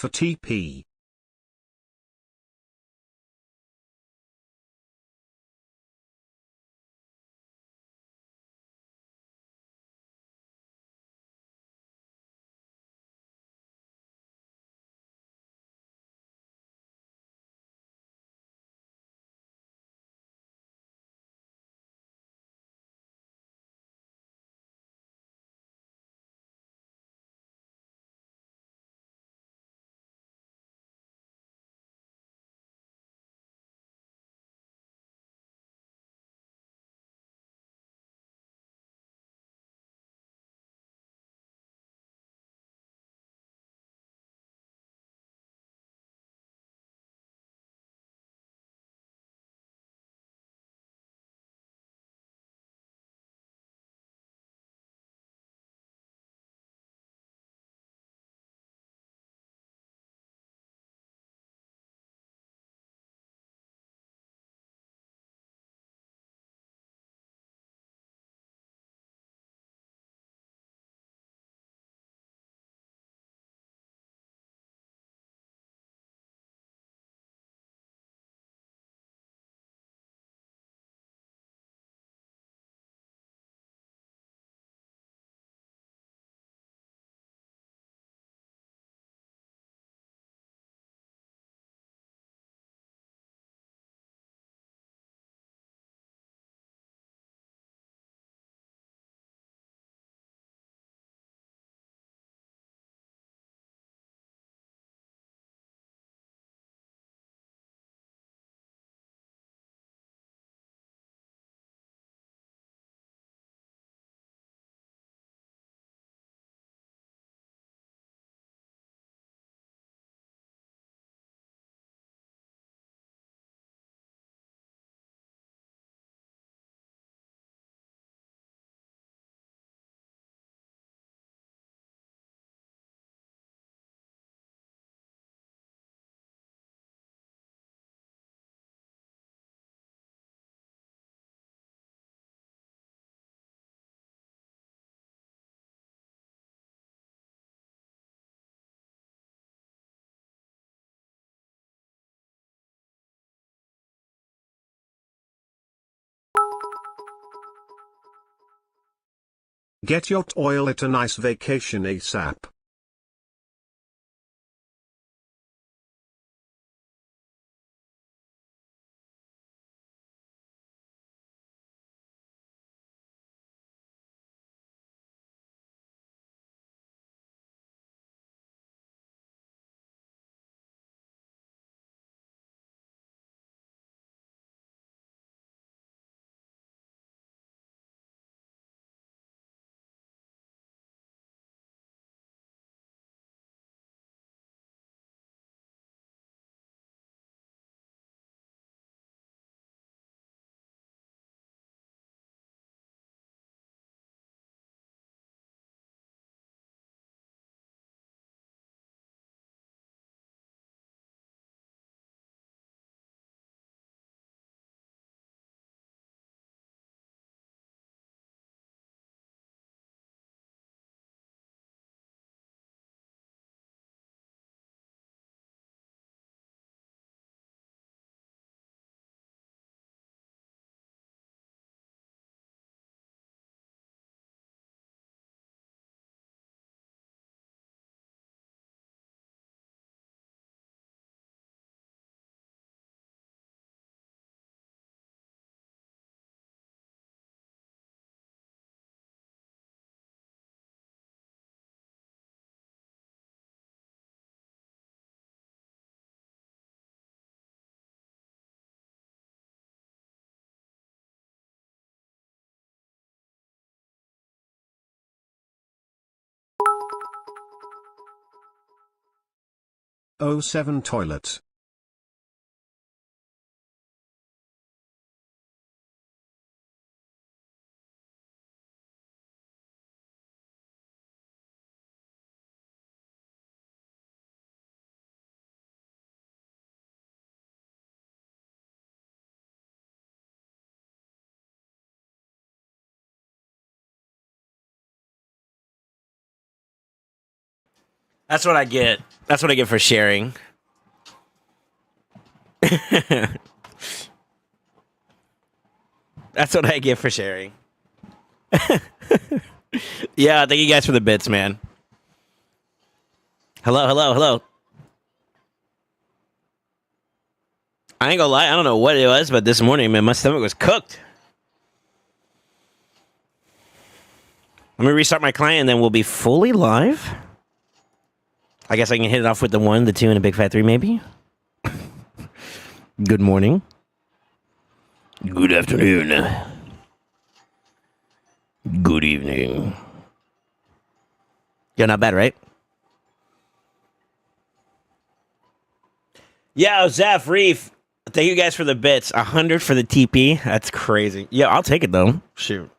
for TP. Get yacht oil at a nice vacation ASAP. O7 toilet. That's what I get. That's what I get for sharing. That's what I get for sharing. Yeah, thank you guys for the bits, man. Hello, hello, hello. I ain't gonna lie, I don't know what it was, but this morning, man, my stomach was cooked. Let me restart my client, and then we'll be fully live. I guess I can hit it off with the 1, the 2, and a big fat 3, maybe. Good morning. Good afternoon. Good evening. Yeah, not bad, right? Yeah, Zeph, Reef. Thank you guys for the bits. 100 for the TP. That's crazy. Yeah, I'll take it, though. Shoot.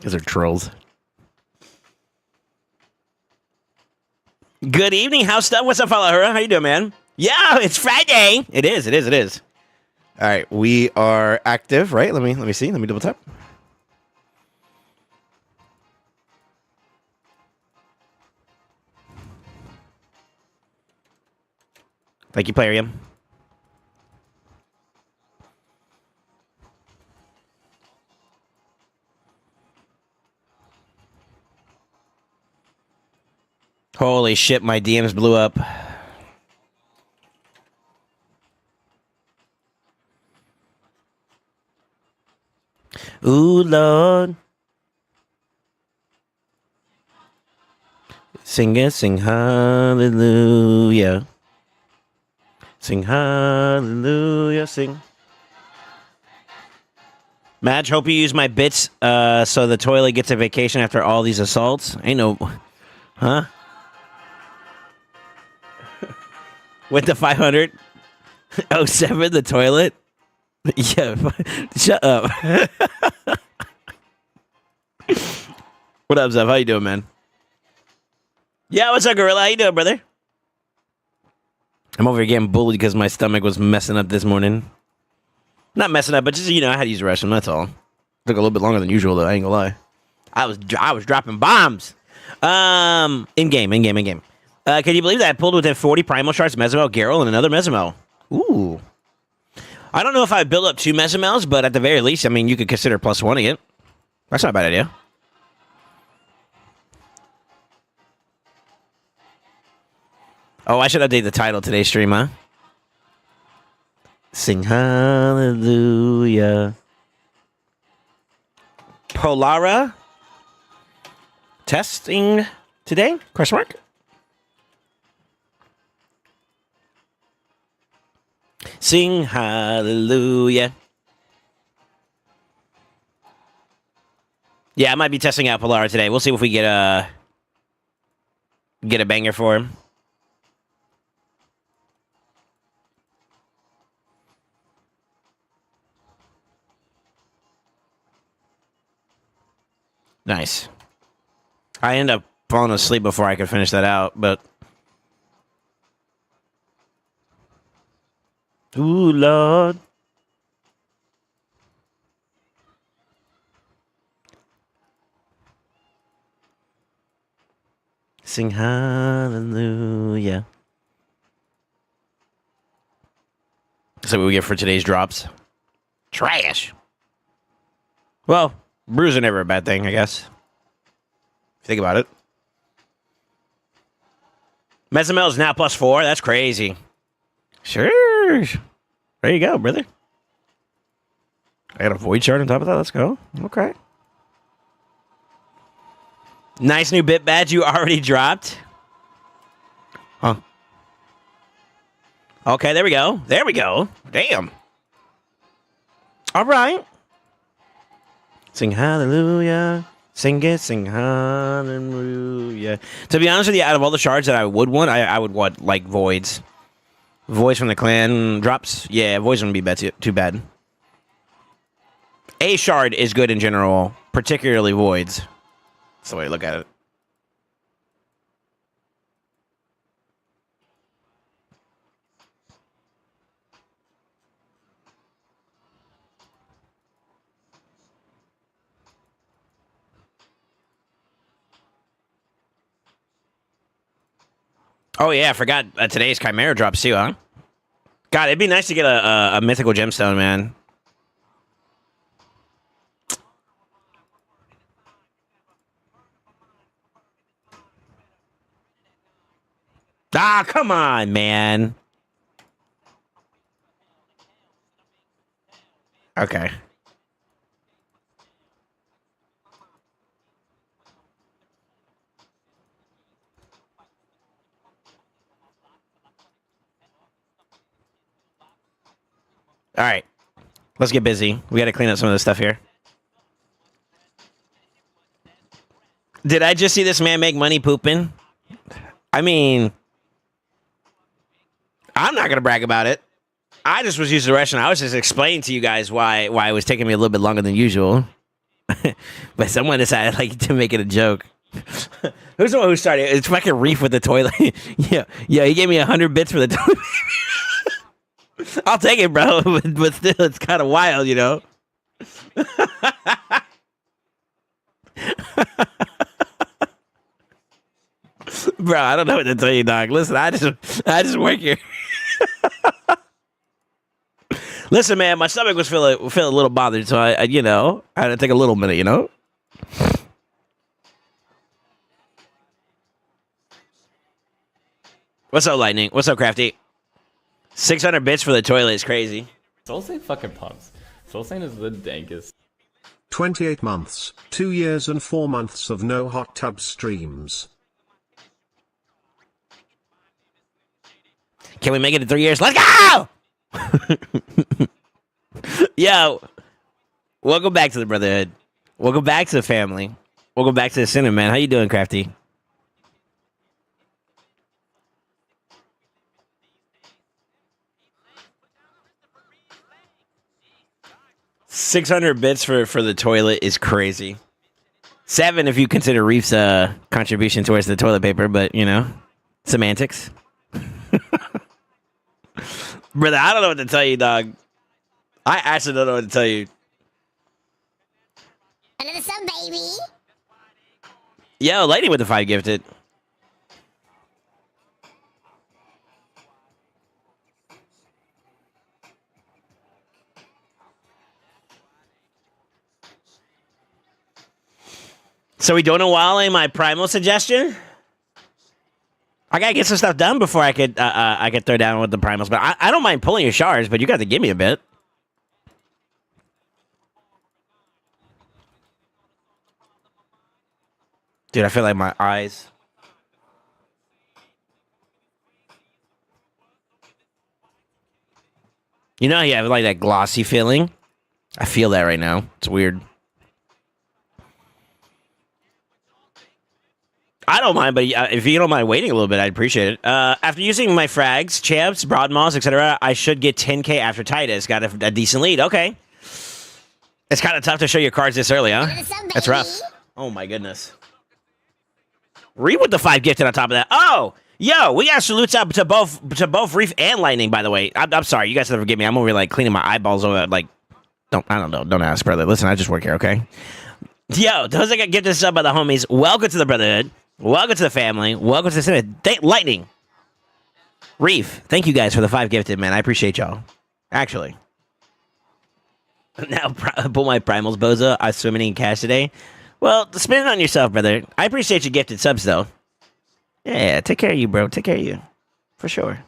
These are trolls. Good evening, House Stuff. What's up, Falahura? How you doing, man? Yeah, it's Friday. It is. All right, we are active, right? Let me see. Let me double tap. Thank you, Plarium. Holy shit, my DMs blew up. Ooh, Lord. Sing it, sing hallelujah. Sing hallelujah, sing. Madge, hope you use my bits so the toilet gets a vacation after all these assaults. Ain't no... Huh? With the 500? 07, the toilet? Yeah, shut up. What up, Zev? How you doing, man? Yeah, what's up, Gorilla? How you doing, brother? I'm over here getting bullied because my stomach was messing up this morning. Not messing up, but just, I had to use the restroom, that's all. Took a little bit longer than usual, though, I ain't gonna lie. I was dropping bombs. In-game. Can you believe that I pulled within 40 Primal Shards, Mesomel, Garrel, and another Mesomel? Ooh. I don't know if I build up 2 Mesomels, but at the very least, I mean, you could consider +1ing it. That's not a bad idea. Oh, I should update the title today's stream, huh? Sing hallelujah. Polara? Testing today? Question mark? Sing hallelujah. Yeah, I might be testing out Polara today. We'll see if we get a banger for him. Nice. I ended up falling asleep before I could finish that out, but... Ooh, Lord. Sing hallelujah. So what we get for today's drops? Trash. Well, brews are never a bad thing, I guess. If you think about it. Mesomel is now +4. That's crazy. Sure. There you go, brother. I got a void shard on top of that. Let's go. Okay. Nice new bit badge you already dropped. Huh. Okay, there we go. There we go. Damn. All right. Sing hallelujah. Sing it, sing hallelujah. To be honest with you, out of all the shards that I would want, I would want, like, voids. Voids from the clan drops. Yeah, voids wouldn't be too bad. A shard is good in general, particularly voids. That's the way I look at it. Oh yeah, I forgot today's Chimera drops too, huh? God, it'd be nice to get a mythical gemstone, man. Ah, come on, man. Okay. All right. Let's get busy. We got to clean up some of this stuff here. Did I just see this man make money pooping? I mean, I'm not going to brag about it. I just was using the restroom. I was just explaining to you guys why it was taking me a little bit longer than usual. But someone decided like to make it a joke. Who's the one who started? It's fucking Reef with the toilet. Yeah, he gave me 100 bits for the toilet. I'll take it, bro. But still, it's kind of wild, you know? Bro, I don't know what to tell you, dog. Listen, I just work here. Listen, man, my stomach was feeling a little bothered, so I had to take a little minute, you know? What's up, Lightning? What's up, Crafty? 600 bits for the toilet is crazy. SoulSaint fucking pumps. SoulSaint is the dankest. 28 months, 2 years and 4 months of no hot tub streams. Can we make it in 3 years? Let's go! Yo, welcome back to the Brotherhood. Welcome back to the family. Welcome back to the center, man. How you doing, Crafty? $600 for the toilet is crazy. 7 if you consider Reef's contribution towards the toilet paper, but semantics. Brother, I don't know what to tell you, dog. I actually don't know what to tell you. Another sub, baby. Yo, lady with the 5 gifted. So we doing a while in my primal suggestion? I gotta get some stuff done before I could throw down with the primals, but I don't mind pulling your shards, but you got to give me a bit. Dude, I feel like my eyes. You know, you have like that glossy feeling. I feel that right now. It's weird. I don't mind, but if you don't mind waiting a little bit, I'd appreciate it. After using my frags, champs, broadmaws, etc., I should get 10k after Titus. Got a decent lead. Okay. It's kind of tough to show your cards this early, huh? That's rough. Oh, my goodness. Reef with the 5 gifted on top of that. Oh, yo, we got salutes out to both Reef and Lightning, by the way. I'm sorry. You guys have to forgive me. I'm over here, like, cleaning my eyeballs over, like, I don't know. Don't ask, brother. Listen, I just work here, okay? Yo, those that got gifted sub by the homies, welcome to the Brotherhood. Welcome to the family. Welcome to the Senate. Lightning. Reef, thank you guys for the 5 gifted, man. I appreciate y'all. Actually. Now, pull my primals, bozo. I was swimming in cash today. Well, spend it on yourself, brother. I appreciate your gifted subs, though. Yeah, take care of you, bro. Take care of you. For sure.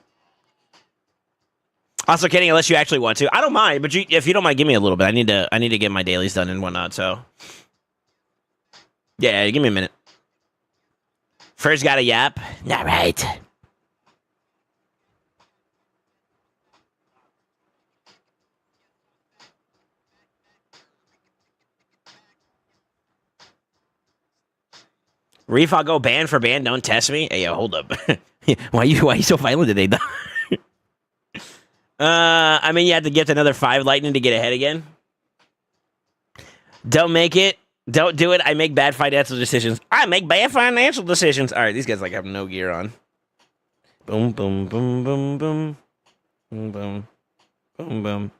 Also, kidding, unless you actually want to. I don't mind, but if you don't mind, give me a little bit. I need to get my dailies done and whatnot, so. Yeah, give me a minute. First got a yap. All right. Reef, I'll go band for band. Don't test me. Hey, yo, hold up. why you so violent today, dog? I mean, you have to get another 5 lightning to get ahead again. Don't make it. Don't do it. I make bad financial decisions. I make bad financial decisions. All right, these guys like have no gear on. Boom, boom, boom, boom, boom, boom, boom, boom, boom.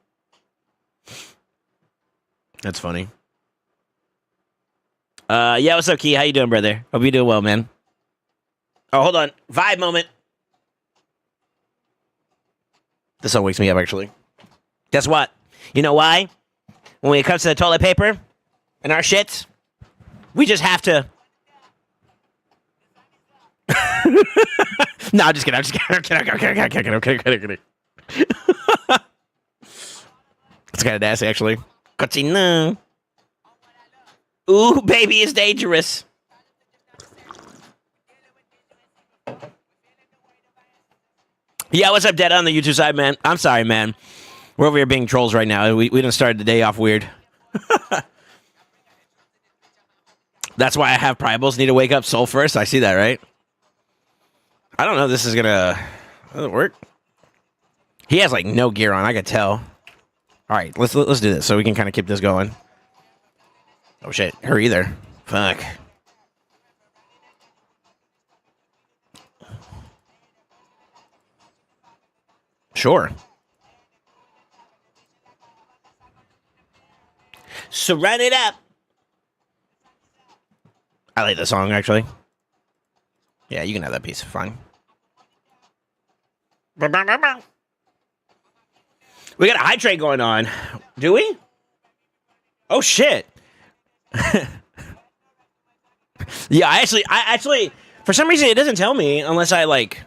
That's funny. Yeah, what's up, Key? How you doing, brother? Hope you're doing well, man. Oh, hold on. Vibe moment. This song wakes me up, actually. Guess what? You know why? When it comes to the toilet paper and our shits, we just have to. No, I'm just kidding. I'm kidding. It's kind of nasty, actually. Cochino. Ooh, baby, it's dangerous. Yeah, what's up, Dead on the YouTube side, man? I'm sorry, man. We're over here being trolls right now. We done started the day off weird. That's why I have Primals need to wake up Soul first. I see that, right? I don't know if this is gonna... Does it work? He has, like, no gear on. I could tell. All right, let's do this so we can kind of keep this going. Oh, shit. Her either. Fuck. Sure. So run it up. I like the song, actually. Yeah, you can have that piece. Fine. We got a hydrate going on. Do we? Oh, shit. Yeah, I actually, for some reason, it doesn't tell me unless I, like...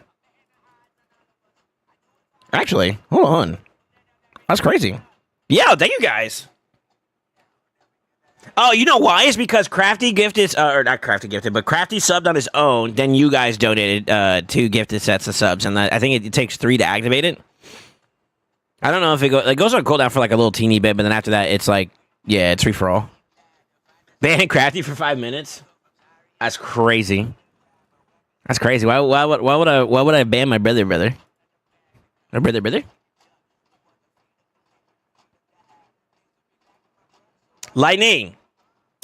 Actually, hold on. That's crazy. Yeah, thank you guys. Oh, you know why? It's because Crafty gifted, or not Crafty gifted, but Crafty subbed on his own. Then you guys donated 2 gifted sets of subs, and I think it takes 3 to activate it. I don't know if it goes on cooldown for like a little teeny bit, but then after that, it's like, yeah, it's free for all. Banning Crafty for 5 minutes. That's crazy. That's crazy. Why would I ban my brother? My brother? Lightning,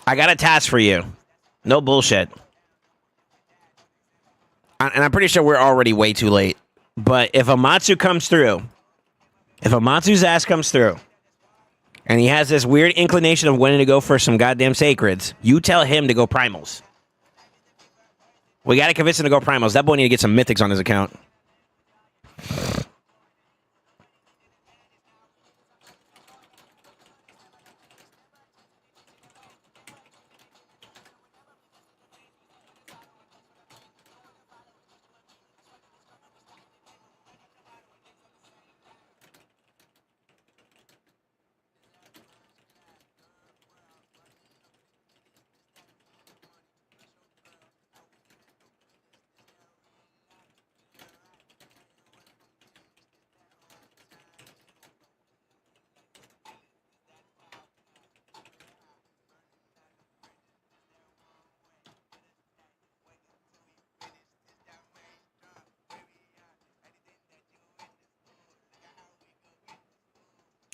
I got a task for you. No bullshit. And I'm pretty sure we're already way too late. But if Amatsu comes through, if Amatsu's ass comes through, and he has this weird inclination of wanting to go for some goddamn sacreds, you tell him to go primals. We got to convince him to go primals. That boy need to get some mythics on his account.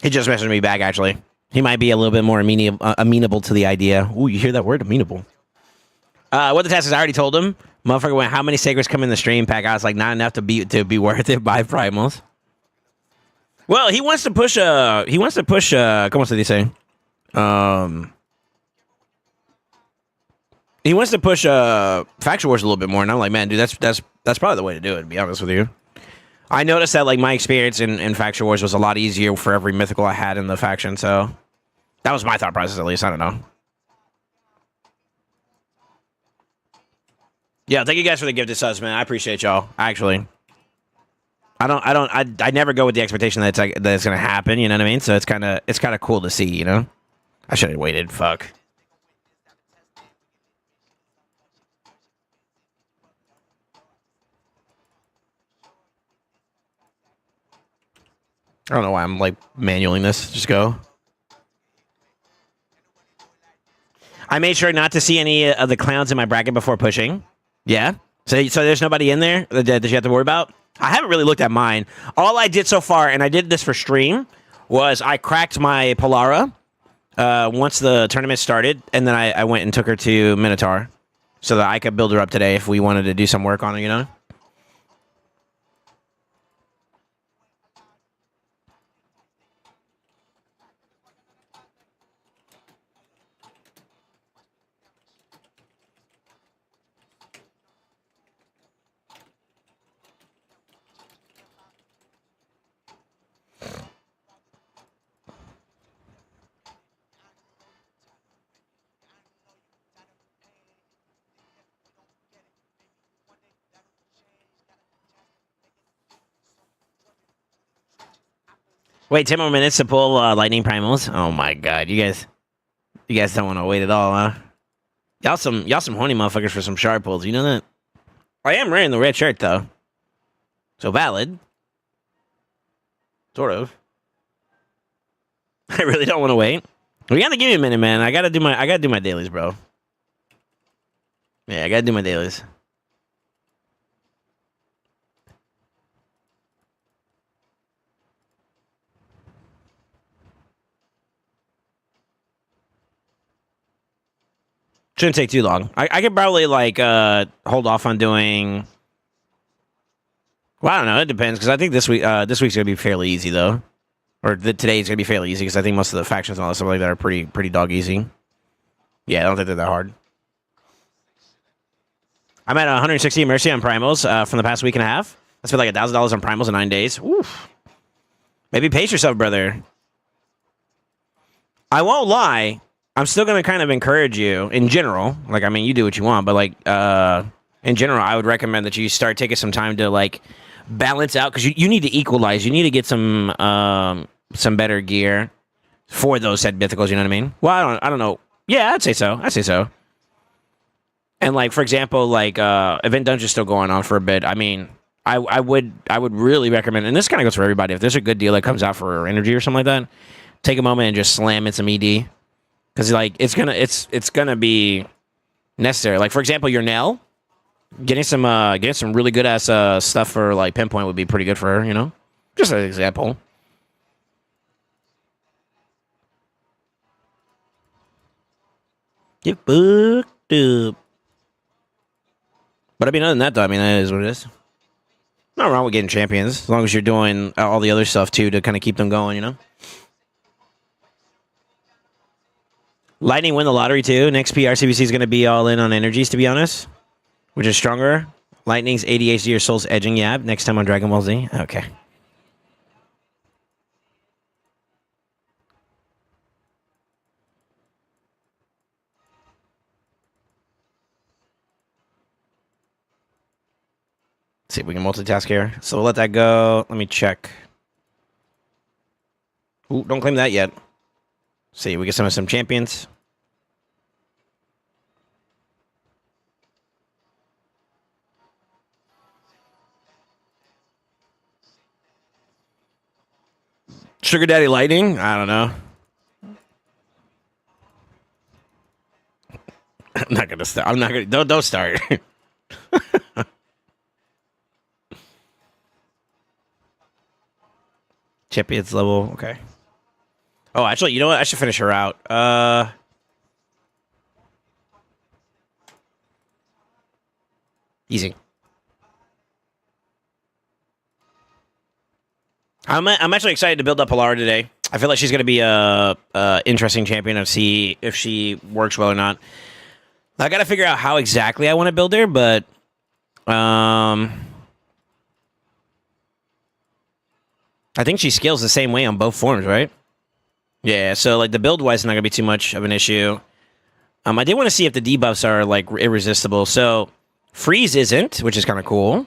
He just messaged me back, actually. He might be a little bit more amenable to the idea. Ooh, you hear that word? Amenable. What the task is, I already told him. Motherfucker went, how many sacreds come in the stream pack? I was like, not enough to be worth it. Buy primals. Well, he wants to push, ¿cómo se dice? He wants to push, Faction Wars a little bit more. And I'm like, man, dude, that's probably the way to do it, to be honest with you. I noticed that, like, my experience in Faction Wars was a lot easier for every mythical I had in the faction, so that was my thought process, at least. I don't know. Yeah, thank you guys for the gifted subs, man. I appreciate y'all. Actually, I never go with the expectation that it's gonna happen. You know what I mean? So it's kind of cool to see. You know, I should have waited. Fuck. I don't know why I'm, like, manualing this. Just go. I made sure not to see any of the clowns in my bracket before pushing. Yeah? So there's nobody in there that you have to worry about? I haven't really looked at mine. All I did so far, and I did this for stream, was I cracked my Polara once the tournament started, and then I went and took her to Minotaur so that I could build her up today if we wanted to do some work on her, you know? Wait, 10 more minutes to pull lightning primals. Oh my god, you guys don't want to wait at all, huh? Y'all some horny motherfuckers for some shard pulls. You know that? I am wearing the red shirt though, so valid. Sort of. I really don't want to wait. We gotta give me a minute, man. I gotta do my dailies, bro. Yeah, I gotta do my dailies. Shouldn't take too long. I could probably like hold off on doing. Well, I don't know. It depends because I think this week's gonna be fairly easy though, or today's gonna be fairly easy because I think most of the factions and all that stuff like that are pretty dog easy. Yeah, I don't think they're that hard. I'm at 160 Mercy on primals from the past week and a half. I spent like $1,000 on primals in 9 days. Oof. Maybe pace yourself, brother. I won't lie. I'm still going to kind of encourage you in general. Like, I mean, you do what you want, but like, in general, I would recommend that you start taking some time to like balance out because you need to equalize. You need to get some better gear for those said mythicals. You know what I mean? Well, I don't know. Yeah, I'd say so. And like, for example, like event dungeon's still going on for a bit. I mean, I would really recommend, and this kind of goes for everybody. If there's a good deal that comes out for energy or something like that, take a moment and just slam in some ED. Because like it's gonna be necessary. Like for example, your Nell, getting some really good ass stuff for like pinpoint would be pretty good for her. You know, just an example. Get booked up. But I mean, other than that, though, I mean that is what it is. Not wrong with getting champions as long as you're doing all the other stuff too to kind of keep them going. You know. Lightning win the lottery too. Next PRCBC is going to be all in on energies, to be honest, which is stronger. Lightning's ADHD or Soul's edging. Yeah, next time on Dragon Ball Z. Okay. Let's see if we can multitask here. So we'll let that go. Let me check. Ooh, don't claim that yet. See, we get some champions. Sugar Daddy Lightning? I don't know. I'm not gonna start. I'm not gonna. Don't start. Champions level. Okay. Oh, actually, you know what? I should finish her out. Easy. I'm actually excited to build up Pilar today. I feel like she's going to be a interesting champion and see if she works well or not. I got to figure out how exactly I want to build her, but I think she scales the same way on both forms, right? Yeah, so like the build wise is not going to be too much of an issue. I did want to see if the debuffs are like irresistible. So freeze isn't, which is kind of cool.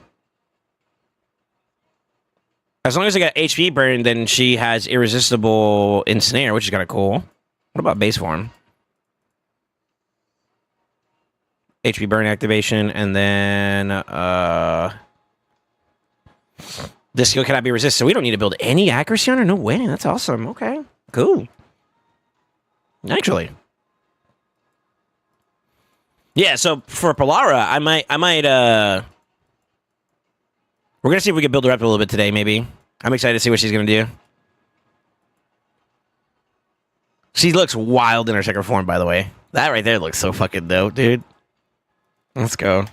As long as I got HP burn, then she has irresistible ensnare, which is kind of cool. What about base form? HP burn activation, and then this skill cannot be resisted. So we don't need to build any accuracy on her. No way. That's awesome. Okay, cool. Actually, yeah. So for Polara, I might. We're gonna see if we can build her up a little bit today. Maybe. I'm excited to see what she's gonna do. She looks wild in her second form, by the way. That right there looks so fucking dope, dude. Let's go.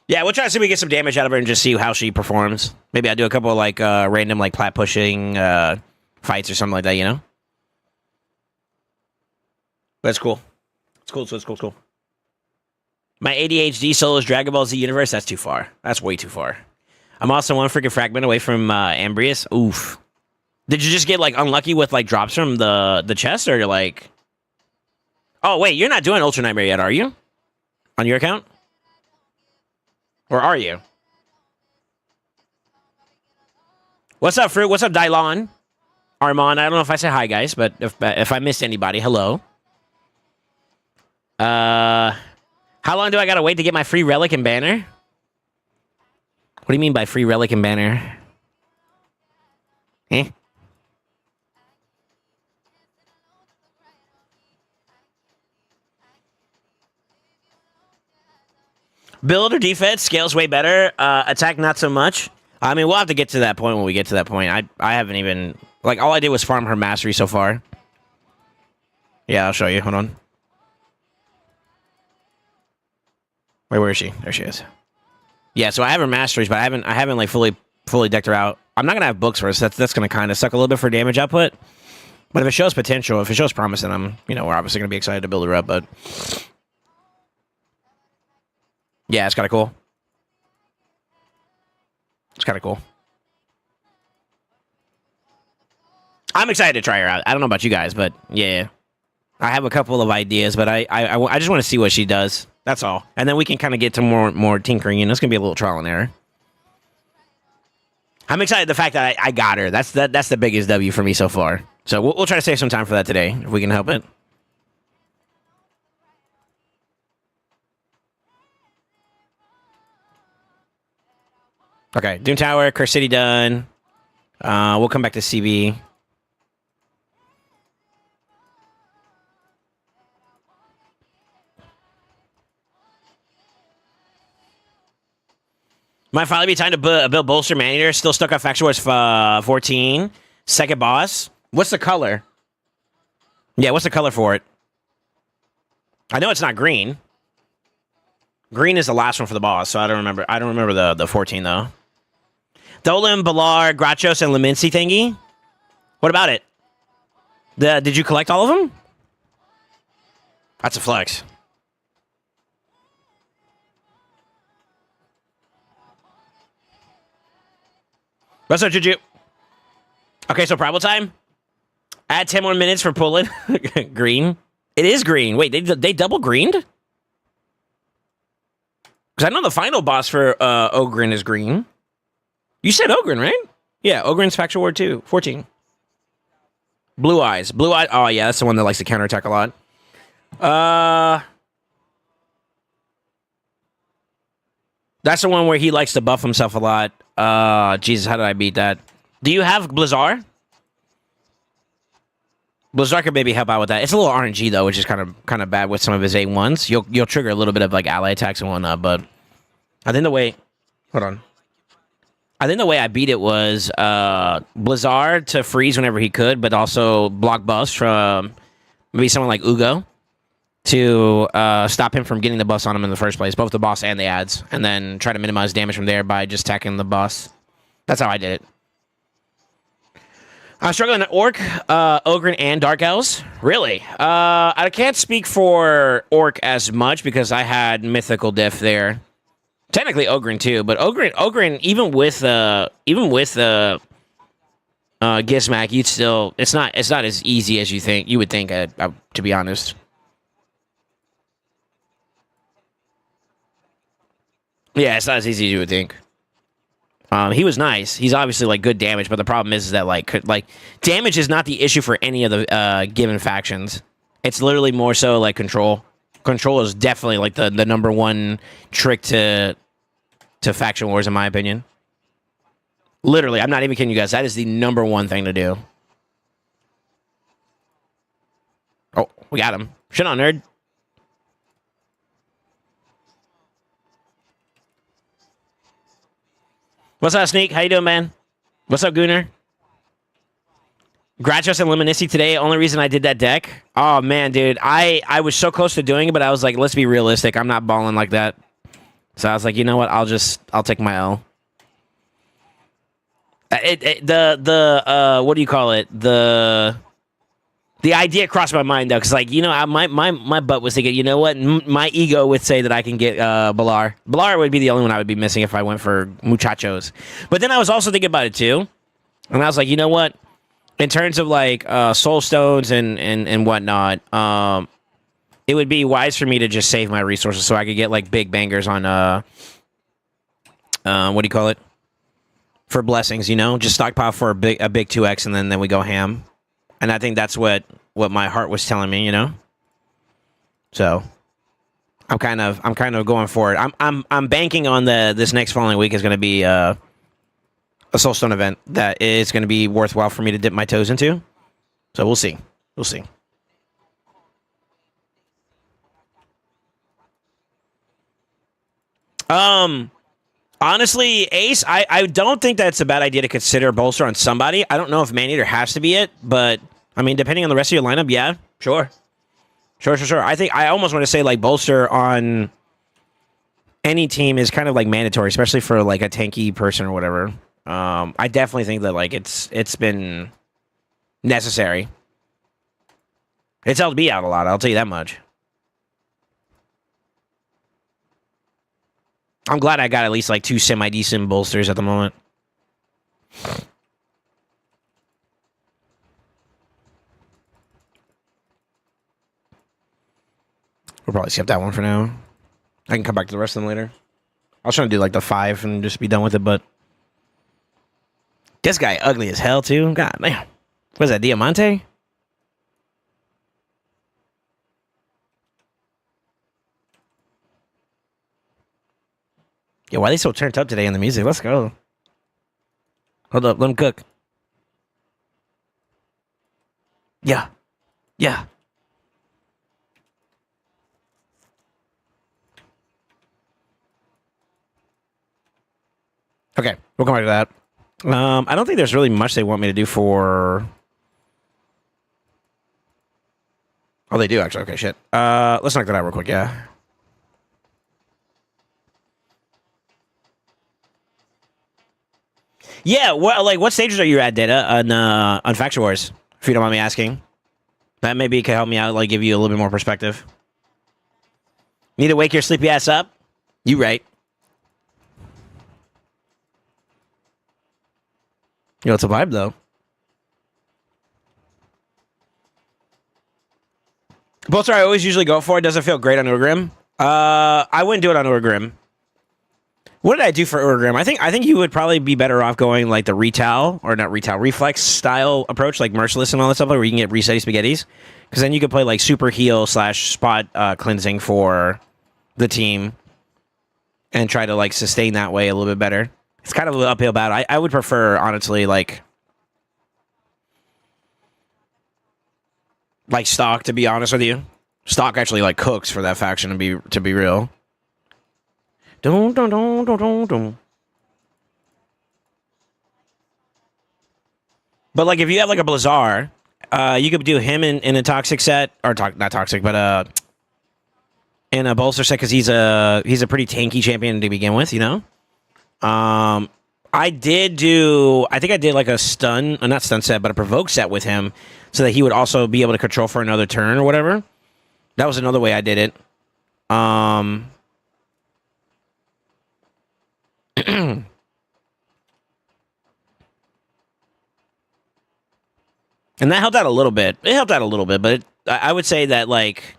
Yeah, we'll try to see if we get some damage out of her and just see how she performs. Maybe I do a couple of like random like plat pushing fights or something like that, you know? That's cool. It's cool. So it's cool. My ADHD solo is Dragon Ball Z Universe. That's too far. That's way too far. I'm also one freaking fragment away from Ambrius. Oof. Did you just get like unlucky with like drops from the chest, or you're like? Oh wait, you're not doing Ultra Nightmare yet, are you? On your account? Or are you? What's up, Fruit? What's up, Dylon? Armand, I don't know if I said hi, guys, but if I missed anybody, hello. How long do I gotta wait to get my free relic and banner? What do you mean by free relic and banner? Eh? Build or defense, scales way better. Attack not so much. I mean, we'll have to get to that point when we get to that point. I haven't even... Like, all I did was farm her mastery so far. Yeah, I'll show you. Hold on. Wait, where is she? There she is. Yeah, so I have her masteries, but I haven't like fully decked her out. I'm not gonna have books first. That's gonna kind of suck a little bit for damage output. But if it shows potential, if it shows promise, then we're obviously gonna be excited to build her up. But yeah, it's kind of cool. It's kind of cool. I'm excited to try her out. I don't know about you guys, but yeah, I have a couple of ideas, but I just want to see what she does. That's all, and then we can kind of get to more tinkering, and it's gonna be a little trial and error. I'm excited the fact that I got her. That's the biggest W for me so far. So we'll try to save some time for that today if we can help it. Okay, Doom Tower, Curse City done. We'll come back to CB. Might finally be time to build Bolster Maneater. Still stuck on Faction Wars 14. Second boss. What's the color? Yeah, what's the color for it? I know it's not green. Green is the last one for the boss, so I don't remember. I don't remember the 14 though. Dolan, Balar, Grachos, and Lemincy thingy. What about it? Did you collect all of them? That's a flex. What's up, Juju? Okay, so Primal time. Add 10 more minutes for pulling. Green. It is green. Wait, they double greened? Because I know the final boss for Ogren is green. You said Ogren, right? Yeah, Ogren's Faction War 2, 14. Blue Eyes. Blue Eyes. Oh, yeah, that's the one that likes to counterattack a lot. That's the one where he likes to buff himself a lot. Jesus, how did I beat that? Do you have Blizzard? Blizzard could maybe help out with that. It's a little RNG though, which is kind of bad with some of his A1s. You'll trigger a little bit of like ally attacks and whatnot, but I think the way I beat it was Blizzard to freeze whenever he could, but also block buffs from maybe someone like Ugo to stop him from getting the boss on him in the first place, both the boss and the ads, and then try to minimize damage from there by just attacking the boss. That's how I did it. I'm struggling at Orc, Ogren, and Dark Elves. Really? I can't speak for Orc as much because I had Mythical Diff there. Technically Ogren too, but Ogren even with Gizmac, you'd still it's not as easy as you would think. To be honest. Yeah, it's not as easy as you would think. He was nice. He's obviously like good damage, but the problem is that like damage is not the issue for any of the given factions. It's literally more so like control. Control is definitely like the number one trick to faction wars, in my opinion. Literally, I'm not even kidding you guys. That is the number one thing to do. Oh, we got him. Shit on, nerd. What's up, Sneak? How you doing, man? What's up, Gooner? Grachos and Lemonissi today. Only reason I did that deck. Oh, man, dude. I was so close to doing it, but I was like, let's be realistic. I'm not balling like that. So I was like, you know what? I'll take my L. What do you call it? The idea crossed my mind, though, because, like, you know, my butt was thinking, you know what? My ego would say that I can get Balar. Balar would be the only one I would be missing if I went for Muchachos. But then I was also thinking about it, too. And I was like, you know what? In terms of, like, Soul Stones and whatnot, it would be wise for me to just save my resources so I could get, like, big bangers on, what do you call it? for blessings, you know? Just stockpile for a big 2x and then we go ham. And I think that's what my heart was telling me, you know? So I'm kind of going for it. I'm banking on this next following week is going to be a Soulstone event that is going to be worthwhile for me to dip my toes into. So we'll see. We'll see. Honestly, Ace, I don't think that's a bad idea to consider bolster on somebody. I don't know if Maneater has to be it, but I mean, depending on the rest of your lineup, yeah, sure. Sure. I think I almost want to say like bolster on any team is kind of like mandatory, especially for like a tanky person or whatever. I definitely think that like it's been necessary. It's helped me out a lot, I'll tell you that much. I'm glad I got at least like 2 semi-decent bolsters at the moment. We'll probably skip that one for now. I can come back to the rest of them later. I was trying to do like the 5 and just be done with it, but this guy ugly as hell too. God damn. What is that, Diamante? Yeah, why are they so turned up today in the music? Let's go. Hold up, let them cook. Yeah. Okay, we'll come back to that. I don't think there's really much they want me to do for... Oh, they do actually. Okay, shit. Let's knock that out real quick, yeah. Yeah, what stages are you at, Data, on Faction Wars? If you don't mind me asking. That maybe could help me out, like give you a little bit more perspective. Need to wake your sleepy ass up? You right. Yo, it's a vibe, though. Bolster I always usually go for. It doesn't feel great on Urgrim. I wouldn't do it on Urgrim. What did I do for Urgrim? I think you would probably be better off going like the reflex style approach, like Merciless and all that stuff, where you can get resetty spaghettis. Because then you could play like super heal / spot cleansing for the team and try to like sustain that way a little bit better. It's kind of an uphill battle. I would prefer, honestly, like stock, to be honest with you. Stock actually like cooks for that faction to be real. Dun. But like if you have like a Blizzard, you could do him in a toxic set, or not toxic, but in a bolster set, because he's a pretty tanky champion to begin with, you know. I think I did like a stun, not stun set, but a provoke set with him, so that he would also be able to control for another turn or whatever. That was another way I did it. And that helped out a little bit. It helped out a little bit, but I would say that, like,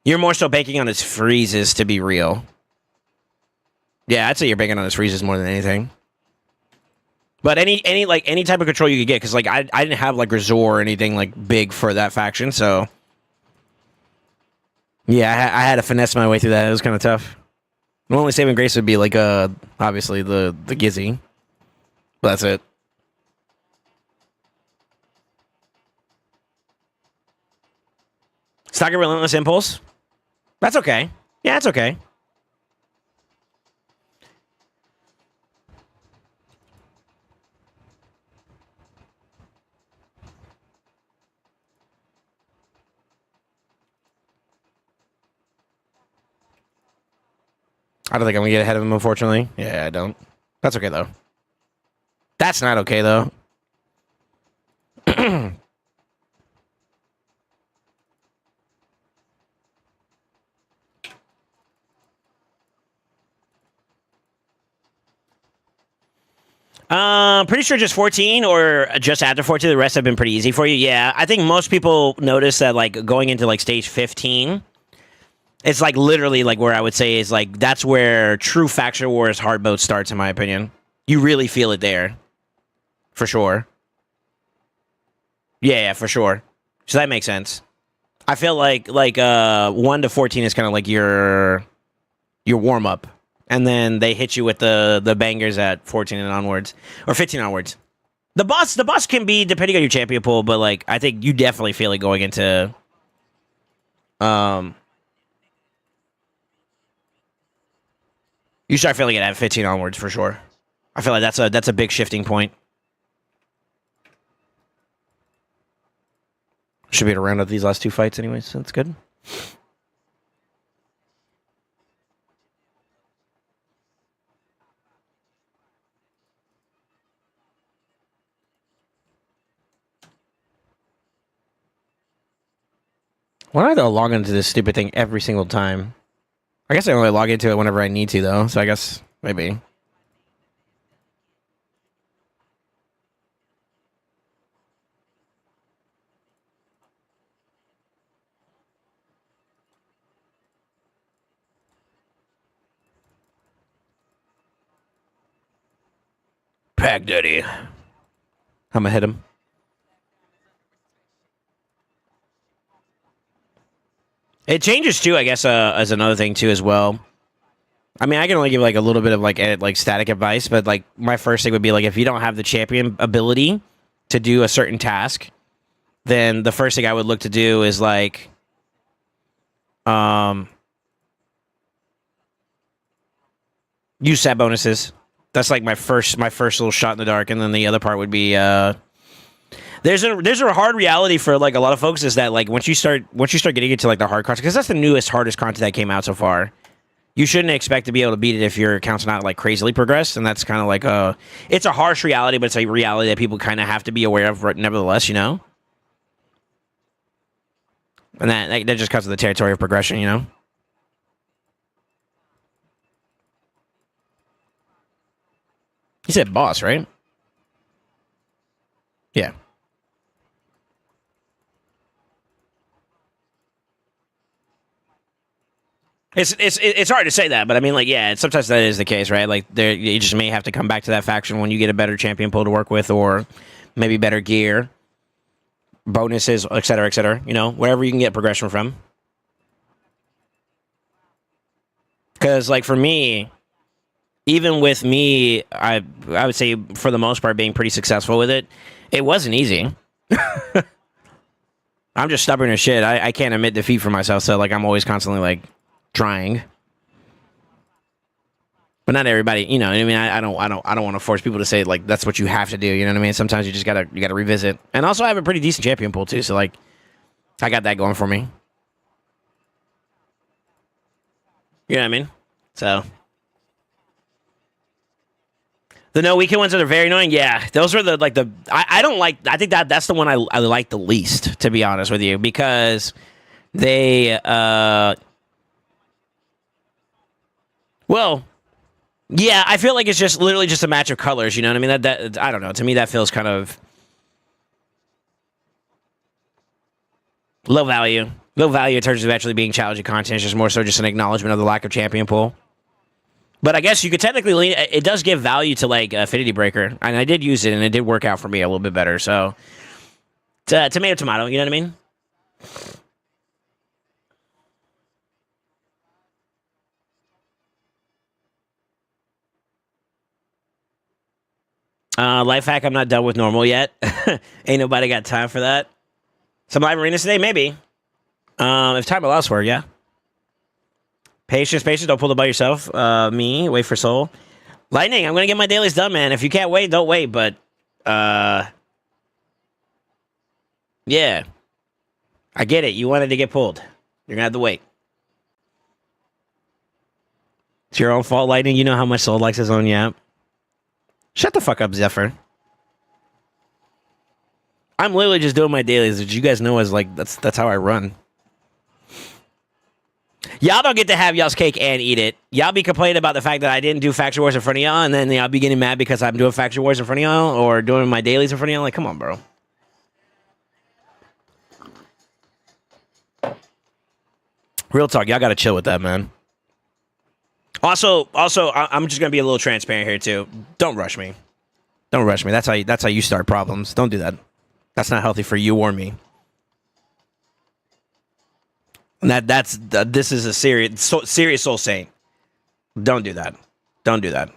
you're more so banking on his freezes, to be real. Yeah, I'd say you're banking on his freezes more than anything. But any type of control you could get, because, like, I didn't have, like, Razor or anything, like, big for that faction, so... Yeah, I had to finesse my way through that. It was kind of tough. The only saving grace would be, like, obviously, the Gizzy. But that's it. Stock a Relentless Impulse. That's okay. Yeah, it's okay. I don't think I'm going to get ahead of him, unfortunately. Yeah, I don't. That's okay, though. That's not okay, though. Pretty sure just 14 or just after 14. The rest have been pretty easy for you. Yeah, I think most people notice that, like, going into, like, stage 15, it's, like, literally, like, where I would say is, like, that's where true Faction Wars hard mode starts, in my opinion. You really feel it there. For sure. Yeah, for sure. So that makes sense. I feel like 1 to 14 is kind of like your warm up, and then they hit you with the bangers at 14 and onwards, or 15 onwards. The boss can be depending on your champion pool, but like I think you definitely feel it going into you start feeling it at 15 onwards for sure. I feel like that's a big shifting point. Should be able to round up these last 2 fights anyways, so that's good. Why do I have to log into this stupid thing every single time? I guess I only log into it whenever I need to, though, so I guess maybe. Pack Daddy. I'm gonna hit him. It changes too, I guess, as another thing too as well. I mean, I can only give like a little bit of like static advice, but like my first thing would be like if you don't have the champion ability to do a certain task, then the first thing I would look to do is like use stat bonuses. That's like my first little shot in the dark, and then the other part would be there's a hard reality for like a lot of folks is that like once you start getting into like the hard content, because that's the hardest content that came out so far. You shouldn't expect to be able to beat it if your account's not like crazily progressed, and that's kind of like it's a harsh reality, but it's a reality that people kind of have to be aware of nevertheless, you know. And that just comes to the territory of progression, you know. He said boss, right? Yeah. It's hard to say that, but I mean, like, yeah, sometimes that is the case, right? Like, you just may have to come back to that faction when you get a better champion pool to work with, or maybe better gear, bonuses, et cetera, you know, wherever you can get progression from. Because, like, for me, even with me, I would say, for the most part, being pretty successful with it, it wasn't easy. I'm just stubborn as shit. I can't admit defeat for myself, so, like, I'm always constantly, like, trying, but not everybody, you know what I mean. I don't want to force people to say like that's what you have to do, you know what I mean. Sometimes you just gotta revisit. And also I have a pretty decent champion pool too, so like I got that going for me, you know what I mean. So the no weekend ones are very annoying. Yeah, those are I don't like. I think that's the one I like the least, to be honest with you, because they well, yeah, I feel like it's just literally just a match of colors, you know what I mean? That I don't know. To me, that feels kind of low value. Low value in terms of actually being challenging content. It's just more so just an acknowledgement of the lack of champion pool. But I guess you could technically lean. It does give value to like Affinity Breaker, and I did use it, and it did work out for me a little bit better. So, tomato, you know what I mean? Life hack, I'm not done with normal yet. Ain't nobody got time for that. Some live arenas today? Maybe. If time allows for it, yeah. Patience, don't pull it by yourself. Me, wait for Soul. Lightning, I'm going to get my dailies done, man. If you can't wait, don't wait, but, yeah. I get it. You wanted to get pulled. You're going to have to wait. It's your own fault, Lightning. You know how much Soul likes his own yap. Shut the fuck up, Zephyr. I'm literally just doing my dailies, which you guys know is like that's how I run. Y'all don't get to have y'all's cake and eat it. Y'all be complaining about the fact that I didn't do Faction Wars in front of y'all, and then y'all be getting mad because I'm doing Faction Wars in front of y'all or doing my dailies in front of y'all. Like, come on, bro. Real talk, y'all gotta chill with that, man. Also, I'm just gonna be a little transparent here too. Don't rush me. Don't rush me. That's how you start problems. Don't do that. That's not healthy for you or me. And this is a serious soul saint. Don't do that. Don't do that.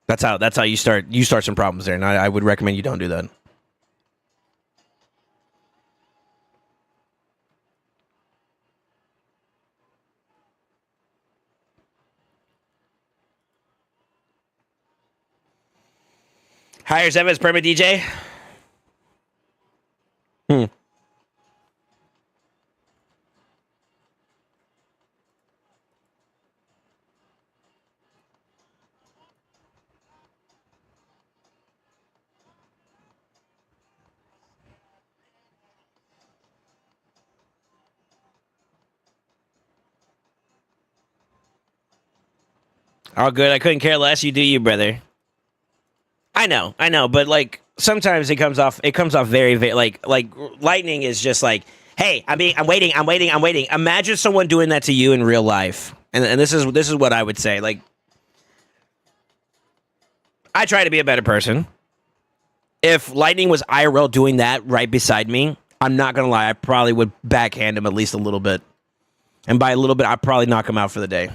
That's how you start some problems there, and I would recommend you don't do that. Hires Evans permit DJ. All good. I couldn't care less. You do you, brother. I know, but like sometimes it comes off very, very like lightning is just like, hey, I'm waiting. Imagine someone doing that to you in real life, and this is what I would say. Like, I try to be a better person. If lightning was IRL doing that right beside me, I'm not gonna lie, I probably would backhand him at least a little bit, and by a little bit, I'd probably knock him out for the day.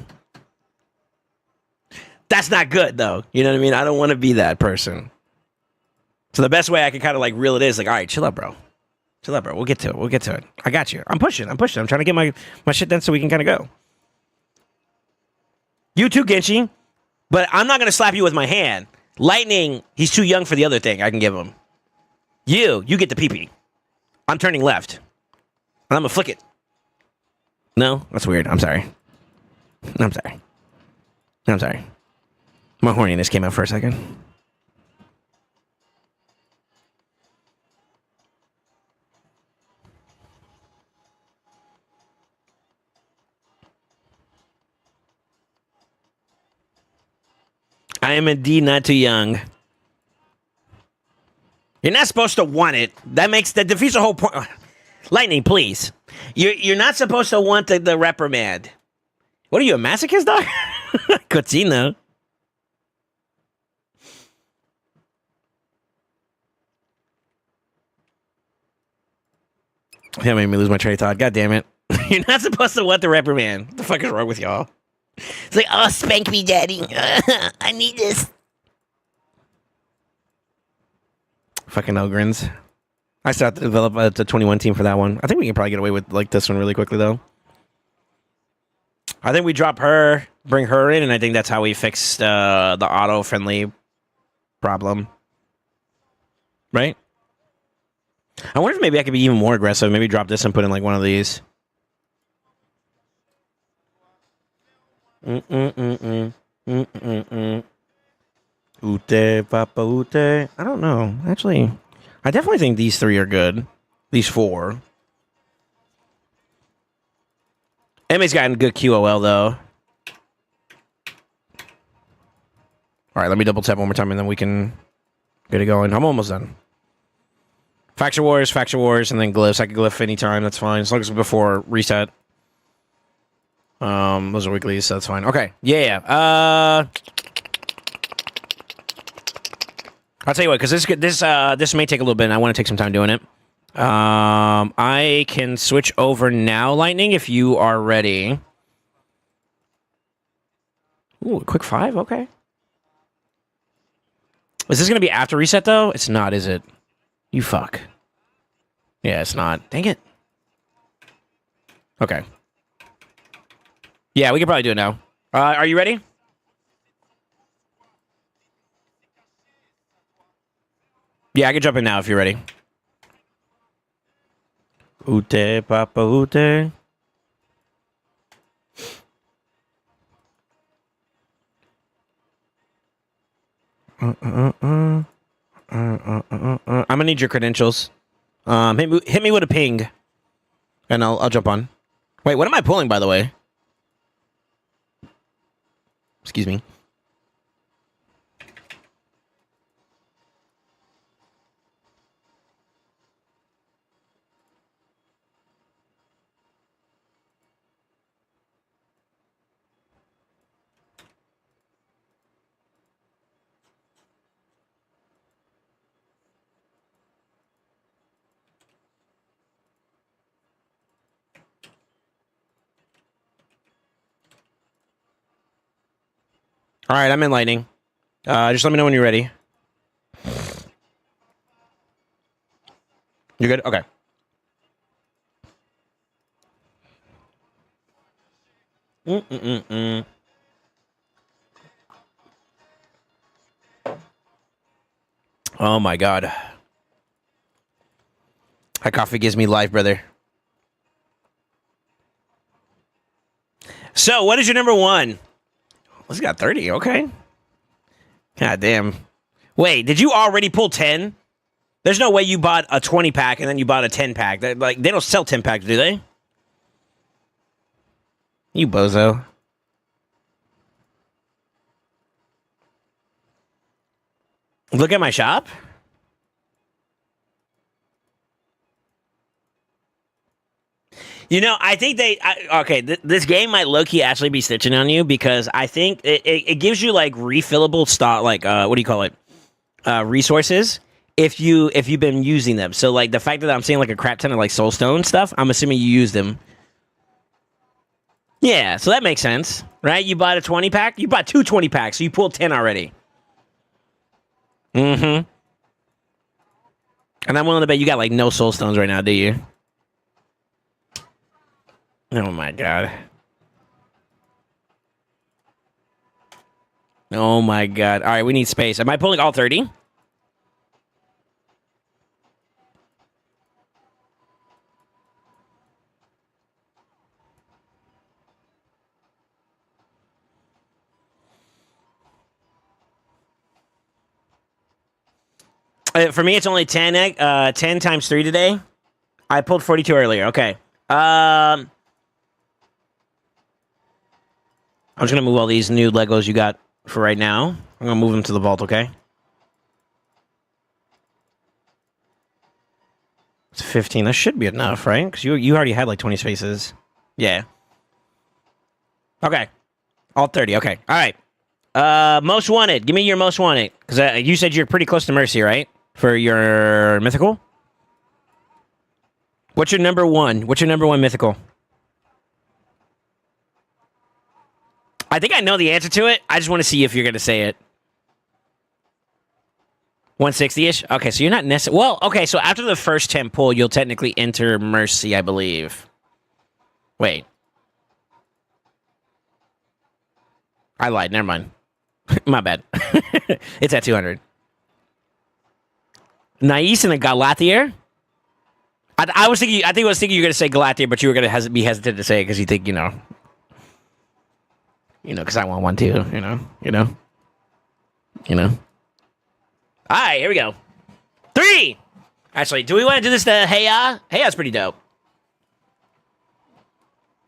That's not good, though. You know what I mean? I don't want to be that person. So the best way I can kind of like reel it is like, all right, chill out, bro. Chill out, bro. We'll get to it. I got you. I'm pushing. I'm trying to get my shit done so we can kind of go. You too, Genshi. But I'm not going to slap you with my hand. Lightning, he's too young for the other thing I can give him. You get the pee-pee. I'm turning left. And I'm going to flick it. No? That's weird. I'm sorry. My horniness came out for a second. I am indeed not too young. You're not supposed to want it. That defeats the whole point. Lightning, please. You're not supposed to want the reprimand. What are you, a masochist, dog? Cochino. That made me lose my train of thought. God damn it. You're not supposed to want the reprimand. What the fuck is wrong with y'all? It's like, oh, spank me, daddy. I need this. Fucking Ogrins. I still have to develop the 21 team for that one. I think we can probably get away with like this one really quickly, though. I think we drop her, bring her in, and I think that's how we fix the auto-friendly problem. Right? I wonder if maybe I could be even more aggressive. Maybe drop this and put in like one of these. Ute, papa, ute. I don't know. Actually, I definitely think these three are good. These four. Emmy's gotten good QOL, though. All right, let me double tap one more time, and then we can get it going. I'm almost done. Faction Wars, and then Glyphs. I can Glyph anytime. That's fine. As long as it's before reset. Those are weeklies, so that's fine. Okay. Yeah. I'll tell you what, because this may take a little bit, and I want to take some time doing it. I can switch over now, Lightning, if you are ready. Ooh, a quick 5? Okay. Is this going to be after reset, though? It's not, is it? You fuck. Yeah, it's not. Dang it. Okay. Yeah, we can probably do it now. Are you ready? Yeah, I can jump in now if you're ready. Ute, papa, ute. I'm gonna need your credentials. Hit me with a ping, and I'll jump on. Wait, what am I pulling, by the way? Excuse me. All right, I'm in lightning. Just let me know when you're ready. You good? Okay. Oh my god. That coffee gives me life, brother. So, what is your number one? Let's got 30. Okay. God damn. Wait, did you already pull 10? There's no way you bought a 20 pack and then you bought a 10 pack. They don't sell 10 packs, do they? You bozo. Look at my shop. You know, I think this game might low-key actually be stitching on you because I think it gives you like refillable stock, like what do you call it? Resources if you've been using them. So like the fact that I'm seeing like a crap ton of like soulstone stuff, I'm assuming you use them. Yeah, so that makes sense, right? You bought a 20 pack, you bought two 20 packs, so you pulled 10 already. And I'm willing to bet you got like no soulstones right now, do you? Oh my god. Oh my god. All right, we need space. Am I pulling all 30? For me, it's only 10, 10 times 3 today. I pulled 42 earlier. Okay. I'm just going to move all these new Legos you got for right now. I'm going to move them to the vault, okay? It's 15. That should be enough, right? Because you already had like 20 spaces. Yeah. Okay. All 30. Okay. All right. Most wanted. Give me your most wanted. Because you said you're pretty close to Mercy, right? For your mythical? What's your number one? What's your number one mythical? I think I know the answer to it. I just want to see if you're going to say it. 160-ish? Okay, so you're not necessarily... Well, okay, so after the first 10 pull, you'll technically enter Mercy, I believe. Wait. I lied. Never mind. My bad. It's at 200. Nais and a Galathier? I was thinking you were going to say Galathier, but you were going to be hesitant to say it because you think, because I want one too, you know. All right, here we go. 3. Actually, do we want to do this to Heya? Heya's pretty dope.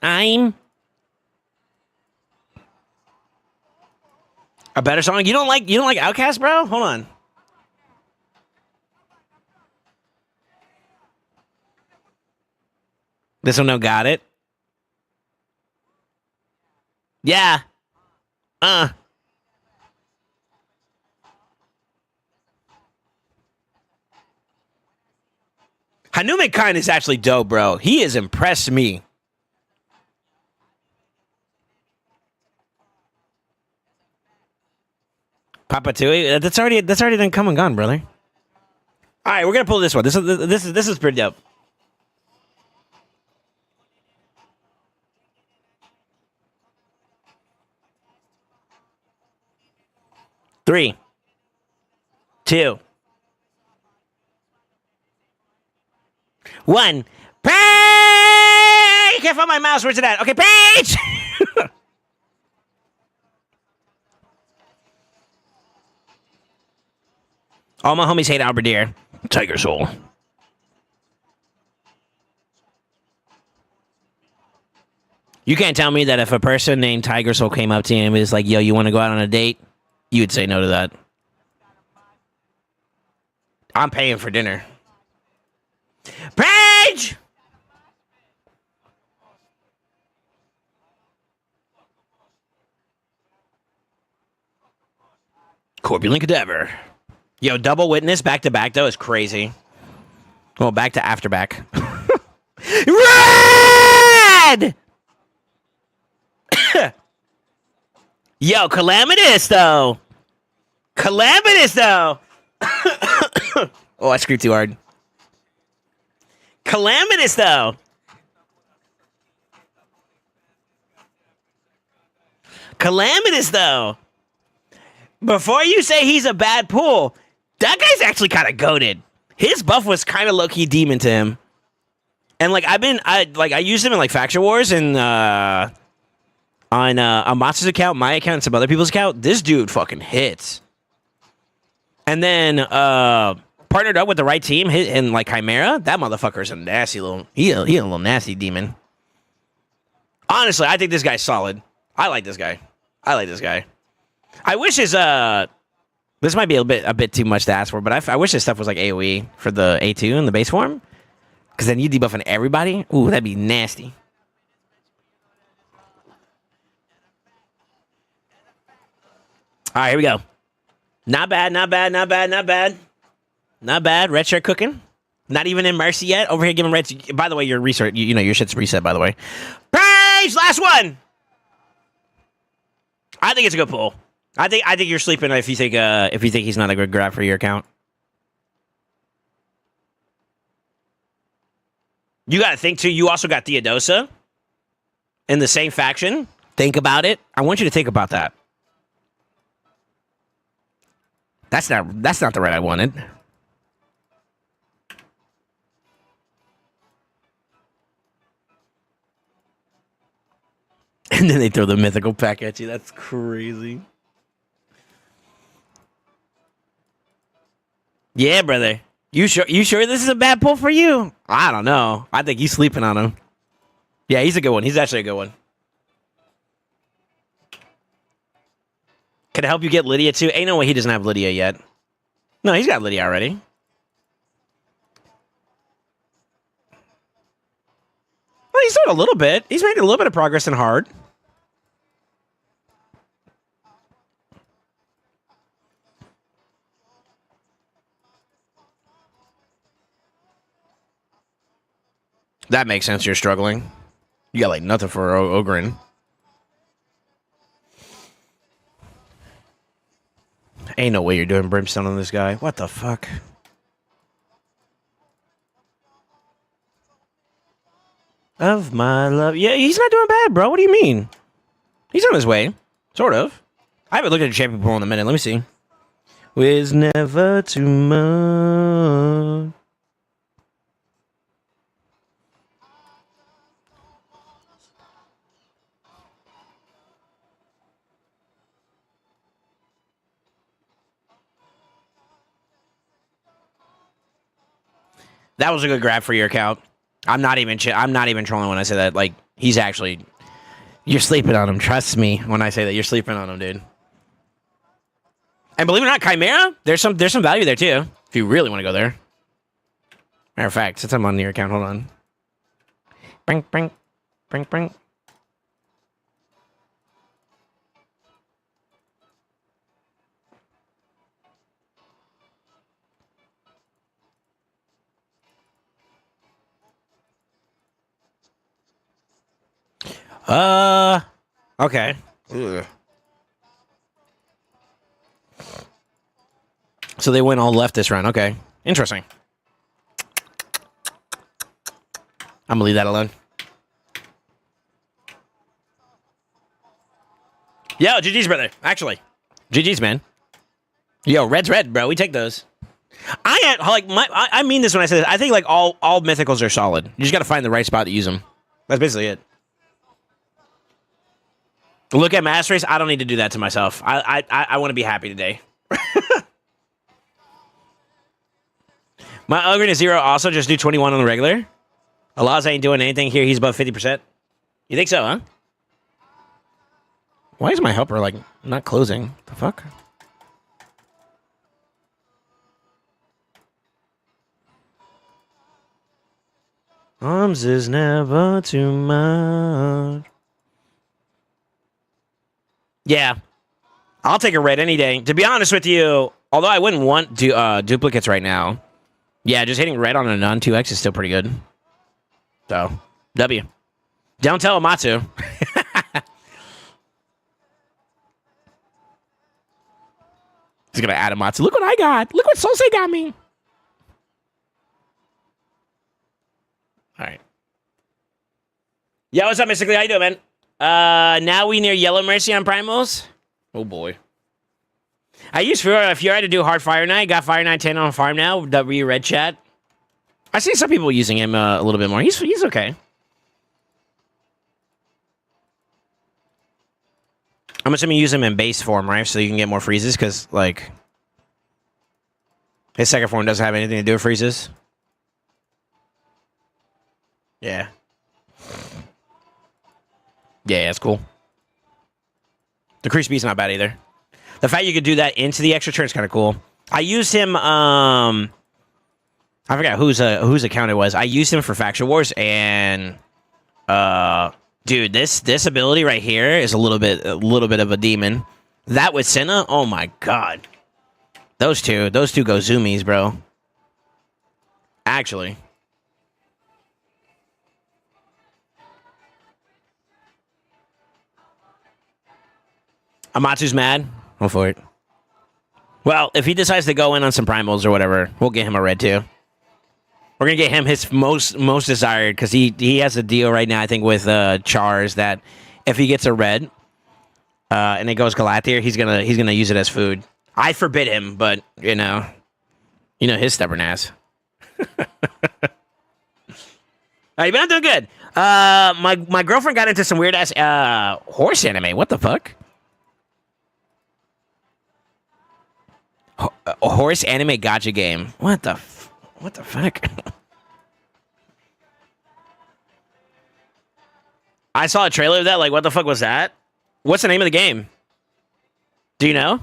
I'm a better song. You don't like Outkast, bro? Hold on. This one, no, got it. Yeah. Hanuman Khan is actually dope, bro. He has impressed me. Papa Tui, that's already done come and gone, brother. All right, we're gonna pull this one. This is pretty dope. Three, 2, 1. Page! I can't find my mouse. Where's it at? Okay, Page! All my homies hate Alberdeer. Tiger Soul. You can't tell me that if a person named Tiger Soul came up to you and was like, yo, you want to go out on a date? You would say no to that. I'm paying for dinner. Page! Corpulent Cadaver. Yo, double witness back to back, though, is crazy. Well, back to after back. Red! Yo, calamitous though. Calamitous though. Oh, I screamed too hard. Calamitous though. Calamitous though. Before you say he's a bad pull, that guy's actually kind of goated. His buff was kind of low-key demon to him. And like I used him in like Faction Wars and on Monster's account, my account, and some other people's account. This dude fucking hits. And then partnered up with the right team and like Chimera. That motherfucker's a nasty little. He a little nasty demon. Honestly, I think this guy's solid. I like this guy. I wish his this might be a bit too much to ask for, but I wish his stuff was like AoE for the A2 in the base form. Because then you debuffing everybody. Ooh, that'd be nasty. All right, here we go. Not bad. Red shirt cooking. Not even in Mercy yet. Over here giving red. By the way, your research, you know, your shit's reset, by the way. Praise! Last one! I think it's a good pull. I think you're sleeping if you think he's not a good grab for your account. You got to think too. You also got Theodosa in the same faction. Think about it. I want you to think about that. That's not the red I wanted. And then they throw the mythical pack at you. That's crazy. Yeah, brother. You sure this is a bad pull for you? I don't know. I think he's sleeping on him. Yeah, he's a good one. He's actually a good one. Can I help you get Lydia too? Ain't no way he doesn't have Lydia yet. No, he's got Lydia already. Well, he's done a little bit. He's made a little bit of progress in hard. That makes sense. You're struggling. You got like nothing for Ogren. Ain't no way you're doing Brimstone on this guy. What the fuck? Of my love. Yeah, he's not doing bad, bro. What do you mean? He's on his way. Sort of. I haven't looked at a champion pool in a minute. Let me see. With never too much. That was a good grab for your account. I'm not even trolling when I say that. Like, he's actually, you're sleeping on him. Trust me when I say that you're sleeping on him, dude. And believe it or not, Chimera, there's some value there too. If you really want to go there. Matter of fact, since I'm on your account, hold on. Brink, brink, brink, brink. Okay. Ugh. So they went all left this round. Okay. Interesting. I'm gonna leave that alone. Yo, GG's, brother. Actually. GG's, man. Yo, red's red, bro. We take those. I mean this when I say this. I think like all mythicals are solid. You just gotta find the right spot to use them. That's basically it. Look at Master Race. I don't need to do that to myself. I want to be happy today. My Ogre is 0 also. Just do 21 on the regular. Alaz ain't doing anything here. He's above 50%. You think so, huh? Why is my helper, like, not closing? The fuck? Arms is never too much. Yeah. I'll take a red any day. To be honest with you, although I wouldn't want duplicates right now, yeah, just hitting red on a non-2x is still pretty good. So, W. Don't tell Amatsu. He's gonna add a Matsu. Look what I got. Look what SoulSaint got me. All right. Yo, what's up, Mystically? How you doing, man? Now we near Yellow Mercy on Primals. Oh boy. I used Fiora to do hard Fire Knight. Got Fire Knight 10 on farm now. W red chat. I see some people using him a little bit more. He's okay. I'm assuming you use him in base form, right? So you can get more freezes, because, like, his second form doesn't have anything to do with freezes. Yeah. Yeah, that's cool. Decreased speed's not bad either. The fact you could do that into the extra turn is kind of cool. I used him, I forgot whose account it was. I used him for Faction Wars, and, dude, this ability right here is a little bit of a demon. That with Senna, oh my god. Those two go zoomies, bro. Actually. Amatsu's mad. Go for it. Well, if he decides to go in on some primals or whatever, we'll get him a red too. We're gonna get him his most desired, because he has a deal right now, I think, with Chars, that if he gets a red and it goes Galathier, he's gonna use it as food. I forbid him, but you know his stubborn ass. Hey, but I'm doing good. My girlfriend got into some weird ass horse anime. What the fuck? A horse anime gacha game. What the fuck? I saw a trailer of that. Like, what the fuck was that? What's the name of the game? Do you know?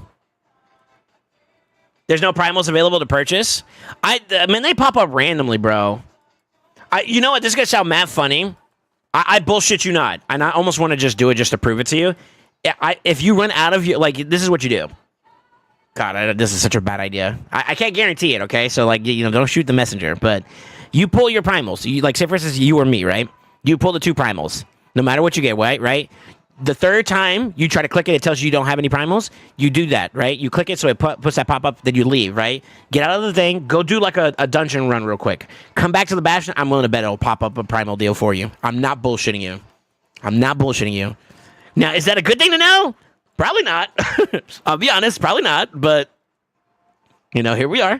There's no primals available to purchase. I mean, they pop up randomly, bro. You know what? This is gonna sound mad funny. I bullshit you not. And I almost want to just do it just to prove it to you. If you run out of your, like, this is what you do. God, this is such a bad idea. I can't guarantee it, okay? So, like, don't shoot the messenger. But you pull your primals. You, like, say, for instance, you or me, right? You pull the 2 primals. No matter what you get, right? The third time you try to click it, it tells you don't have any primals. You do that, right? You click it, so it puts that pop-up, then you leave, right? Get out of the thing. Go do, like, a dungeon run real quick. Come back to the bastion. I'm willing to bet it'll pop up a primal deal for you. I'm not bullshitting you. Now, is that a good thing to know? Probably not. I'll be honest, probably not. But, here we are.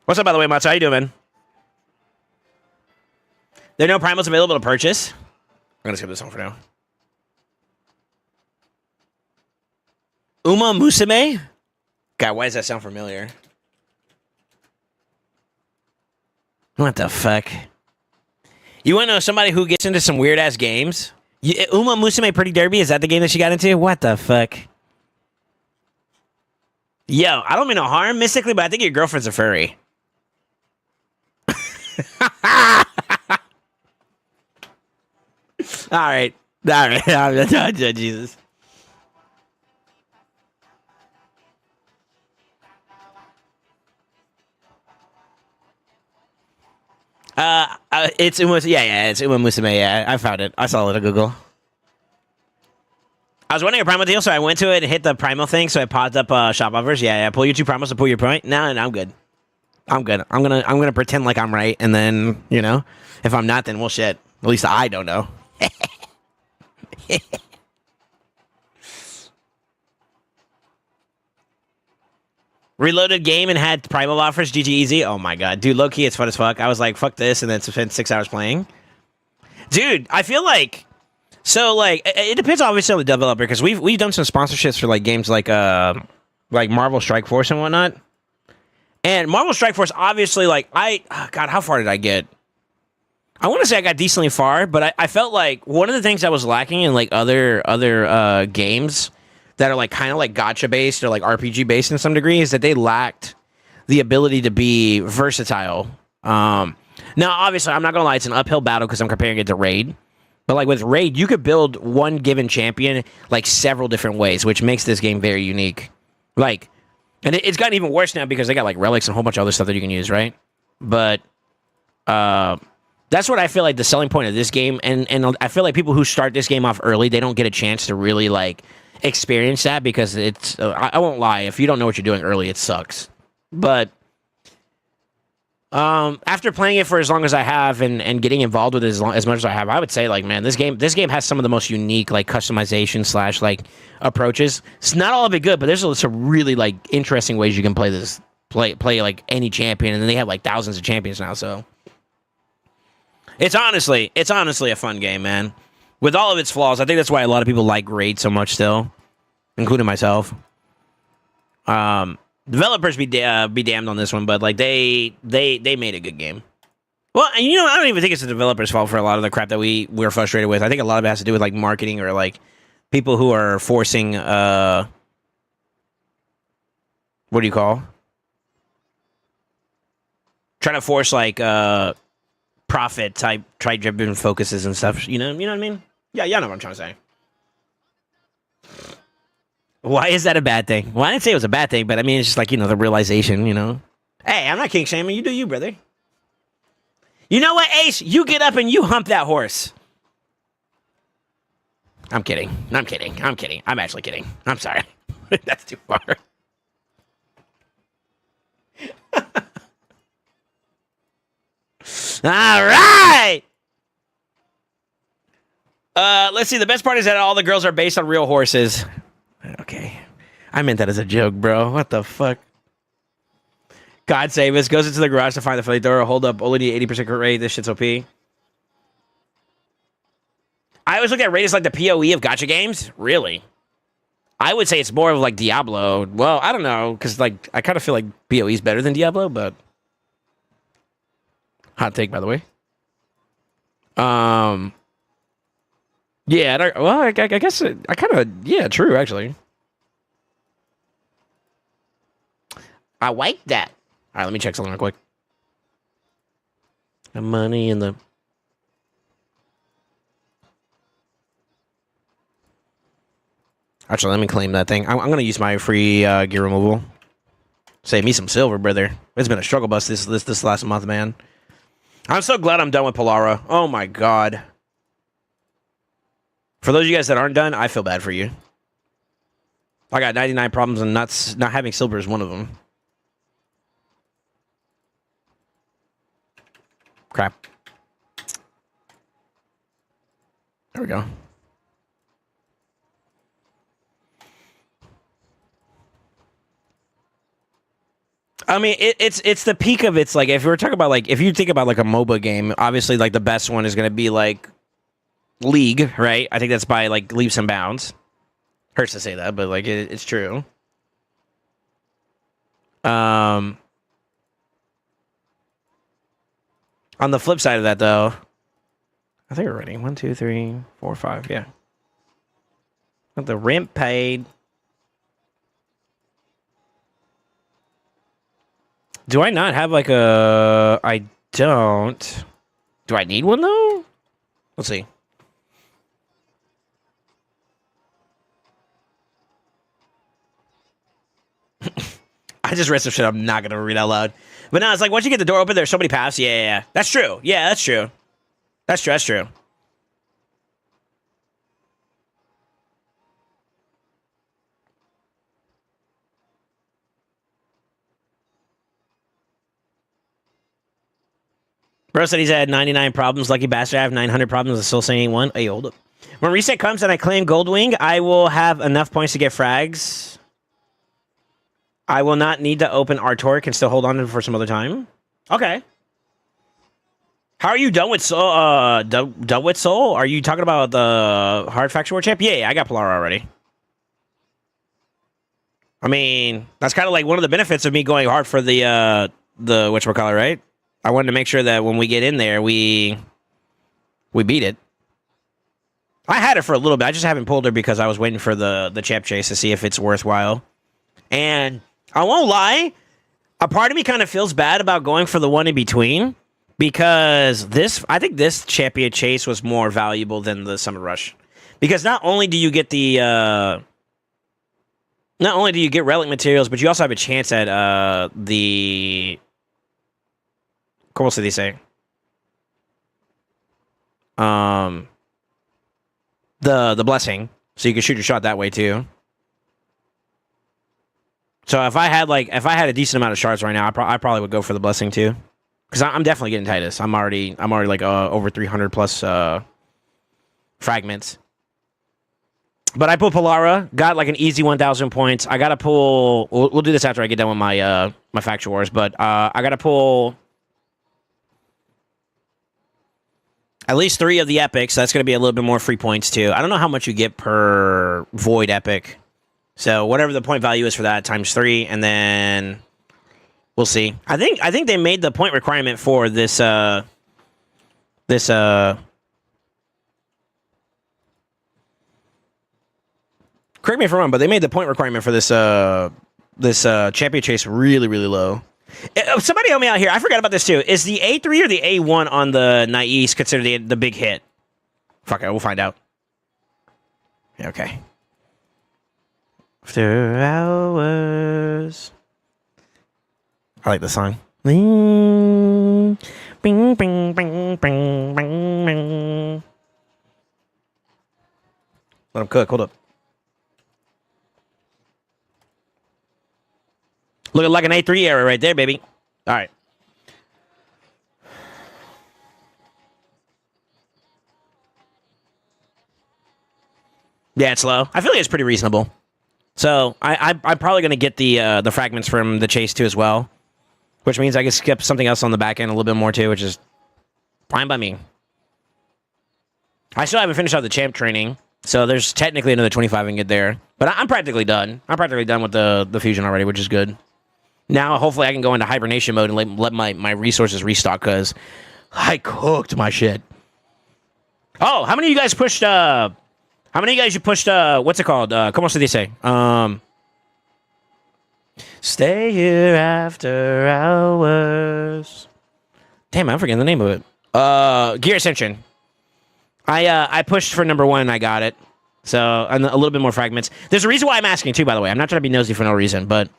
What's up, by the way, Matsu? How you doing, man? There are no primals available to purchase. I'm going to skip this one for now. Uma Musume? God, why does that sound familiar? What the fuck? You want to know somebody who gets into some weird-ass games? Uma Musume Pretty Derby? Is that the game that she got into? What the fuck? Yo, I don't mean no harm, mystically, but I think your girlfriend's a furry. All right. Jesus. It's it's Uma Musume. Yeah, I found it. I saw it on Google. I was wanting a primal deal, so I went to it and hit the primal thing, so it popped up shop offers. Yeah, pull your 2 primals to pull your point. No, I'm good. I'm gonna pretend like I'm right, and then if I'm not, then well, shit. At least I don't know. Reloaded game and had primal offers. GG easy. Oh my god, dude, low key, it's fun as fuck. I was like, fuck this, and then spent 6 hours playing. Dude, I feel like it depends obviously on the developer, because we've done some sponsorships for like games like Marvel Strike Force and whatnot. And Marvel Strike Force, obviously, God, how far did I get? I want to say I got decently far, but I felt like one of the things that was lacking in like other games that are like kind of like gacha based or like RPG based in some degree is that they lacked the ability to be versatile. Now, obviously, I'm not gonna lie, it's an uphill battle because I'm comparing it to Raid. But like with Raid, you could build one given champion like several different ways, which makes this game very unique. Like, and it's gotten even worse now because they got like relics and a whole bunch of other stuff that you can use, right? But That's what I feel like the selling point of this game, and I feel like people who start this game off early, they don't get a chance to really like experience that because it's. I won't lie, if you don't know what you're doing early, it sucks. But after playing it for as long as I have and getting involved with it as much as I have, I would say like, man, this game has some of the most unique like customization / like approaches. It's not all of it good, but there's some really like interesting ways you can play this. Play like any champion, and then they have like thousands of champions now, so. It's honestly a fun game, man. With all of its flaws, I think that's why a lot of people like Raid so much still, including myself. Developers be damned on this one, but like they made a good game. Well, and I don't even think it's the developers' fault for a lot of the crap that we're frustrated with. I think a lot of it has to do with like marketing or like people who are forcing what do you call? Trying to force like profit type driven focuses and stuff. You know what I mean? Yeah, y'all know what I'm trying to say. Why is that a bad thing? Well, I didn't say it was a bad thing, but I mean it's just like, the realization, Hey, I'm not king shaming, you do you, brother. You know what, Ace? You get up and you hump that horse. I'm kidding. I'm actually kidding. I'm sorry. That's too far. All right. Let's see. The best part is that all the girls are based on real horses. Okay. I meant that as a joke, bro. What the fuck? God save us. Goes into the garage to find the flamethrower. Hold up. Only need 80% crit rate. This shit's OP. I always look at Raid as like the PoE of gacha games. Really? I would say it's more of like Diablo. Well, I don't know. Because like I kind of feel like PoE is better than Diablo, but... Hot take, by the way. Yeah, I guess I kind of, yeah, true, actually. I like that. All right, let me check something real quick. The money in the... Actually, let me claim that thing. I'm going to use my free gear removal. Save me some silver, brother. It's been a struggle bus this last month, man. I'm so glad I'm done with Polara. Oh, my God. For those of you guys that aren't done, I feel bad for you. I got 99 problems, and not having silver is one of them. Crap. There we go. I mean, it's the peak of its, like, if we're talking about, like, if you think about, like, a MOBA game, obviously, like, the best one is going to be, like, League, right? I think that's by, like, leaps and bounds. Hurts to say that, but, like, it's true. On the flip side of that, though, I think we're ready. 1, 2, 3, 4, 5, yeah. The rent paid. Do I not have like a... I don't. Do I need one though? Let's see. I just read some shit I'm not going to read out loud. But no, it's like once you get the door open, there's so many paths. Yeah. That's true. Yeah, that's true. That's true. Bro said he's had 99 problems. Lucky bastard. I have 900 problems and still saying one. Hey, hold up. When reset comes and I claim Goldwing, I will have enough points to get frags. I will not need to open Artoric and still hold on to it for some other time. Okay. How are you done with Soul? Done with Soul? Are you talking about the Hard Faction War Champ? Yeah, I got Polara already. I mean, that's kind of like one of the benefits of me going hard for the whatchamacallit, right? I wanted to make sure that when we get in there, we beat it. I had it for a little bit. I just haven't pulled her because I was waiting for the champ chase to see if it's worthwhile. And I won't lie, a part of me kind of feels bad about going for the one in between because I think this champion chase was more valuable than the Summit Rush. Because not only do you get relic materials, but you also have a chance at the... ¿Cómo se dice? the blessing, so you can shoot your shot that way too. So if I had a decent amount of shards right now, I probably would go for the blessing too, because I'm definitely getting Titus. I'm already like over 300 plus fragments. But I pulled Polara, got like an easy 1,000 points. I gotta pull. We'll do this after I get done with my my Factual Wars, but I gotta pull at least 3 of the epics. That's going to be a little bit more free points, too. I don't know how much you get per Void epic. So whatever the point value is for that, times 3, and then we'll see. I think they made the point requirement for this, correct me if I'm wrong, but they made the point requirement for this, this champion chase really, really low. Somebody help me out here. I forgot about this too. Is the A3 or the A1 on the Nais considered the big hit? Fuck it, we'll find out. Okay. After hours. I like the song. Bing, bing, bing, bing, bing, bing. Let him cook. Hold up. Looking like an A3 error right there, baby. All right. Yeah, it's low. I feel like it's pretty reasonable. So I'm probably going to get the fragments from the chase too as well, which means I can skip something else on the back end a little bit more too, which is fine by me. I still haven't finished out the champ training, so there's technically another 25 I can get there. But I'm practically done. I'm practically done with the fusion already, which is good. Now, hopefully, I can go into hibernation mode and let my resources restock, because I cooked my shit. Oh, how many of you guys pushed, what's it called? Como se dice? Stay here after hours. Damn, I'm forgetting the name of it. Gear Ascension. I pushed for number 1 and I got it. So, and a little bit more fragments. There's a reason why I'm asking, too, by the way. I'm not trying to be nosy for no reason, but,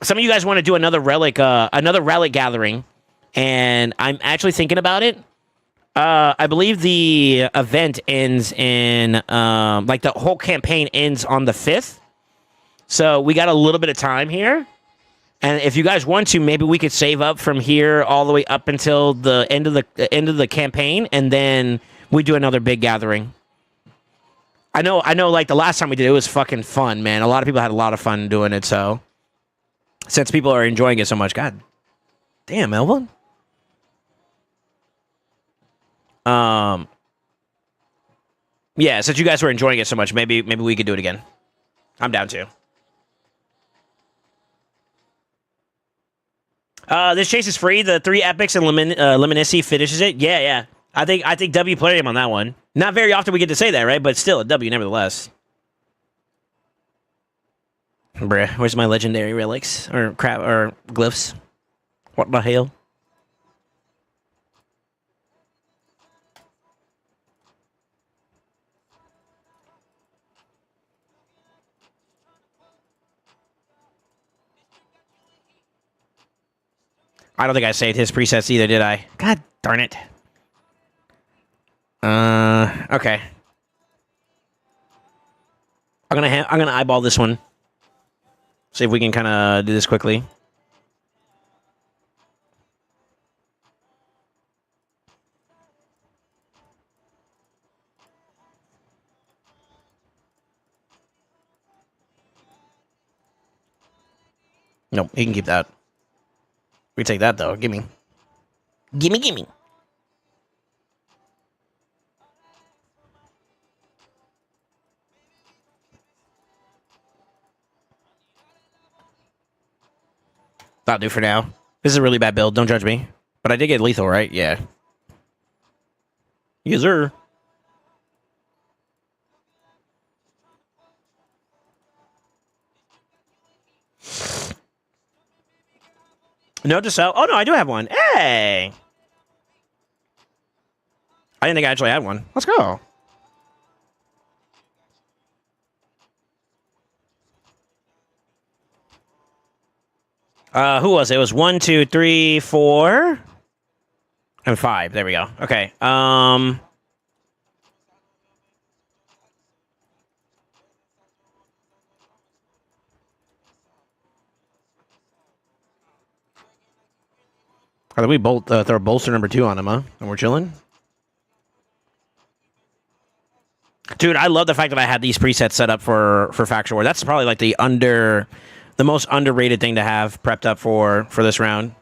some of you guys want to do another relic gathering, and I'm actually thinking about it. I believe the event ends in, like the whole campaign ends on the 5th. So we got a little bit of time here. And if you guys want to, maybe we could save up from here all the way up until the end of the campaign, and then we do another big gathering. I know, like the last time we did it was fucking fun, man. A lot of people had a lot of fun doing it, so since people are enjoying it so much, god damn, Melvin. Yeah, since you guys were enjoying it so much, maybe we could do it again. I'm down to. This chase is free. The 3 epics and Luminesci finishes it. Yeah. I think W played him on that one. Not very often we get to say that, right? But still a W nevertheless. Bruh, where's my legendary relics or crap or glyphs? What the hell? I don't think I saved his presets either, did I? God darn it. Okay. I'm gonna eyeball this one. See if we can kind of do this quickly. Nope, he can keep that. We take that though. Gimme. Gimme. That'll do for now. This is a really bad build. Don't judge me. But I did get lethal, right? Yeah. Yes, sir. No to sell. Oh, no, I do have one. Hey! I didn't think I actually had one. Let's go. Who was it? It was 1, 2, 3, 4. And 5. There we go. Okay. I think we throw bolster number 2 on him, huh? And we're chilling. Dude, I love the fact that I had these presets set up for Faction War. That's probably like the most underrated thing to have prepped up for this round.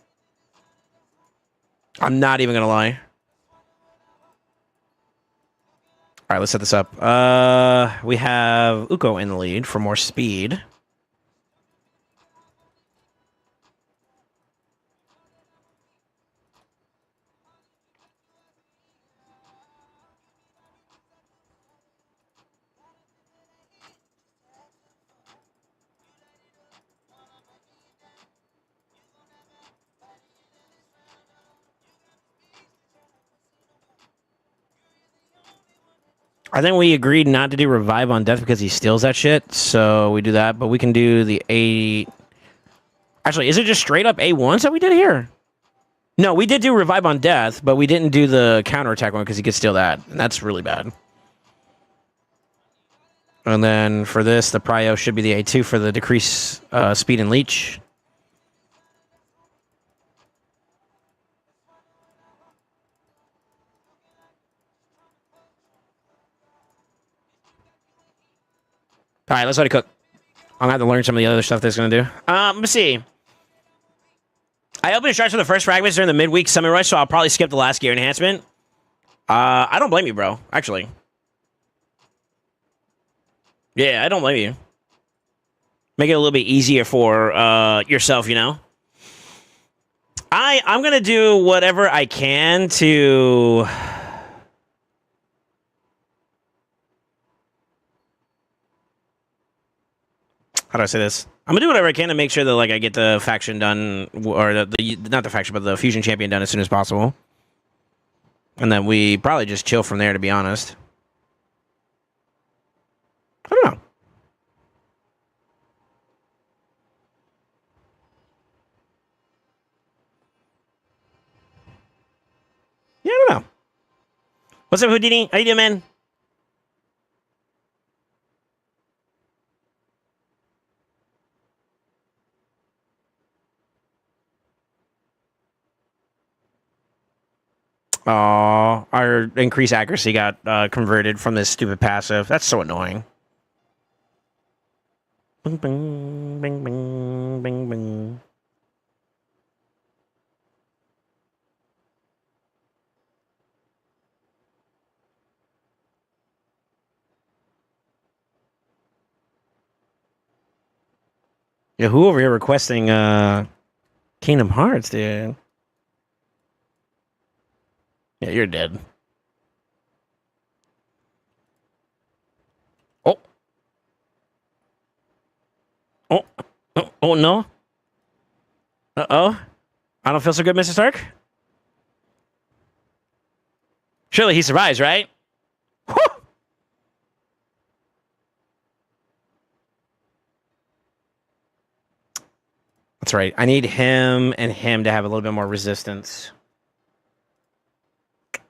I'm not even gonna lie. All right, let's set this up. We have Uko in the lead for more speed. I think we agreed not to do revive on death because he steals that shit, so we do that. But we can do the A. Actually, is it just straight up A1s that we did here? No, we did do revive on death, but we didn't do the counterattack one because he could steal that, and that's really bad. And then for this, the prio should be the A2 for the decrease speed and leech. All right, let's let it cook. I'm gonna have to learn some of the other stuff that's gonna do. Let me see. I opened shards for the first fragments during the midweek summon rush, so I'll probably skip the last gear enhancement. I don't blame you, bro. Actually, yeah, I don't blame you. Make it a little bit easier for yourself, you know. I'm gonna do whatever I can to. How do I say this? I'm gonna do whatever I can to make sure that like I get the faction done, or the not the faction, but the fusion champion done as soon as possible. And then we probably just chill from there, to be honest. I don't know. Yeah, I don't know. What's up, Houdini? How you doing, man? Oh, our increased accuracy got converted from this stupid passive. That's so annoying. Bing, bing, bing, bing, bing, bing. Yeah, who over here requesting Kingdom Hearts, dude? Yeah, you're dead. Oh. Oh. Oh, no. Uh-oh. I don't feel so good, Mr. Stark. Surely he survives, right? Whew! That's right. I need him and him to have a little bit more resistance.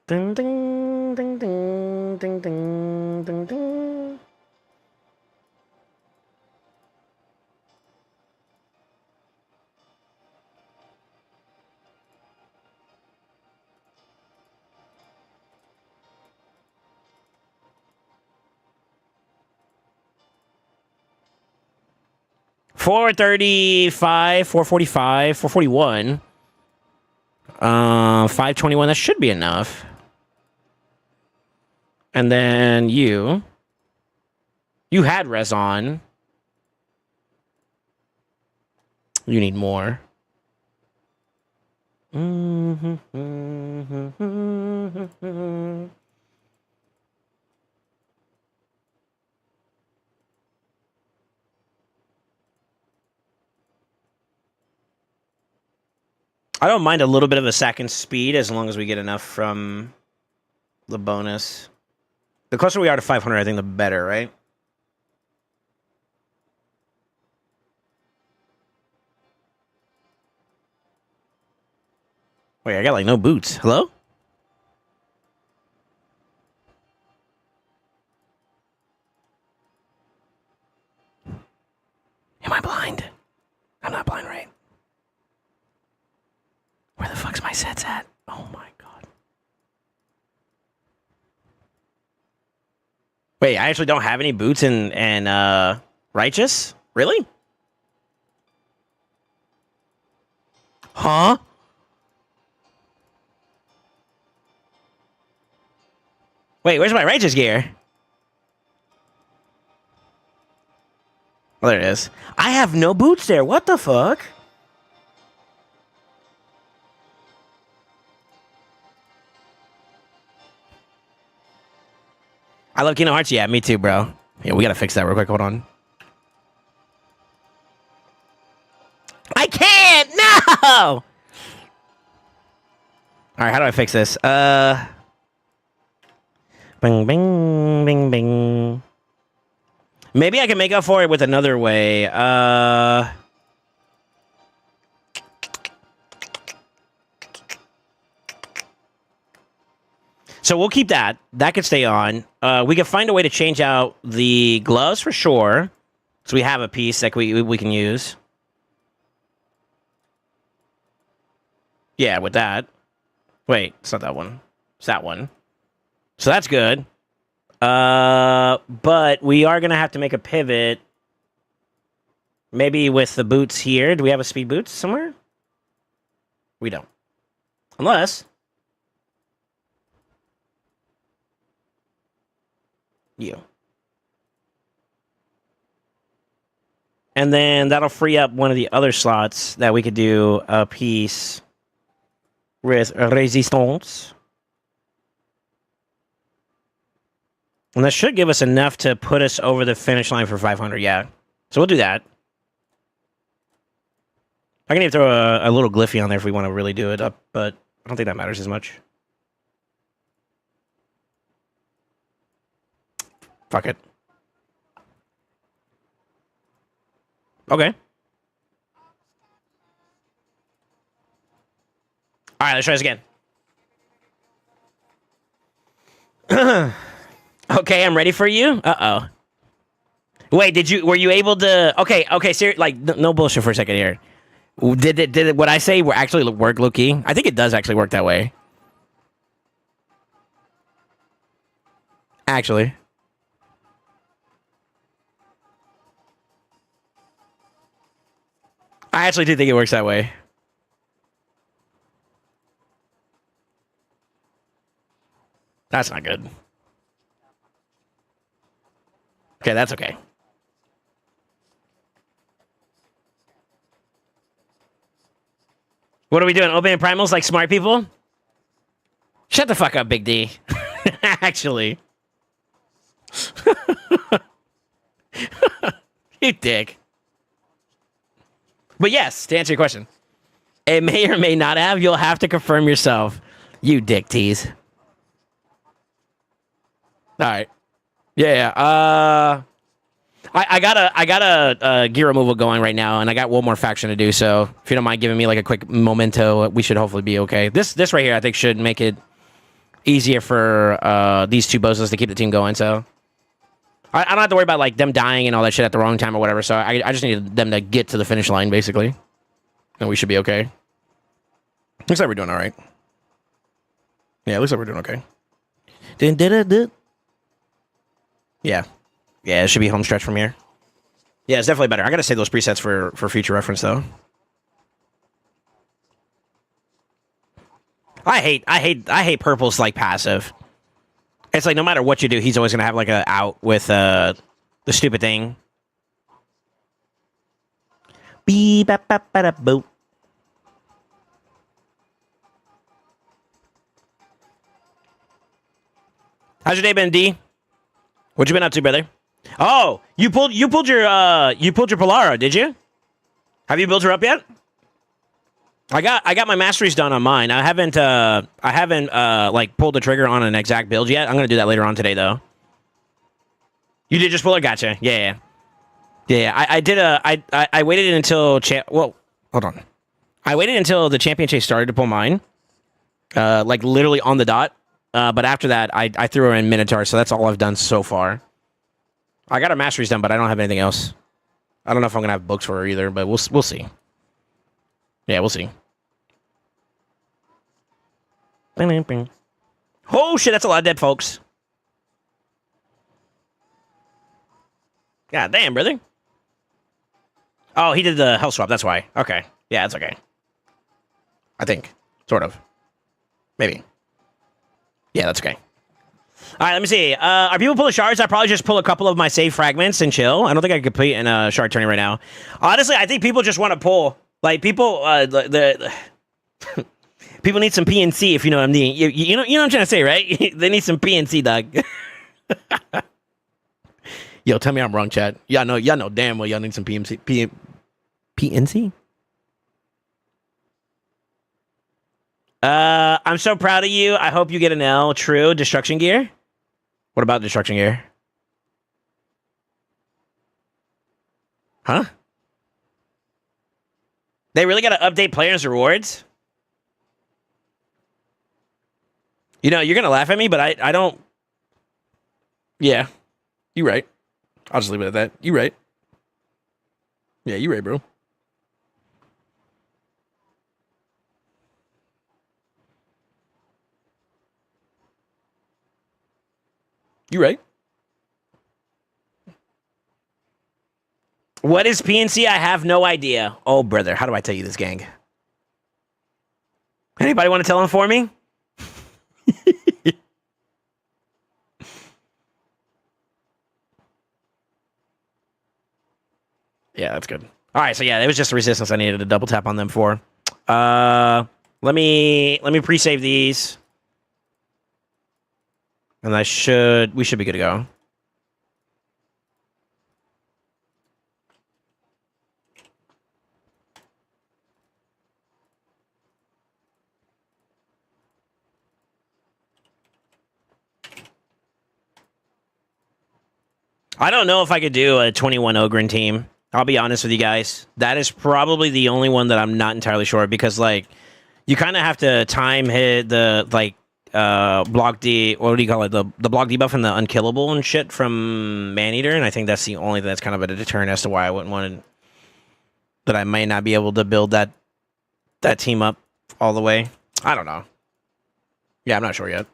Ding, ding, ding, ding, ding, ding, ding, ding. $435, $445, $441. 521. That should be enough. And then you had res on. You need more. I don't mind a little bit of a second speed as long as we get enough from the bonus. The closer we are to 500, I think the better, right? Wait, I got like no boots. Hello? my set's at? Oh my god. Wait, I actually don't have any boots and Righteous? Really? Huh? Wait, where's my Righteous gear? Oh, there it is. I have no boots there. What the fuck? I love Kingdom Hearts. Yeah, me too, bro. Yeah, we gotta fix that real quick. Hold on. I can't! No! All right, how do I fix this? Bing, bing, bing, bing. Maybe I can make up for it with another way. So we'll keep that. That could stay on. We can find a way to change out the gloves for sure. So we have a piece that we can use. Yeah, with that. Wait, it's not that one. It's that one. So that's good. But we are going to have to make a pivot. Maybe with the boots here. Do we have a speed boots somewhere? We don't. Unless... you. And then that'll free up one of the other slots that we could do a piece with resistance. And that should give us enough to put us over the finish line for 500, yeah. So we'll do that. I can even throw a little Gliffy on there if we want to really do it up, but I don't think that matters as much. Fuck it. Okay. All right, let's try this again. Okay, I'm ready for you. Uh-oh. Wait, were you able to... Okay, seriously, like, no bullshit for a second here. Did it, what I say actually work, low-key? I think it does actually work that way. Actually. I actually do think it works that way. That's not good. Okay, that's okay. What are we doing? Opening primals like smart people? Shut the fuck up, Big D. Actually. You dick. But yes, to answer your question, it may or may not have. You'll have to confirm yourself. You dick tease. All right. Yeah. I got a gear removal going right now, and I got one more faction to do. So if you don't mind giving me like a quick memento, we should hopefully be okay. This right here, I think, should make it easier for these two bozos to keep the team going. So I don't have to worry about like them dying and all that shit at the wrong time or whatever. So I just need them to get to the finish line basically, and we should be okay. Looks like we're doing all right. Yeah, looks like we're doing okay. Yeah. Yeah, it should be home stretch from here. Yeah, it's definitely better. I gotta save those presets for future reference, though. I hate Purple's, like, passive. It's like, no matter what you do, he's always gonna have, like, a out with, the stupid thing. Beep, bap, bap, bap, boop. How's your day been, D? What you been up to, brother? Oh, you pulled your Polara, did you? Have you built her up yet? I got my masteries done on mine. I haven't like pulled the trigger on an exact build yet. I'm gonna do that later on today though. You did just pull her? Gotcha. Yeah. I waited until hold on. I waited until the champion chase started to pull mine. Like literally on the dot. But after that, I threw her in Minotaur, so that's all I've done so far. I got her masteries done, but I don't have anything else. I don't know if I'm gonna have books for her either, but we'll see. Yeah, we'll see. Oh shit, that's a lot of dead folks. God damn, brother. Oh, he did the health swap. That's why. Okay. Yeah, that's okay. I think. Sort of. Maybe. Yeah, that's okay. All right, let me see. Are people pulling shards? I probably just pull a couple of my save fragments and chill. I don't think I can complete in a shard tourney right now. Honestly, I think people just want to pull. Like, people, people need some PNC, if you know what I mean. You know what I'm trying to say, right? They need some PNC, dog. Yo, tell me I'm wrong, chat. Y'all know damn well y'all need some PNC? I'm so proud of you. I hope you get an L. True. Destruction gear? What about destruction gear? Huh? They really got to update players' rewards? You know, you're going to laugh at me, but I don't... Yeah. You right. I'll just leave it at that. You right. Yeah, you right, bro. You right. What is PNC? I have no idea. Oh, brother, how do I tell you this, gang? Anybody want to tell him for me? Yeah, that's good. All right, so yeah, it was just the resistance I needed to double tap on them for. Let me pre-save these. And we should be good to go. I don't know if I could do a 21 Ogren team. I'll be honest with you guys. That is probably the only one that I'm not entirely sure of because, like, you kind of have to time hit the, like, block D, what do you call it? The block debuff and the unkillable and shit from Maneater, and I think that's the only thing that's kind of a deterrent as to why I wouldn't want to, that I might not be able to build that team up all the way. I don't know. Yeah, I'm not sure yet.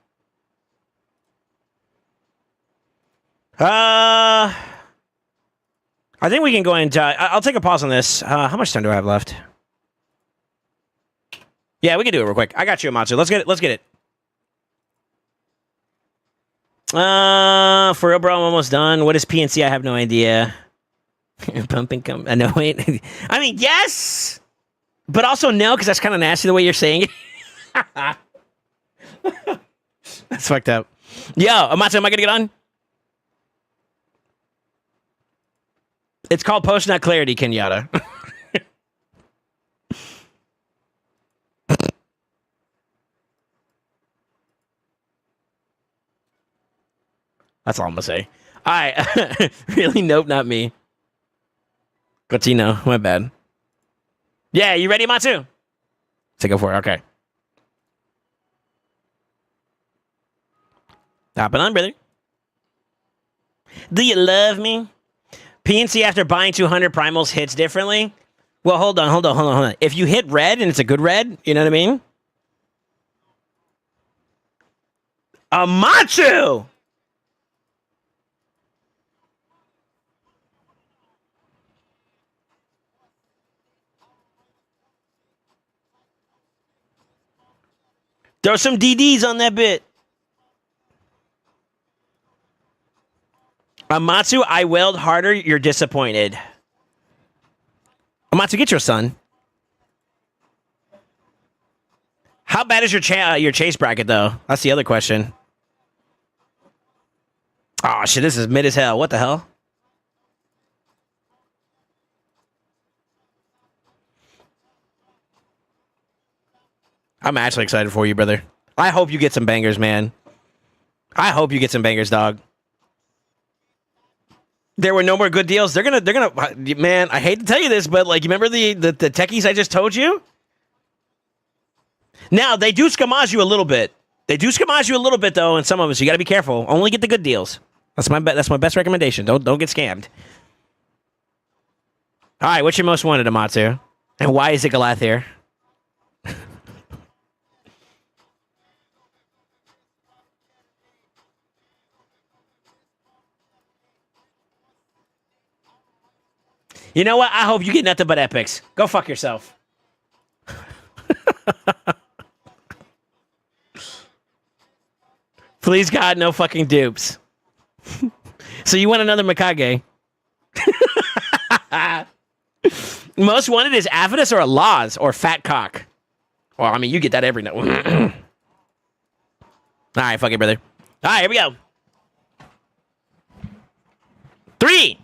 I think we can go into... I'll take a pause on this. How much time do I have left? Yeah, we can do it real quick. I got you, Amatsu. Let's get it. Let's get it. For real, bro, I'm almost done. What is PNC? I have no idea. Pumping cum... no, wait. I mean, yes! But also no, because that's kind of nasty the way you're saying it. That's fucked up. Yo, Amatsu, am I going to get on? It's called post-nut clarity, Kenyatta. That's all I'm going to say. All right. Really? Nope, not me. Cotino, my bad. Yeah, you ready, Matsu? Say go for it. Okay. Hopping on, brother. Do you love me? PNC after buying 200 primals hits differently? Well, hold on. If you hit red and it's a good red, you know what I mean? Amatsu! Throw some DDs on that bit. Amatsu, I wailed harder. You're disappointed. Amatsu, get your son. How bad is your chase bracket, though? That's the other question. Oh, shit, this is mid as hell. What the hell? I'm actually excited for you, brother. I hope you get some bangers, man. I hope you get some bangers, dog. There were no more good deals. They're gonna, man, I hate to tell you this, but like, you remember the techies I just told you? Now, they do scamage you a little bit. They do scamage you a little bit, though, and some of us, you gotta be careful. Only get the good deals. That's my best recommendation. Don't get scammed. All right, what's your most wanted, Amatsu? And why is it Galathir? You know what? I hope you get nothing but epics. Go fuck yourself. Please, God, no fucking dupes. So you want another Mikage? Most wanted is Aphidus or a Laws or Fat Cock. Well, I mean, you get that every night. All right, fuck it, brother. All right, here we go. 3,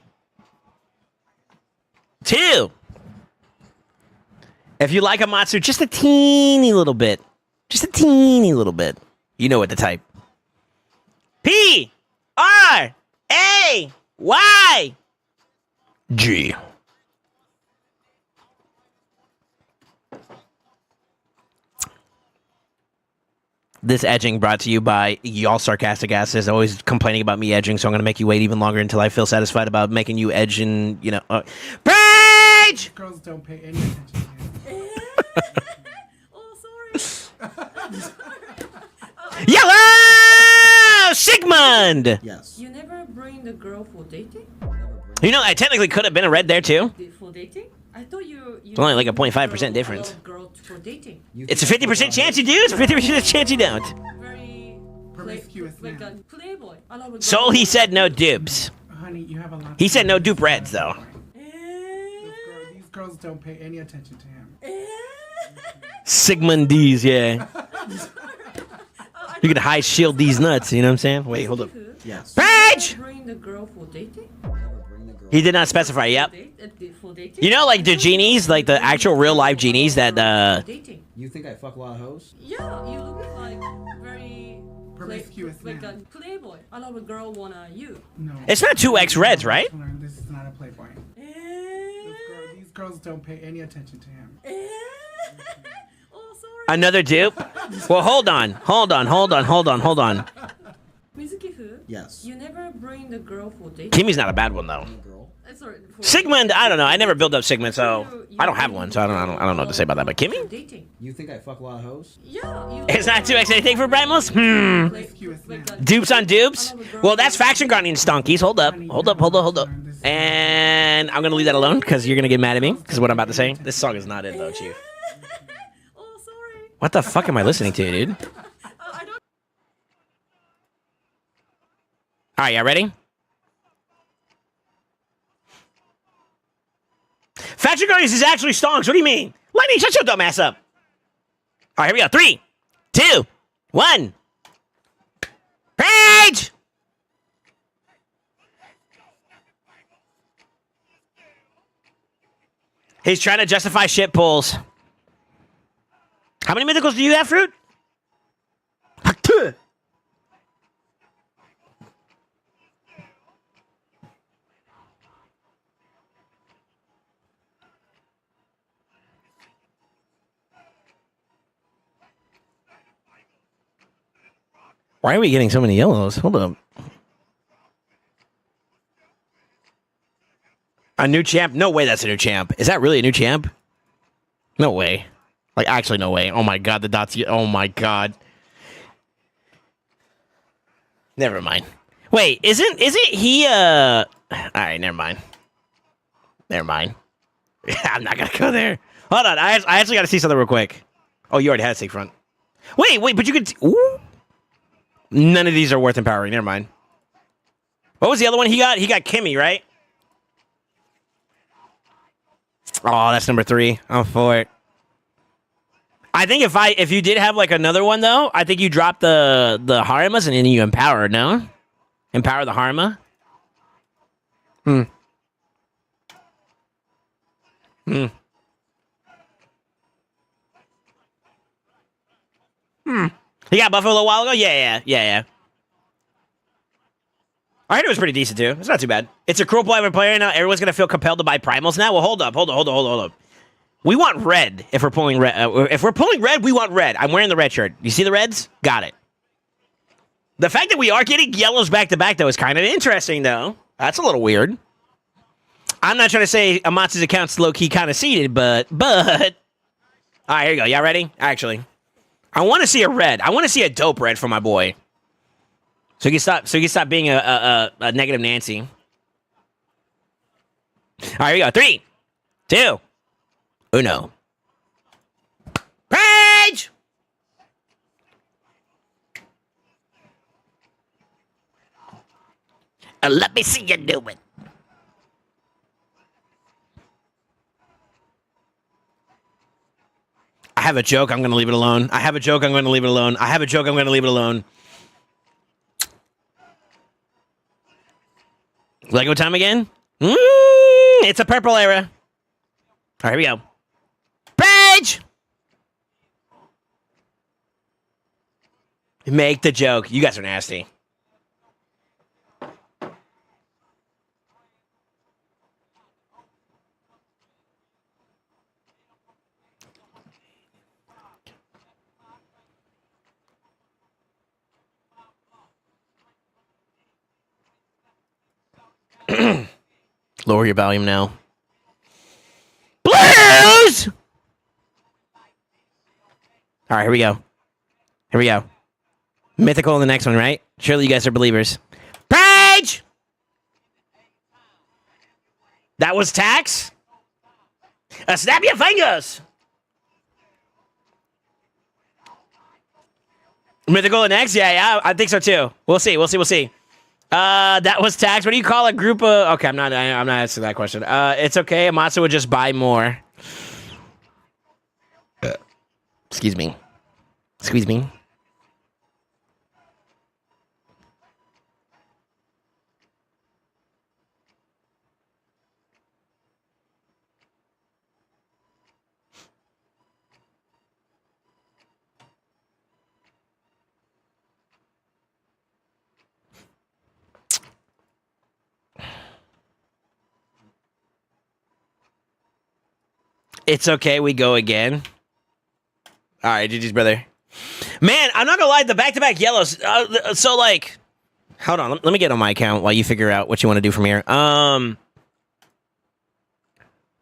2. If you like Amatsu just a teeny little bit, you know what to type. P-R-A-Y-G. This edging brought to you by y'all sarcastic asses always complaining about me edging, so I'm going to make you wait even longer until I feel satisfied about making you edge and, Page! Girls don't pay any attention to him. Oh, sorry. Yellow! Sigmund! Yes. You never bring the girl for dating? You know, I technically could have been a red there, too. For dating? I thought you It's only like a 0.5% difference. Girl for dating. It's a 50% chance you do, it's a 50% chance you don't. Very Promiscuous like a man. playboy. I love a girl. Soul, he said no dupes. Honey, you have a lot. He said no dupe reds, though. These girls don't pay any attention to him. Sigmund D's, yeah. You could high shield these nuts, you know what I'm saying? Wait, hold up. Yes. Page! Bring the girl for dating? He did not specify, yep. For dating? You know, like the genies, like the actual real life genies that, Dating. You think I fuck a lot of hoes? Yeah, you look like very Promiscuous like a man. playboy. I love a girl wanna you. No. It's not 2X reds, right? This is not a playboy. These girls don't pay any attention to him. Oh, sorry. Another dupe? Well, hold on. Mizuki-fu, Yes. you never bring the girl for dating? Kimmy's not a bad one, though. Girl. Sorry, for Sigmund, I don't know. I never built up Sigmund, so I don't have one, so I don't know what to say about that. But Kimmy? dating. You think I fuck a lot of hoes? Yeah, you It's not 2X anything for Brightmost? Promiscuous man. Dupes on dupes? Well, that's Faction Guardian stonkies. Hold up. And I'm going to leave that alone because you're going to get mad at me because what I'm about to say. This song is not it, though, Chief. Oh, sorry. What the fuck am I listening to, dude? I don't. All right, y'all ready? Faction Guardians is actually stonks. What do you mean? Lightning, shut your dumb ass up. All right, here we go. 3, 2, 1. Page! He's trying to justify shit pulls. How many mythicals do you have, Fruit? Why are we getting so many yellows? Hold up. A new champ? No way that's a new champ. Is that really a new champ? No way. Like, actually, no way. Oh my god, the dots. Oh my god. Never mind. Wait, isn't he, Alright, never mind. I'm not gonna go there. Hold on, I actually gotta see something real quick. Oh, you already had a stake front. Wait, but you could... Ooh. None of these are worth empowering. Never mind. What was the other one he got? He got Kimmy, right? Oh, that's number 3. I'm for it. I think if you did have like another one though, I think you drop the Harimas and then you empower, no? Empower the Harima? He got Buffalo a while ago? Yeah. I heard it was pretty decent too. It's not too bad. It's a cruel play player now. Everyone's gonna feel compelled to buy primals now. Well, hold up. We want red if we're pulling red. If we're pulling red, we want red. I'm wearing the red shirt. You see the reds? Got it. The fact that we are getting yellows back to back though is kind of interesting though. That's a little weird. I'm not trying to say Amatsu's account's low key kind of seeded, but. All right, here you go. Y'all ready? Actually, I want to see a red. I want to see a dope red for my boy. So he can stop being a negative Nancy. All right, here we go. 3, 2, 1. Rage! Let me see you do it. I have a joke. I'm going to leave it alone. I have a joke. I'm going to leave it alone. I have a joke. I'm going to leave it alone. Lego time again? It's a purple era. All right, here we go. Rage! Make the joke. You guys are nasty. Lower your volume now. Blues! All right, here we go. Here we go. Mythical in the next one, right? Surely you guys are believers. Page! That was tax? Snap your fingers! Mythical and next? Yeah, I think so too. We'll see. That was tax. What do you call a group of... Okay, I'm not answering that question. It's okay. Amatsu would just buy more. Excuse me. Squeeze me. It's okay, we go again. All right, GG's, brother. Man, I'm not gonna lie, the back-to-back yellows. So, like, hold on, let me get on my account while you figure out what you want to do from here.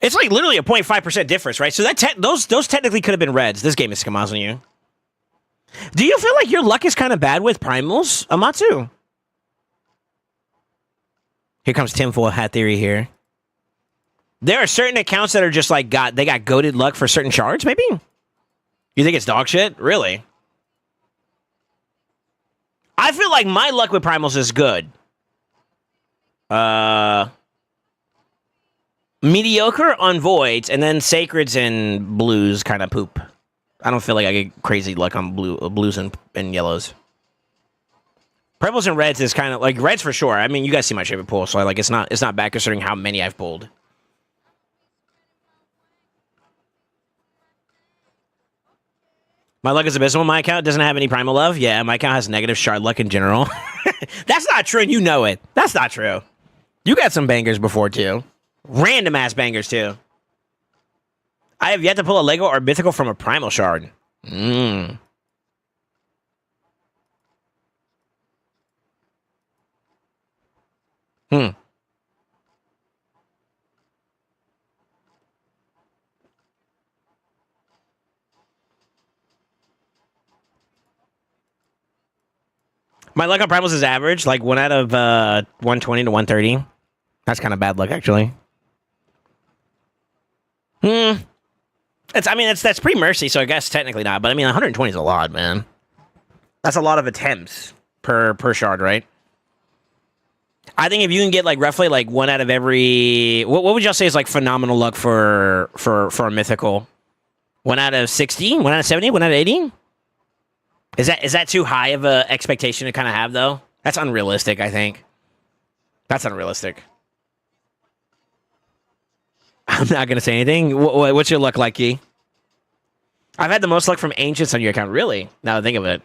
It's like literally a 0.5% difference, right? So that those technically could have been reds. This game is schemazing you. Do you feel like your luck is kind of bad with primals, Amatsu? Here comes tinfoil hat theory here. There are certain accounts that are just like they got goated luck for certain shards, maybe? You think it's dog shit? Really? I feel like my luck with primals is good. Mediocre on voids, and then sacreds and blues kind of poop. I don't feel like I get crazy luck on blues and yellows. Purples and reds is kind of like reds for sure. I mean, you guys see my shape of pool, so like it's not bad considering how many I've pulled. My luck is abysmal. My account doesn't have any primal love. Yeah, my account has negative shard luck in general. That's not true, and you know it. That's not true. You got some bangers before, too. Random ass bangers, too. I have yet to pull a Lego or mythical from a primal shard. My luck on primals is average, like 1 out of 120 to 130. That's kind of bad luck, actually. That's pre-mercy, so I guess technically not. But I mean, 120 is a lot, man. That's a lot of attempts per shard, right? I think if you can get like roughly like 1 out of every, what would y'all say is like phenomenal luck for a mythical? 1 out of 60, 1 out of 70, 1 out of 80. Is that too high of a expectation to kind of have though? That's unrealistic, I think. That's unrealistic. I'm not gonna say anything. What's your luck like, Key? I've had the most luck from ancients on your account. Really? Now that I think of it.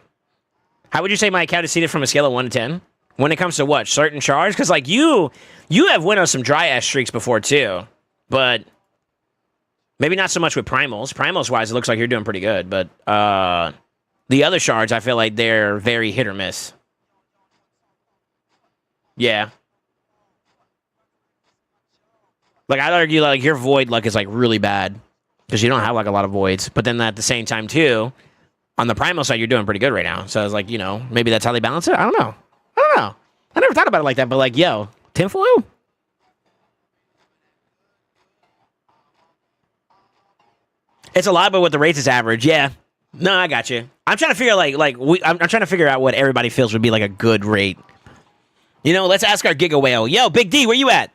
How would you say my account is seated from a scale of 1 to 10? When it comes to what? Certain shards? Because like you have went on some dry ass streaks before too, but maybe not so much with primals. Primals wise, it looks like you're doing pretty good, but the other shards, I feel like they're very hit or miss. Yeah. Like, I'd argue, like, your void luck is, like, really bad. Because you don't have, like, a lot of voids. But then at the same time, too, on the primal side, you're doing pretty good right now. So I was like, you know, maybe that's how they balance it? I don't know. I never thought about it like that, but, like, yo, tinfoil? It's a lot, but with the rates, it's average. Yeah. No, I got you. I'm trying to figure I'm trying to figure out what everybody feels would be like a good rate. You know, let's ask our Giga Whale. Yo, Big D, where you at?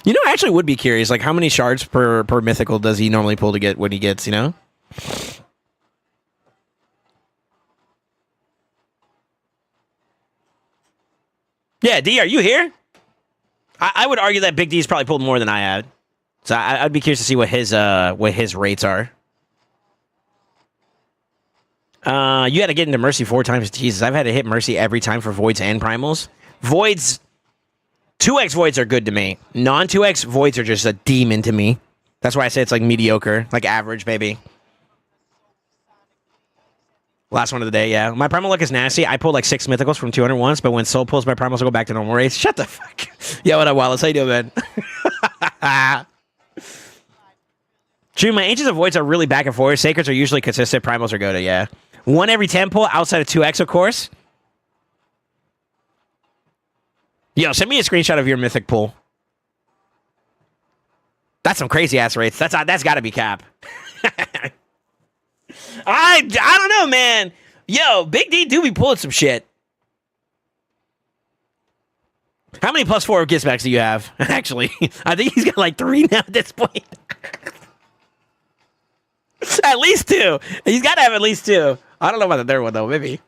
You know, I actually would be curious, like how many shards per mythical does he normally pull to get what he gets, you know? Yeah, D, are you here? I would argue that Big D's probably pulled more than I had. So I'd be curious to see what his rates are. You had to get into Mercy 4 times. Jesus, I've had to hit Mercy every time for Voids and Primals. Voids, 2x Voids are good to me. Non-2x Voids are just a demon to me. That's why I say it's like mediocre, like average, maybe. Last one of the day, yeah. My Primal luck is nasty. I pulled like 6 mythicals from 200 once, but when Soul pulls my Primals, I go back to normal rates. Shut the fuck. Yeah, what up, Wallace? How you doing, man? True, my Ancients of Voids are really back and forth. Sacreds are usually consistent. Primals are good, yeah. 1 every 10 pull outside of 2x, of course. Yo, send me a screenshot of your mythic pull. That's some crazy ass rates. That's got to be cap. I don't know, man. Yo, Big D do be pulling some shit. How many +4 gizbacks do you have? Actually, I think he's got like 3 now at this point. At least 2. He's got to have at least 2. I don't know about the third one, though. Maybe.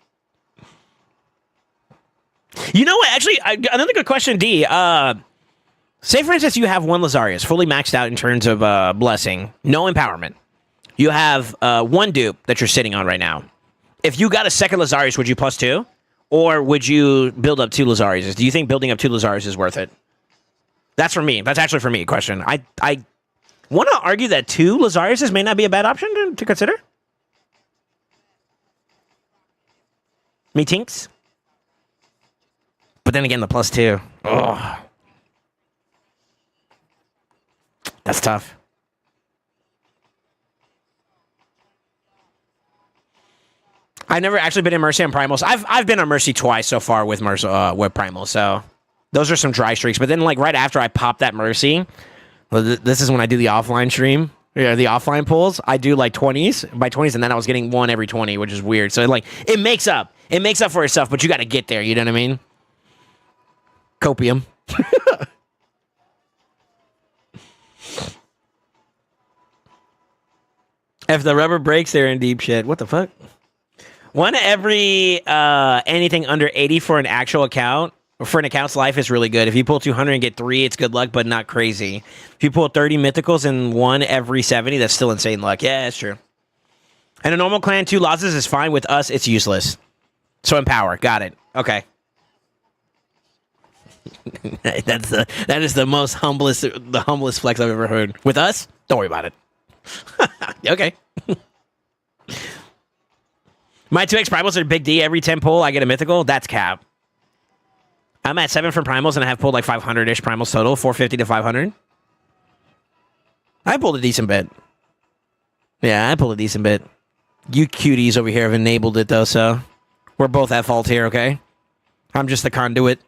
You know what? Actually, another good question, D. Say, for instance, you have 1 Lazarius, fully maxed out in terms of blessing. No empowerment. You have 1 dupe that you're sitting on right now. If you got a second Lazarius, would you +2? Or would you build up 2 Lazariuses? Do you think building up 2 Lazarius is worth it? That's for me. That's actually for me a question. I want to argue that 2 Lazariuses may not be a bad option to consider. Me tinks. But then again, the +2. Oh. That's tough. I've never actually been in Mercy on Primals. I've been on Mercy twice so far with Primals, so those are some dry streaks. But then, like, right after I pop that Mercy, this is when I do the offline stream, the offline pulls. I do like 20s by 20s, and then I was getting 1 every 20, which is weird. So like, it makes up for itself, but you got to get there. You know what I mean? Copium. If the rubber breaks, they're in deep shit. What the fuck? 1 every anything under 80 for an actual account. For an account's life is really good. If you pull 200 and get 3, it's good luck, but not crazy. If you pull 30 mythicals and 1 every 70, that's still insane luck. Yeah, that's true. And a normal clan, 2 losses is fine. With us, it's useless. So empower. Got it. Okay. That is the humblest flex I've ever heard. With us, don't worry about it. Okay. My 2x primals are Big D. Every 10 pull, I get a mythical. That's cap. I'm at 7 for primals, and I have pulled like 500-ish primals total, 450 to 500. I pulled a decent bit. Yeah, I pulled a decent bit. You cuties over here have enabled it, though, so we're both at fault here, okay? I'm just the conduit.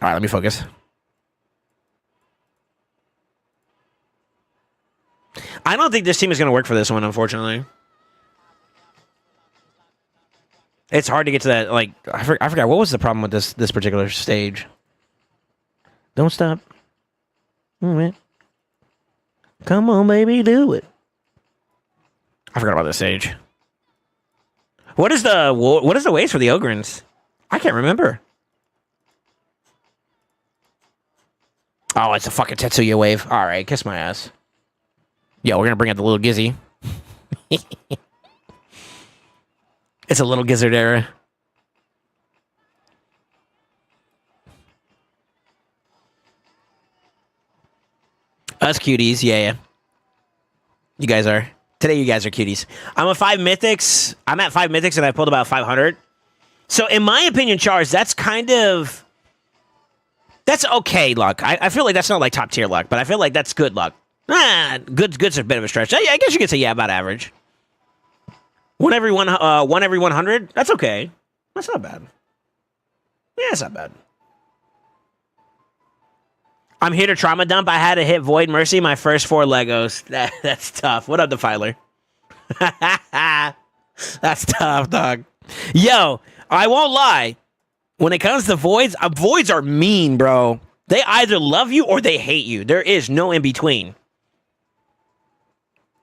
All right, let me focus. I don't think this team is going to work for this one, unfortunately. It's hard to get to that, like, I forgot, what was the problem with this particular stage? Don't stop. All right. Come on, baby, do it. I forgot about this stage. What is the waste for the Ogrins? I can't remember. Oh, it's a fucking Tetsuya wave. All right, kiss my ass. Yo, we're gonna bring out the little Gizzy. It's a little gizzard era. Us cuties, yeah. You guys are. Today you guys are cuties. I'm at 5 mythics. I'm at 5 mythics and I pulled about 500. So in my opinion, Charles, that's kind of... That's okay luck. I feel like that's not like top tier luck, but I feel like that's good luck. Good's a bit of a stretch. I guess you could say, yeah, about average. 1 every 100? That's okay. That's not bad. Yeah, it's not bad. I'm here to trauma dump. I had to hit Void Mercy my first 4 Legos. That's tough. What up, Defiler? That's tough, dog. Yo, I won't lie. When it comes to voids, voids are mean, bro. They either love you or they hate you. There is no in between.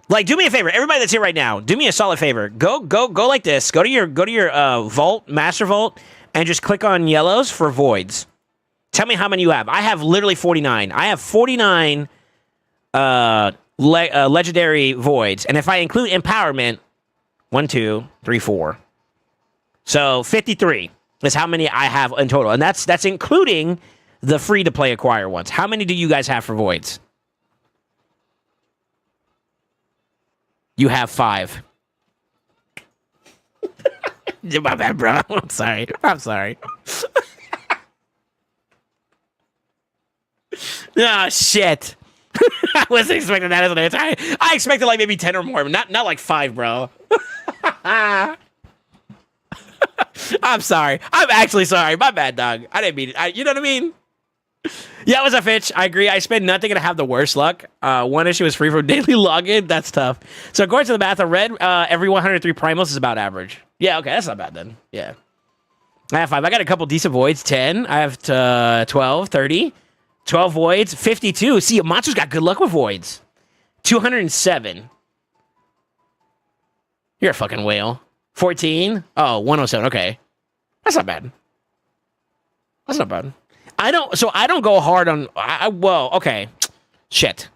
Like, do me a favor, everybody that's here right now. Do me a solid favor. Go like this. Go to your vault, master vault, and just click on yellows for voids. Tell me how many you have. I have literally 49. I have 49 legendary voids, and if I include empowerment, 1, 2, 3, 4. So 53 is how many I have in total, and that's including the free to play acquire ones. How many do you guys have for voids? You have 5. My bad, bro. I'm sorry. Oh, shit. I wasn't expecting that as an answer. I expected like maybe 10 or more, but not like 5, bro. I'm sorry. I'm actually sorry. My bad, dog. I didn't mean it. You know what I mean? Yeah, what's up, Fitch? I agree. I spend nothing and have the worst luck. One issue is free from daily login. That's tough. So according to the math I read, every 103 primals is about average. Yeah, okay. That's not bad then. Yeah. I have 5. I got a couple decent voids. 10. I have 12, 30. 12 voids, 52. See, Monster's got good luck with voids. 207. You're a fucking whale. 14. Oh, 107. Okay. That's not bad. I don't go hard on... well, okay. Shit.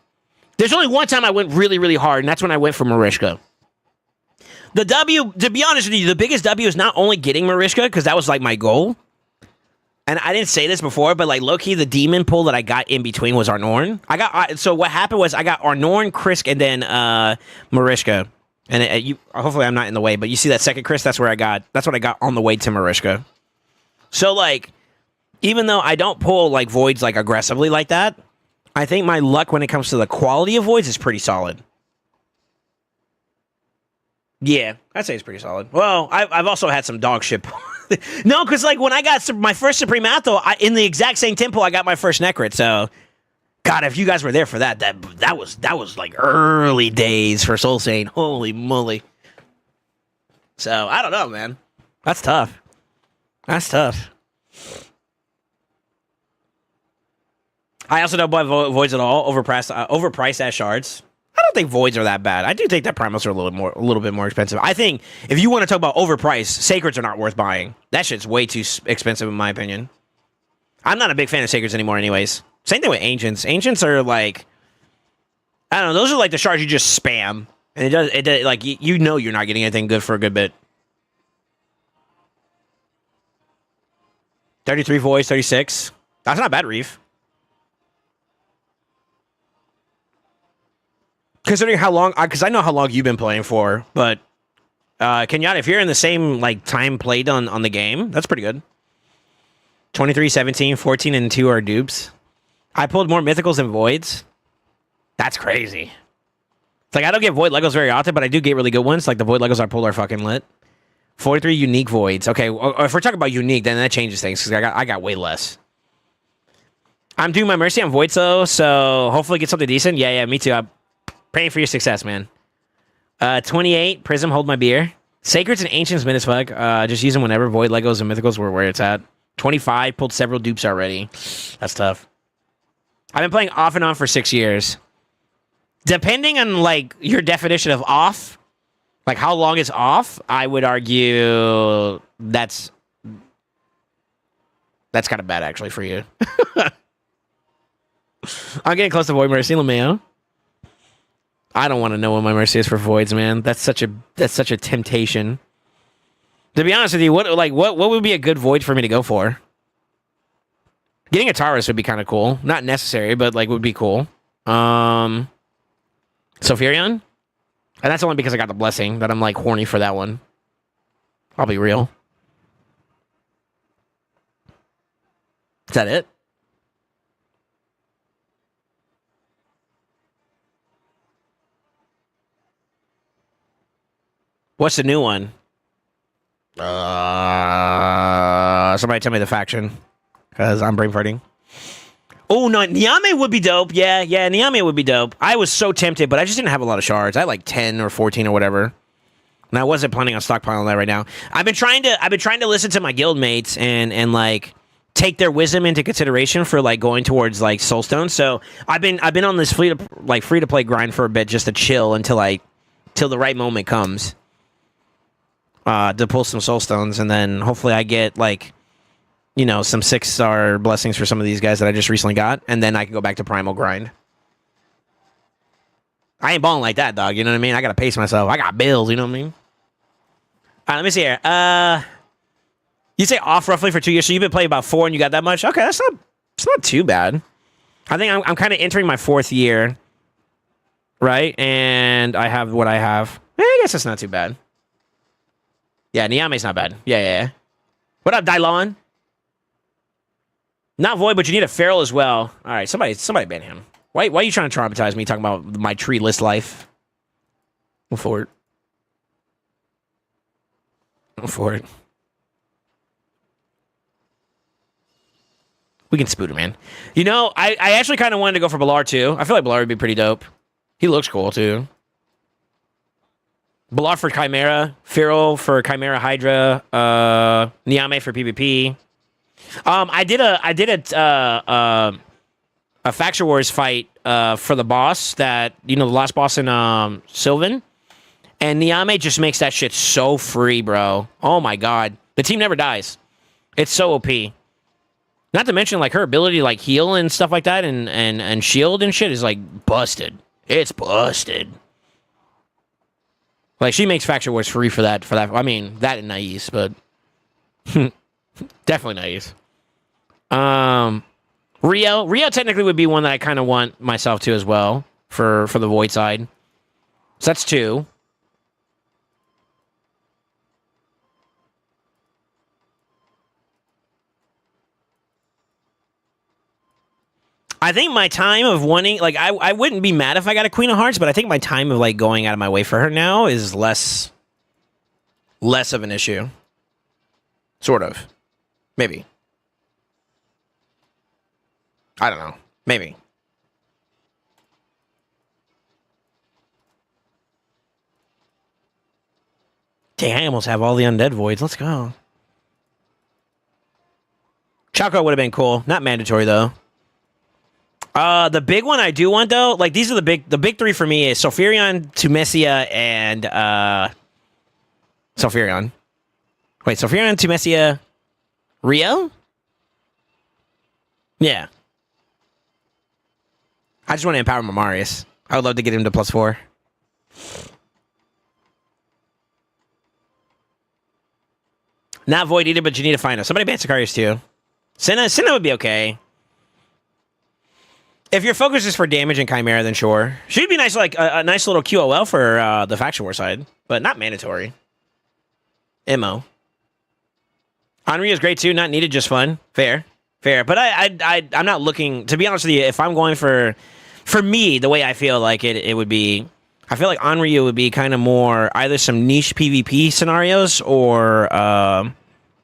There's only one time I went really, really hard, and that's when I went for Marishka. The W, to be honest with you, the biggest W is not only getting Marishka, because that was like my goal. And I didn't say this before, but like low-key, the demon pull that I got in between was Arnorn. So what happened was I got Arnorn, Krisk, and then Marishka. And hopefully I'm not in the way, but you see that second Krisk? That's what I got on the way to Marishka. So like, even though I don't pull like voids like aggressively like that, I think my luck when it comes to the quality of voids is pretty solid. Yeah, I'd say it's pretty solid. Well, I've also had some dog shit. No, because like when I got my first Supreme Atho, in the exact same temple, I got my first Necrit. So, God, if you guys were there for that was like early days for SoulSaint. Holy moly! So I don't know, man. That's tough. I also don't buy voids at all. Overpriced as shards. I don't think voids are that bad. I do think that primals are a little bit more expensive. I think if you want to talk about overpriced, sacreds are not worth buying. That shit's way too expensive in my opinion. I'm not a big fan of sacreds anymore anyways. Same thing with ancients. Ancients are like, I don't know, those are like the shards you just spam. And it does like, you know you're not getting anything good for a good bit. 33 voids, 36. That's not bad, Reef. Considering how long, because I know how long you've been playing for, but Kenyatta, if you're in the same like time played on the game, that's pretty good. 23, 17, 14, and 2 are dupes. I pulled more mythicals than voids. That's crazy. It's like I don't get void Legos very often, but I do get really good ones. Like the void Legos I pulled are fucking lit. 43 unique voids. Okay, if we're talking about unique, then that changes things because I got way less. I'm doing my mercy on voids though, so hopefully get something decent. Yeah, me too. I'm praying for your success, man. 28, Prism, hold my beer. Sacreds and Ancients, mid as fuck. Just use them whenever. Void Legos and Mythicals were where it's at. 25, pulled several dupes already. That's tough. I've been playing off and on for 6 years. Depending on, like, your definition of off, like how long is off, I would argue that's kind of bad, actually, for you. I'm getting close to Void Mercy, LeMayo. I don't want to know what my mercy is for voids, man. That's such a temptation. To be honest with you, what would be a good void for me to go for? Getting a Taurus would be kind of cool. Not necessary, but like would be cool. Sophirion? And that's only because I got the blessing that I'm like horny for that one. I'll be real. Is that it? What's the new one? Somebody tell me the faction, because I'm brain farting. Oh, no, Niame would be dope. Yeah, Niame would be dope. I was so tempted, but I just didn't have a lot of shards. I had like 10 or 14 or whatever. And I wasn't planning on stockpiling that right now. I've been trying to listen to my guild mates and like take their wisdom into consideration for like going towards like soulstone. So I've been on this free to play grind for a bit just to chill till the right moment comes. To pull some soulstones, and then hopefully I get like, you know, some 6-star blessings for some of these guys that I just recently got, and then I can go back to primal grind. I ain't balling like that, dog. You know what I mean? I gotta pace myself. I got bills. You know what I mean? All right, let me see here. You say off roughly for 2 years, so you've been playing about 4, and you got that much? Okay, it's not too bad. I think I'm kind of entering my 4th year, right? And I have what I have. I guess it's not too bad. Yeah, Niame's not bad. Yeah. What up, Dylon? Not Void, but you need a feral as well. All right, somebody ban him. Why are you trying to traumatize me talking about my treeless life? Go for it. Go for it. We can spoot him, man. You know, I actually kind of wanted to go for Balar, too. I feel like Balar would be pretty dope. He looks cool, too. Balar for Chimera. Feral for Chimera Hydra. Niame for PvP. I did a Faction Wars fight for the boss that, you know, the last boss in Sylvan. And Niame just makes that shit so free, bro. Oh my god. The team never dies. It's so OP. Not to mention, like, her ability to, like, heal and stuff like that and shield and shit is, like, busted. It's busted. Like, she makes Faction Wars free for that. I mean, that and Naive, but... definitely Naive. Rio technically would be one that I kind of want myself to as well for the Void side. So that's 2. I think my time of wanting, like, I wouldn't be mad if I got a Queen of Hearts, but I think my time of, like, going out of my way for her now is less of an issue. Sort of. Maybe. I don't know. Maybe. Dang, I almost have all the undead voids. Let's go. Choco would have been cool. Not mandatory, though. The big one I do want, though, like, these are the big 3 for me is Sulfurion, Tumesia, and Sulfurion. Wait, Sulfurion, Tumesia, Rio? Yeah. I just want to empower Mamarius. I would love to get him to +4. Not Void either, but you need to find us. Somebody ban Sicarius too. Senna would be okay. If your focus is for damage and Chimera, then sure. She'd be nice, like a nice little QOL for the Faction War side, but not mandatory. MO. Henri is great too, not needed, just fun. Fair. But I'm not looking, to be honest with you, if I'm going for me, the way I feel like it would be, I feel like Onryu would be kind of more either some niche PvP scenarios or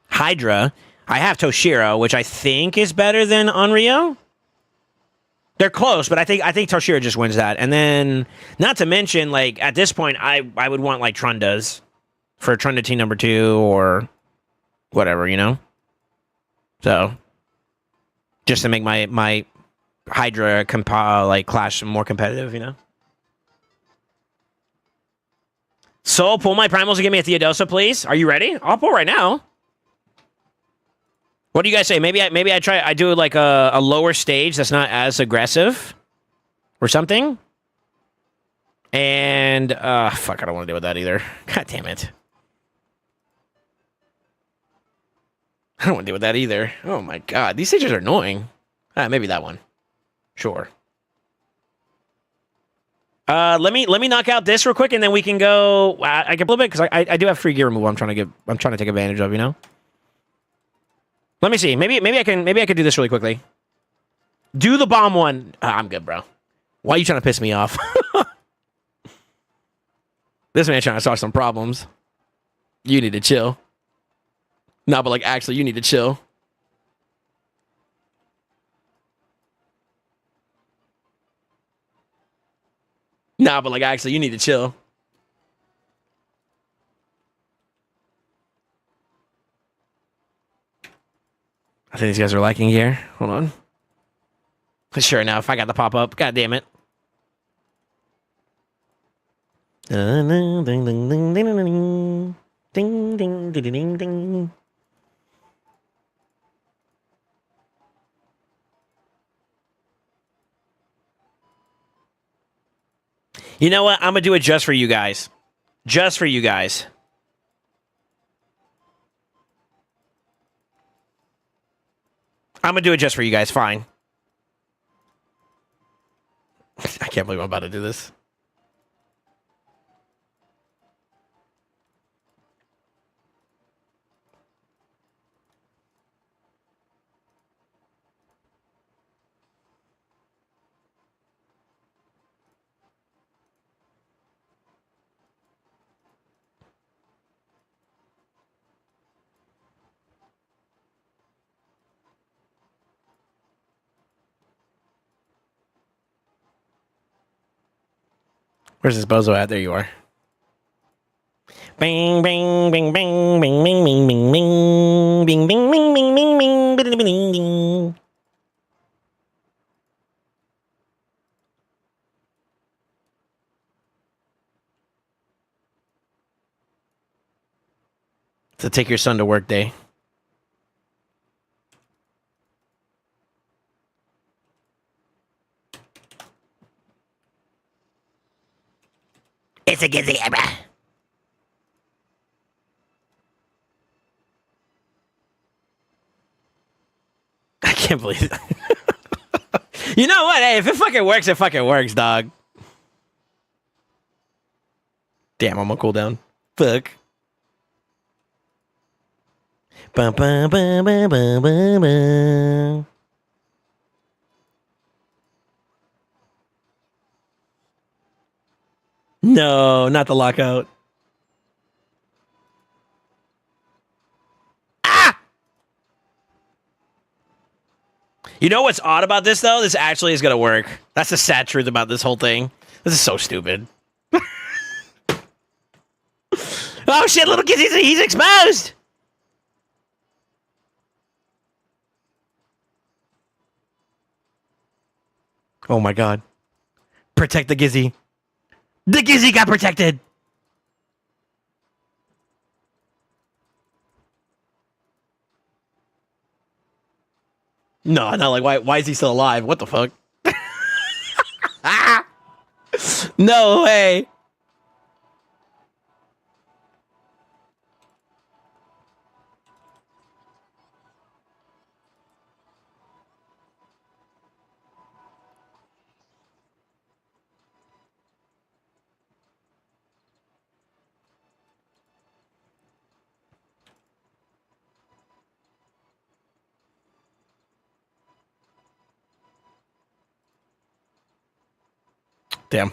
Hydra. I have Toshiro, which I think is better than Onryu. They're close, but I think Toshiro just wins that. And then, not to mention, like, at this point, I would want, like, Trundas for Trunda team number 2 or whatever, you know? So, just to make my Hydra clash more competitive, you know? So, pull my primals and give me a Theodosa, please. Are you ready? I'll pull right now. What do you guys say? Maybe I do like a lower stage that's not as aggressive or something. And fuck, I don't want to deal with that either. God damn it. I don't want to deal with that either. Oh my god, these stages are annoying. Maybe that one. Sure. Let me knock out this real quick, and then we can go. I can a little bit because I do have free gear removal. I'm trying to take advantage of, you know. Let me see. Maybe I can do this really quickly. Do the bomb one. I'm good, bro. Why are you trying to piss me off? This man trying to solve some problems. You need to chill. Nah, but like, actually, you need to chill. Nah, but like, actually, you need to chill. I think these guys are liking here. Hold on. Sure enough, I got the pop-up. God damn it. Ding, ding, ding, ding, ding, ding. Ding, ding, ding, ding, ding. You know what? I'm going to do it just for you guys. Just for you guys. I'm going to do it just for you guys. Fine. I can't believe I'm about to do this. Where's this bozo at? There you are. Bing, bing, bing, bing, bing, bing, bing, bing, bing, bing, bing, bing, bing, bing, bing, bing, bing, bing. It's a take your son to work day. It's a gizzy abra. I can't believe it. You know what? Hey, if it fucking works, dog. Damn, I'm on cooldown. Fuck. Ba, ba, ba, ba, ba, ba, ba. No, not the lockout. Ah! You know what's odd about this, though? This actually is going to work. That's the sad truth about this whole thing. This is so stupid. Oh, shit, little kid, he's exposed! Oh, my God. Protect the Gizzy. The Gizzy got protected! No, not like, why is he still alive? What the fuck? No way! Damn.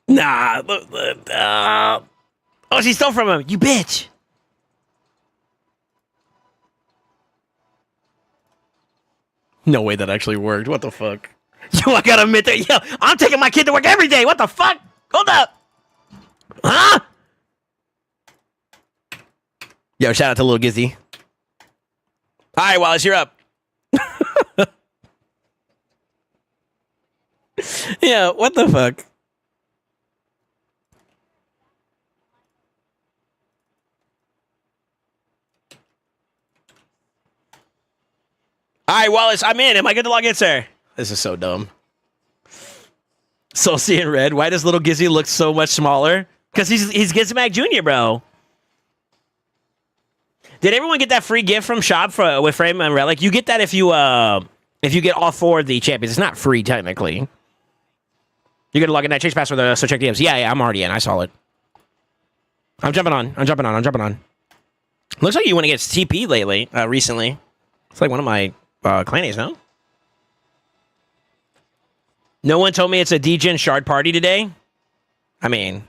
Nah. Oh, she stole from him. You bitch. No way that actually worked. What the fuck? Yo, I gotta admit that. Yo, I'm taking my kid to work every day. What the fuck? Hold up. Huh? Yo, shout out to Little Gizzy. All right, Wallace, you're up. Yeah, what the fuck? All right, Wallace, I'm in. Am I good to log in, sir? This is so dumb. So seeing red. Why does Little Gizzy look so much smaller? Because he's Gizmac Jr., bro. Did everyone get that free gift from Shop with Frame and Relic? You get that if you get all 4 of the champions. It's not free technically. You got to log in that change password. So check DMs. Yeah, I'm already in. I saw it. I'm jumping on. Looks like you went against TP lately. Recently. It's like one of my clanies, no? No one told me it's a DGen shard party today. I mean.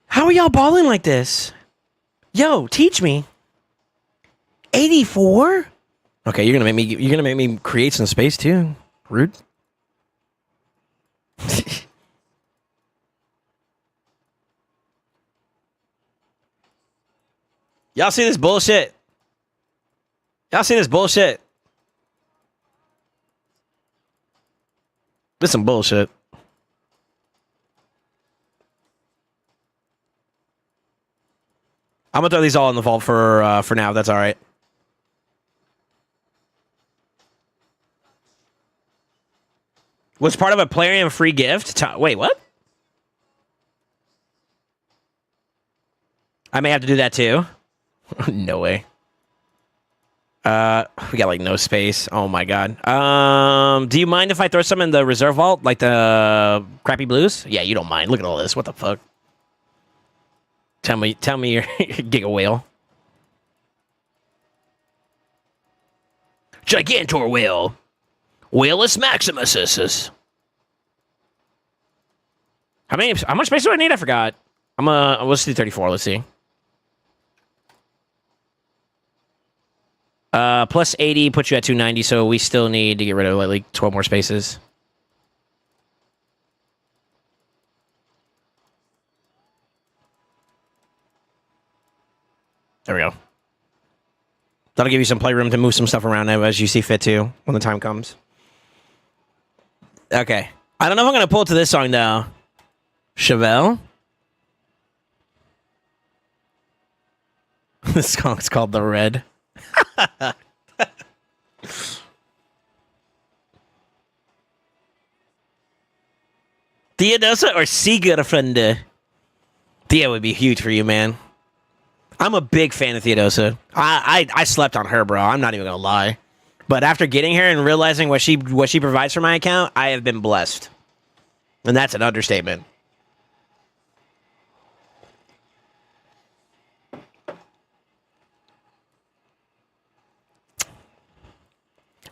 How are y'all balling like this? Yo, teach me. 84? Okay, you're gonna make me create some space too. Rude. Y'all see this bullshit? Y'all see this bullshit? This some bullshit. I'm gonna throw these all in the vault for now. That's all right. Was part of a Plarium free gift? Wait, what? I may have to do that too. No way. We got like no space. Oh my god. Do you mind if I throw some in the reserve vault, like the crappy blues? Yeah, you don't mind. Look at all this. What the fuck? Tell me you're Giga Whale. Gigantor Whale. Whalus Maximus. How much space do I need? I forgot. Let's do 34. Let's see. Plus 80 puts you at 290, so we still need to get rid of like 12 more spaces. There we go. That'll give you some playroom to move some stuff around as you see fit too when the time comes. Okay. I don't know if I'm going to pull to this song though. Chevelle? This song's called The Red. Theodosa or Sigurfrende? Thea would be huge for you, man. I'm a big fan of Theodosa. I slept on her, bro. I'm not even gonna lie. But after getting her and realizing what she provides for my account, I have been blessed. And that's an understatement.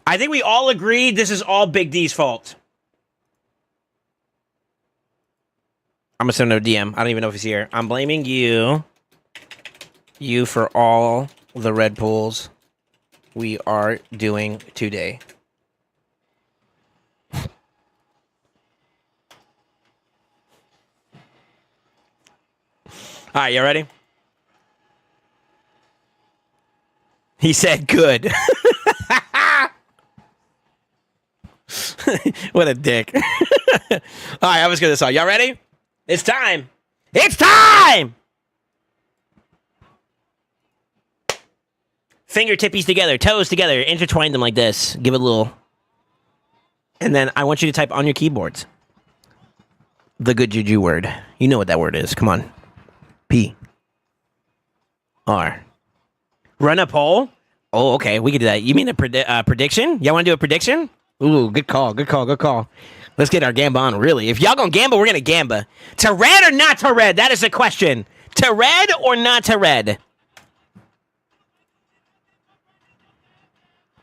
I think we all agreed this is all Big D's fault. I'm gonna send him a DM. I don't even know if he's here. I'm blaming you. You for all the red pulls we are doing today. All right, you ready? He said good. What a dick. All right, I was gonna say, y'all ready? It's time. It's time. Fingertippies together, toes together, intertwine them like this. Give it a little. And then I want you to type on your keyboards the good juju word. You know what that word is. Come on. P. R. Run a poll? Oh, okay. We can do that. You mean a prediction? Y'all want to do a prediction? Ooh, good call. Good call. Good call. Let's get our gamba on, really. If y'all gonna gamble, we're gonna gamba. To red or not to red? That is the question. To red or not to red?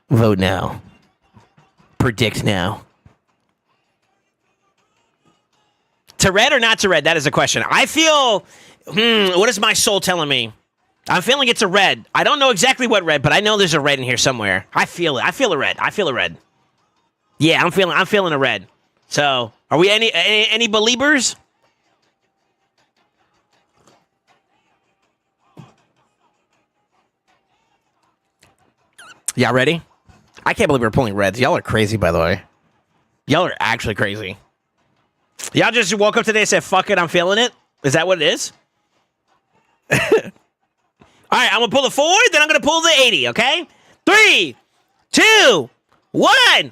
Vote now. Predict now. To red or not to red? That is the question. I feel... what is my soul telling me? I'm feeling it's a red. I don't know exactly what red, but I know there's a red in here somewhere. I feel it. I feel a red. I feel a red. Yeah, I'm feeling a red. So, are we any believers? Y'all ready? I can't believe we're pulling reds. Y'all are crazy, by the way. Y'all are actually crazy. Y'all just woke up today and said, fuck it, I'm feeling it? Is that what it is? All right, I'm going to pull the 4, then I'm going to pull the 80, okay? 3, 2, 1.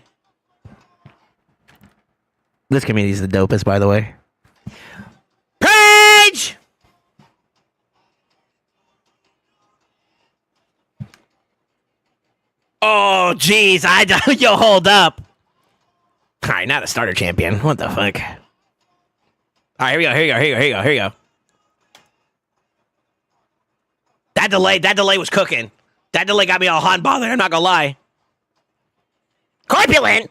This community is the dopest, by the way. Page! Oh, jeez. Yo, hold up. All right, not a starter champion. What the fuck? All right, here we go. That delay was cooking. That delay got me all hot and bothered. I'm not gonna lie. Corpulent?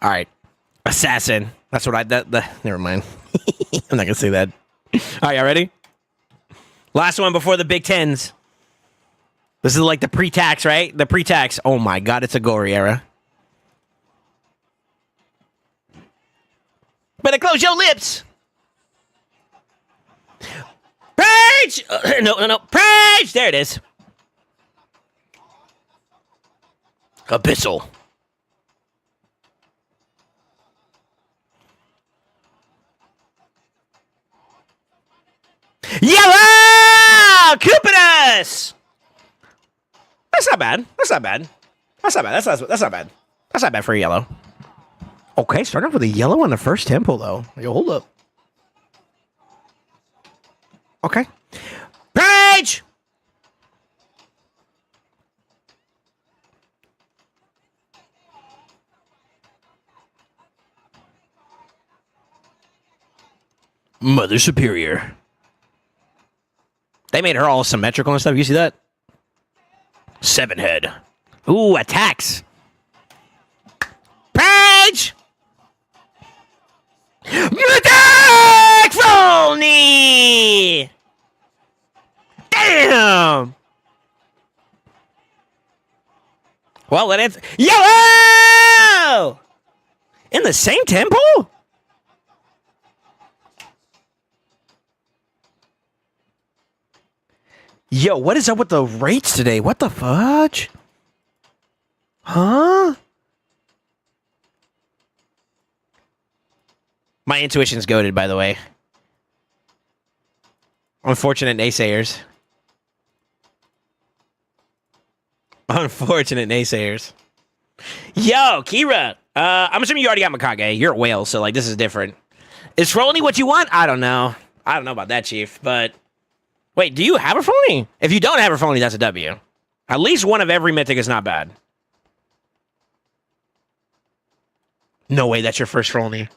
All right. Assassin. That's what never mind. I'm not going to say that. All right, y'all ready? Last one before the Big Tens. This is like the pre-tax, right? The pre-tax. Oh my God, it's a gory era. Better close your lips. Page! No. Page! There it is. Abyssal. Yellow! Cupidus! That's not bad. That's not bad. That's not bad. That's not bad. That's not bad for a yellow. Okay, start off with a yellow on the first tempo, though. Yo, hold up. Okay. Page! Mother Superior. They made her all symmetrical and stuff. You see that? 7 head. Ooh, attacks. Page! Attack Phony! Damn! Well, let it... Yellow! In the same tempo? Yo, what is up with the rates today? What the fudge? Huh? My intuition's goated, by the way. Unfortunate naysayers. Unfortunate naysayers. Yo, Kira. I'm assuming you already got Mikage. You're a whale, so like this is different. Is Frolny what you want? I don't know. I don't know about that, Chief, but... Wait, do you have a Frolny? If you don't have a Frolny, that's a W. At least one of every mythic is not bad. No way, that's your first Frolny.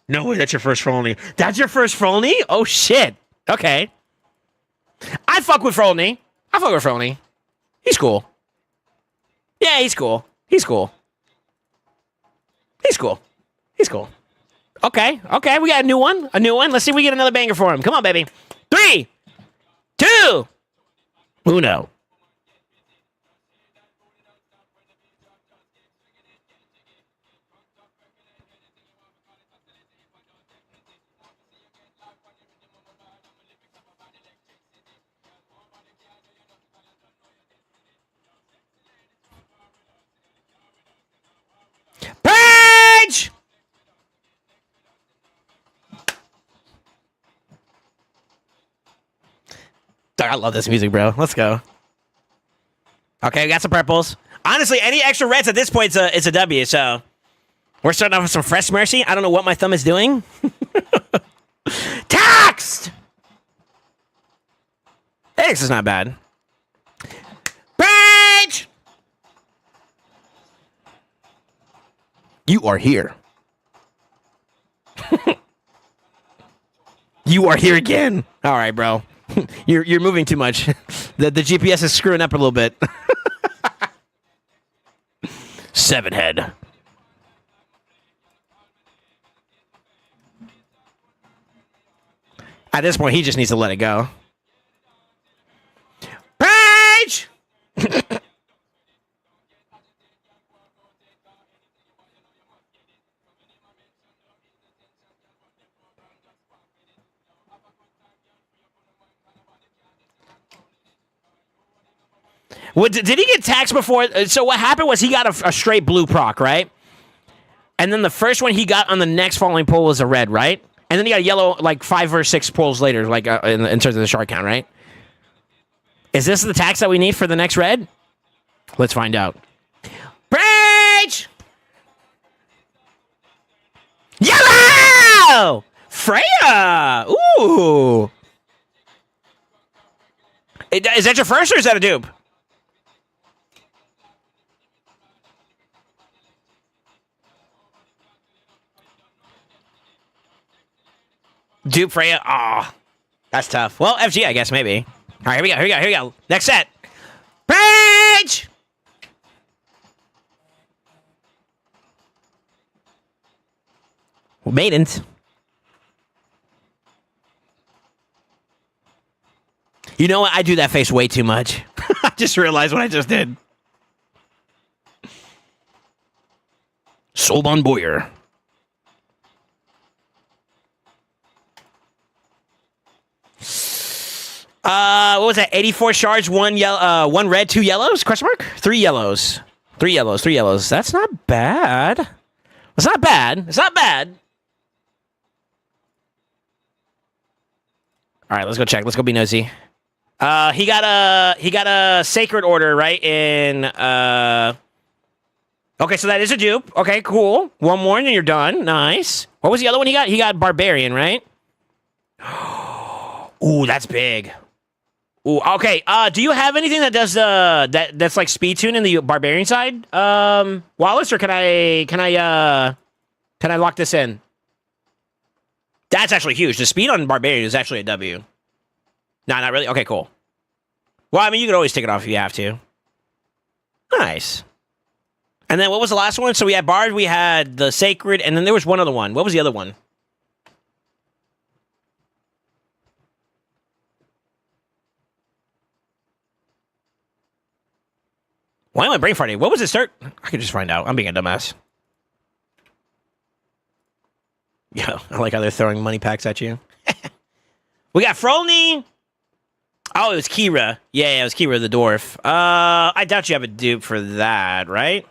No way, that's your first Frolny. That's your first Frolny? Oh, shit. Okay. I fuck with Frolny. He's cool. Yeah, he's cool. He's cool. Okay, we got a new one. Let's see if we get another banger for him. Come on, baby. 3, 2, 1. Page! I love this music, bro. Let's go. Okay, we got some purples. Honestly, any extra reds at this point is a W, so... We're starting off with some fresh mercy. I don't know what my thumb is doing. Taxed! X is not bad. Page! You are here. You are here again. All right, bro. You're moving too much. The GPS is screwing up a little bit. 7 head. At this point, he just needs to let it go. Page! Did he get taxed before? So what happened was he got a straight blue proc, right? And then the first one he got on the next following pull was a red, right? And then he got a yellow like 5 or 6 pulls later, like in terms of the shark count, right? Is this the tax that we need for the next red? Let's find out. Page! Yellow! Freya! Ooh! Is that your first or is that a dupe? Dupe Freya. Aw. That's tough. Well, FG, I guess, maybe. All right, here we go. Next set. Page! Maidens. You know what? I do that face way too much. I just realized what I just did. Sold on Boyer. What was that? 84 shards, one yellow, one red, 2 yellows? Question mark? 3 yellows. 3 yellows, 3 yellows. That's not bad. It's not bad. It's not bad. All right, let's go check. Let's go be nosy. He got a sacred order, right? Okay, so that is a dupe. Okay, cool. One more and then you're done. Nice. What was the other one he got? He got barbarian, right? Ooh, that's big. Ooh, okay. Do you have anything that does that's like speed tune in the barbarian side, Wallace, or can I lock this in? That's actually huge. The speed on barbarian is actually a W. No, not really. Okay, cool. Well, I mean, you could always take it off if you have to. Nice. And then what was the last one? So we had bard, we had the sacred, and then there was one other one. What was the other one? Why am I brain farting? What was it start? I could just find out. I'm being a dumbass. Yeah, I like how they're throwing money packs at you. We got Frolny. Oh, it was Kira. Yeah, it was Kira the dwarf. I doubt you have a dupe for that, right?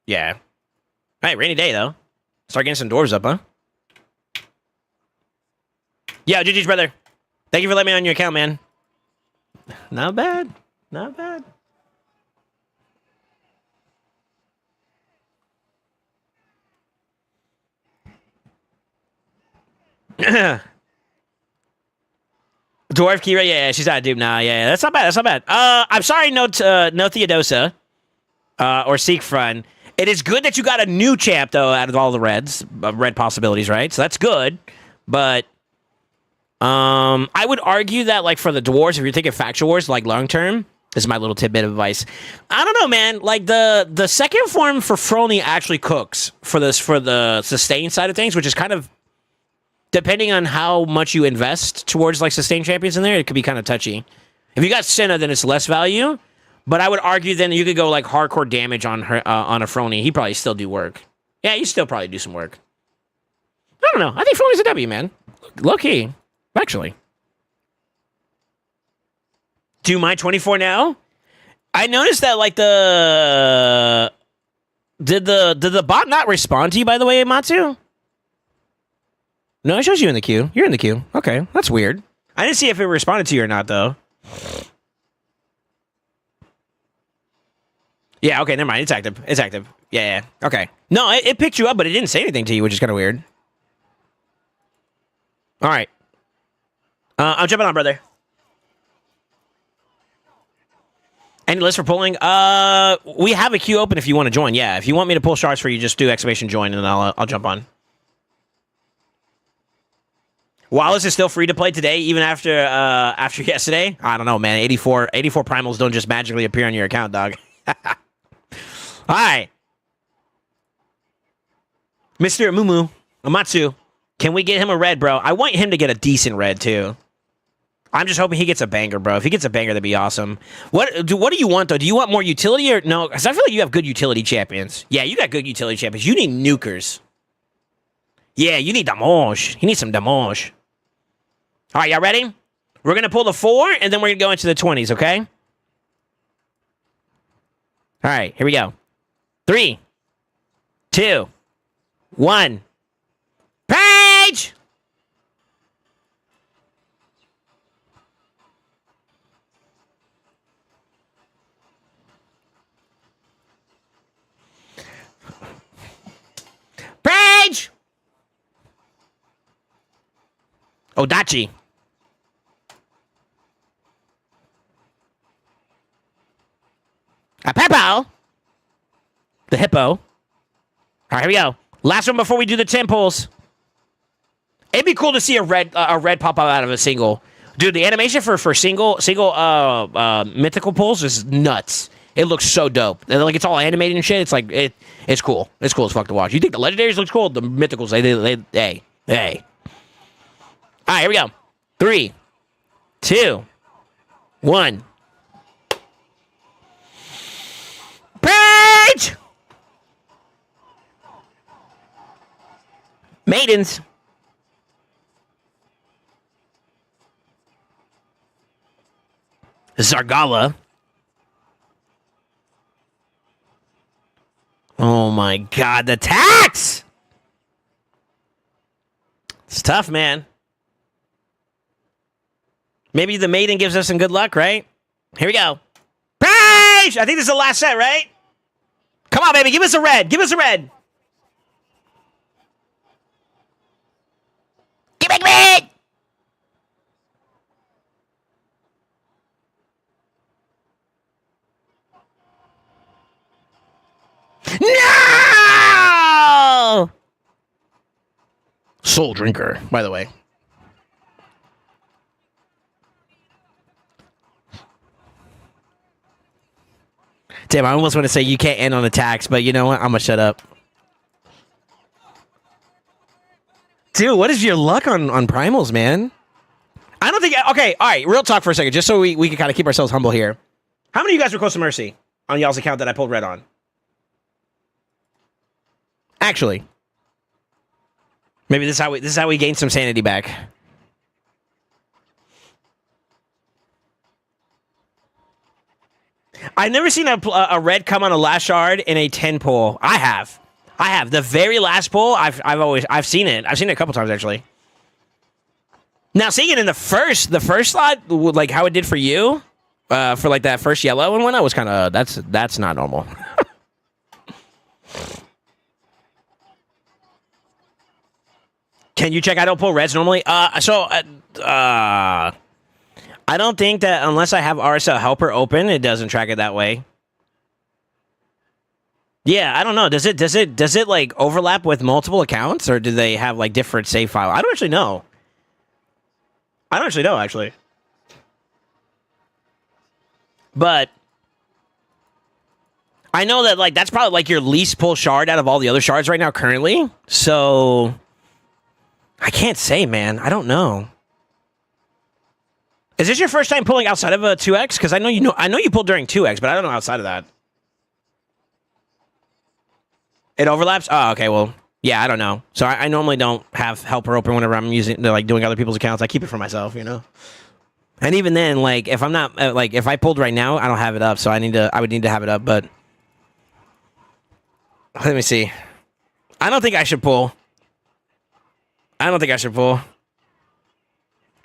Yeah. All right, rainy day, though. Start getting some dwarves up, huh? Yeah, GG's, brother. Thank you for letting me on your account, man. Not bad. Not bad. Dwarf Kira, yeah, she's not a dupe now. Yeah, that's not bad. That's not bad. I'm sorry, no Theodosa, or Siegfried. It is good that you got a new champ though, out of all the reds, red possibilities, right? So that's good. But I would argue that like for the dwarves, if you're thinking faction wars, like long term, this is my little tidbit of advice. I don't know, man. Like the second form for Frolny actually cooks for the sustain side of things, which is kind of. Depending on how much you invest towards like sustain champions in there, it could be kind of touchy. If you got Senna, then it's less value. But I would argue then you could go like hardcore damage on her on a Frony. He probably still do work. Yeah, you still probably do some work. I don't know. I think Frony's a W, man. Low key, actually. Do my 24 now? I noticed that like did the bot not respond to you, by the way, Matsu? No, it shows you in the queue. You're in the queue. Okay, that's weird. I didn't see if it responded to you or not, though. Yeah, okay, never mind. It's active. It's active. Yeah. Okay. No, it picked you up, but it didn't say anything to you, which is kind of weird. All right. I'm jumping on, brother. Any list for pulling? We have a queue open if you want to join. Yeah, if you want me to pull shards for you, just do exclamation join, and then I'll jump on. Wallace is still free to play today, even after yesterday. I don't know, man. 84 primals don't just magically appear on your account, dog. All right. Mr. Mumu, Amatsu, can we get him a red, bro? I want him to get a decent red, too. I'm just hoping he gets a banger, bro. If he gets a banger, that'd be awesome. What do you want, though? Do you want more utility or no? Because I feel like you have good utility champions. Yeah, you got good utility champions. You need nukers. Yeah, you need damage. You need some damage. All right, y'all ready? We're going to pull the 4, and then we're going to go into the 20s, okay? All right, here we go. 3, 2, 1. Page! Page! Odachi. A Peppo. The hippo. All right, here we go. Last one before we do the 10 pulls. It'd be cool to see a red pop out of a single. Dude, the animation for single mythical pulls is nuts. It looks so dope. And, like, it's all animated and shit. It's like it's cool. It's cool as fuck to watch. You think the legendaries looks cool? The mythicals, hey. All right, here we go. 3, 2, 1. Page! Maidens. Zargala. Oh my god, the tax! It's tough, man. Maybe the maiden gives us some good luck, right? Here we go. Page! I think this is the last set, right? Come on, baby, give us a red. Give us a red. Give me red! No! Soul Drinker, by the way. Damn, I almost want to say you can't end on attacks, but you know what? I'm going to shut up. Dude, what is your luck on primals, man? I don't think... Okay, all right, real talk for a second, just so we can kind of keep ourselves humble here. How many of you guys were close to Mercy on y'all's account that I pulled red on? Actually. Maybe this is how we gain some sanity back. I've never seen a red come on a last shard in a 10 pull. I have. The very last pull, I've seen it. I've seen it a couple times actually. Now seeing it in the first slot, like how it did for you, for like that first yellow and whatnot was kind of that's not normal. Can you check? I don't pull reds normally. I don't think that unless I have RSL Helper open, it doesn't track it that way. Yeah, I don't know. Does it like overlap with multiple accounts, or do they have like different save file? I don't actually know. Actually. But I know that like that's probably like your least pull shard out of all the other shards right now currently. So I can't say, man. I don't know. Is this your first time pulling outside of a 2x? Because I know you pulled during 2x, but I don't know outside of that. It overlaps? Oh, okay, well, yeah, I don't know. So I normally don't have helper open whenever I'm doing other people's accounts. I keep it for myself, you know? And even then, like, if I'm not, like, if I pulled right now, I don't have it up, so I would need to have it up, but let me see. I don't think I should pull.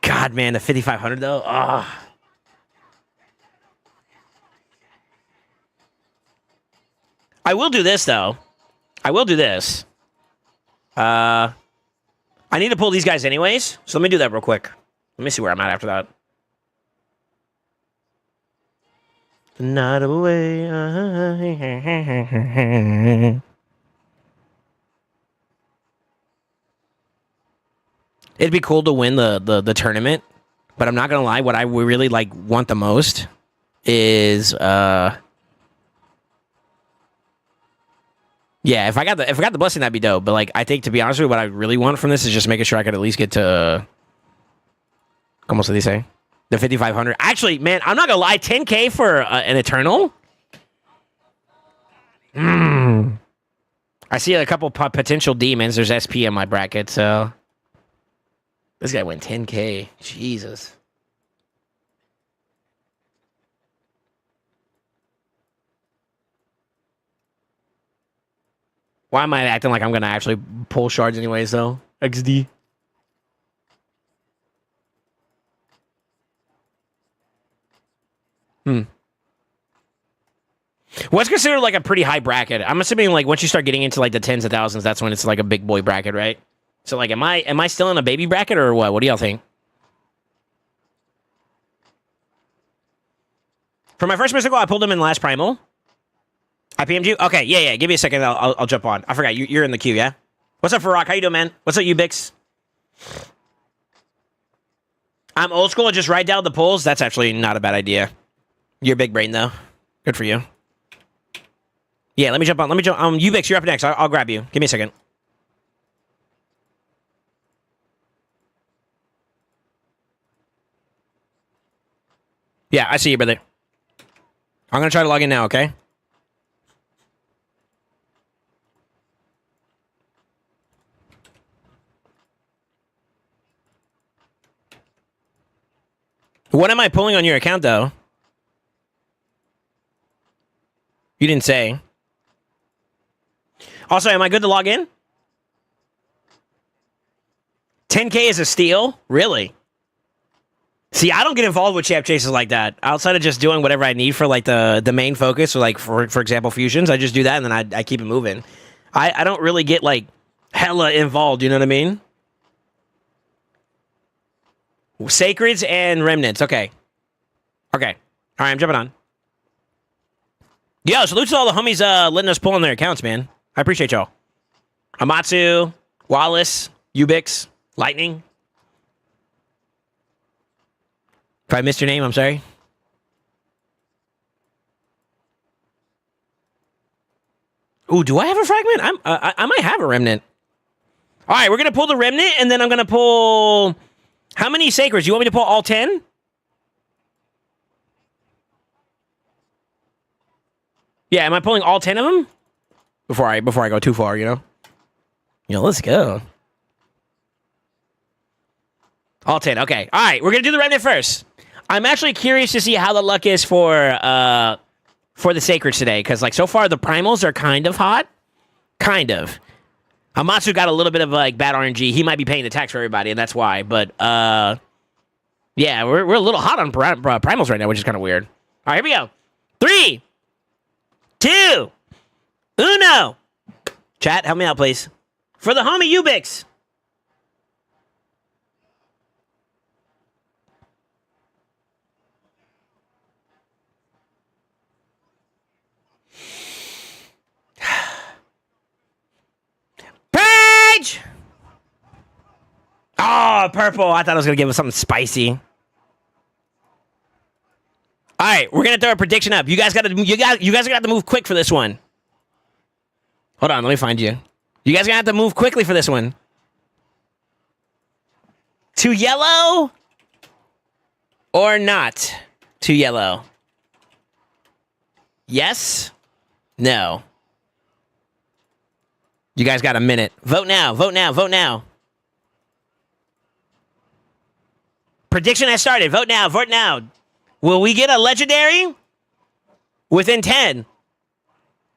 God, man, the 5,500 though. Ah. I will do this though. I need to pull these guys anyways, so let me do that real quick. Let me see where I'm at after that. Not away. It'd be cool to win the tournament, but I'm not gonna lie. What I really like want the most is yeah. If I got the blessing, that'd be dope. But like, I think to be honest with you, what I really want from this is just making sure I could at least get to. Como se dice? The 5,500. Actually, man, I'm not gonna lie. 10K for an Eternal. I see a couple potential demons. There's SP in my bracket, so. This guy went 10K. Jesus. Why am I acting like I'm going to actually pull shards anyways, though? XD. What's considered like a pretty high bracket? I'm assuming like once you start getting into like the tens of thousands, that's when it's like a big boy bracket, right? So, like, am I still in a baby bracket or what? What do y'all think? For my first mystical, I pulled him in last primal. I PM'd you? Okay, yeah. Give me a second. I'll jump on. I forgot. You're in the queue, yeah? What's up, Farak? How you doing, man? What's up, Ubix? I'm old school and just write down the polls. That's actually not a bad idea. You're big brain, though. Good for you. Yeah, let me jump on. Ubix, you're up next. I'll grab you. Give me a second. Yeah, I see you, brother. I'm going to try to log in now, okay? What am I pulling on your account, though? You didn't say. Also, am I good to log in? 10K is a steal? Really? See, I don't get involved with champ chases like that. Outside of just doing whatever I need for like the main focus, or like for example fusions, I just do that and then I keep it moving. I don't really get like hella involved. You know what I mean? Sacreds and remnants. Okay. All right, I'm jumping on. Yo, salute to all the homies letting us pull on their accounts, man. I appreciate y'all. Amatsu, Wallace, Ubix, Lightning. If I missed your name, I'm sorry. Ooh, do I have a fragment? I might have a remnant. All right, we're going to pull the remnant, and then I'm going to pull... How many sacreds? You want me to pull all 10? Yeah, am I pulling all 10 of them? Before I go too far, you know? Yo, let's go. All 10, okay. All right, we're going to do the remnant first. I'm actually curious to see how the luck is for the sacreds today, because like so far the primals are kind of hot. Kind of. Hamatsu got a little bit of like bad RNG. He might be paying the tax for everybody, and that's why. But yeah, we're a little hot on primals right now, which is kind of weird. All right, here we go. 3, 2, 1. Chat, help me out, please. For the homie Ubix. Page! Oh, purple. I thought I was going to give us something spicy. All right, we're going to throw a prediction up. You guys got to move quick for this one. Hold on, let me find you. You guys are going to have to move quickly for this one. To yellow or not to yellow? Yes? No. You guys got a minute. Vote now, vote now, vote now. Prediction has started. Vote now, vote now. Will we get a legendary within 10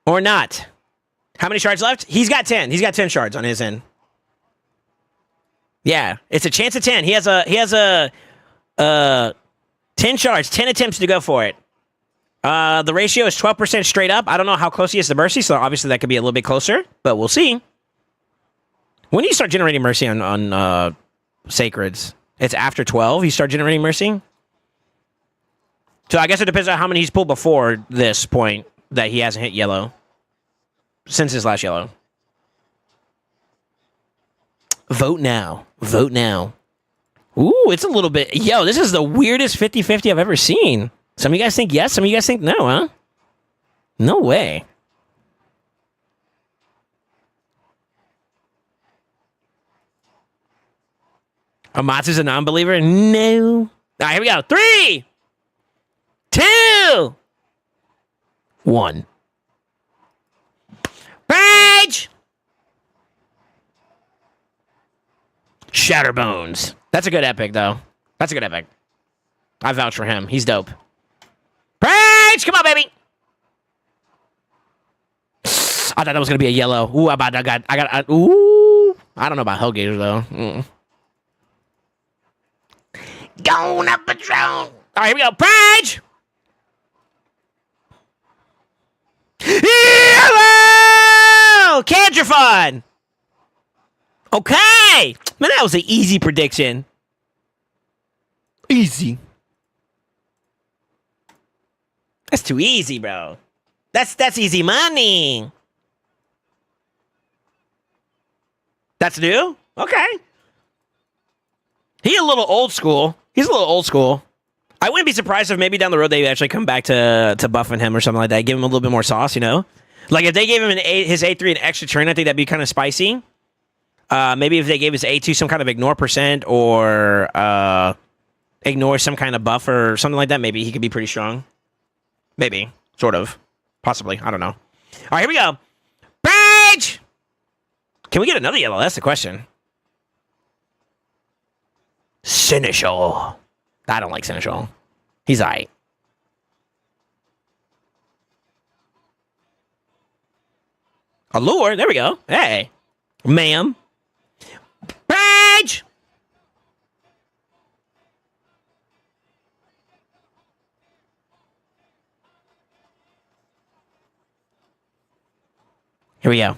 or not? How many shards left? He's got 10. He's got 10 shards on his end. Yeah, it's a chance of 10. He has a 10 shards, 10 attempts to go for it. The ratio is 12% straight up. I don't know how close he is to Mercy, so obviously that could be a little bit closer, but we'll see. When do you start generating Mercy on Sacreds? It's after 12 you start generating Mercy? So I guess it depends on how many he's pulled before this point that he hasn't hit yellow. Since his last yellow. Vote now. Vote now. Ooh, it's a little bit... Yo, this is the weirdest 50-50 I've ever seen. Some of you guys think yes, some of you guys think no, huh? No way. Amatsu's a non-believer? No. All right, here we go. 3, 2, 1. Page! Shatterbones. That's a good epic, though. That's a good epic. I vouch for him. He's dope. Page! Come on, baby! I thought that was going to be a yellow. Ooh, I got, ooh. I don't know about Hellgator, though. Going up a drone. All right, here we go. Page! Yellow! Cantrifon! Okay! Man, that was an easy prediction. Easy. That's too easy, bro. That's easy money. That's new? Okay. He's a little old school. He's a little old school. I wouldn't be surprised if maybe down the road they actually come back to buffing him or something like that. Give him a little bit more sauce, you know? Like if they gave him his A3 an extra turn, I think that'd be kind of spicy. Maybe if they gave his A2 some kind of ignore percent or ignore some kind of buff or something like that, maybe he could be pretty strong. Maybe. Sort of. Possibly. I don't know. All right, here we go. Page! Can we get another yellow? That's the question. Seneschal. I don't like Seneschal. He's aight. Allure. There we go. Hey. Ma'am. Page! Here we go.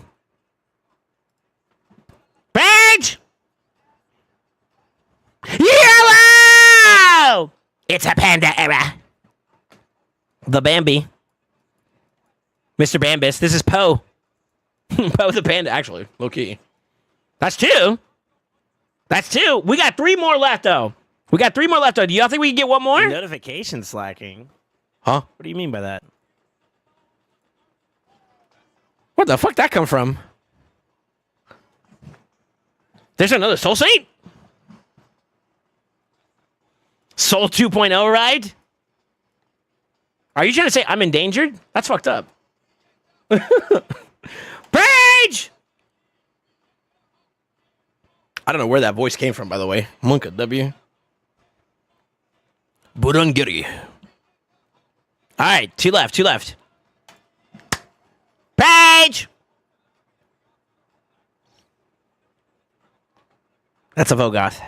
Page! Yellow! It's a panda era. The Bambi. Mr. Bambus. This is Poe. Poe the panda, actually. Low key. That's two. That's two. We got three more left, though. We got three more left, though. Do y'all think we can get one more? Notification slacking. Huh? What do you mean by that? Where the fuck that come from? There's another SoulSaint? Soul 2.0 ride? Are you trying to say I'm endangered? That's fucked up. Page! I don't know where that voice came from, by the way. Monka W. Burungiri. All right, two left, two left. Page! That's a Vogoth.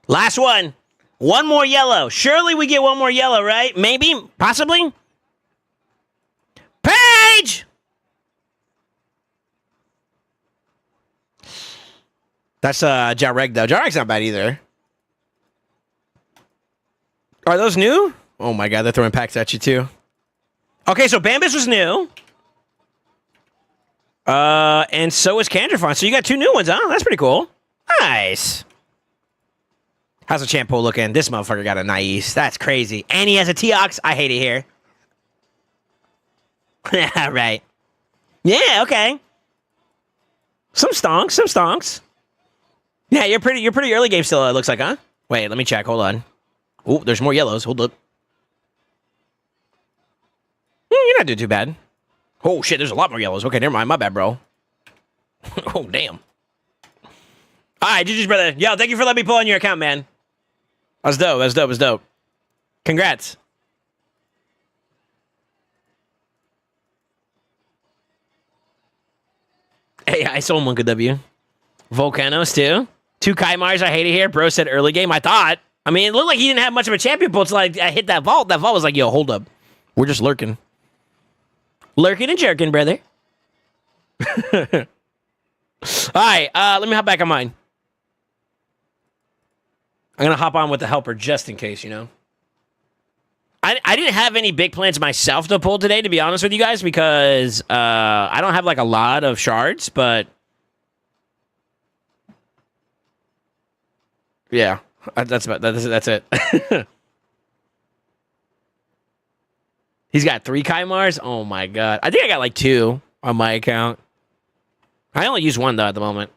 Last one. One more yellow. Surely we get one more yellow, right? Maybe? Possibly? Page! That's Jareg, though. Jareg's not bad either. Are those new? Oh my god, they're throwing packs at you too. Okay, so Bambus was new. And so is Candrafon. So you got two new ones, huh? That's pretty cool. Nice. How's the champ pool looking? This motherfucker got a nice. That's crazy. And he has a T-Ox. I hate it here. Yeah, right. Yeah, okay. Some stonks, some stonks. Yeah, you're pretty early game still, it looks like, huh? Wait, let me check. Hold on. Oh, there's more yellows. Hold up. You're not doing too bad. Oh, shit, there's a lot more yellows. Okay, never mind. My bad, bro. Oh, damn. All right, GG's, brother. Yo, thank you for letting me pull on your account, man. That's dope. That's dope. That's dope. Congrats. Hey, I sold Monka W. Volcanos, too. Two Kaimars. I hate it here. Bro said early game. I thought. I mean, it looked like he didn't have much of a champion pull until I hit that vault. That vault was like, yo, hold up. We're just lurking. Lurking and jerking, brother. All right, let me hop back on mine. I'm going to hop on with the helper just in case, you know. I didn't have any big plans myself to pull today, to be honest with you guys, because I don't have, like, a lot of shards, but... Yeah, that's it. He's got 3 Kaimars? Oh, my God. I think I got, like, 2 on my account. I only use 1, though, at the moment.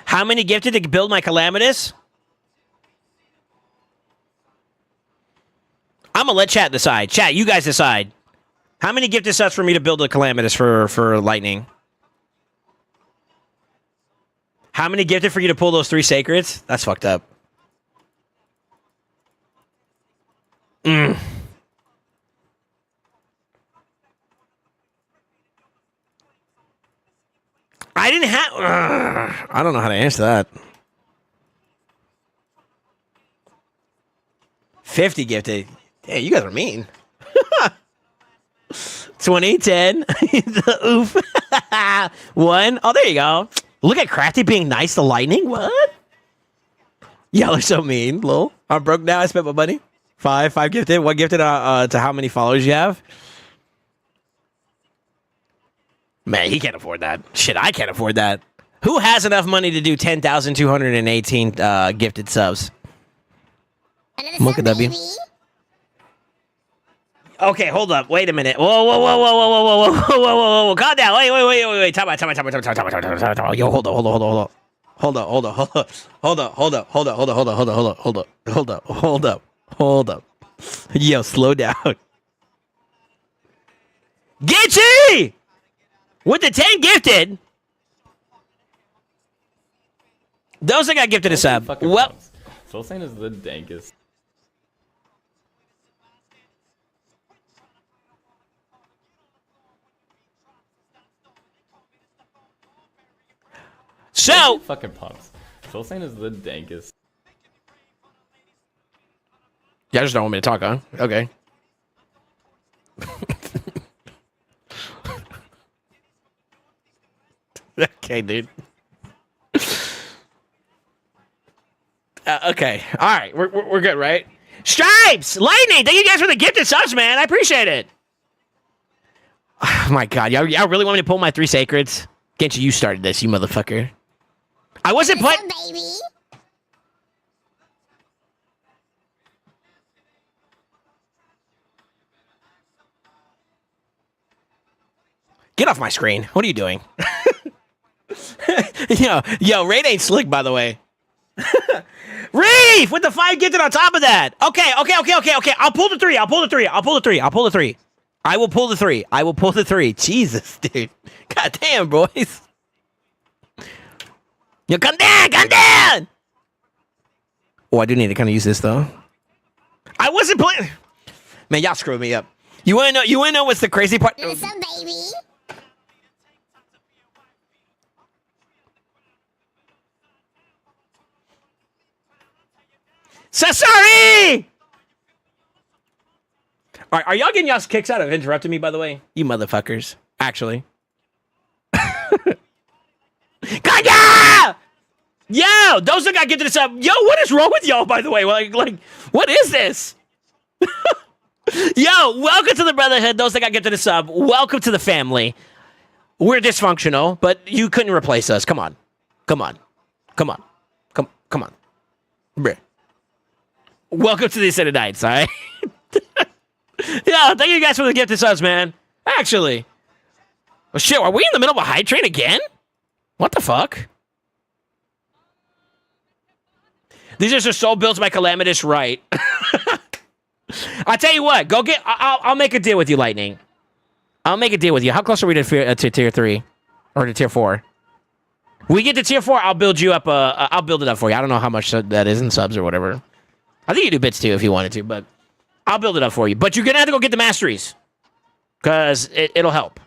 How many gifted to build my Calamitous? I'm going to let chat decide. Chat, you guys decide. How many gifted sets for me to build a Calamitous for Lightning? How many gifted for you to pull those 3 Sacreds? That's fucked up. I didn't have... I don't know how to answer that. 50 gifted. Yeah, you guys are mean. 20, 10. Oof. 1. Oh, there you go. Look at Crafty being nice to Lightning. What? Y'all are so mean, lol. I'm broke now. I spent my money. Five gifted. What gifted to how many followers you have? Man, he can't afford that. Shit, I can't afford that. Who has enough money to do 10,218 gifted subs? Mocha W. Okay, hold up. Wait a minute. Whoa. Calm down. Wait. Time out. Yo, hold up. Yo, slow down. Gitchy! With the 10 gifted. Those that got gifted a sub. Well, SoulSaint is the dankest. so Fucking pumps. SoulSaint is the dankest. you just don't want me to talk, huh? Okay. Okay, dude. Okay. All right. We're good, right? Stripes! Lightning! Thank you guys for the gifted subs, man. I appreciate it. Oh, my God. Y'all really want me to pull my 3 sacreds? Genshin, you started this, you motherfucker. I wasn't playing... Get off my screen. What are you doing? Yo, Raid ain't slick, by the way. Reef with the 5 gifted on top of that. Okay. I'll pull the 3. I will pull the 3. Jesus, dude. God damn, boys. Yo, come down. Oh, I do need to kind of use this though. I wasn't playing. Man, y'all screwed me up. You wanna know what's the crazy part? Listen, baby. So sorry! Are y'all getting y'all's kicks out of interrupting me, by the way? You motherfuckers. Actually. Kanya! Yo, those that got get to this up. Yo, what is wrong with y'all, by the way? Like, what is this? Yo, welcome to the Brotherhood. Those that got get to the sub. Welcome to the family. We're dysfunctional, but you couldn't replace us. Come on. Bruh. Welcome to the Ascended Knights, all right? Yeah, thank you guys for the gift to subs, man. Actually. Oh, shit, are we in the middle of a hype train again? What the fuck? These are just soul builds by Calamitous, right? I'll tell you what, go get... I'll make a deal with you, Lightning. I'll make a deal with you. How close are we to tier 3? Or to tier 4? We get to tier 4, I'll build you up. I'll build it up for you. I don't know how much that is in subs or whatever. I think you do bits too if you wanted to, but I'll build it up for you. But you're going to have to go get the masteries. Because it'll help.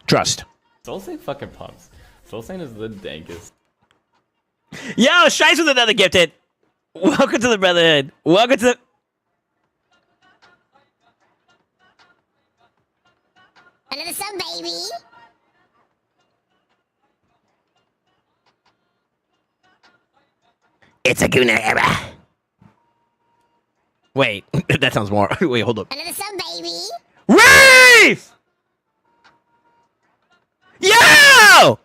Trust. SoulSaint fucking pumps. SoulSaint is the dankest. Yo, Shice with another gifted. Welcome to the Brotherhood. Welcome to the... Another sub, baby. It's a Guna era. Wait, that sounds more... Wait, hold up. Another sub, baby. Reef! Yo!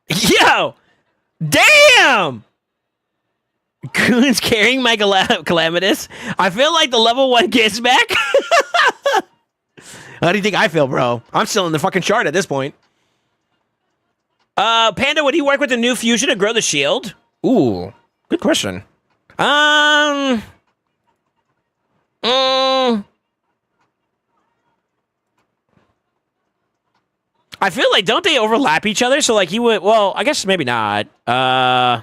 Yo! Damn! Coon's carrying my Calamitous. I feel like the level 1 gets back. How do you think I feel, bro? I'm still in the fucking chart at this point. Panda, would he work with the new fusion to grow the shield? Ooh, good question. I feel like, don't they overlap each other? So like he would, well, I guess maybe not. I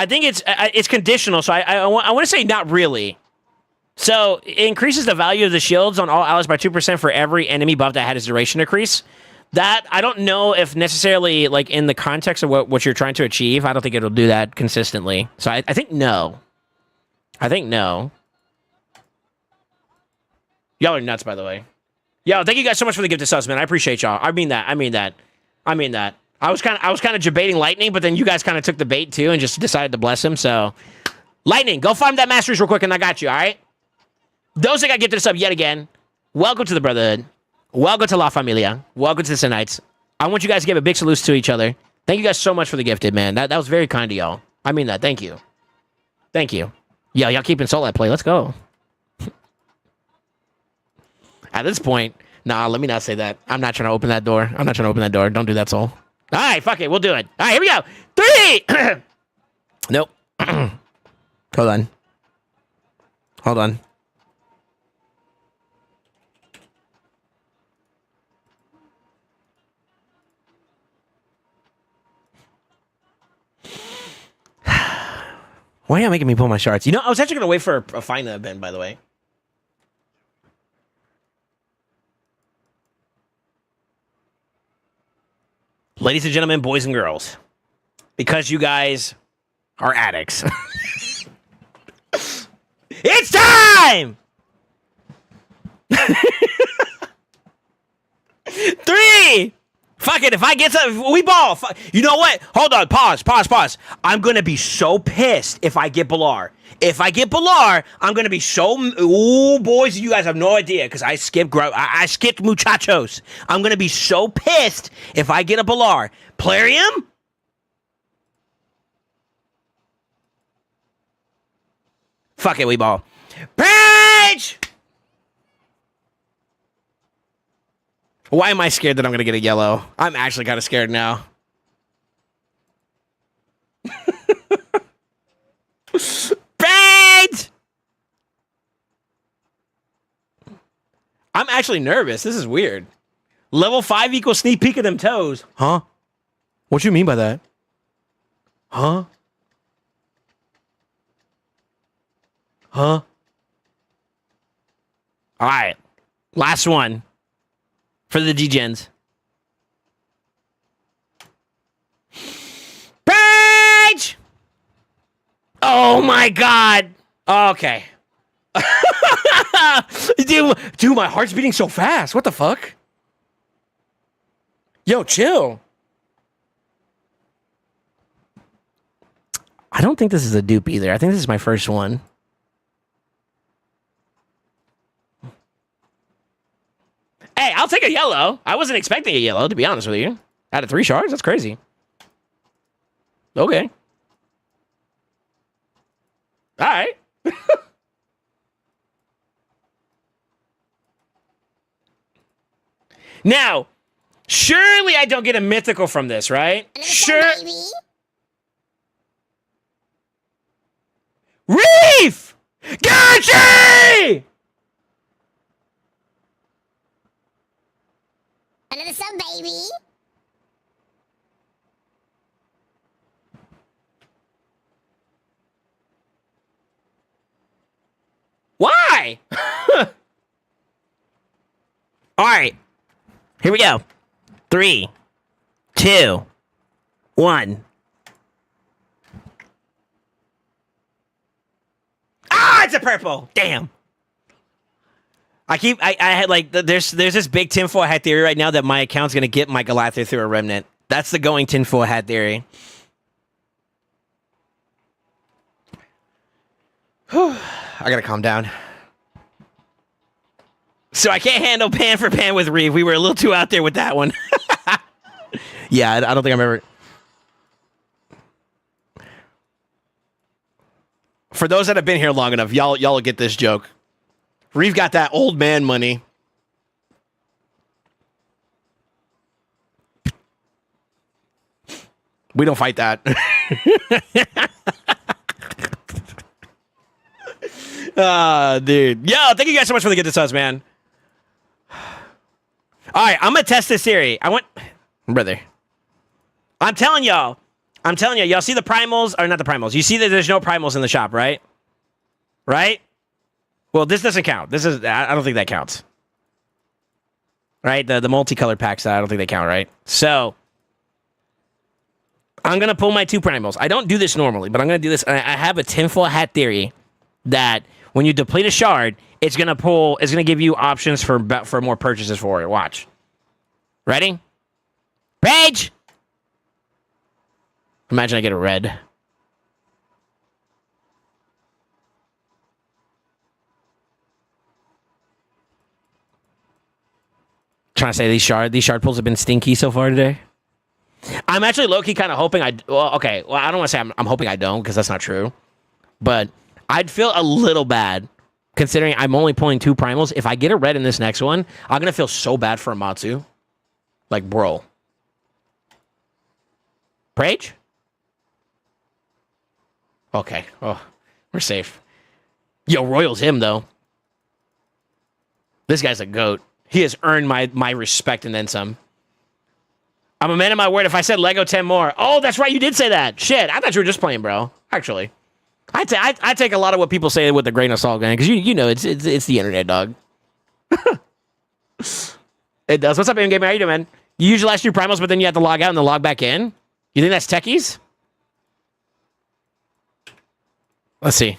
think it's conditional, so I want to say not really. So it increases the value of the shields on all allies by 2% for every enemy buff that had its duration increase. That, I don't know if necessarily, like, in the context of what you're trying to achieve, I don't think it'll do that consistently. So I think no. I think no. Y'all are nuts, by the way. Yo, thank you guys so much for the gift of subs, man. I appreciate y'all. I mean that. I was kind of debating Lightning, but then you guys kind of took the bait too and just decided to bless him. So, Lightning, go farm that Masters real quick, and I got you. All right. Those that got gifted a sub yet again, welcome to the Brotherhood. Welcome to La Familia. Welcome to the Sinites. I want you guys to give a big salute to each other. Thank you guys so much for the gifted, man. That was very kind of y'all. I mean that. Thank you. Thank you. Yeah, y'all keeping Soul at play. Let's go. At this point, nah, let me not say that. I'm not trying to open that door. Don't do that, Soul. All right, fuck it. We'll do it. All right, here we go. 3! Nope. Hold on. Why are you making me pull my shards? You know, I was actually going to wait for a final event, by the way. Ladies and gentlemen, boys and girls, because you guys are addicts, it's time! 3! Fuck it, if I get some, we ball. You know what? Hold on, pause. I'm gonna be so pissed if I get Balar. If I get Balar, I'm gonna be so. Ooh, boys, you guys have no idea because I skipped muchachos. I'm gonna be so pissed if I get a Balar. Plarium? Fuck it, we ball. Page! Why am I scared that I'm gonna get a yellow? I'm actually kind of scared now. Page! I'm actually nervous. This is weird. Level 5 equals sneak peek of them toes. Huh? What you mean by that? Huh? All right. Last one. For the degens. Page! Oh my god. Okay. Dude, my heart's beating so fast. What the fuck? Yo, chill. I don't think this is a dupe either. I think this is my first one. Hey, I'll take a yellow. I wasn't expecting a yellow, to be honest with you. Out of 3 shards? That's crazy. Okay. All right. Now, surely I don't get a mythical from this, right? Sure. Reef! Gotcha! Another sub, baby. Why? All right. Here we go. 3, 2, 1. Ah, it's a purple. Damn. I had like, there's this big tinfoil hat theory right now that my account's going to get my Galather through a remnant. That's the going tinfoil hat theory. Whew. I got to calm down. So I can't handle pan for pan with Reeve. We were a little too out there with that one. Yeah, I don't think I'm ever... For those that have been here long enough, y'all will get this joke. Reeve got that old man money. We don't fight that. Dude. Yo, thank you guys so much for the gifted subs, man. All right, I'm going to test this theory. Brother. I'm telling y'all, y'all see the primals, or not the primals. You see that there's no primals in the shop, right? Right? Well, this doesn't count. I don't think that counts. Right? The multicolored packs, I don't think they count, right? So, I'm going to pull my 2 primals. I don't do this normally, but I'm going to do this. I have a tinfoil hat theory that when you deplete a shard, it's gonna give you options for more purchases for it. Watch. Ready? Page! Imagine I get a red. Trying to say these shard pulls have been stinky so far today. I'm actually low-key kind of hoping I don't want to say I'm hoping I don't, because that's not true. But I'd feel a little bad, considering I'm only pulling 2 primals. If I get a red in this next one, I'm going to feel so bad for Amatsu. Like, bro. Prage? Okay. Oh, we're safe. Yo, Royal's him, though. This guy's a goat. He has earned my respect and then some. I'm a man of my word. If I said Lego 10 more. Oh, that's right. You did say that. Shit. I thought you were just playing, bro. Actually. I take a lot of what people say with a grain of salt, man. Because you know it's the internet, dog. It does. What's up, Gamer? How you doing, man? You use your last 2 primals, but then you have to log out and then log back in? You think that's techies? Let's see.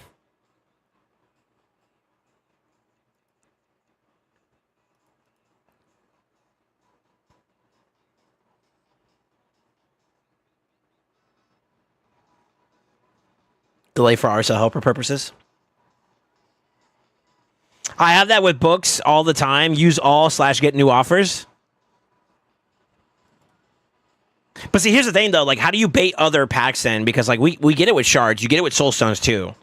Delay for RSL helper purposes. I have that with books all the time. Use all / get new offers. But see, here's the thing though. Like, how do you bait other packs then? Because like we get it with shards. You get it with soul stones too.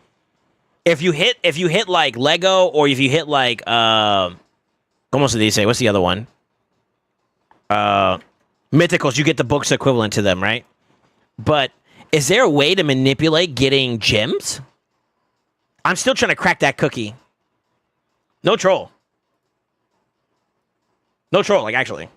If you hit like Lego, or if you hit like almost did they say? What's the other one? Mythicals. You get the books equivalent to them, right? But is there a way to manipulate getting gems? I'm still trying to crack that cookie. No troll. No troll, like, actually.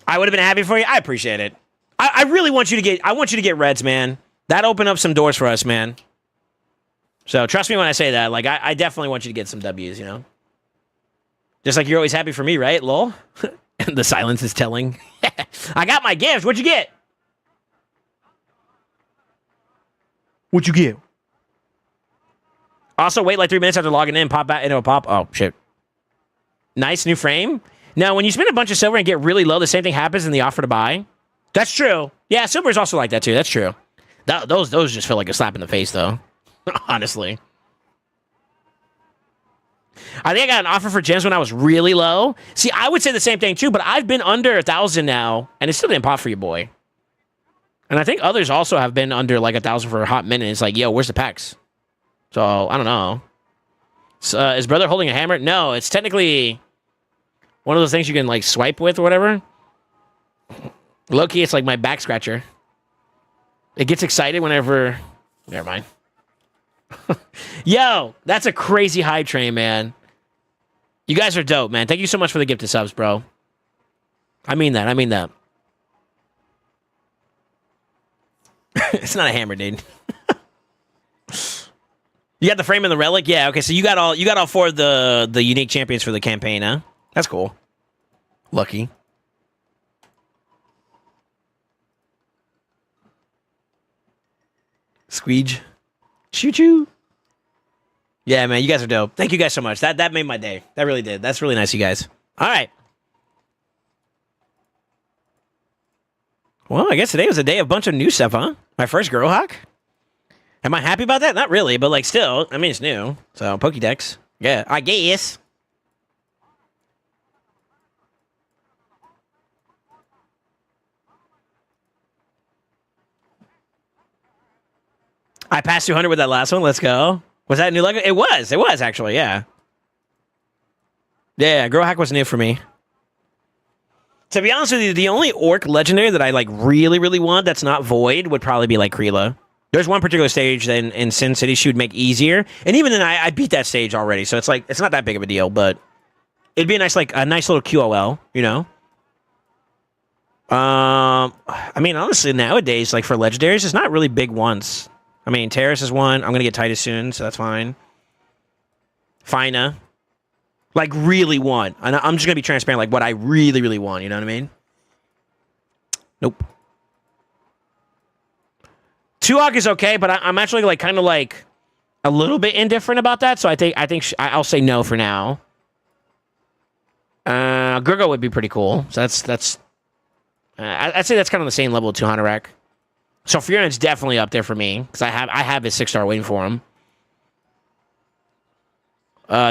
I would have been happy for you. I appreciate it. I really want you to get reds, man. That opened up some doors for us, man. So trust me when I say that. Like, I definitely want you to get some W's, you know? Just like you're always happy for me, right? Lol. The silence is telling. I got my gift. What'd you get? What'd you get? Also, wait like 3 minutes after logging in. Pop back. It'll pop. Oh, shit. Nice new frame. Now, when you spend a bunch of silver and get really low, the same thing happens in the offer to buy. That's true. Yeah, silver is also like that, too. That's true. Those just feel like a slap in the face, though. Honestly. I think I got an offer for gems when I was really low. See, I would say the same thing too, but I've been under 1,000 now, and it still didn't pop for you, boy. And I think others also have been under like 1,000 for a hot minute. It's like, yo, where's the packs? So, I don't know. So, is brother holding a hammer? No, it's technically one of those things you can like swipe with or whatever. Low-key, it's like my back scratcher. It gets excited whenever... Never mind. Yo, that's a crazy hype train, man. You guys are dope, man. Thank you so much for the gift of subs, bro. I mean that. It's not a hammer, dude. You got the frame and the relic? Yeah, okay, so you got all 4 of the unique champions for the campaign, huh? That's cool. Lucky. Squeege. Choo-choo. Yeah, man, you guys are dope. Thank you guys so much. That made my day. That really did. That's really nice, you guys. All right. Well, I guess today was a day of a bunch of new stuff, huh? My first Girl Hawk? Am I happy about that? Not really, but like still, I mean, it's new. So, Pokédex. Yeah, I guess. I passed 200 with that last one. Let's go. Was that a new Lego? It was actually, yeah. Yeah, Girl Hack was new for me. To be honest with you, the only Orc Legendary that I like really, really want that's not Void would probably be like Kreela. There's one particular stage that in Sin City she would make easier. And even then, I beat that stage already. So it's like, it's not that big of a deal, but it'd be a nice little QOL, you know? I mean, honestly, nowadays, like for Legendaries, it's not really big ones. I mean, Terrace is one. I'm going to get Titus soon, so that's fine. Fina. Like, really want. And I'm just going to be transparent, like, what I really, really want. You know what I mean? Nope. Tuhawk is okay, but I'm actually, like, kind of, like, a little bit indifferent about that. So I think I'll say no for now. Gurgo would be pretty cool. So that's I'd say that's kind of the same level of 200 rack. So Fioren's definitely up there for me because I have his 6-star waiting for him.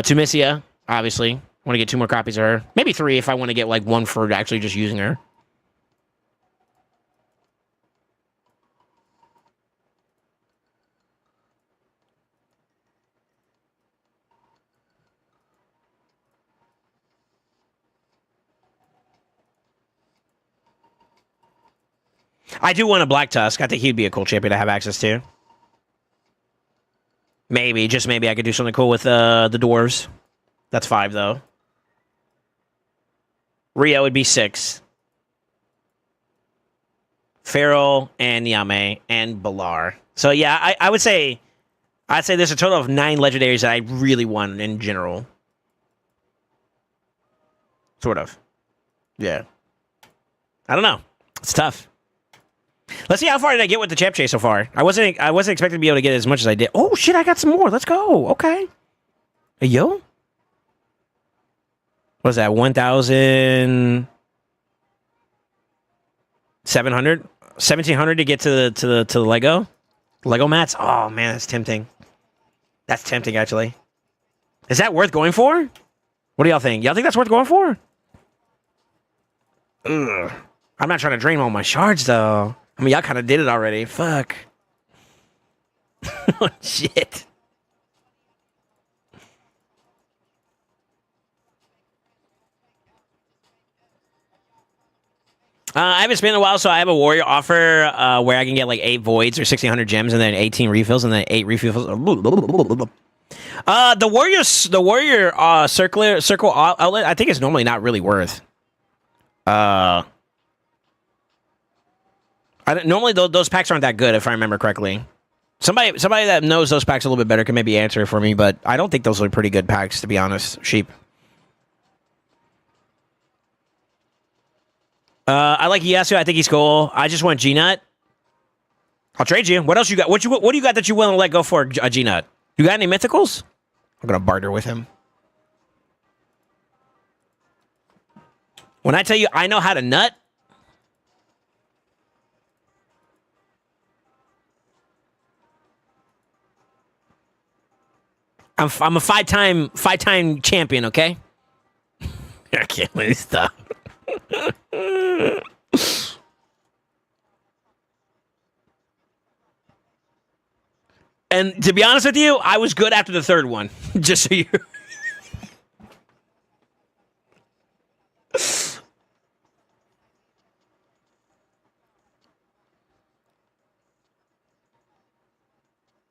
Tunisia, obviously. Want to get 2 more copies of her. Maybe 3 if I want to get like 1 for actually just using her. I do want a Black Tusk. I think he'd be a cool champion to have access to. Maybe, just maybe I could do something cool with the dwarves. That's 5, though. Rio would be 6. Feral and Yame and Balar. So, yeah, I would say... I'd say there's a total of 9 legendaries that I really want in general. Sort of. Yeah. I don't know. It's tough. Let's see how far did I get with the champ chase so far. I wasn't expecting to be able to get as much as I did. Oh shit! I got some more. Let's go. Okay. Hey, yo. What is that? 1,700, 1,700 to get to the Lego mats. Oh man, that's tempting. That's tempting, actually. Is that worth going for? What do y'all think? Y'all think that's worth going for? Ugh. I'm not trying to drain all my shards though. I mean, y'all kind of did it already. Fuck. Oh, shit. I haven't spent in a while, so I have a warrior offer where I can get like 8 voids or 1,600 gems and then 18 refills and then 8 refills. The warrior circle outlet, I think is normally not really worth. Normally those packs aren't that good, if I remember correctly. Somebody that knows those packs a little bit better can maybe answer it for me, but I don't think those are pretty good packs, to be honest. Sheep. I like Yasu. I think he's cool. I just want G-Nut. I'll trade you. What else you got? What do you got that you willing to let go for a G-Nut? You got any mythicals? I'm gonna barter with him. When I tell you I know how to nut, I'm a 5-time champion, okay? I can't let it stop. And to be honest with you, I was good after the 3rd one. Just so you...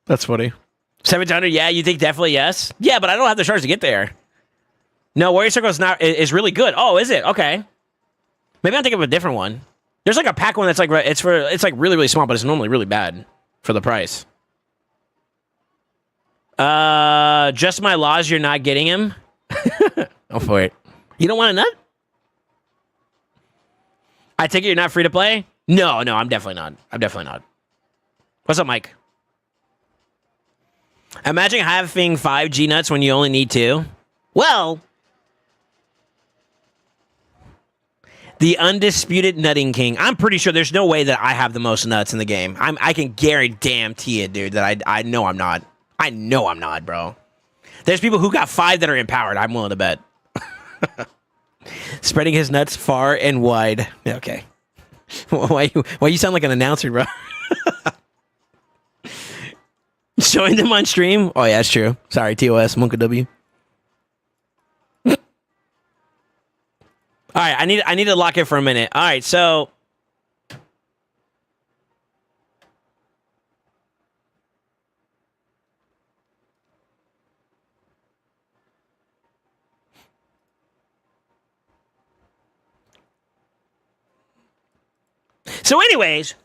That's funny. 700, yeah, you think definitely yes? Yeah, but I don't have the shards to get there. No, Warrior Circle is really good. Oh, is it? Okay. Maybe I'm thinking of a different one. There's like a pack one that's like it's like really, really small, but it's normally really bad for the price. Just my laws, you're not getting him. Go for it. You don't want a nut? I take it you're not free to play? No, I'm definitely not. What's up, Mike? Imagine having 5 G-Nuts when you only need 2. Well, the undisputed nutting king. I'm pretty sure there's no way that I have the most nuts in the game. I can guarantee it, dude, that I know I'm not. I know I'm not, bro. There's people who got 5 that are empowered. I'm willing to bet. Spreading his nuts far and wide. Okay. Why you sound like an announcer, bro? Showing them on stream? Oh, yeah, that's true. Sorry, TOS, Monka W. All right, I need to lock it for a minute. All right, so... So anyways...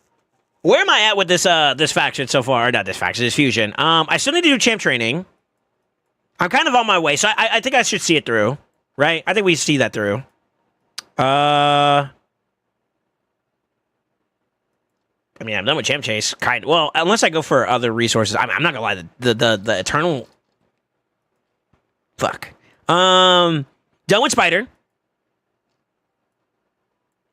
Where am I at with this this faction so far? Not this faction, this fusion. I still need to do champ training. I'm kind of on my way, so I think I should see it through, right? I think we see that through. I mean, I'm done with Champ Chase, kind of. Well, unless I go for other resources. I'm not gonna lie, the Eternal... Fuck. Done with Spider.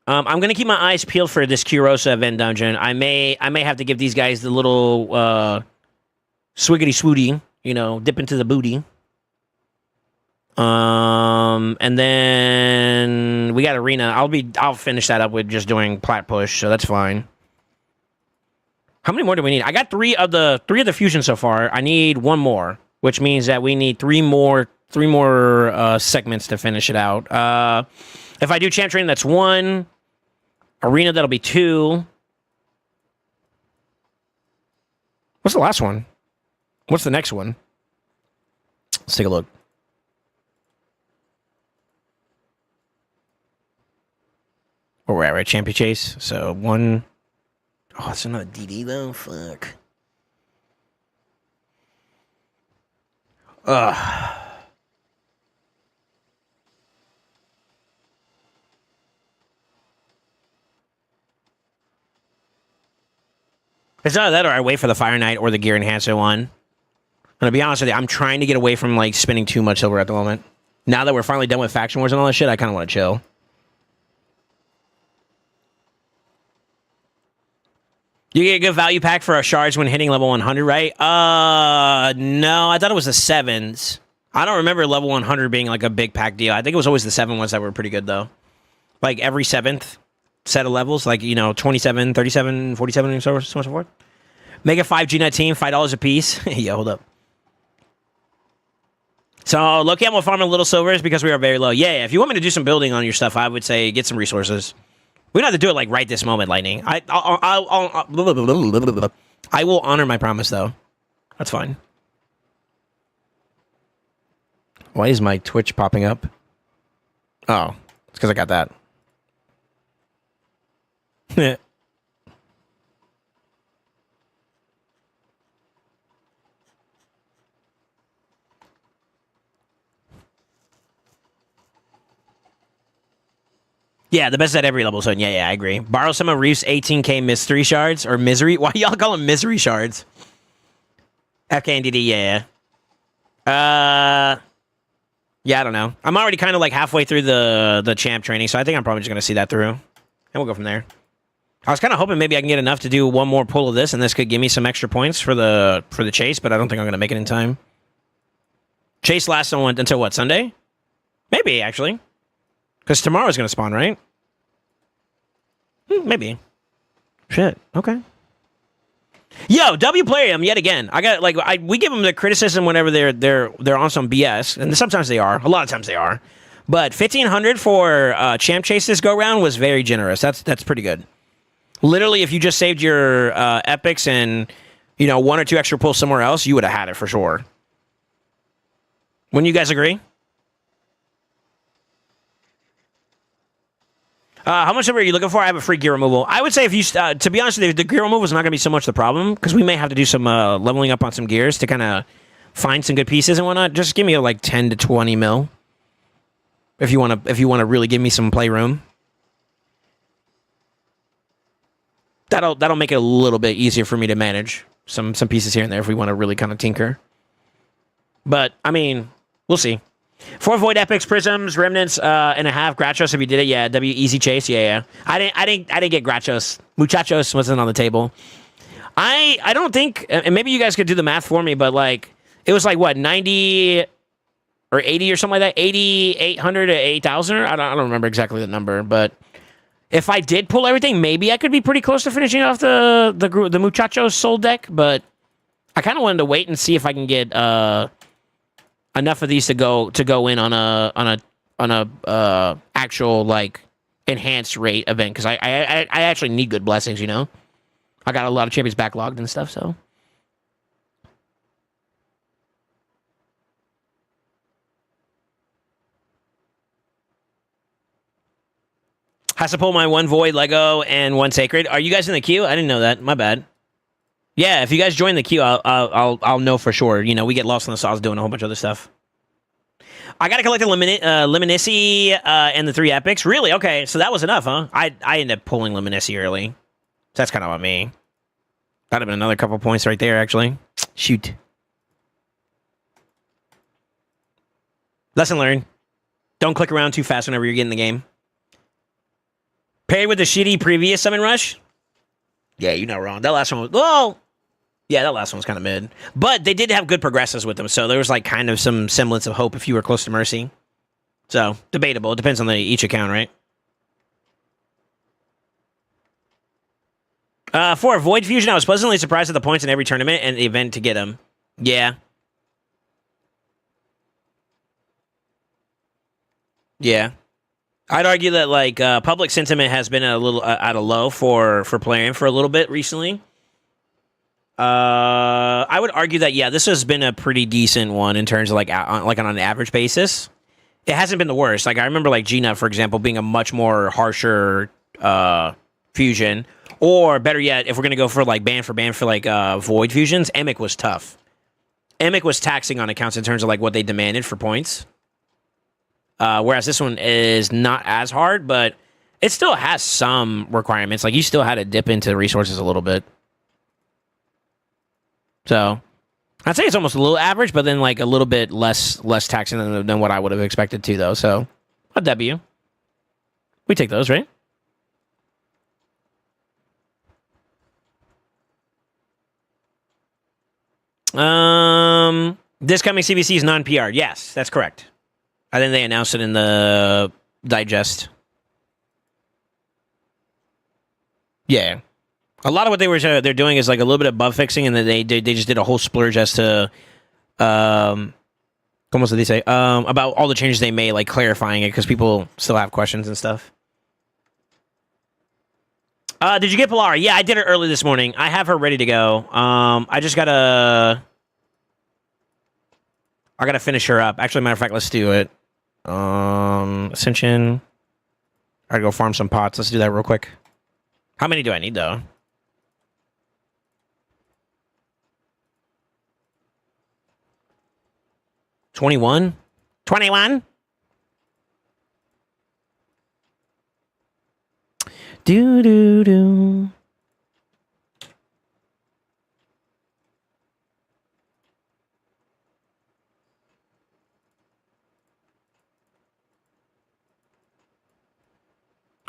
I'm gonna keep my eyes peeled for this Kurosa event dungeon. I may have to give these guys the little swiggity swooty, you know, dip into the booty. And then we got arena. I'll finish that up with just doing plat push, so that's fine. How many more do we need? I got three of the fusion so far. I need one more, which means that we need three more segments to finish it out. If I do champ training, that's 1. Arena, that'll be 2. What's the last one? What's the next one? Let's take a look. Where we're at, right? Champion Chase. So 1. Oh, it's another DD though. Fuck. Ugh. It's not that, or I wait for the Fire Knight or the Gear Enhancer one. And to be honest with you, I'm trying to get away from like spending too much silver at the moment. Now that we're finally done with faction wars and all that shit, I kind of want to chill. You get a good value pack for our shards when hitting level 100, right? No, I thought it was the 7s. I don't remember level 100 being like a big pack deal. I think it was always the 7 ones that were pretty good though. Like every 7th set of levels, like, you know, 27, 37, 47, and so on and so forth. Make a 5G net team, $5 a piece. Yeah, hold up. So, low cam will farm a little silvers because we are very low. Yeah, if you want me to do some building on your stuff, I would say get some resources. We don't have to do it like right this moment, Lightning. I will honor my promise, though. That's fine. Why is my Twitch popping up? Oh, it's because I got that. Yeah, the best at every level. So yeah, I agree. Borrow some of Reef's 18k mystery shards or misery. Why y'all call them misery shards? FK and DD, yeah. Yeah, I don't know. I'm already kind of like halfway through the champ training, so I think I'm probably just gonna see that through, and we'll go from there. I was kind of hoping maybe I can get enough to do one more pull of this, and this could give me some extra points for the chase, but I don't think I'm gonna make it in time. Chase lasts until what, Sunday? Maybe actually. Because tomorrow's going to spawn, right? Maybe. Shit. Okay. Yo, W Plarium yet again. I got we give them the criticism whenever they're on some BS, and sometimes they are. A lot of times they are. But 1,500 for champ chase this go round was very generous. That's pretty good. Literally, if you just saved your epics and 1 or 2 extra pulls somewhere else, you would have had it for sure. Wouldn't you guys agree? How much are you looking for? I have a free gear removal. I would say if you, to be honest with you, the gear removal is not going to be so much the problem because we may have to do some leveling up on some gears to kind of find some good pieces and whatnot. Just give me like 10 to 20 mil if you want to really give me some playroom. That'll make it a little bit easier for me to manage some pieces here and there if we want to really kind of tinker. But I mean, we'll see. 4 Void Epics, Prisms, Remnants, and a half. Grachos, if you did it, yeah. W Easy Chase, yeah. I didn't get Grachos. Muchachos wasn't on the table. I don't think, and maybe you guys could do the math for me, but like it was like what 90 or 80 or something like that, 8,800 to 8,000. I don't remember exactly the number, but if I did pull everything, maybe I could be pretty close to finishing off the Muchachos Soul deck. But I kind of wanted to wait and see if I can get enough of these to go in on a actual like enhanced rate event because I actually need good blessings. I got a lot of champions backlogged and stuff. So has to pull my 1 void Lego and 1 sacred. Are you guys in the queue? I didn't know that. My bad. Yeah, if you guys join the queue, I'll know for sure. We get lost in the sauce doing a whole bunch of other stuff. I got to collect the Luminicity and the 3 epics. Really? Okay, so that was enough, huh? I ended up pulling Luminicity early. So that's kind of on me. That'd have been another couple points right there, actually. Shoot. Lesson learned. Don't click around too fast whenever you're getting the game. Paired with the shitty previous Summon Rush? Yeah, you're not wrong. That last one was... Well... Yeah, that last one was kind of mid. But they did have good progresses with them, so there was like kind of some semblance of hope if you were close to Mercy. So, debatable. It depends on each account, right? For Void Fusion, I was pleasantly surprised at the points in every tournament and event to get them. Yeah. Yeah. I'd argue that like public sentiment has been a little at a low for playing for a little bit recently. I would argue that this has been a pretty decent one in terms of like on an average basis. It hasn't been the worst. Like I remember like G-Nut, for example, being a much more harsher fusion. Or better yet, if we're gonna go for like ban for like Void fusions, Emic was tough. Emic was taxing on accounts in terms of like what they demanded for points. Whereas this one is not as hard, but it still has some requirements. Like you still had to dip into resources a little bit. So, I'd say it's almost a little average, but then like a little bit less taxing than what I would have expected to, though. So, a W. We take those, right? This coming CBC is non-PR. Yes, that's correct. I think they announced it in the digest. Yeah. A lot of what they're doing is like a little bit of bug fixing, and then they just did a whole splurge as to como se dice about all the changes they made, like clarifying it because people still have questions and stuff. Did you get Polara? Yeah, I did it early this morning. I have her ready to go. I just gotta finish her up. Actually, matter of fact, let's do it. Ascension. I gotta go farm some pots. Let's do that real quick. How many do I need though? 21? 21? Do.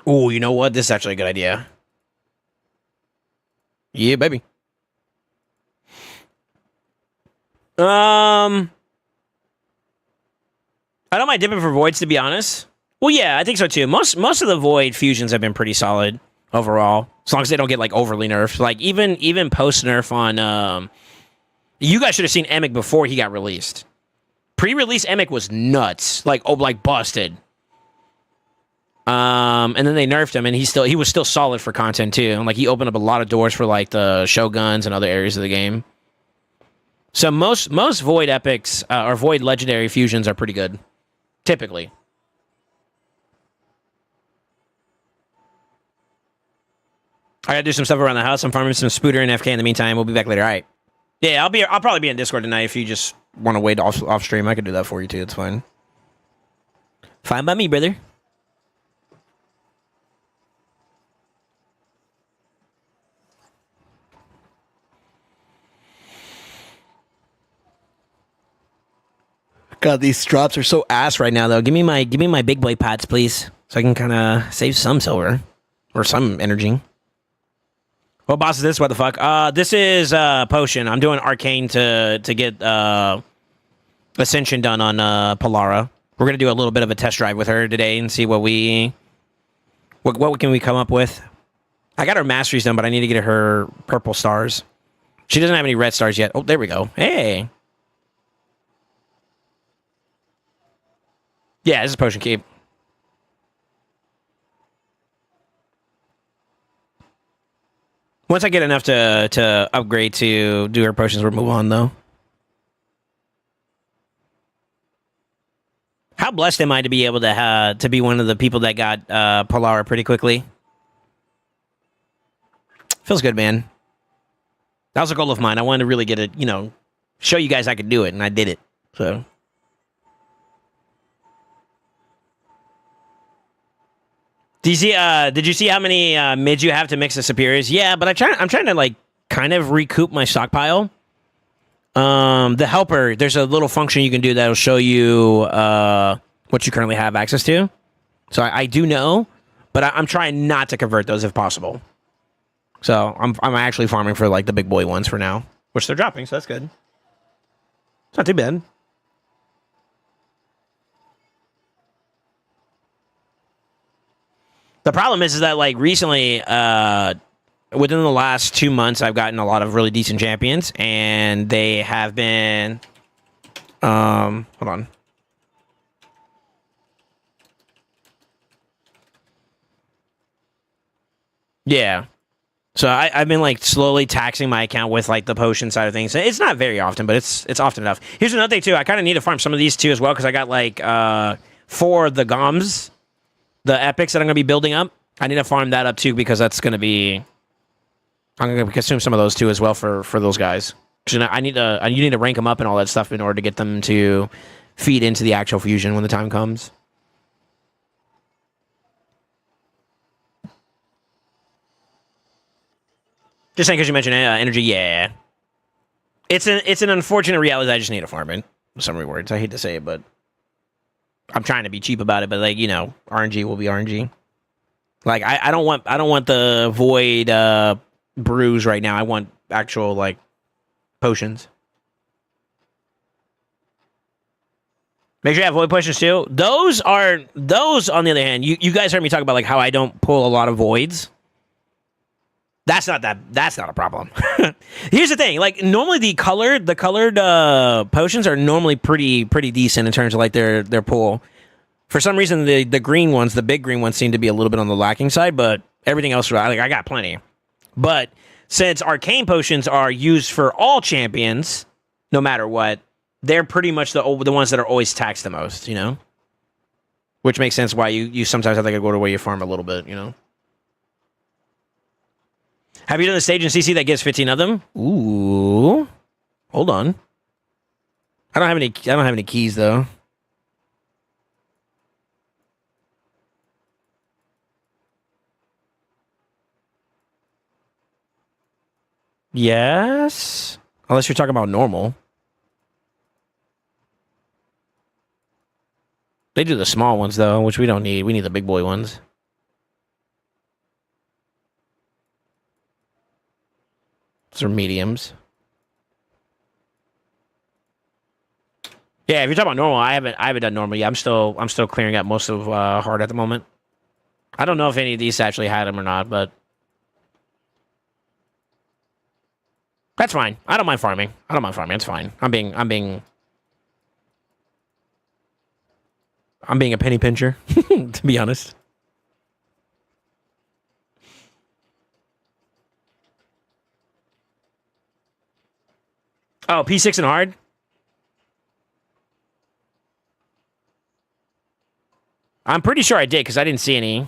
Oh, you know what? This is actually a good idea. Yeah, baby. I don't mind dipping for voids, to be honest. Well, yeah, I think so too. Most of the void fusions have been pretty solid overall, as long as they don't get like overly nerfed. Like even post nerf on, you guys should have seen Emic before he got released. Pre-release Emic was nuts, like busted. And then they nerfed him, and he was still solid for content too. And like he opened up a lot of doors for like the Shoguns and other areas of the game. So most void epics or void legendary fusions are pretty good. Typically. I gotta do some stuff around the house. I'm farming some Spooter and FK in the meantime. We'll be back later. All right. Yeah, I'll probably be in Discord tonight. If you just want to wait off stream, I can do that for you too. It's fine. Fine by me, brother. God, these drops are so ass right now, though. Give me my big boy pots, please, so I can kind of save some silver or some energy. What boss is this? What the fuck? This is potion. I'm doing arcane to get ascension done on Polara. We're gonna do a little bit of a test drive with her today and see what can we come up with. I got her masteries done, but I need to get her purple stars. She doesn't have any red stars yet. Oh, there we go. Hey. Yeah, this is Potion Keep. Once I get enough to upgrade to do her potions, we'll move on, though. How blessed am I to be able to be one of the people that got Polara pretty quickly? Feels good, man. That was a goal of mine. I wanted to really get it, show you guys I could do it, and I did it. So... Do you see? Did you see how many mids you have to mix the superiors? Yeah, but I'm trying to like kind of recoup my stockpile. The helper, there's a little function you can do that'll show you what you currently have access to. So I do know, but I'm trying not to convert those if possible. So I'm actually farming for like the big boy ones for now, which they're dropping, so that's good. It's not too bad. The problem is that like recently, within the last 2 months, I've gotten a lot of really decent champions, and they have been. Hold on. Yeah. So I've been like slowly taxing my account with like the potion side of things. It's not very often, but it's often enough. Here's another thing too. I kind of need to farm some of these too as well because I got like 4 the goms, the epics that I'm gonna be building up. I need to farm that up too because that's gonna be. I'm gonna consume some of those too as well for those guys. You need to rank them up and all that stuff in order to get them to feed into the actual fusion when the time comes. Just saying because you mentioned energy, yeah. It's an unfortunate reality. I just need to farm it. Summary words. I hate to say it, but I'm trying to be cheap about it. But like RNG will be RNG. Like I don't want the void brews right now. I want actual like potions. Make sure you have void potions too. Those on the other hand, you guys heard me talk about like how I don't pull a lot of voids. That's not a problem. Here's the thing, like normally the colored potions are normally pretty decent in terms of like their pull. For some reason the green ones, the big green ones seem to be a little bit on the lacking side, but everything else like I got plenty. But since arcane potions are used for all champions, no matter what, they're pretty much the ones that are always taxed the most, Which makes sense why you sometimes have to go to where you farm a little bit, Have you done the stage in CC that gives 15 of them? Ooh. Hold on. I don't have any keys though. Yes. Unless you're talking about normal. They do the small ones though, which we don't need. We need the big boy ones. Those are mediums. Yeah, if you're talking about normal, I haven't done normal yet. I'm still clearing up most of hard at the moment. I don't know if any of these actually had them or not, but that's fine. I don't mind farming. It's fine. I'm being a penny pincher, to be honest. Oh, P6 and hard? I'm pretty sure I did because I didn't see any.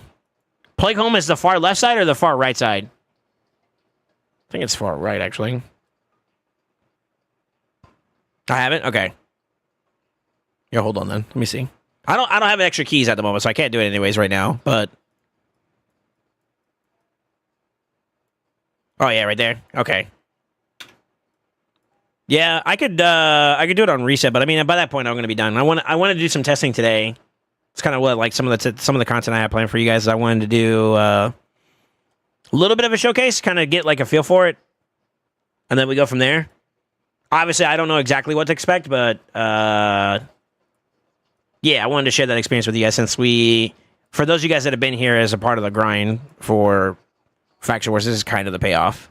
Plague Home is the far left side or the far right side? I think it's far right, actually. I haven't? Okay. Yeah, hold on then. Let me see. I don't have extra keys at the moment, so I can't do it anyways right now, but oh yeah, right there. Okay. Yeah, I could do it on reset, but I mean by that point I'm gonna be done. I want to do some testing today. It's kind of what like some of the content I have planned for you guys. I wanted to do a little bit of a showcase, kind of get like a feel for it, and then we go from there. Obviously, I don't know exactly what to expect, but yeah, I wanted to share that experience with you guys since for those of you guys that have been here as a part of the grind for Faction Wars, this is kind of the payoff.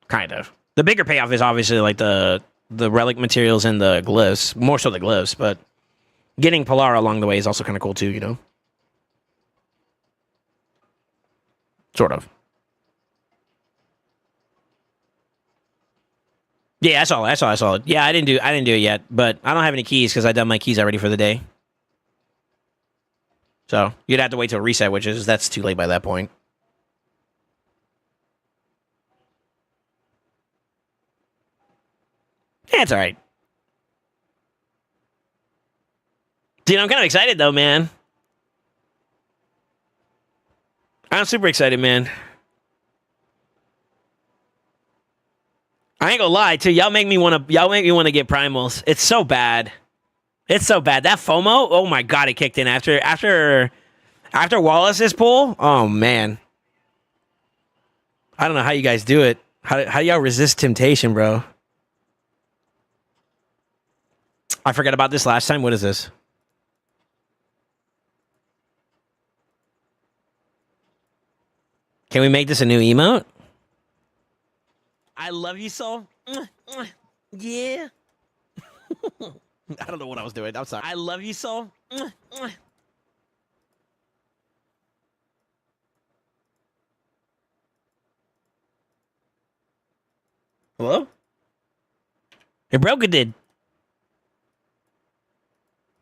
Kind of. The bigger payoff is obviously like the relic materials and the glyphs, more so the glyphs, but getting Polara along the way is also kind of cool too, Sort of. Yeah, I saw it. Yeah, I didn't do it yet, but I don't have any keys because I done my keys already for the day. So you'd have to wait till reset, that's too late by that point. Yeah, it's all right. Dude, I'm kind of excited though, man. I'm super excited, man. I ain't gonna lie, too. Y'all make me want to get primals. It's so bad. It's so bad. That FOMO, oh my god, it kicked in after Wallace's pull. Oh man. I don't know how you guys do it. How y'all resist temptation, bro? I forgot about this last time. What is this? Can we make this a new emote? I love you, Soul. Yeah. I don't know what I was doing. I'm sorry. I love you, Soul. Hello? It broke it did.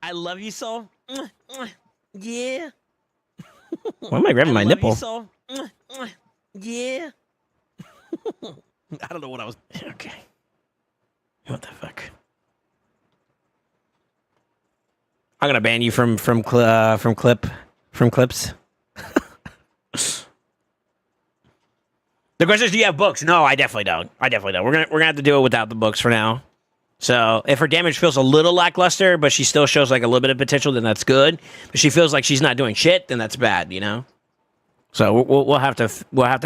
I love you, Soul. Yeah. Why am I grabbing my nipple? You, Soul. Yeah. I don't know what I was. Okay. What the fuck? I'm gonna ban you from clips. The question is, do you have books? No, I definitely don't. We're gonna have to do it without the books for now. So if her damage feels a little lackluster, but she still shows like a little bit of potential, then that's good. If she feels like she's not doing shit, then that's bad, you know. So we'll have to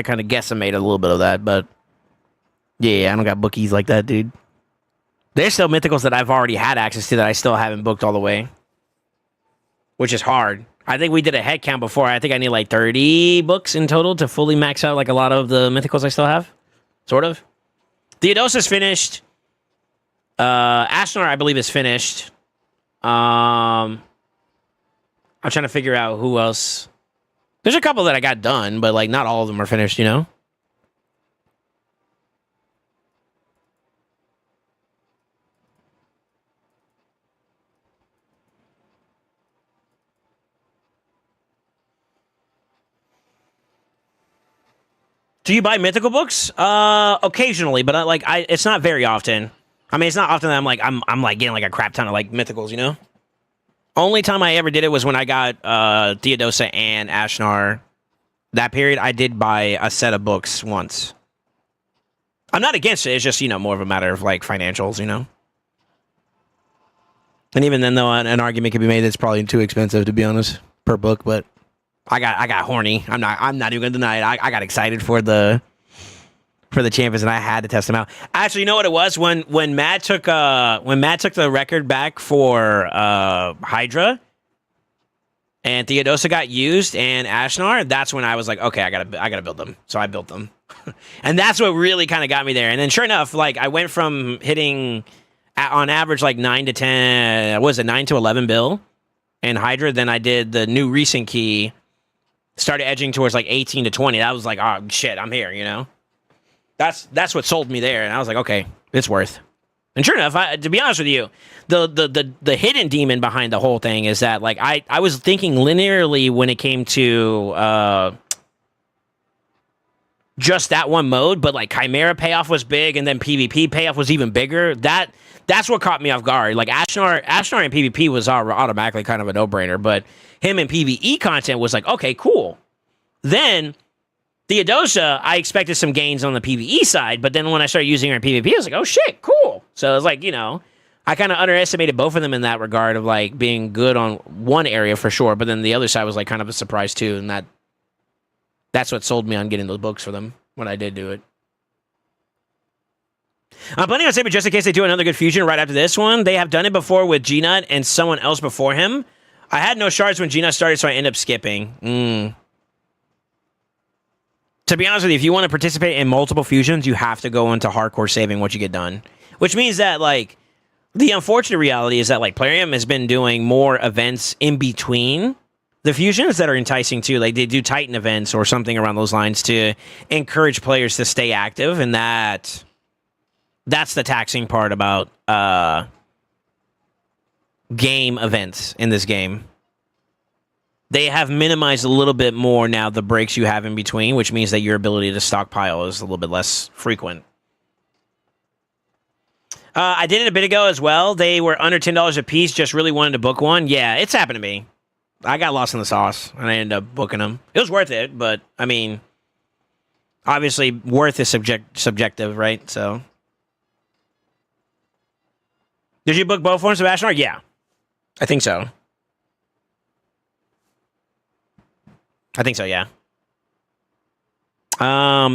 kind of guesstimate a little bit of that, but yeah, I don't got bookies like that, dude. There's still mythicals that I've already had access to that I still haven't booked all the way, which is hard. I think we did a head count before. I think I need like 30 books in total to fully max out like a lot of the mythicals I still have, sort of. Theodosia's finished. Ashnar, I believe, is finished. I'm trying to figure out who else. There's a couple that I got done, but like not all of them are finished, you know? Do you buy mythical books? Occasionally, but it's not very often. I mean, it's not often that I'm like getting like a crap ton of like mythicals, you know? Only time I ever did it was when I got Theodosia and Ashnar. That period, I did buy a set of books once. I'm not against it. It's just, you know, more of a matter of like financials, you know? And even then, though, an argument could be made that it's probably too expensive, to be honest, per book, but I got horny. I'm not even gonna deny it. I got excited for the champions, and I had to test them out. Actually, you know what it was? When Matt took the record back for Hydra, and Theodosia got used, and Ashnar, that's when I was like, okay, I gotta build them. So I built them, and that's what really kind of got me there. And then, sure enough, like I went from hitting on average like 9 to 10, what was it, 9 to 11 bill, and Hydra. Then I did the new recent key, started edging towards like 18 to 20. That was like, oh shit, I'm here, you know. That's what sold me there, and I was like, okay, it's worth. And sure enough, to be honest with you, the hidden demon behind the whole thing is that like I was thinking linearly when it came to just that one mode, but like Chimera payoff was big, and then PvP payoff was even bigger. That's what caught me off guard. Like Ashnar in PvP was automatically kind of a no-brainer, but him in PvE content was like, okay, cool. Then Theodosia, I expected some gains on the PvE side, but then when I started using her in PvP, I was like, oh shit, cool. So it was like, you know, I kind of underestimated both of them in that regard of like being good on one area for sure, but then the other side was like kind of a surprise too, and that's what sold me on getting those books for them when I did do it. I'm planning on saving just in case they do another good fusion right after this one. They have done it before with G-Nut and someone else before him. I had no shards when G-Nut started, so I ended up skipping. To be honest with you, if you want to participate in multiple fusions, you have to go into hardcore saving what you get done. Which means that, like, the unfortunate reality is that, like, Plarium has been doing more events in between the fusions that are enticing, too. Like, they do Titan events or something around those lines to encourage players to stay active, and that's the taxing part about game events in this game. They have minimized a little bit more now the breaks you have in between, which means that your ability to stockpile is a little bit less frequent. I did it a bit ago as well. They were under $10 a piece, just really wanted to book one. Yeah, it's happened to me. I got lost in the sauce, and I ended up booking them. It was worth it, but, I mean, obviously, worth is subjective, right? So, did you book both forms of Ashnard? Yeah, I think so. Yeah.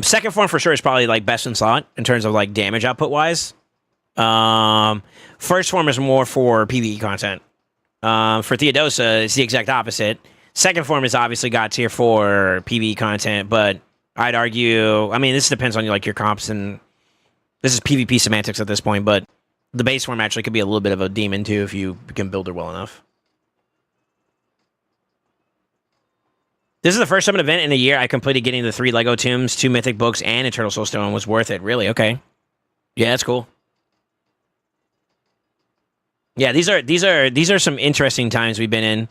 Second form for sure is probably like best in slot in terms of like damage output wise. First form is more for PvE content. For Theodosa, it's the exact opposite. Second form is obviously God tier for PvE content, but I'd argue, I mean, this depends on like your comps, and this is PvP semantics at this point, but the base form actually could be a little bit of a demon too if you can build her well enough. This is the first summon event in a year I completed getting the 3 Lego tombs, 2 mythic books, and Eternal Soul Stone was worth it. Really? Okay. Yeah, that's cool. Yeah, these are some interesting times we've been in.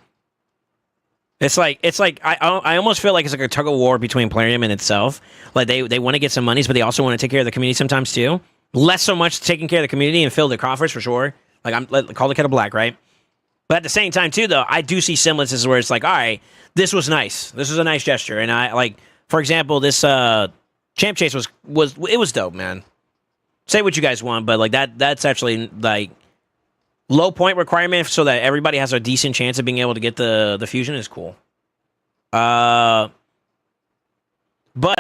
It's like I almost feel like it's like a tug of war between Plarium and itself. Like they want to get some monies, but they also want to take care of the community sometimes too. Less so much taking care of the community and fill the coffers for sure. Like call the kettle black, right? But at the same time too, though, I do see semblances where it's like, all right, this was nice. This was a nice gesture, and I like, for example, this champ chase was dope, man. Say what you guys want, but like that's actually like low point requirement so that everybody has a decent chance of being able to get the fusion is cool. But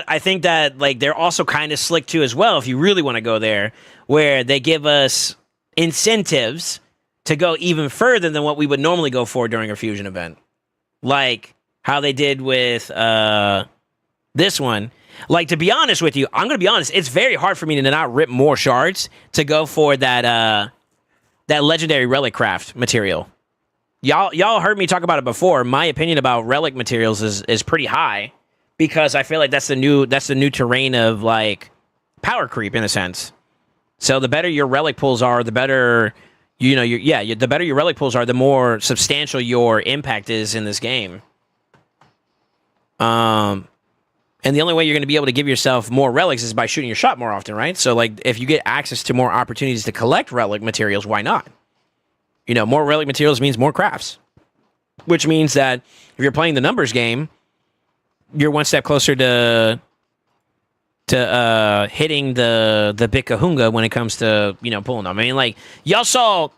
I think that like they're also kind of slick too as well if you really want to go there, where they give us incentives to go even further than what we would normally go for during a fusion event. Like how they did with this one. Like, to be honest with you, I'm going to be honest, it's very hard for me to not rip more shards to go for that that legendary relic craft material. Y'all heard me talk about it before. My opinion about relic materials is pretty high because I feel like that's the new terrain of like power creep in a sense. So the better your relic pulls are, the better the better your relic pulls are, the more substantial your impact is in this game. And the only way you're going to be able to give yourself more relics is by shooting your shot more often, right? So, like, if you get access to more opportunities to collect relic materials, why not? You know, more relic materials means more crafts, which means that if you're playing the numbers game, you're one step closer to hitting the big kahunga when it comes to, you know, pulling them. I mean, like, y'all saw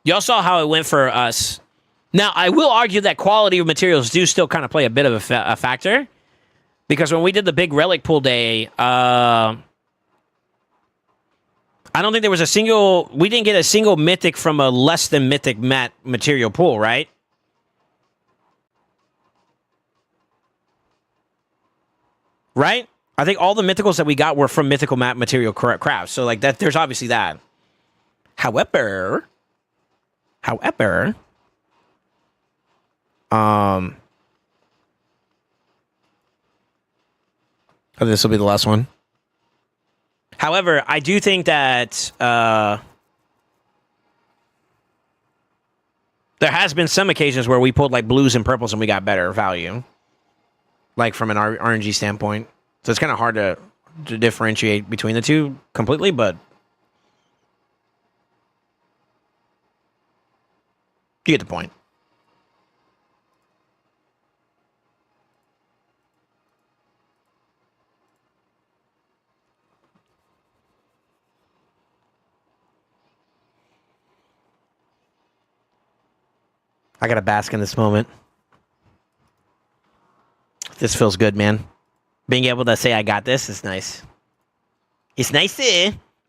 how it went for us. Now, I will argue that quality of materials do still kind of play a bit of a factor. Because when we did the big relic pool day, I don't think there was we didn't get a single mythic from a less than mythic mat material pool, right? Right? I think all the mythicals that we got were from mythical mat material crafts. So like that, there's obviously that. However, oh, this will be the last one. However, I do think that there has been some occasions where we pulled like blues and purples and we got better value, like from an RNG standpoint. So it's kind of hard to differentiate between the two completely, but you get the point. I gotta bask in this moment. This feels good, man. Being able to say I got this is nice. It's nice to.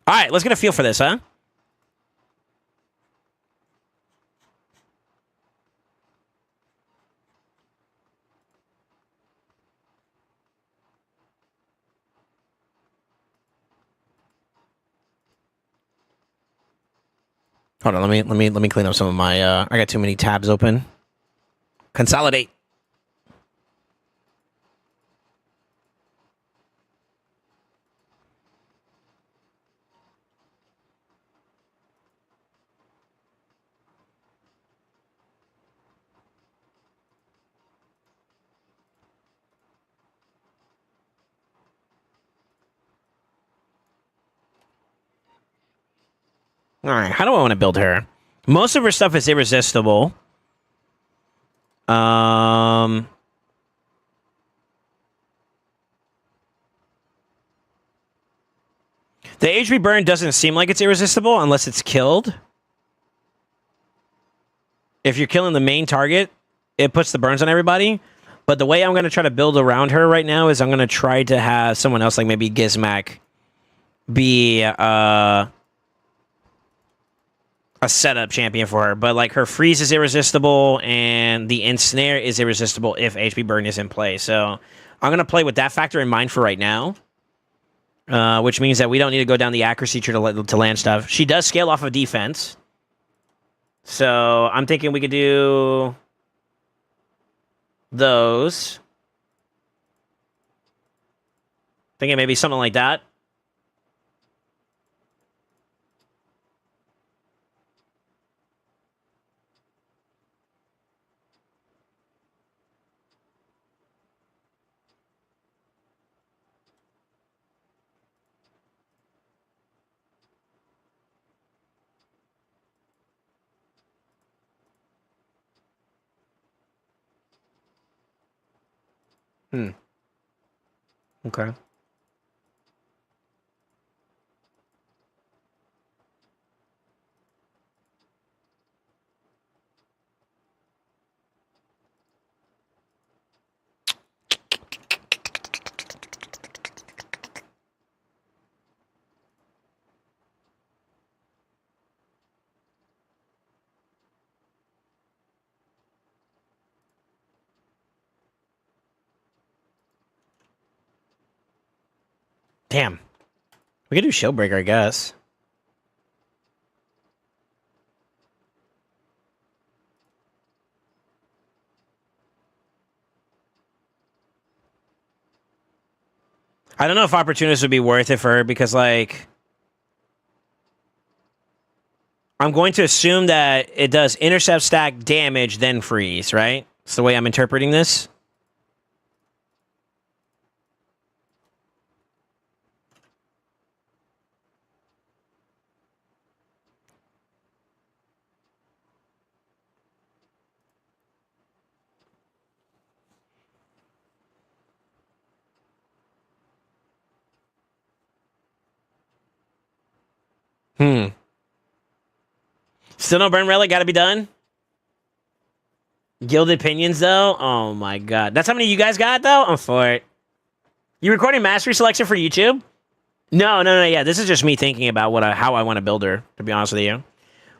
All right, let's get a feel for this, huh? Hold on, let me clean up some of my I got too many tabs open. Consolidate. All right, how do I want to build her? Most of her stuff is irresistible. Um, the HP burn doesn't seem like it's irresistible unless it's killed. If you're killing the main target, it puts the burns on everybody. But the way I'm going to try to build around her right now is I'm going to try to have someone else, like maybe Gizmac, be a setup champion for her. But like her freeze is irresistible and the ensnare is irresistible if HP burn is in play. So I'm going to play with that factor in mind for right now. Which means that we don't need to go down the accuracy tree to land stuff. She does scale off of defense. So I'm thinking we could do those. Thinking maybe something like that. Okay. Damn. We could do Shieldbreaker, I guess. I don't know if Opportunist would be worth it for her because, like, I'm going to assume that it does intercept, stack, damage, then freeze, right? That's the way I'm interpreting this. Still no burn relic, gotta be done. Gilded Pinions, though? Oh my god. That's how many you guys got, though? I'm for it. You recording Mastery Selection for YouTube? No, yeah. This is just me thinking about how I want to build her, to be honest with you.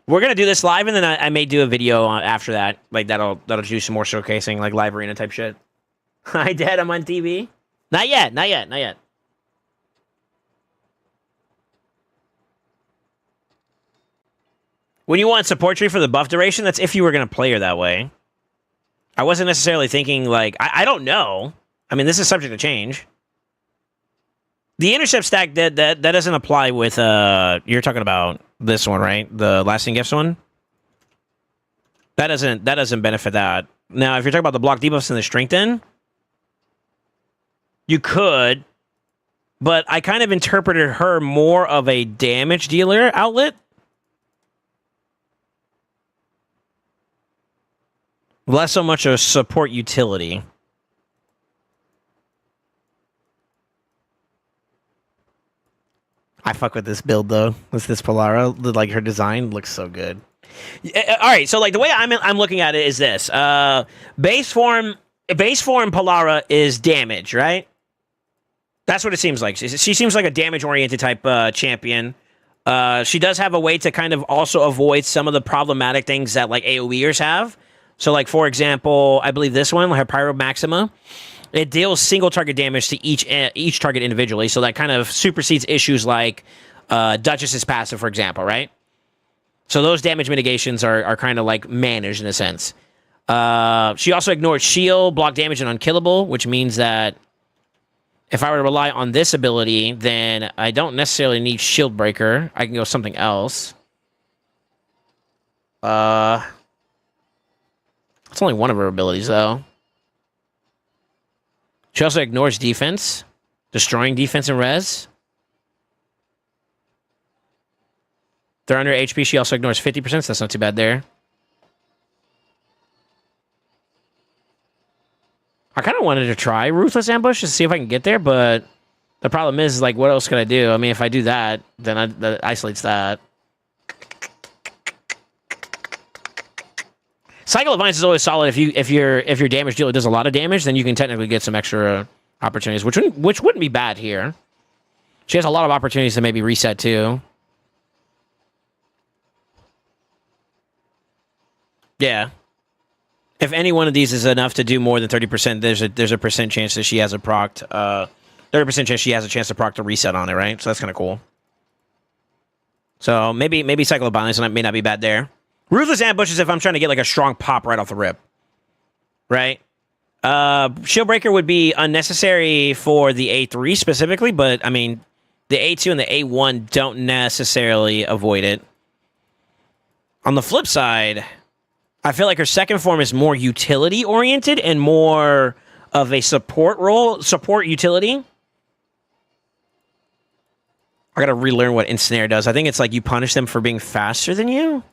We're gonna do this live, and then I may do a video after that. Like, that'll do some more showcasing, like live arena type shit. Hi, Dad, I'm on TV. Not yet. When you want support tree for the buff duration, that's if you were going to play her that way. I wasn't necessarily thinking, like, I don't know. I mean, this is subject to change. The intercept stack, that doesn't apply with, you're talking about this one, right? The Lasting Gifts one? That doesn't benefit that. Now, if you're talking about the block debuffs and the strengthen, you could, but I kind of interpreted her more of a damage dealer outlet. Less so much a support utility. I fuck with this build, though. With this Polara. Like, her design looks so good. Alright, so, like, the way I'm looking at it is this. Base form Polara is damage, right? That's what it seems like. She seems like a damage-oriented type champion. She does have a way to kind of also avoid some of the problematic things that, like, AoEers have. So, like, for example, I believe this one, her Pyro Maxima, it deals single target damage to each target individually. So that kind of supersedes issues like Duchess's passive, for example, right? So those damage mitigations are kind of like managed in a sense. She also ignores shield, block damage, and unkillable, which means that if I were to rely on this ability, then I don't necessarily need Shield Breaker. I can go something else. It's only one of her abilities, though. She also ignores defense, destroying defense and res. They're under HP. She also ignores 50%, so that's not too bad there. I kind of wanted to try Ruthless Ambush to see if I can get there, but the problem is, like, what else could I do? I mean, if I do that, then that isolates that. Cycle of Vines is always solid if your damage dealer does a lot of damage, then you can technically get some extra opportunities, which wouldn't be bad here. She has a lot of opportunities to maybe reset too. Yeah. If any one of these is enough to do more than 30%, there's a percent chance that she has a proc. 30% chance she has a chance to proc to reset on it, right? So that's kind of cool. So maybe Cycle of Violence may not be bad there. Ruthless Ambushes if I'm trying to get like a strong pop right off the rip. Right? Shieldbreaker would be unnecessary for the A3 specifically, but I mean, the A2 and the A1 don't necessarily avoid it. On the flip side, I feel like her second form is more utility oriented and more of a support role, support utility. I gotta relearn what Ensnare does. I think it's like you punish them for being faster than you.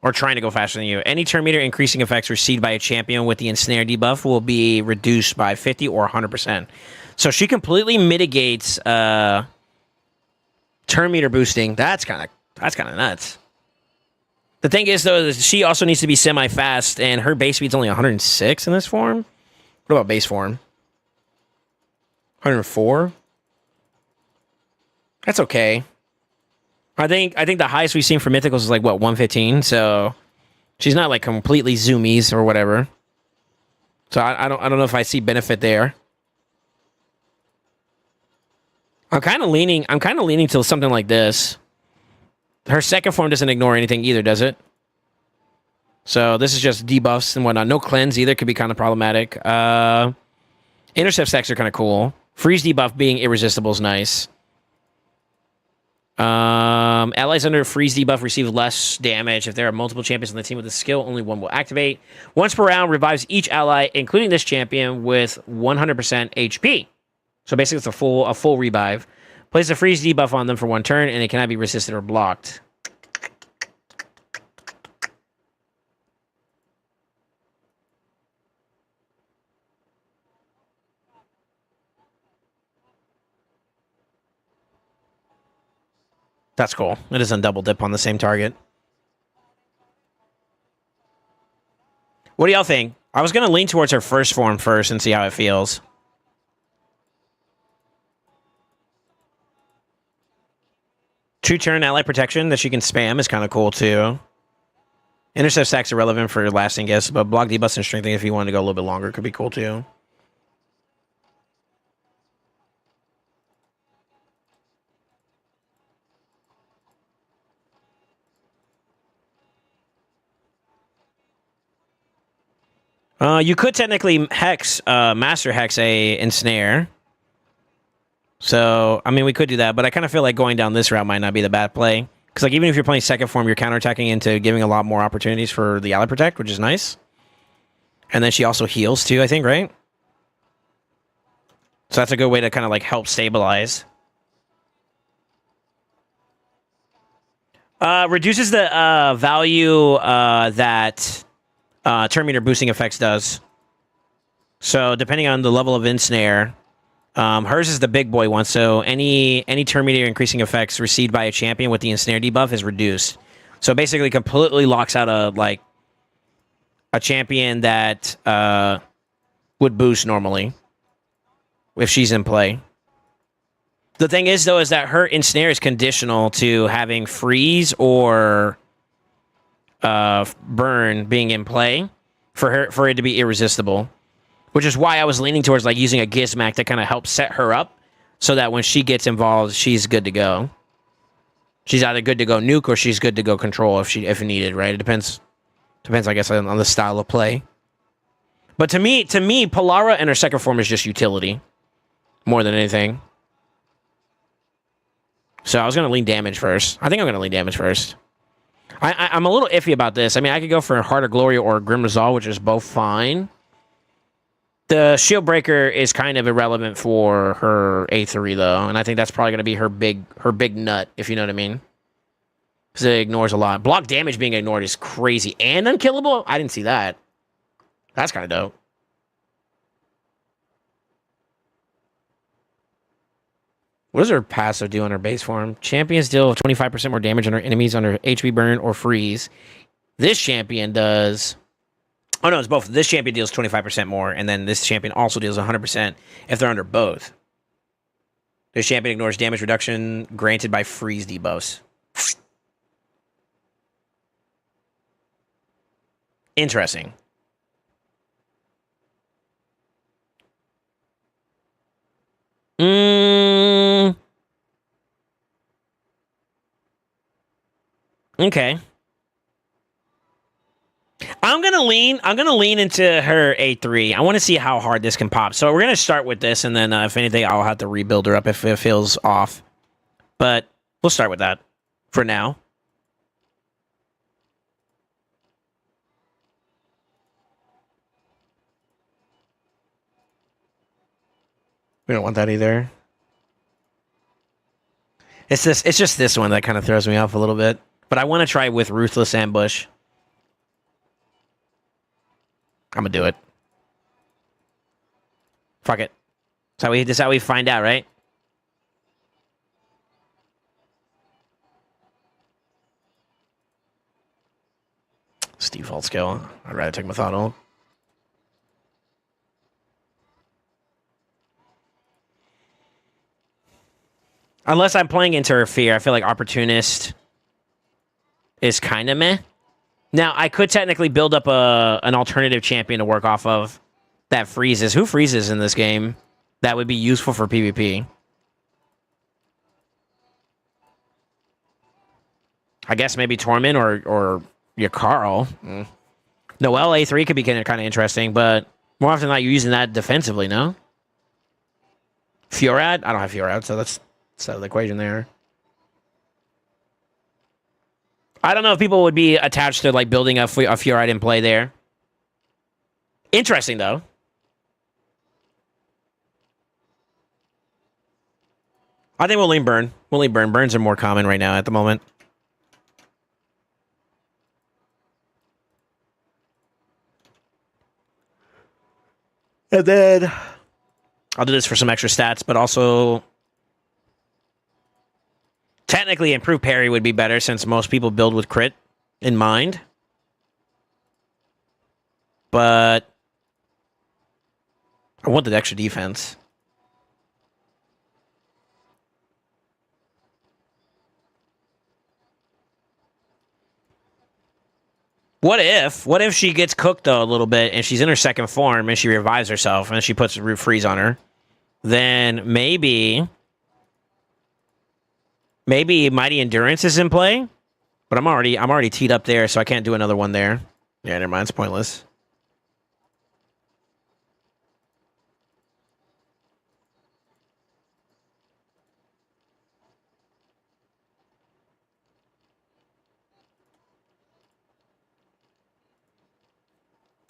Or trying to go faster than you. Any turn meter increasing effects received by a champion with the Ensnare debuff will be reduced by 50 or 100%. So she completely mitigates turn meter boosting. That's kind of nuts. The thing is, though, is she also needs to be semi-fast, and her base speed's only 106 in this form. What about base form? 104? That's okay. I think the highest we've seen for Mythicals is like, what, 115? So she's not like completely zoomies or whatever. So I don't know if I see benefit there. I'm kind of leaning to something like this. Her second form doesn't ignore anything either, does it? So this is just debuffs and whatnot. No cleanse either could be kind of problematic. Intercept stacks are kind of cool. Freeze debuff being irresistible is nice. Allies under freeze debuff receive less damage. If there are multiple champions on the team with a skill, only one will activate. Once per round, revives each ally, including this champion, with 100% HP. So basically, it's a full revive. Place a freeze debuff on them for one turn, and it cannot be resisted or blocked. That's cool. It doesn't double dip on the same target. What do y'all think? I was going to lean towards her first form first and see how it feels. Two-turn ally protection that she can spam is kind of cool, too. Intercept stacks are relevant for lasting guess, but block debuffs and strengthening if you wanted to go a little bit longer could be cool, too. You could technically hex, master hex a ensnare. So, I mean, we could do that, but I kind of feel like going down this route might not be the bad play. Because, like, even if you're playing second form, you're counterattacking into giving a lot more opportunities for the ally protect, which is nice. And then she also heals, too, I think, right? So that's a good way to kind of, like, help stabilize. Reduces the value that... turn meter boosting effects does. So depending on the level of ensnare, hers is the big boy one. So any turn meter increasing effects received by a champion with the ensnare debuff is reduced. So basically completely locks out a champion that would boost normally if she's in play. The thing is, though, is that her ensnare is conditional to having freeze or burn being in play for it to be irresistible, which is why I was leaning towards like using a Gizmac to kind of help set her up so that when she gets involved, she's good to go. She's either good to go nuke or she's good to go control if needed, right? It depends I guess on the style of play. But to me, Polara and her second form is just utility more than anything. So I was gonna lean damage first. I think I'm gonna lean damage first. I'm a little iffy about this. I mean, I could go for Heart of Glory or Grim Resolve, which is both fine. The Shield Breaker is kind of irrelevant for her A3, though, and I think that's probably going to be her big nut, if you know what I mean. Because it ignores a lot. Block damage being ignored is crazy. And unkillable? I didn't see that. That's kind of dope. What does her passive do on her base form? Champions deal 25% more damage on her enemies under HP burn or freeze. This champion does... Oh, no, it's both. This champion deals 25% more, and then this champion also deals 100% if they're under both. This champion ignores damage reduction granted by freeze debuffs. Interesting. Okay. I'm gonna lean into her A3. I want to see how hard this can pop. So we're gonna start with this, and then if anything, I'll have to rebuild her up if it feels off. But we'll start with that for now. We don't want that either. It's just this one that kind of throws me off a little bit. But I want to try with Ruthless Ambush. I'm gonna do it. Fuck it. That's how we find out, right? It's default skill. I'd rather take Methodical. Unless I'm playing Interfere, I feel like Opportunist is kind of meh. Now, I could technically build up an alternative champion to work off of that freezes. Who freezes in this game? That would be useful for PvP. I guess maybe Torment or your Carl. Noelle A3 could be kind of interesting, but more often than not, you're using that defensively, no? Fiorad? I don't have Fiorad, so that's out of the equation there. I don't know if people would be attached to like building a Fiorad in play there. Interesting, though. I think we'll lean Burn. We'll lean Burn. Burns are more common right now at the moment. And then I'll do this for some extra stats, but also technically improved parry would be better since most people build with crit in mind. But I want the extra defense. What if she gets cooked, though, a little bit, and she's in her second form, and she revives herself, and she puts Root Freeze on her? Then maybe Mighty Endurance is in play, but I'm already teed up there, so I can't do another one there. Yeah, never mind, it's pointless.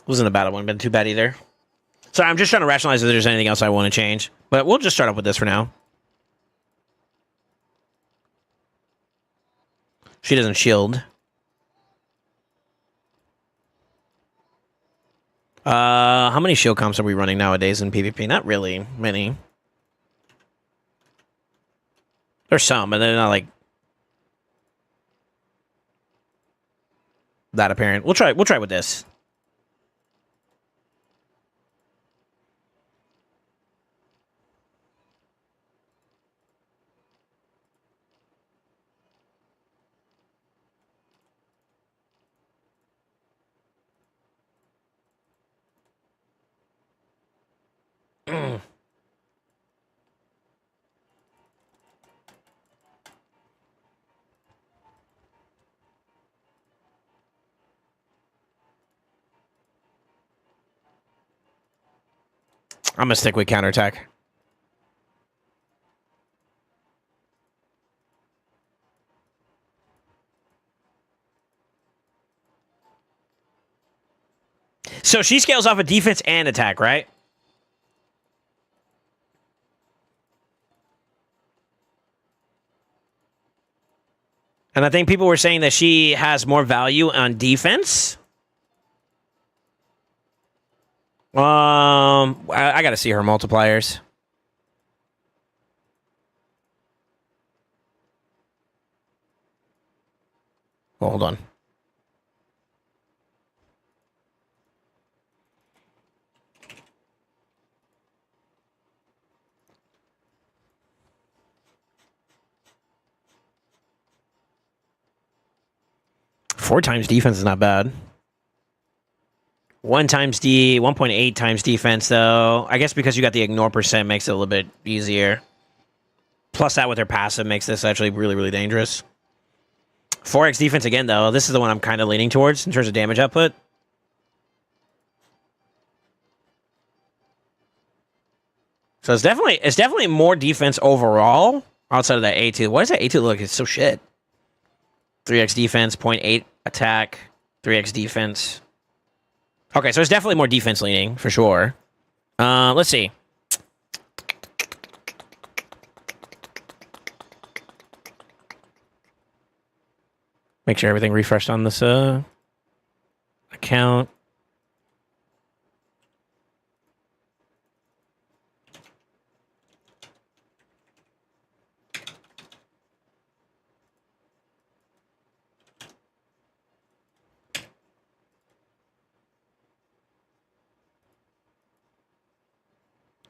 Wasn't a bad one, but too bad either. Sorry, I'm just trying to rationalize if there's anything else I want to change. But we'll just start off with this for now. She doesn't shield. How many shield comps are we running nowadays in PvP? Not really many. There's some, but they're not like that apparent. We'll try with this. I'm gonna stick with counterattack. So she scales off of defense and attack, right? And I think people were saying that she has more value on defense. I got to see her multipliers. Hold on. Four times defense is not bad. 1 times 1.8 times defense, though. I guess because you got the ignore percent makes it a little bit easier. Plus that with her passive makes this actually really, really dangerous. 4x defense again, though. This is the one I'm kind of leaning towards in terms of damage output. So it's definitely more defense overall outside of that A2. Why does that A2 look? It's so shit. 3x defense, 0.8 attack, 3x defense. Okay, so it's definitely more defense leaning for sure. Let's see. Make sure everything refreshed on this account.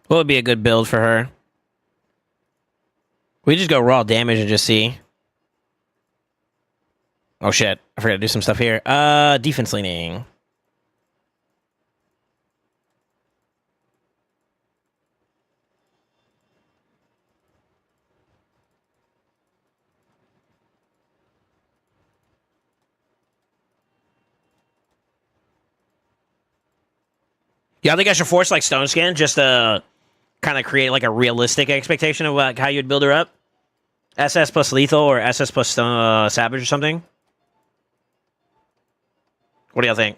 What would be a good build for her? We just go raw damage and just see. Oh shit, I forgot to do some stuff here. Defense leaning. Yeah, I think I should force like Stone Skin just to kind of create like a realistic expectation of like how you'd build her up. SS plus lethal or SS plus savage or something. What do y'all think?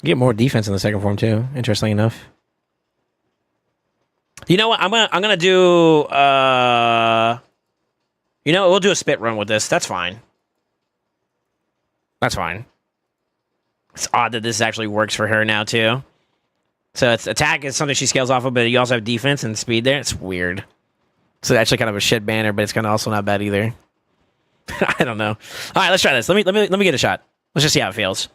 Get more defense in the second form too. Interestingly enough. You know what? I'm gonna do. You know, we'll do a spit run with this. That's fine. That's fine. It's odd that this actually works for her now too. So it's attack is something she scales off of, but you also have defense and speed there. It's weird. So actually kind of a shit banner, but it's kind of also not bad either. I don't know. All right, let's try this. Let me get a shot. Let's just see how it feels.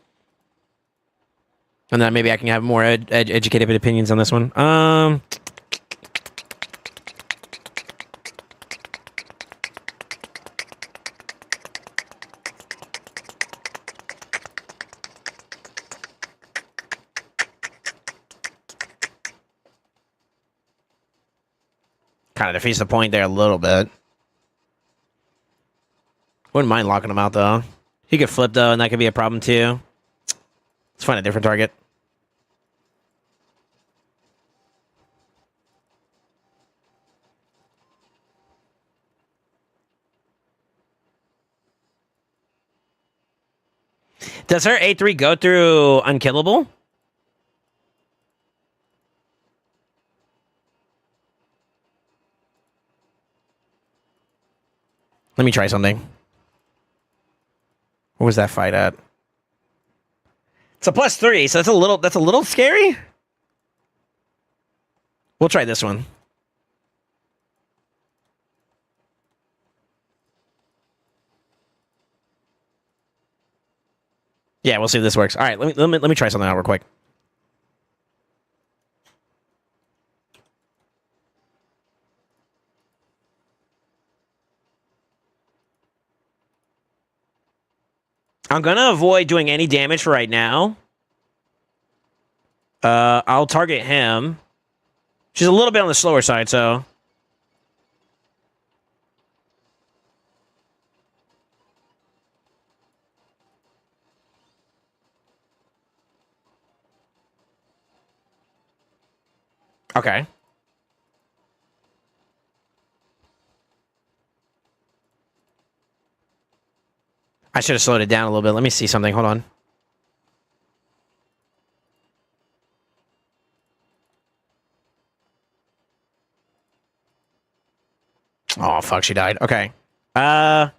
And then maybe I can have more educated opinions on this one. Kind of defeats the point there a little bit. Wouldn't mind locking him out, though. He could flip, though, and that could be a problem, too. Let's find a different target. Does her A3 go through unkillable? Let me try something. What was that fight at? It's a +3, so that's a little scary. We'll try this one. Yeah, we'll see if this works. All right, let me try something out real quick. I'm gonna avoid doing any damage for right now. I'll target him. She's a little bit on the slower side, so. Okay. I should have slowed it down a little bit. Let me see something. Hold on. Oh, fuck, she died. Okay. I'm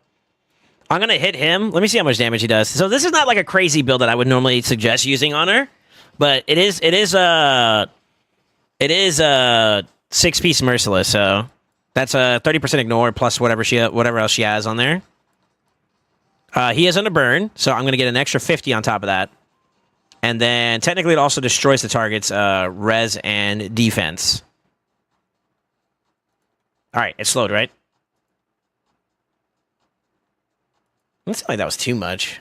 going to hit him. Let me see how much damage he does. So this is not like a crazy build that I would normally suggest using on her, but it is a 6-piece merciless, so that's a 30% ignore plus whatever else she has on there. He is on a burn, so I'm going to get an extra 50 on top of that. And then technically it also destroys the target's res and defense. All right, it's slowed, right? It sounded like that was too much.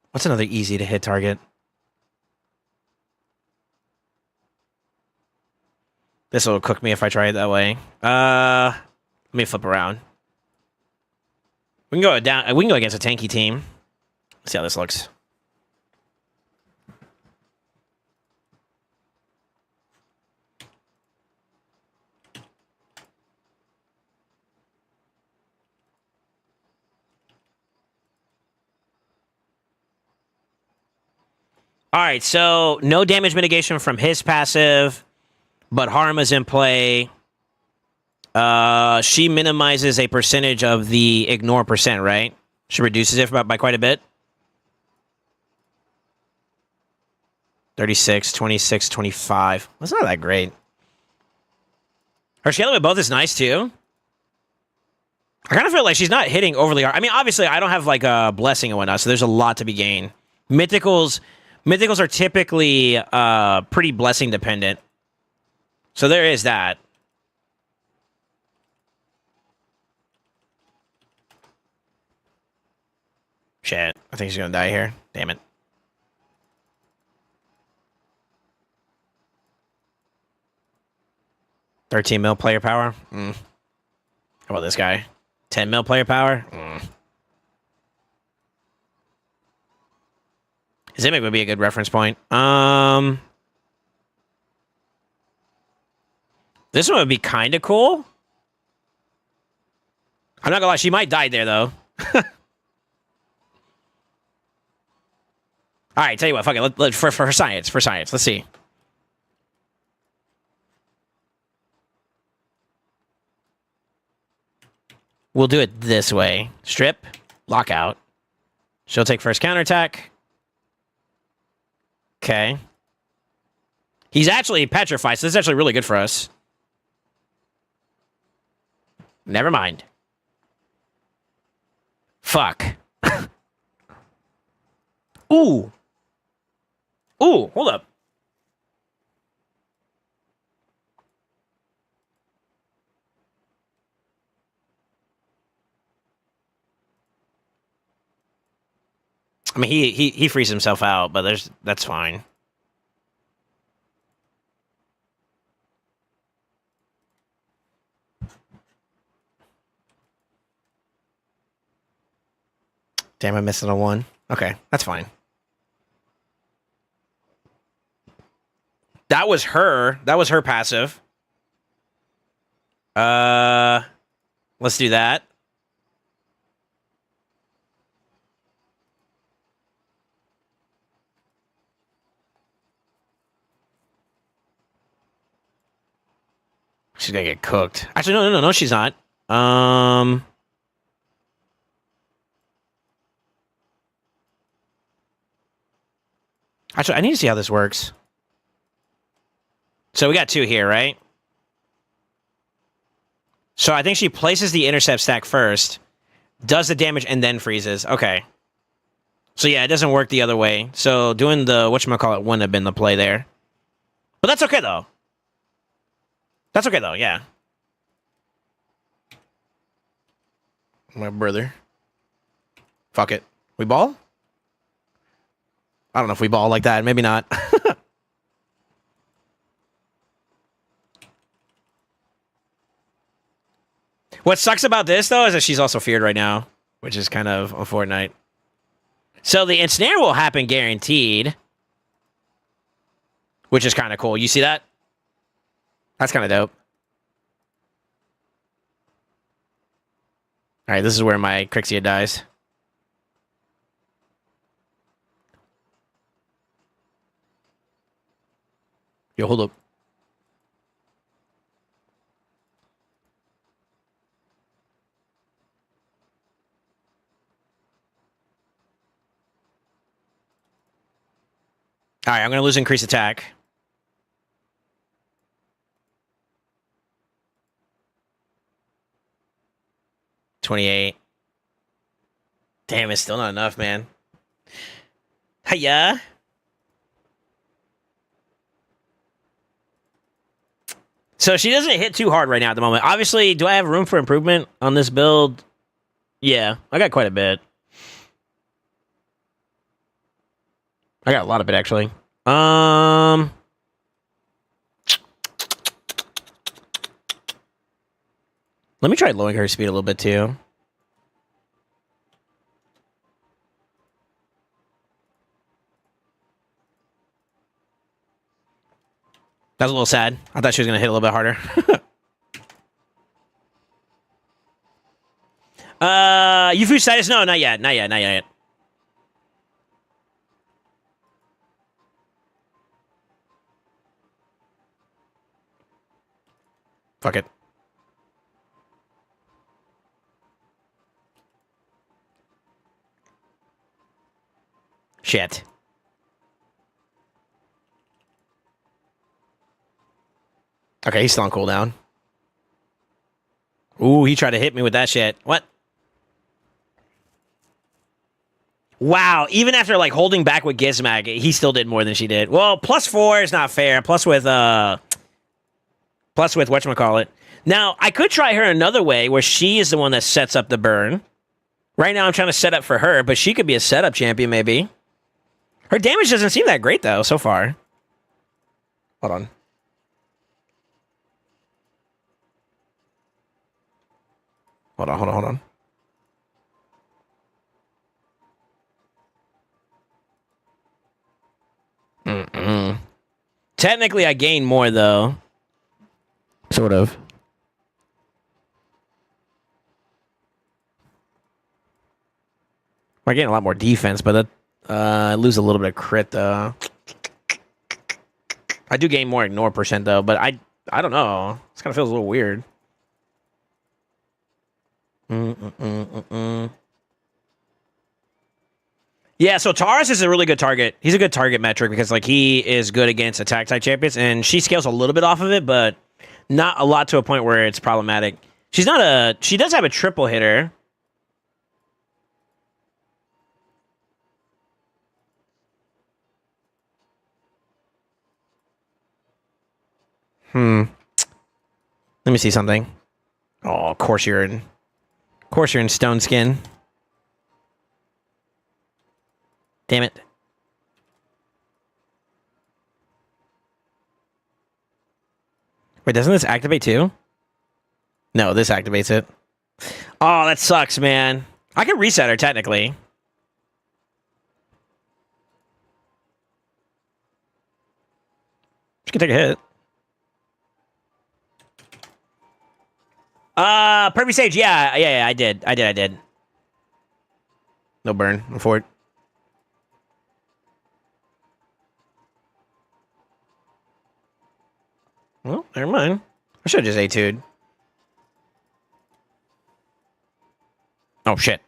What's another easy to hit target? This will cook me if I try it that way. Let me flip around. We can go down. We can go against a tanky team. Let's see how this looks. All right, so no damage mitigation from his passive, but Harma's in play. She minimizes a percentage of the ignore percent, right? She reduces it by quite a bit. 36, 26, 25. That's not that great. Her scaling with both is nice, too. I kind of feel like she's not hitting overly hard. I mean, obviously, I don't have, like, a blessing and whatnot, so there's a lot to be gained. Mythicals are typically pretty blessing dependent. So there is that. Shit. I think she's going to die here. Damn it. $13 mil player power? How about this guy? 10 mil player power? Zimic would be a good reference point. This one would be kind of cool. I'm not gonna lie, she might die there, though. All right, tell you what, fuck it. For science, let's see. We'll do it this way. Strip, lockout. She'll take first counterattack. Okay. He's actually petrified, so this is actually really good for us. Never mind. Fuck. Ooh. Ooh, hold up. I mean, he frees himself out, but that's fine. Damn, I missed it on one. Okay, that's fine. That was her. That was her passive. Let's do that. She's gonna get cooked. Actually, no, she's not. Actually, I need to see how this works. So we got two here, right? So I think she places the intercept stack first, does the damage, and then freezes. Okay. So yeah, it doesn't work the other way. So doing the whatchamacallit wouldn't have been the play there. But that's okay, though. That's okay, though, yeah. My brother. Fuck it. We ball? I don't know if we ball like that. Maybe not. What sucks about this, though, is that she's also feared right now, which is kind of a Fortnite. So the ensnare will happen guaranteed. which is kind of cool. You see that? That's kind of dope. All right, this is where my Crixia dies. Yo, hold up. All right, I'm going to lose increased attack. $28. Damn, it's still not enough, man. Hiya. So she doesn't hit too hard right now at the moment. Obviously, do I have room for improvement on this build? Yeah, I got quite a bit. I got a lot of it, actually. Let me try lowering her speed a little bit, too. That was a little sad. I thought she was going to hit a little bit harder. You fused Titus? No, not yet. Not yet. Fuck it. Shit. Okay, he's still on cooldown. Ooh, he tried to hit me with that shit. What? Wow, even after like holding back with Gizmag, he still did more than she did. Well, +4 is not fair. Plus with whatchamacallit. Now, I could try her another way where she is the one that sets up the burn. Right now I'm trying to set up for her, but she could be a setup champion maybe. Her damage doesn't seem that great though so far. Hold on. Hold on. Technically, I gain more, though. Sort of. I gain a lot more defense, but that I lose a little bit of crit, though. I do gain more ignore percent, though, but I don't know. This kind of feels a little weird. Yeah, so Taurus is a really good target. He's a good target metric because like he is good against attack type champions, and she scales a little bit off of it, but not a lot to a point where it's problematic. She does have a triple hitter. Let me see something. Oh, of course you're in stone skin. Damn it. Wait, doesn't this activate too? No, this activates it. Oh, that sucks, man. I can reset her, technically. She can take a hit. Perfect Sage, yeah, I did. No burn, I'm for it. Well, never mind. I should have just A2'd. Oh, shit.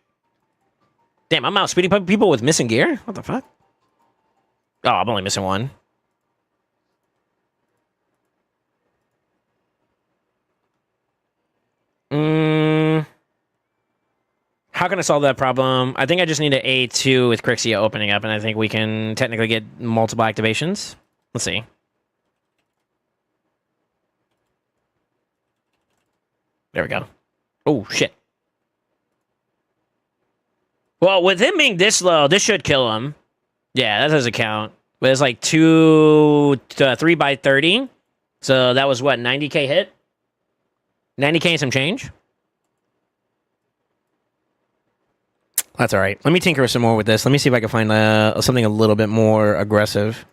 Damn, I'm outspeeding people with missing gear? What the fuck? Oh, I'm only missing one. How can I solve that problem? I think I just need an A2 with Crixia opening up, and I think we can technically get multiple activations. Let's see. There we go. Oh, shit. Well, with him being this low, this should kill him. Yeah, that doesn't count. But it's like 3 by 30. So that was what, 90k hit? 90k and some change? That's all right. Let me tinker some more with this. Let me see if I can find something a little bit more aggressive.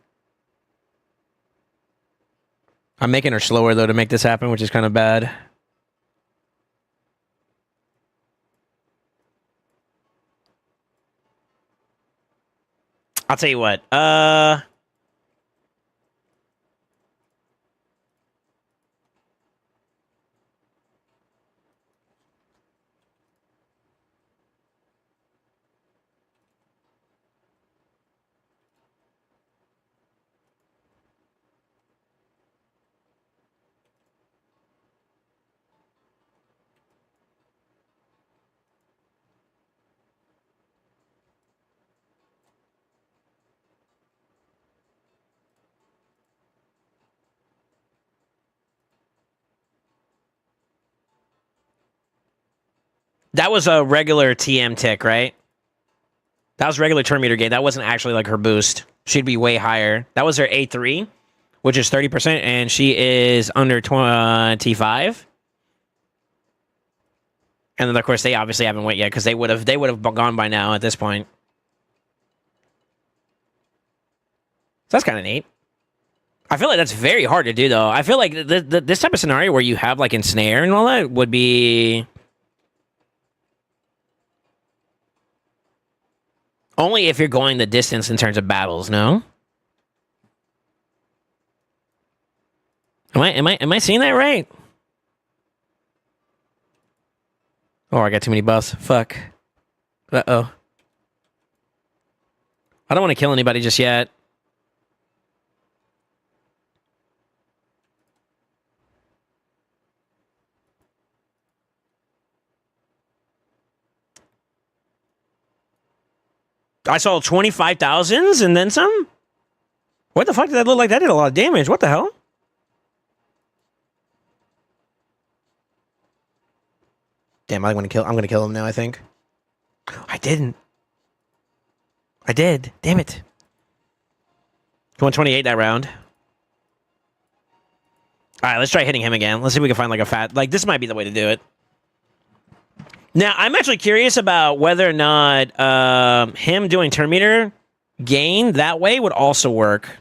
I'm making her slower, though, to make this happen, which is kind of bad. I'll tell you what. That was a regular TM tick, right? That was regular turn meter gain. That wasn't actually like her boost. She'd be way higher. That was her A3, which is 30%, and she is under 25. And then, of course, they obviously haven't went yet because they would have gone by now at this point. So that's kind of neat. I feel like that's very hard to do, though. I feel like this type of scenario where you have like ensnare and all that would be only if you're going the distance in terms of battles. No, am I seeing that right? Oh, I got too many buffs. Fuck. Uh-oh. I don't want to kill anybody just yet. I saw 25,000s and then some? What the fuck did that look like? That did a lot of damage. What the hell? Damn, I'm gonna kill him now, I think. I didn't. I did. Damn it. 128 that round. Alright, let's try hitting him again. Let's see if we can find like a fat... Like, this might be the way to do it. Now, I'm actually curious about whether or not him doing turn meter gain that way would also work.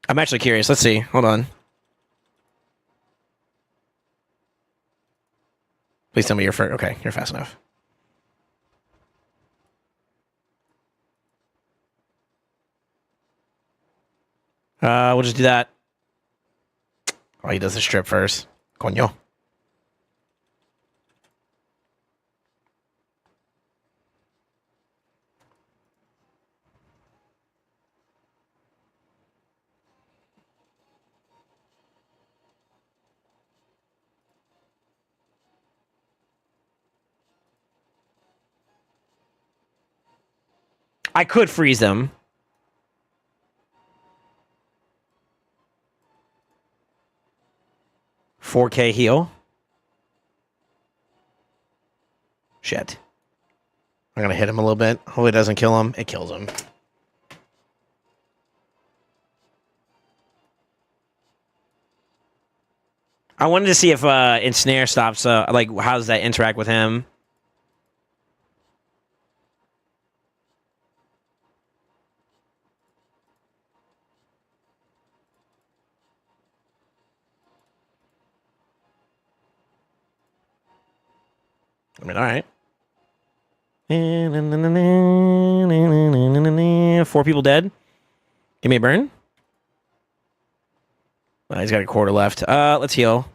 I'm actually curious. Let's see. Hold on. Please tell me you're first. Okay, you're fast enough. We'll just do that. Oh, he does the strip first. Coño. I could freeze them. $4K heal. Shit. I'm gonna hit him a little bit. Hopefully it doesn't kill him. It kills him. I wanted to see if Ensnare stops, like, how does that interact with him? I mean, all right. 4 people dead. Give me a burn. He's got a quarter left. Let's heal.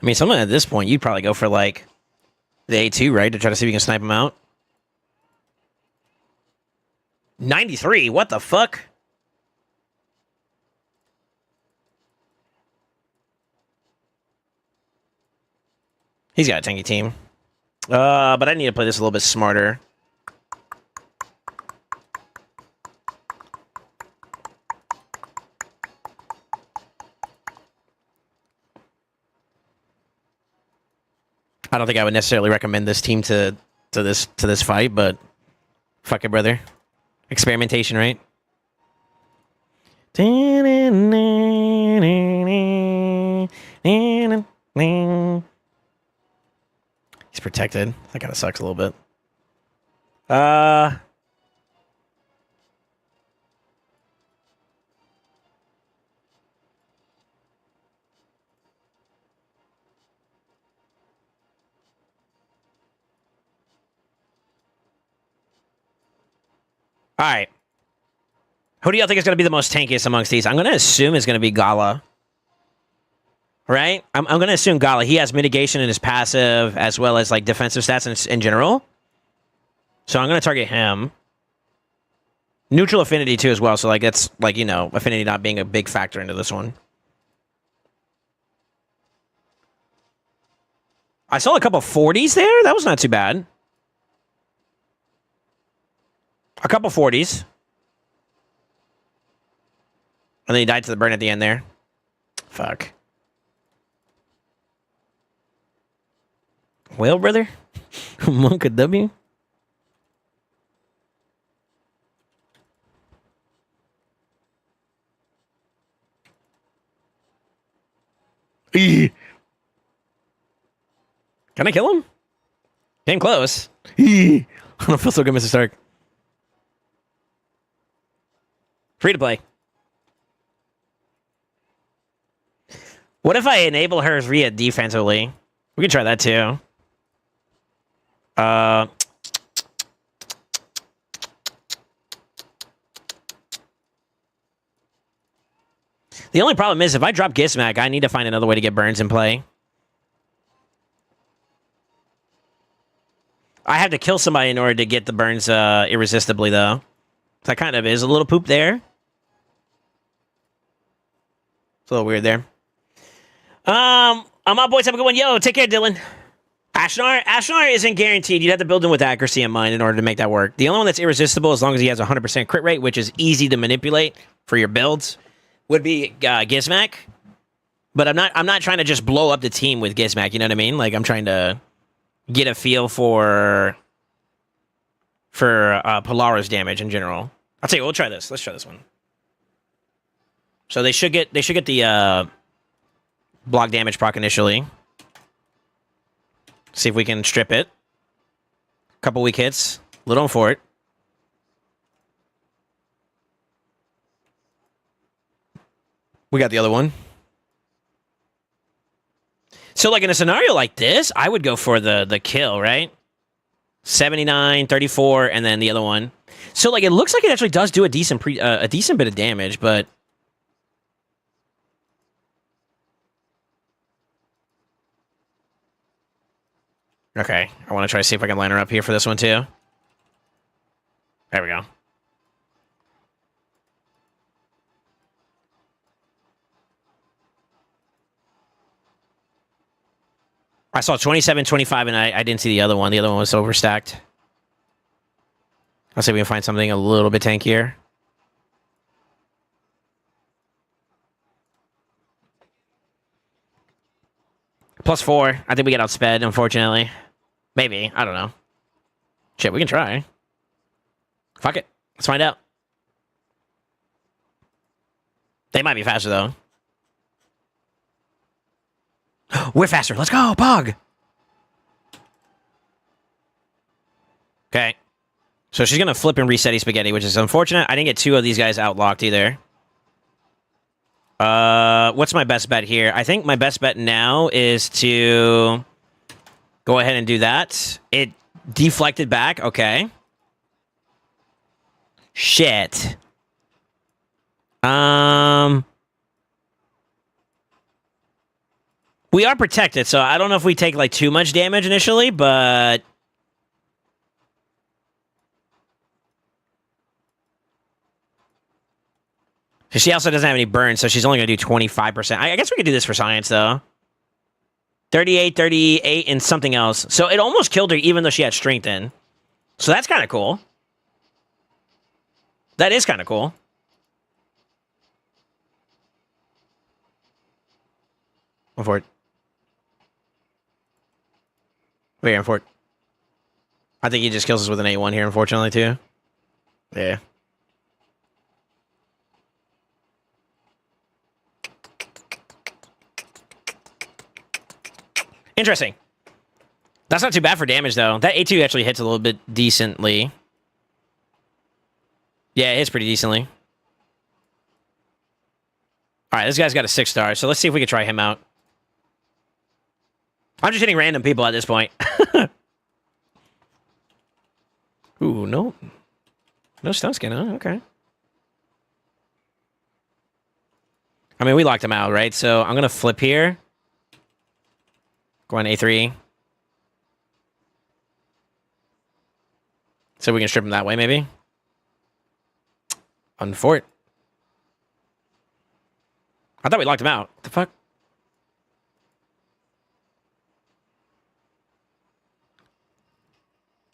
I mean, someone at this point, you'd probably go for, like, the A2, right? To try to see if you can snipe him out. 93? What the fuck? He's got a tanky team. But I need to play this a little bit smarter. I don't think I would necessarily recommend this team to this fight, but fuck it, brother. Experimentation, right? He's protected. That kind of sucks a little bit. Uh. All right. Who do y'all think is going to be the most tankiest amongst these? I'm going to assume it's going to be Gala. Right? I'm going to assume Gala. He has mitigation in his passive as well as like defensive stats in general. So I'm going to target him. Neutral affinity too as well. So like that's like, you know, affinity not being a big factor into this one. I saw a couple 40s there. That was not too bad. A couple 40s. And then he died to the burn at the end there. Fuck. Well, brother. Monk a W. Can I kill him? Came close. I don't feel so good, Mr. Stark. Free to play. What if I enable her Rhea defensively? We can try that too. The only problem is if I drop Gizmac, I need to find another way to get Burns in play. I have to kill somebody in order to get the Burns irresistibly, though. That kind of is a little poop there. It's a little weird there. I'm out, boys. Have a good one. Yo, take care, Dylan. Ashnar isn't guaranteed. You'd have to build him with accuracy in mind in order to make that work. The only one that's irresistible, as long as he has 100% crit rate, which is easy to manipulate for your builds, would be Gizmac. But I'm not trying to just blow up the team with Gizmac. You know what I mean? Like I'm trying to get a feel for Polara's damage in general. I'll tell you, we'll try this. Let's try this one. So they should get the block damage proc initially. See if we can strip it. Couple weak hits. Little on for it. We got the other one. So like in a scenario like this, I would go for the kill, right? 79, 34, and then the other one. So like it looks like it actually does do a decent bit of damage, but okay, I want to try to see if I can line her up here for this one too. There we go. I saw 27, 25, and I didn't see the other one. The other one was overstacked. Let's see if we can find something a little bit tankier. +4. I think we get outsped, unfortunately. Maybe. I don't know. Shit, we can try. Fuck it. Let's find out. They might be faster, though. We're faster. Let's go, Pog. Okay. So she's going to flip and reset spaghetti, which is unfortunate. I didn't get 2 of these guys outlocked either. What's my best bet here? I think my best bet now is to go ahead and do that. It deflected back. Okay. Shit. We are protected, so I don't know if we take like too much damage initially, but she also doesn't have any burns, so she's only going to do 25%. I guess we could do this for science, though. 38, 38, and something else. So it almost killed her, even though she had strength in. So that's kind of cool. That is kind of cool. Go for it. Wait, for it. I think he just kills us with an A1 here, unfortunately, too. Yeah. Interesting. That's not too bad for damage, though. That A2 actually hits a little bit decently. Yeah, it hits pretty decently. All right, this guy's got a 6-star, so let's see if we can try him out. I'm just hitting random people at this point. Ooh, no. No stun skin, huh? Okay. I mean, we locked him out, right? So I'm going to flip here. Go on A3. So we can strip him that way, maybe. On fort. I thought we locked him out. What the fuck?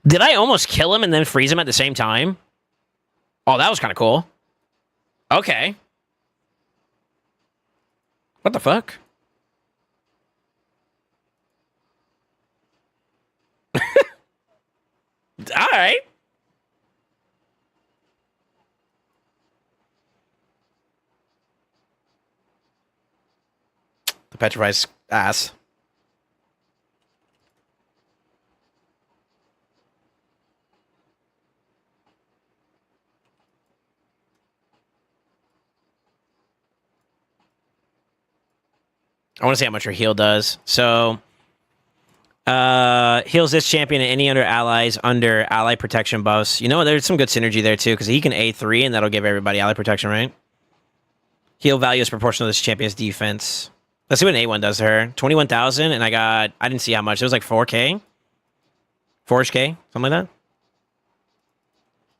Did I almost kill him and then freeze him at the same time? Oh, that was kind of cool. Okay. What the fuck? All right. The petrifies ass. I want to see how much her heal does. So, heals this champion and any other allies under ally protection buffs. You know, there's some good synergy there too, because he can A3 and that'll give everybody ally protection, right? Heal value is proportional to this champion's defense. Let's see what an A1 does to her. 21,000, and I didn't see how much. It was like 4K? 4K? Something like that?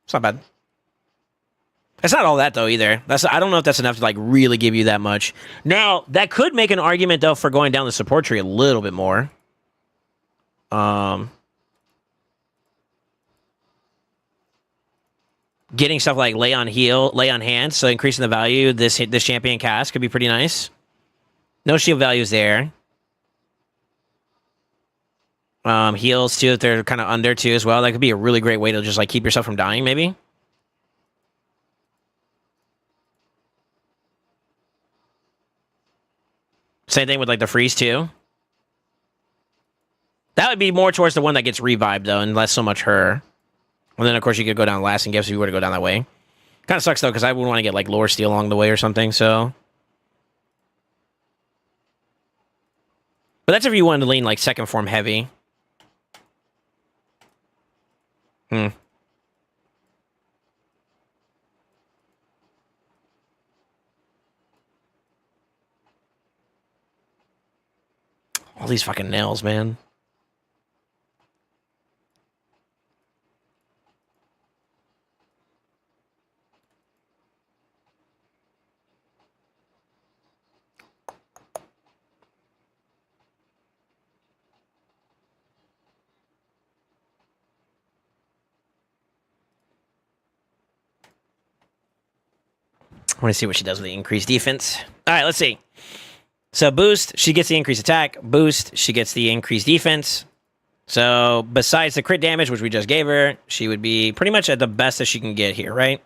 It's not bad. It's not all that, though, either. I don't know if that's enough to, like, really give you that much. Now, that could make an argument, though, for going down the support tree a little bit more. Getting stuff like lay on heal, lay on hands, so increasing the value this champion cast could be pretty nice. No shield values there. Heals, too, if they're kind of under, too, as well. That could be a really great way to just, like, keep yourself from dying, maybe. Same thing with, like, the freeze, too. That would be more towards the one that gets revived, though, and less so much her. And then, of course, you could go down lasting gifts if you were to go down that way. Kind of sucks, though, because I would want to get, like, lore steal along the way or something, so... But that's if you wanted to lean, like, second form heavy. All these fucking nails, man. I want to see what she does with the increased defense. All right, let's see. So boost, she gets the increased attack. Boost, she gets the increased defense. So besides the crit damage, which we just gave her, she would be pretty much at the best that she can get here, right?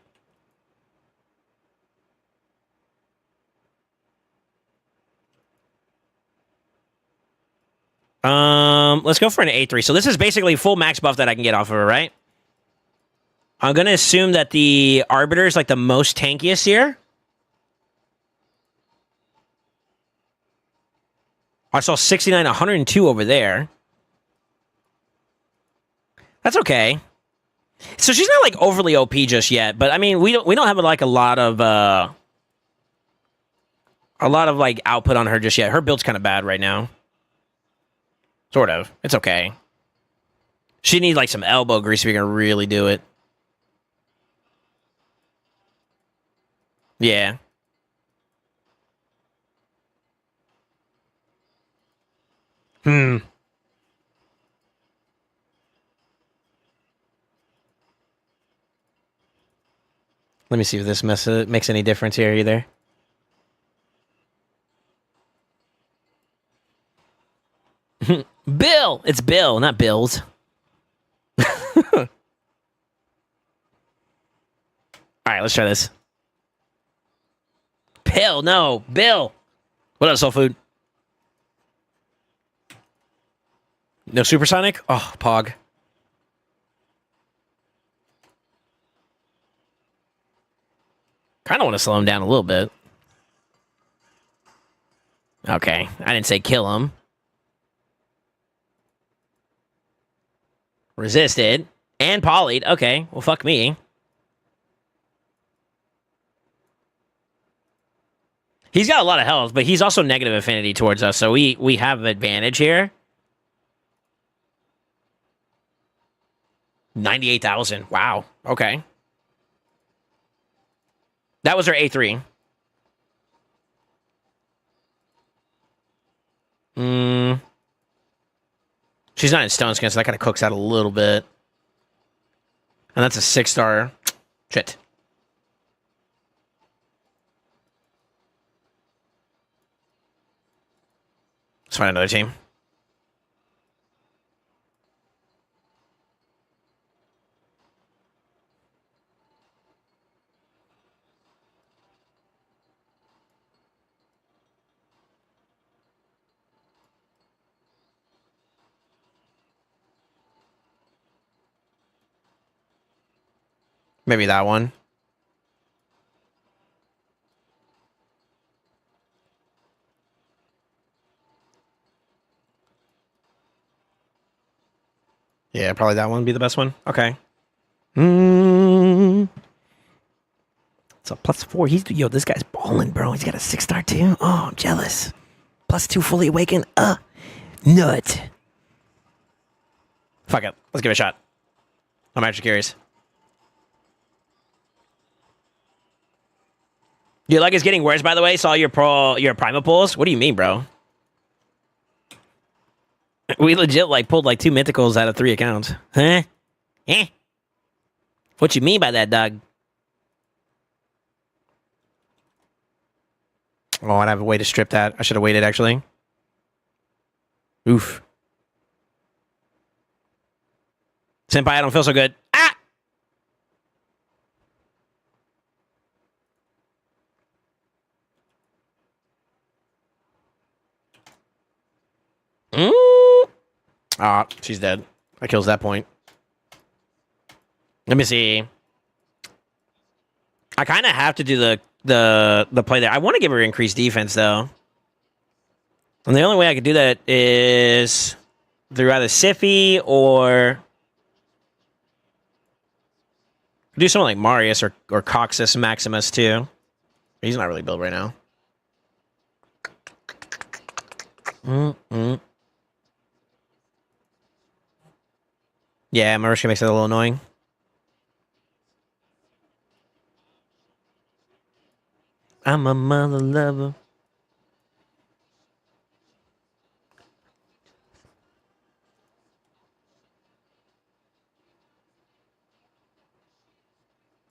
Let's go for an A3. So this is basically full max buff that I can get off of her, right? I'm going to assume that the Arbiter is like the most tankiest here. I saw 69, 102 over there. That's okay. So she's not like overly OP just yet, but I mean we don't have like a lot of like output on her just yet. Her build's kind of bad right now. Sort of. It's okay. She needs like some elbow grease if you're gonna really do it. Yeah. Let me see if this makes any difference here either. Bill! It's Bill, not Bills. Alright, let's try this. Pill, no. Bill! What up, Soul Food? No supersonic? Oh, Pog. Kind of want to slow him down a little bit. Okay, I didn't say kill him. Resisted. And polyed. Okay, well, fuck me. He's got a lot of health, but he's also negative affinity towards us, so we have an advantage here. 98,000. Wow. Okay. That was her A3. She's not in stone skin, so that kind of cooks out a little bit. And that's a 6-star. Shit. Let's find another team. Maybe that one. Yeah, probably that one would be the best one. Okay. It's a +4. Yo, this guy's balling, bro. He's got a 6-star too. Oh, I'm jealous. +2 fully awakened. Nut. Fuck it. Let's give it a shot. I'm actually curious. Your luck is getting worse, by the way. Saw your Prima pulls. What do you mean, bro? We legit pulled 2 mythicals out of 3 accounts. Huh? Eh? What you mean by that, dog? Oh, I'd have a way to strip that. I should have waited, actually. Oof. Senpai, I don't feel so good. Ah! Ah, she's dead. That kills that point. Let me see. I kind of have to do the play there. I want to give her increased defense, though. And the only way I could do that is through either Siffy or do someone like Marius or Coxus Maximus, too. He's not really built right now. Yeah, Marishka makes it a little annoying. I'm a mother lover.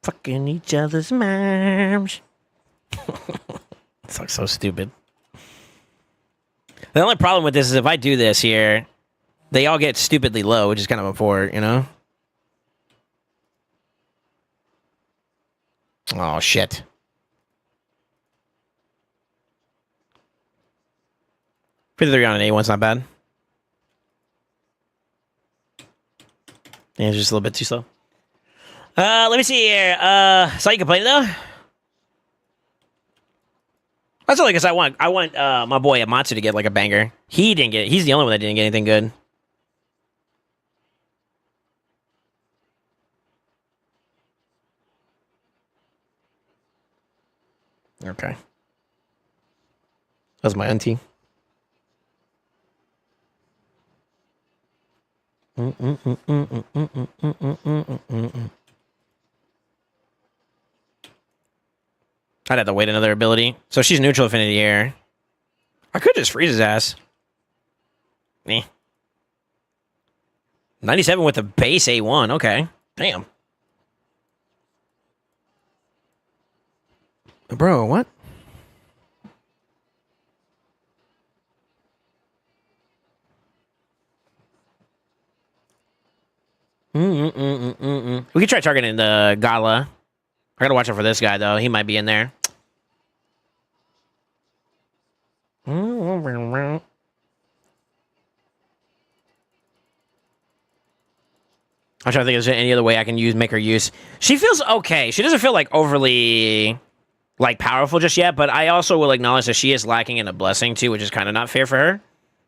Fucking each other's moms. It's so stupid. The only problem with this is if I do this here, they all get stupidly low, which is kind of a poor, you know? Oh, shit. $53 on an A1's not bad. Yeah, it's just a little bit too slow. Let me see here. Saw you complaining though? That's only because I want my boy Amatsu to get a banger. He didn't get it. He's the only one that didn't get anything good. Okay. That's my auntie. I'd have to wait another ability. So she's neutral affinity air. I could just freeze his ass. 97 with the base A1. Okay. Damn. Bro, what? We could try targeting the Gala. I gotta watch out for this guy, though. He might be in there. I'm trying to think, is there any other way I can make her use? She feels okay. She doesn't feel like overly like powerful just yet, but I also will acknowledge that she is lacking in a blessing too, which is kind of not fair for her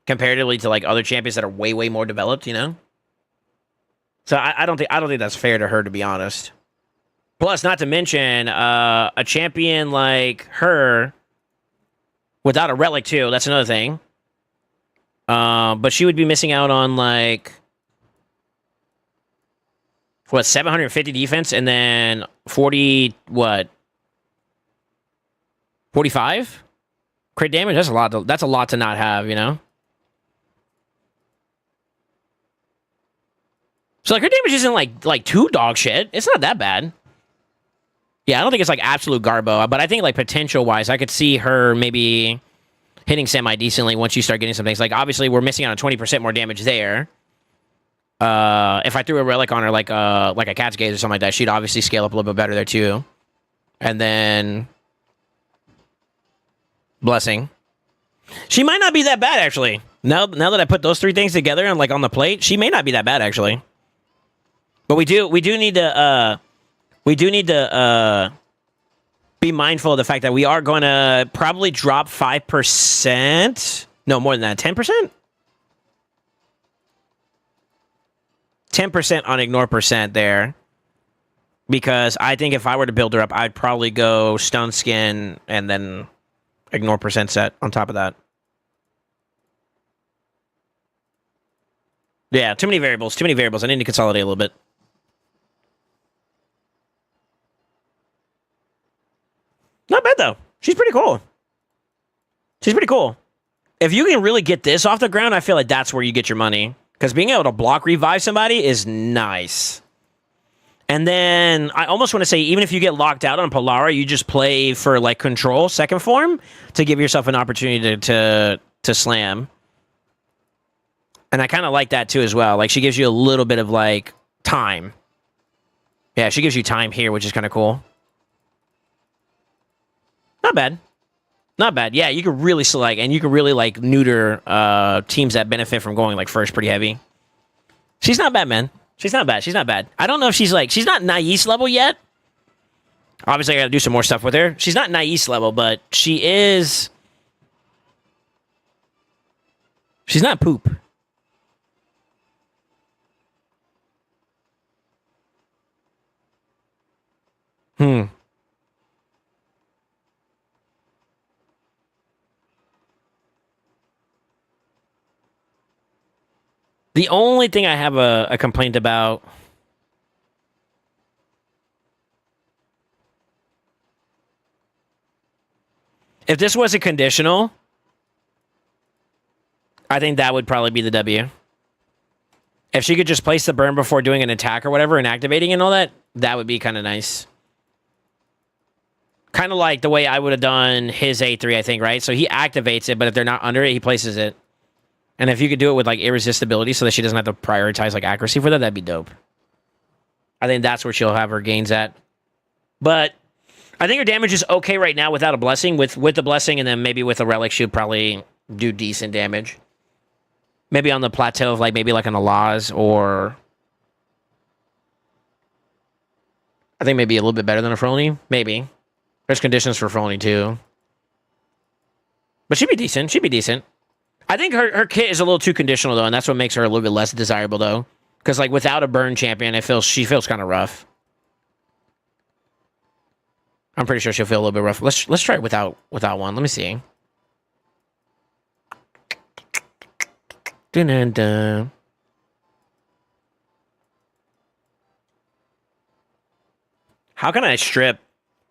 comparatively to like other champions that are way, way more developed, you know? So I don't think that's fair to her, to be honest. Plus, not to mention, a champion like her without a relic too, that's another thing. But she would be missing out on like what, 750 defense and then 40 what? 45 crit damage. That's a lot. That's a lot to not have, you know. So like her damage isn't like too dog shit. It's not that bad. Yeah, I don't think it's like absolute garbo, but I think like potential wise, I could see her maybe hitting semi decently once you start getting some things. Like obviously we're missing out on 20% more damage there. If I threw a relic on her like a cat's gaze or something like that, she'd obviously scale up a little bit better there too. And then blessing. She might not be that bad actually. Now that I put those three things together and like on the plate, she may not be that bad actually. But we do need to be mindful of the fact that we are going to probably drop 5%. No, more than that, 10%. 10% on ignore percent there. Because I think if I were to build her up, I'd probably go stone skin and then ignore percent set on top of that. Yeah, too many variables. I need to consolidate a little bit. Not bad, though. She's pretty cool. If you can really get this off the ground, I feel like that's where you get your money. Because being able to block revive somebody is nice. And then I almost want to say, even if you get locked out on Polara, you just play for like control, second form, to give yourself an opportunity to slam. And I kind of like that too as well. Like she gives you a little bit of like time. Yeah, she gives you time here, which is kind of cool. Not bad. Yeah, you could really select, and you could really like neuter teams that benefit from going like first pretty heavy. She's not bad, man. She's not bad. I don't know if she's not Nais level yet. Obviously, I gotta do some more stuff with her. She's not Nais level, but she is. She's not poop. The only thing I have a complaint about if this was a conditional, I think that would probably be the W. If she could just place the burn before doing an attack or whatever and activating and all that, that would be kind of nice. Kind of like the way I would have done his A3, I think, right? So he activates it, but if they're not under it, he places it. And if you could do it with like irresistibility so that she doesn't have to prioritize like accuracy for that, that'd be dope. I think that's where she'll have her gains at. But I think her damage is okay right now without a blessing. With the blessing and then maybe with a relic, she'll probably do decent damage. Maybe on the plateau of like maybe like an Alaz or I think maybe a little bit better than a Frolny. Maybe. There's conditions for Frolny too. But she'd be decent. I think her kit is a little too conditional, though, and that's what makes her a little bit less desirable, though. Because, like, without a burn champion, she feels kind of rough. I'm pretty sure she'll feel a little bit rough. Let's try it without one. Let me see. Dun-dun-dun. How can I strip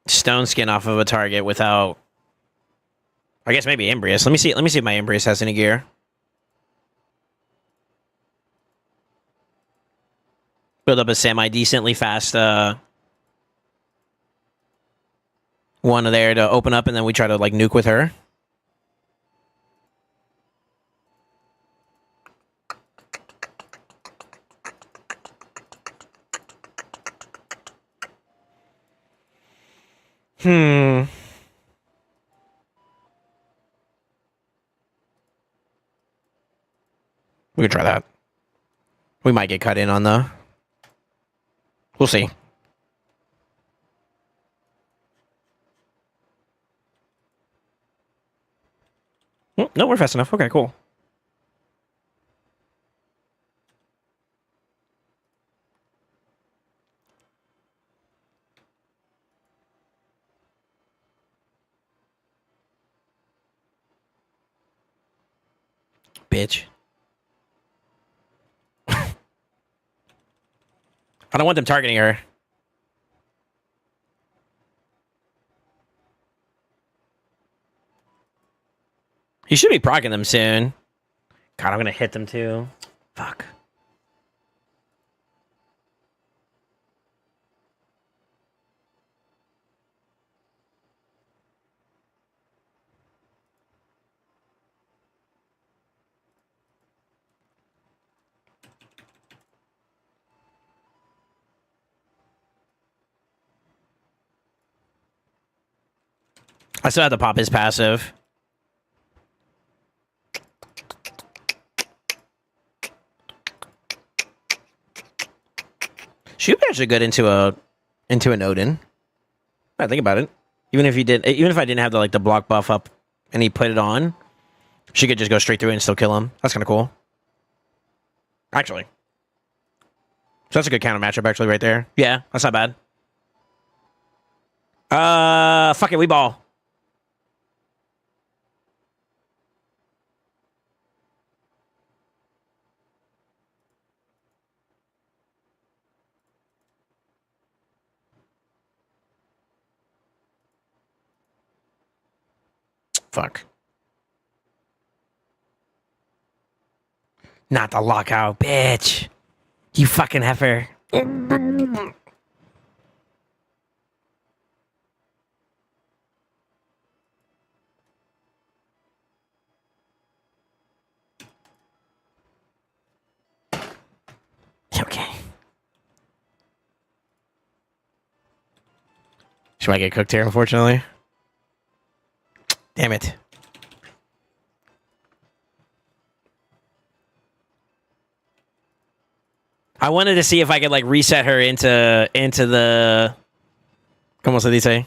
stone skin off of a target without... I guess maybe Embrius. Let me see if my Embrius has any gear. Build up a semi-decently fast one there to open up, and then we try to like nuke with her. We could try that. We might get cut in on though. We'll see. No, we're fast enough. Okay, cool. Bitch. I don't want them targeting her. He should be proccing them soon. God, I'm gonna hit them too. Fuck. I still have to pop his passive. Should be actually good into an Odin. I think about it. Even if I didn't have the block buff up and he put it on, she could just go straight through it and still kill him. That's kind of cool. Actually. So that's a good counter matchup actually right there. Yeah, that's not bad. Fuck it, we ball. Fuck. Not the lockout, bitch. You fucking heifer. Okay. She might get cooked here, unfortunately. Damn it. I wanted to see if I could reset her into the ¿Cómo se dice?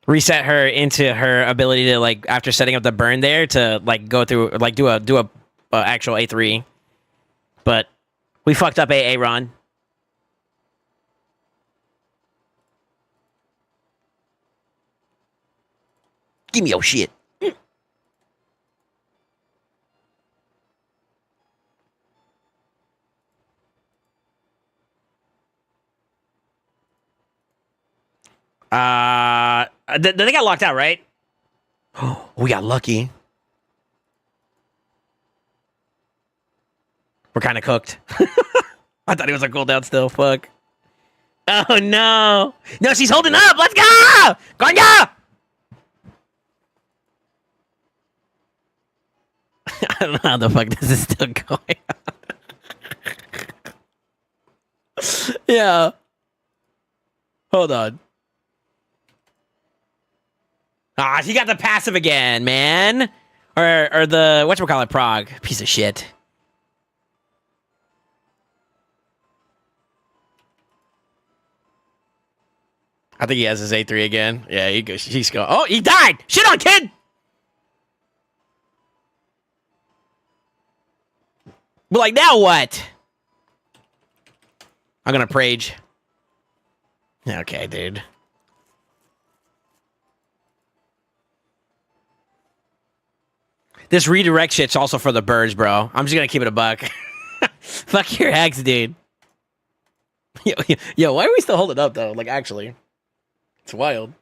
Reset her into her ability to after setting up the burn there to go through do a actual A3. But we fucked up AA Ron. Give me your shit. They got locked out, right? Oh, we got lucky. We're kind of cooked. I thought he was on cooldown still. Fuck. Oh, no. No, she's holding up. Let's go. Coño. I don't know how the fuck this is still going on. Yeah. Hold on. Ah, he got the passive again, man. Or the, whatchamacallit, Prague. Piece of shit. I think he has his A3 again. Yeah, he's going. Oh, he died! Shit on, kid! But now what? I'm gonna Prage. Okay, dude. This redirect shit's also for the birds, bro. I'm just gonna keep it a buck. Fuck your hacks, dude. Yo, why are we still holding up, though? Actually. It's wild.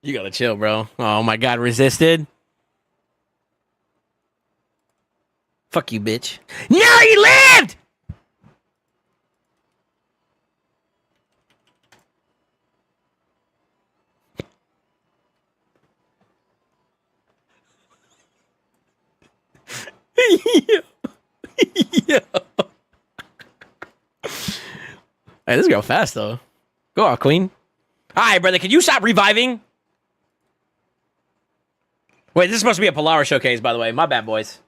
You gotta chill, bro. Oh my god, resisted? Fuck you, bitch. No, he lived! Yeah. Yeah. Hey, this girl fast though. Go out, queen. All right, brother. Can you stop reviving? Wait, this is supposed to be a Polaris showcase, by the way. My bad, boys.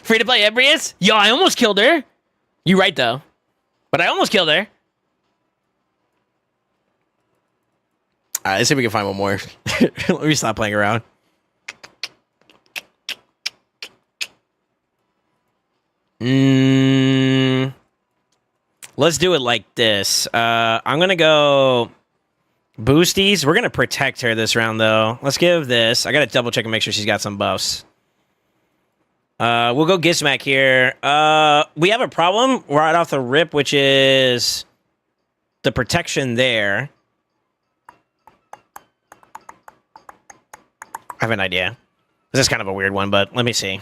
Free to play Embrius? Yo, I almost killed her. You right, though. But I almost killed her. Alright, let's see if we can find one more. Let me stop playing around. Let's do it like this. I'm gonna go boosties. We're gonna protect her this round, though. Let's give this. I gotta double check and make sure she's got some buffs. We'll go Gizmac here. We have a problem right off the rip, which is the protection there. I have an idea. This is kind of a weird one, but let me see.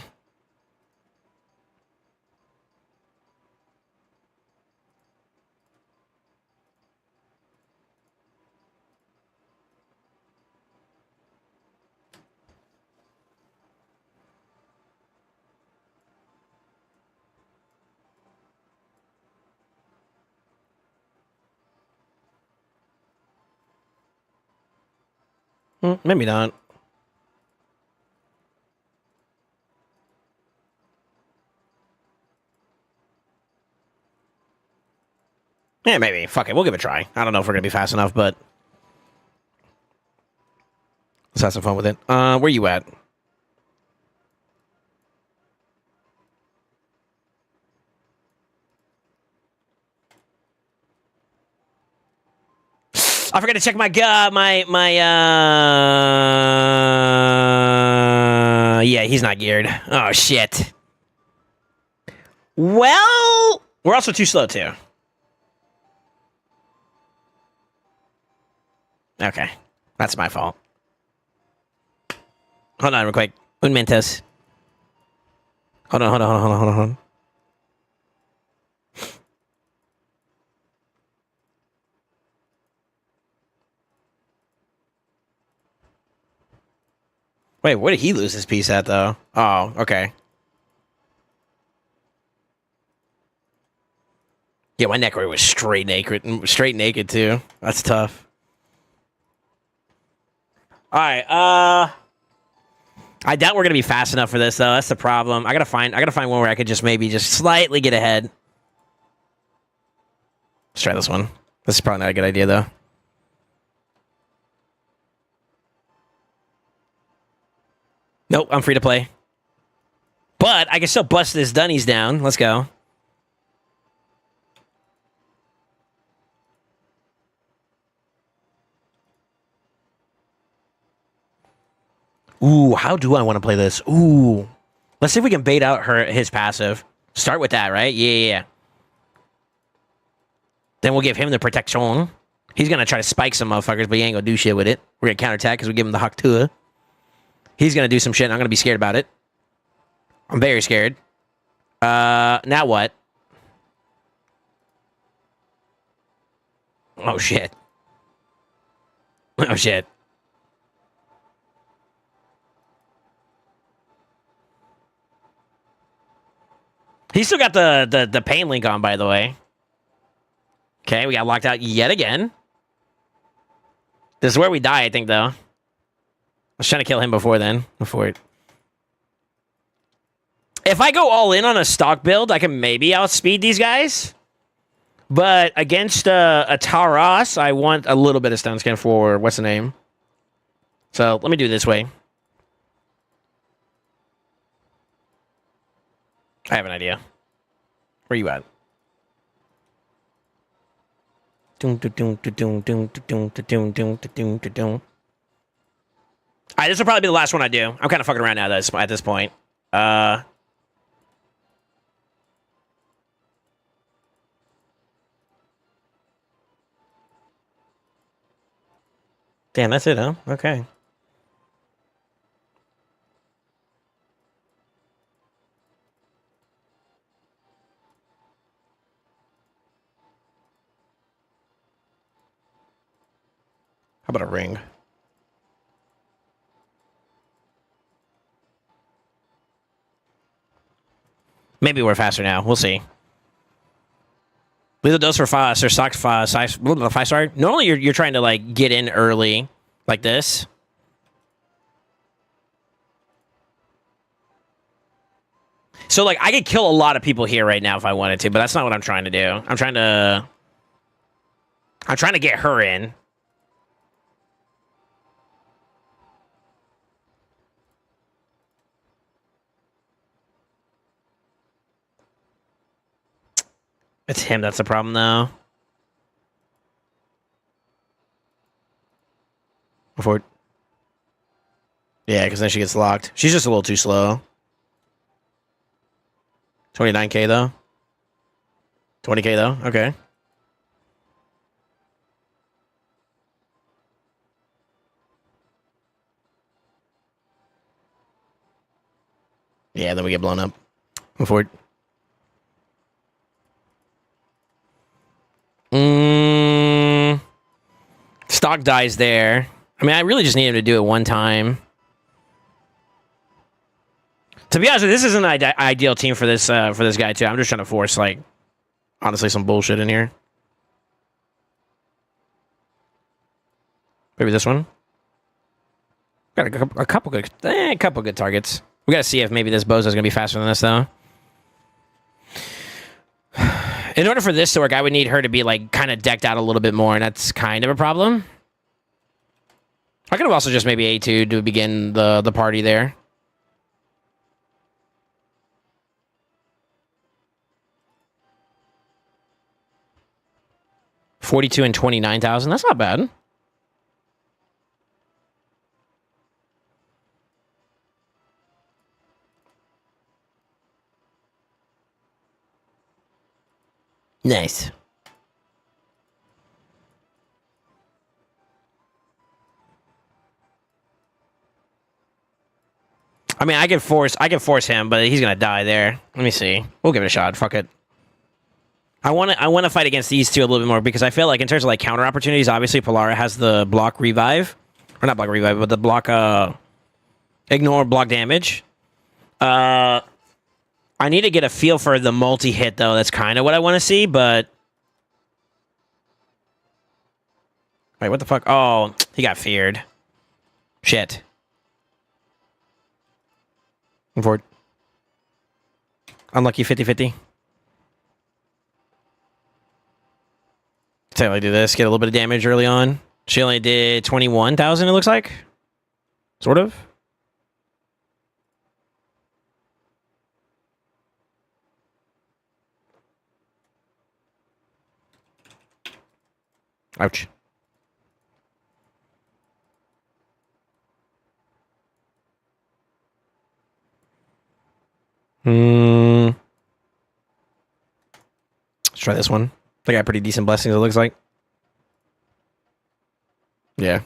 Maybe not. Yeah, maybe. Fuck it. We'll give it a try. I don't know if we're going to be fast enough, but let's have some fun with it. Where you at? I forgot to check yeah, he's not geared. Oh, shit. Well, we're also too slow, too. Okay. That's my fault. Hold on real quick. Un Mentos. Hold on. Wait, where did he lose his piece at, though? Oh, okay. Yeah, my Necro was straight naked, too. That's tough. Alright, I doubt we're gonna be fast enough for this, though. That's the problem. I gotta find one where I could just maybe just slightly get ahead. Let's try this one. This is probably not a good idea, though. Nope, I'm free to play. But I can still bust this Dunnies down. Let's go. Ooh, how do I want to play this? Ooh. Let's see if we can bait out his passive. Start with that, right? Yeah. Then we'll give him the protection. He's going to try to spike some motherfuckers, but he ain't going to do shit with it. We're going to counterattack because we give him the Haktua. He's going to do some shit, and I'm going to be scared about it. I'm very scared. Now what? Oh, shit. Oh, shit. He's still got the pain link on, by the way. Okay, we got locked out yet again. This is where we die, I think, though. I was trying to kill him before then. If I go all in on a stock build, I can maybe outspeed these guys. But against a Taras, I want a little bit of stun skin for, what's the name? So, let me do it this way. I have an idea. Where you at? Alright, this will probably be the last one I do. I'm kind of fucking around now at this point. Damn, that's it, huh? Okay. How about a ring? Maybe we're faster now. We'll see. Lethal dose for five, sir. Stock five star. Normally, you're trying to like get in early, like this. So like I could kill a lot of people here right now if I wanted to, but that's not what I'm trying to do. I'm trying to get her in. It's him that's the problem, though. Before, yeah, because then she gets locked. She's just a little too slow. 29K, though. 20K, though. Okay. Yeah, then we get blown up. Move forward. Stock dies there. I mean, I really just need him to do it one time. To be honest, this isn't an ideal team for this guy too. I'm just trying to force like, honestly, some bullshit in here. Maybe this one. Got a couple good targets. We gotta see if maybe this Boza's gonna be faster than this though. In order for this to work, I would need her to be like kind of decked out a little bit more, and that's kind of a problem. I could have also just maybe A2 to begin the party there. $42,000 and $29,000. That's not bad. Nice. I mean, I can force him, but he's gonna die there. Let me see. We'll give it a shot. Fuck it. I want to fight against these two a little bit more because I feel like in terms of like counter opportunities, obviously Polara has the block revive, or not block revive, but the block ignore block damage. I need to get a feel for the multi-hit, though. That's kind of what I want to see, but... Wait, what the fuck? Oh, he got feared. Shit. Move forward. Unlucky 50-50. Tell you I do this. Get a little bit of damage early on. She only did 21,000, it looks like. Sort of. Ouch. Let's try this one. They got pretty decent blessings, it looks like. Yeah.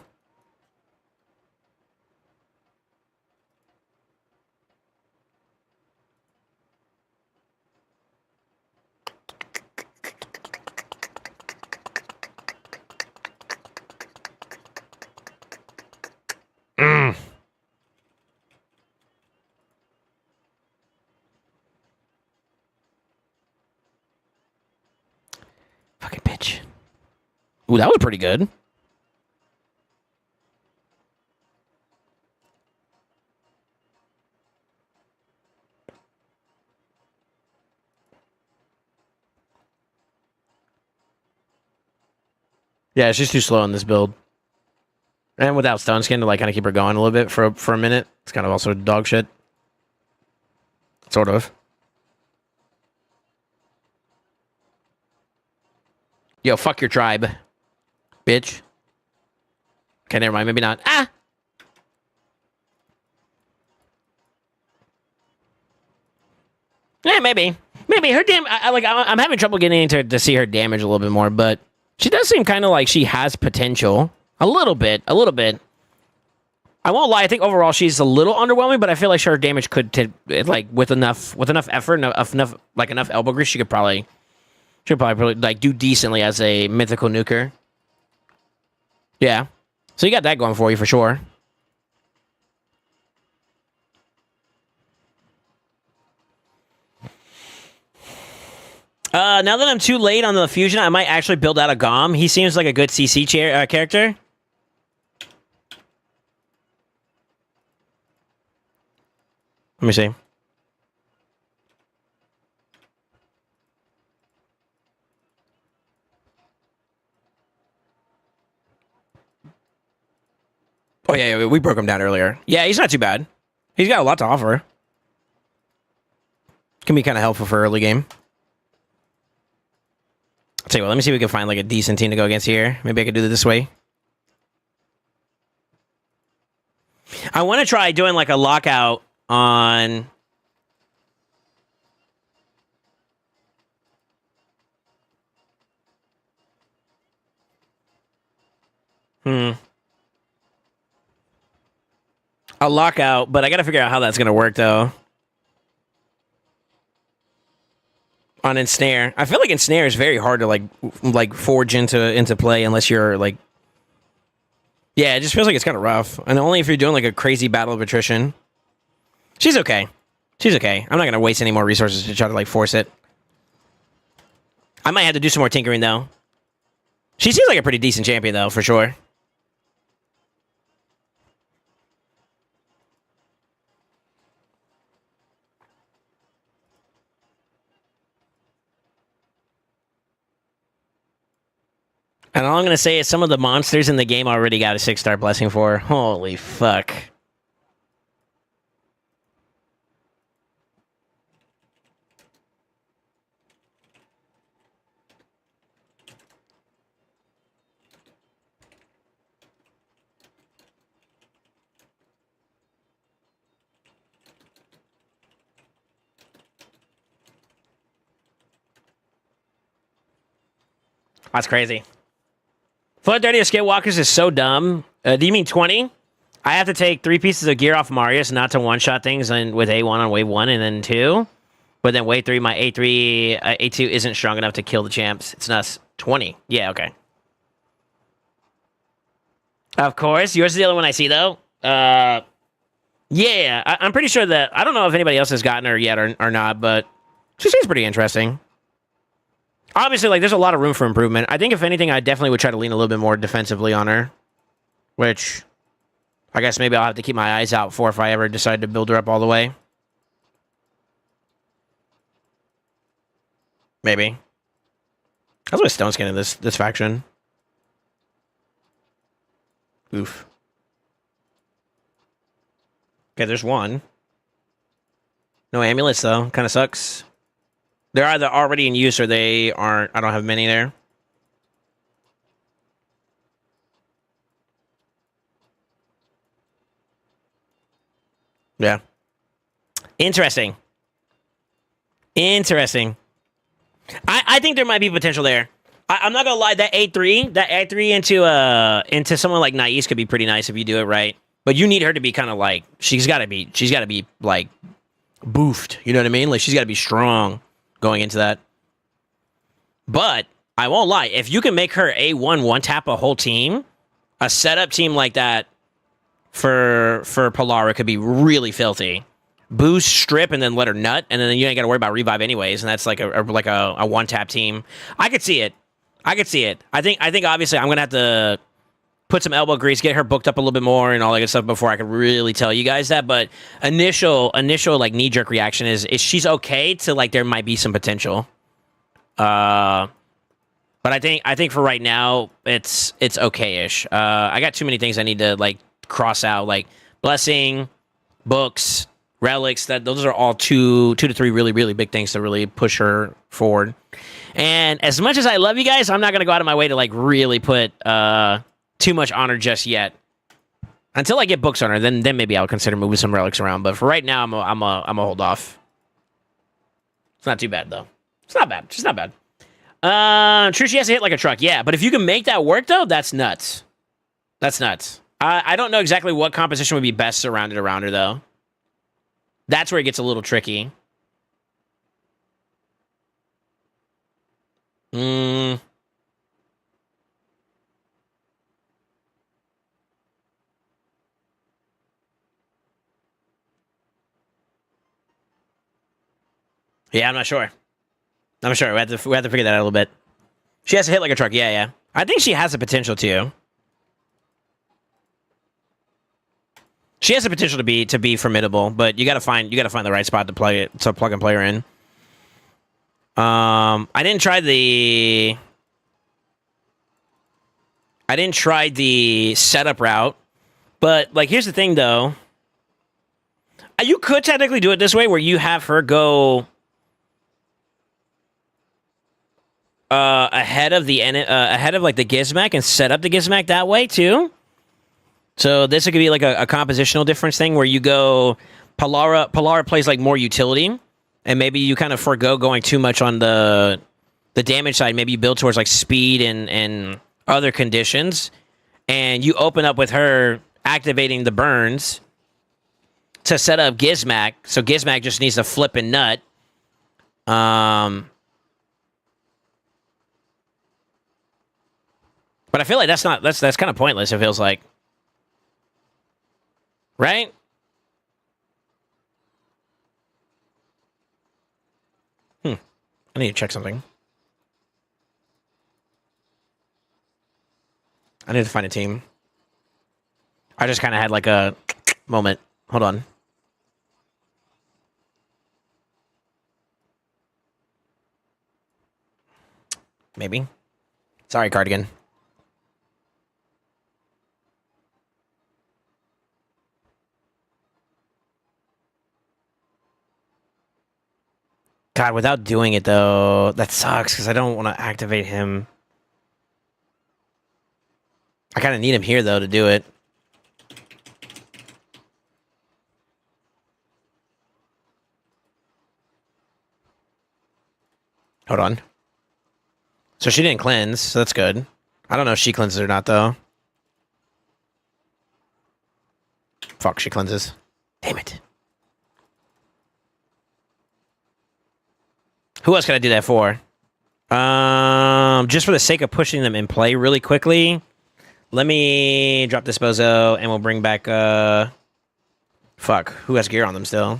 Fucking bitch. Ooh, that was pretty good. Yeah, she's too slow on this build. And without stone skin to like kind of keep her going a little bit for a minute. It's kind of also dog shit. Sort of. Yo, fuck your tribe. Bitch. Okay, never mind. Maybe not. Ah! Yeah, maybe. Maybe her I'm having trouble getting to see her damage a little bit more, but she does seem kind of like she has potential. A little bit. A little bit. I won't lie. I think overall she's a little underwhelming, but I feel like her damage could, like, with enough effort, enough elbow grease, she could probably like do decently as a mythical nuker. Yeah. So you got that going for you for sure. Now that I'm too late on the fusion, I might actually build out a Gom. He seems like a good CC character. Let me see. Oh, yeah, we broke him down earlier. Yeah, he's not too bad. He's got a lot to offer. Can be kind of helpful for early game. I'll tell you what, let me see if we can find like a decent team to go against here. Maybe I could do it this way. I want to try doing like a lockout on... A lockout, but I got to figure out how that's going to work, though. On Ensnare. I feel like Ensnare is very hard to, like forge into play unless you're, like... Yeah, it just feels like it's kind of rough. And only if you're doing, like, a crazy battle of attrition. She's okay. She's okay. I'm not going to waste any more resources to try to, like, force it. I might have to do some more tinkering, though. She seems like a pretty decent champion, though, for sure. And all I'm going to say is some of the monsters in the game already got a 6-star blessing for. Holy fuck. That's crazy. Flood 30 of Skinwalkers is so dumb. Do you mean 20? I have to take 3 pieces of gear off Marius not to one-shot things and with A1 on wave 1 and then 2. But then wave 3, my A3, A2 isn't strong enough to kill the champs. It's nuts. 20. Yeah, okay. Of course. Yours is the other one I see, though. Yeah, I'm pretty sure that... I don't know if anybody else has gotten her yet or not, but she seems pretty interesting. Obviously, like, there's a lot of room for improvement. I think, if anything, I definitely would try to lean a little bit more defensively on her. Which, I guess maybe I'll have to keep my eyes out for if I ever decide to build her up all the way. Maybe. How's my stone skin in this faction? Oof. Okay, there's one. No amulets, though. Kind of sucks. They're either already in use or they aren't. I don't have many there. Yeah. Interesting. Interesting. I think there might be potential there. I'm not gonna lie, that A3 into someone like Nais could be pretty nice if you do it right. But you need her to be kind of like she's gotta be like boofed. You know what I mean? Like she's gotta be strong going into that. But I won't lie, if you can make her A1 one-tap a whole team, a setup team like that for Polara could be really filthy. Boost, strip, and then let her nut, and then you ain't got to worry about revive anyways, and that's like a one-tap team. I could see it. I think obviously I'm going to have to put some elbow grease, get her booked up a little bit more and all that good stuff before I could really tell you guys that, but initial like knee-jerk reaction is she's okay to like there might be some potential. But I think for right now it's okay-ish. I got too many things I need to like cross out, like blessing, books, relics. Those are all two to three really, really big things to really push her forward. And as much as I love you guys, I'm not gonna go out of my way to like really put too much on her just yet. Until I get books on her, then maybe I'll consider moving some relics around. But for right now, I'm a hold off. It's not too bad though. It's not bad. It's not bad. True, she has to hit like a truck. Yeah, but if you can make that work though, that's nuts. That's nuts. I don't know exactly what composition would be best surrounded around her though. That's where it gets a little tricky. Yeah, I'm not sure. I'm sure we have to figure that out a little bit. She has to hit like a truck. Yeah, yeah. I think she has the potential to. She has the potential to be formidable, but you gotta find the right spot to plug and play her in. I didn't try the setup route, but like here's the thing though. You could technically do it this way, where you have her go ahead of like the Gizmac and set up the Gizmac that way too. So this could be like a compositional difference thing where you go Palara plays like more utility, and maybe you kind of forego going too much on the damage side. Maybe you build towards like speed and other conditions, and you open up with her activating the burns to set up Gizmac. So Gizmac just needs to flip and nut. But I feel like that's kind of pointless. It feels like. Right? I need to check something. I need to find a team. I just kind of had like a moment. Hold on. Maybe. Sorry, Cardigan. God, without doing it, though, that sucks, because I don't want to activate him. I kind of need him here, though, to do it. Hold on. So she didn't cleanse, so that's good. I don't know if she cleanses or not, though. Fuck, she cleanses. Damn it. Who else can I do that for? Just for the sake of pushing them in play really quickly, let me drop this bozo and we'll bring back, fuck, who has gear on them still?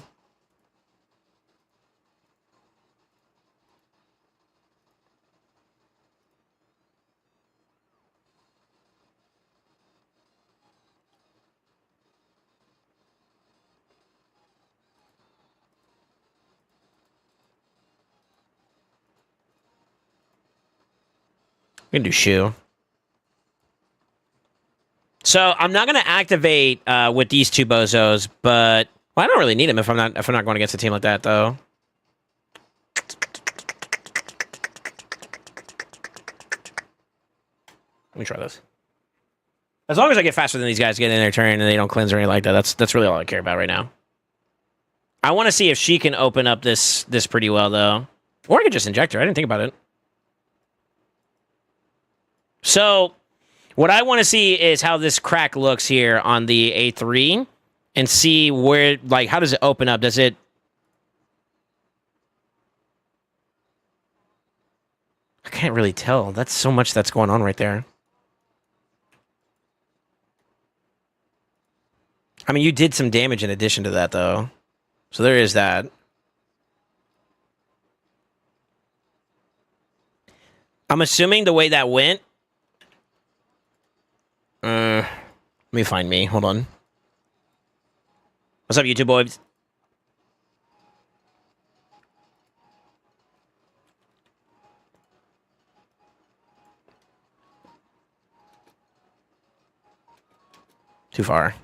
We can do Shu. So I'm not gonna activate with these two bozos, but well, I don't really need them if I'm not going against a team like that though. Let me try this. As long as I get faster than these guys get in their turn and they don't cleanse or anything like that, that's really all I care about right now. I want to see if she can open up this pretty well though, or I could just inject her. I didn't think about it. So, what I want to see is how this crack looks here on the A3 and see where, like, how does it open up? Does it... I can't really tell. That's so much that's going on right there. I mean, you did some damage in addition to that, though. So there is that. I'm assuming the way that went... let me find me. Hold on. What's up, YouTube boys? Too far.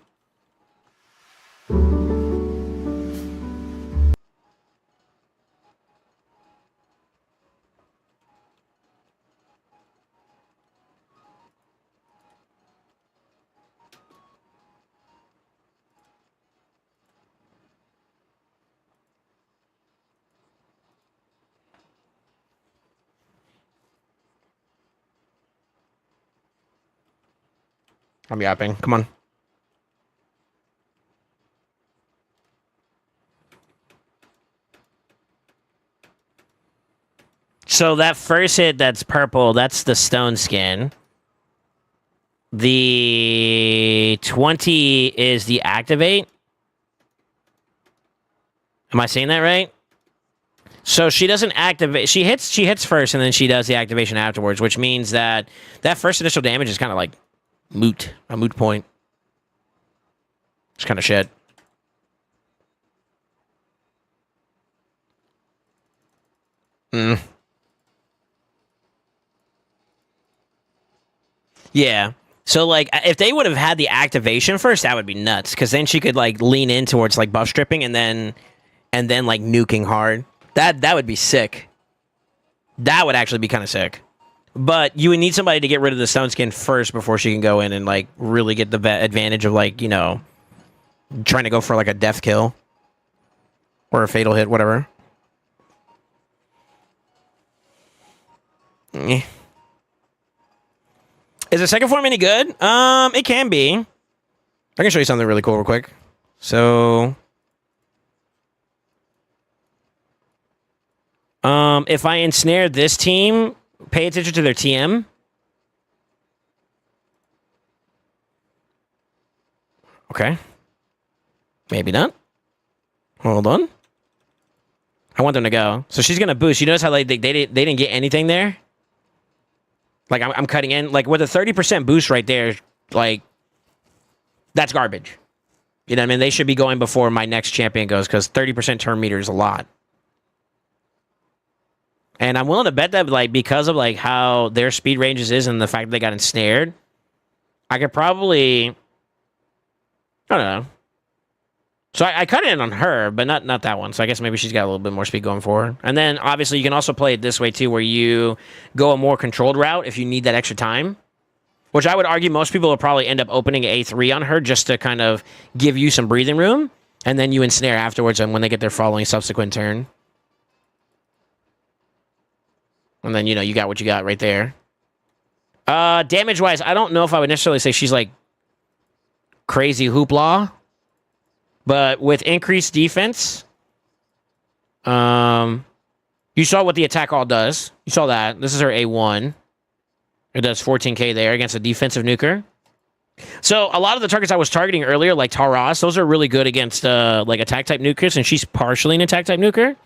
I'm yapping. Come on. So that first hit that's purple, that's the stone skin. The 20 is the activate. Am I saying that right? So she doesn't activate. She hits first, and then she does the activation afterwards, which means that that first initial damage is kind of like a moot point. It's kind of shit. Yeah. So, like, if they would have had the activation first, that would be nuts. Because then she could, like, lean in towards, like, buff stripping and then like, nuking hard. That would be sick. That would actually be kind of sick. But you would need somebody to get rid of the stone skin first before she can go in and, like, really get the advantage of, like, you know, trying to go for, like, a death kill. Or a fatal hit, whatever. Eh. Is the second form any good? It can be. I can show you something really cool real quick. So, if I ensnare this team, pay attention to their TM. Okay. Maybe not. Hold on. I want them to go. So she's gonna boost. You notice how like they didn't get anything there? Like, I'm cutting in. Like, with a 30% boost right there, like, that's garbage. You know what I mean? They should be going before my next champion goes, because 30% turn meter is a lot. And I'm willing to bet that, like, because of, like, how their speed ranges is and the fact that they got ensnared, I could probably... I don't know. So I cut in on her, but not that one. So I guess maybe she's got a little bit more speed going forward. And then, obviously, you can also play it this way, too, where you go a more controlled route if you need that extra time. Which I would argue most people will probably end up opening A3 on her just to kind of give you some breathing room. And then you ensnare afterwards and when they get their following subsequent turn. And then, you know, you got what you got right there. Damage-wise, I don't know if I would necessarily say she's, like, crazy hoopla. But with increased defense, you saw what the attack all does. You saw that. This is her A1. It does 14k there against a defensive nuker. So a lot of the targets I was targeting earlier, like Taras, those are really good against like attack-type nukers, and she's partially an attack-type nuker.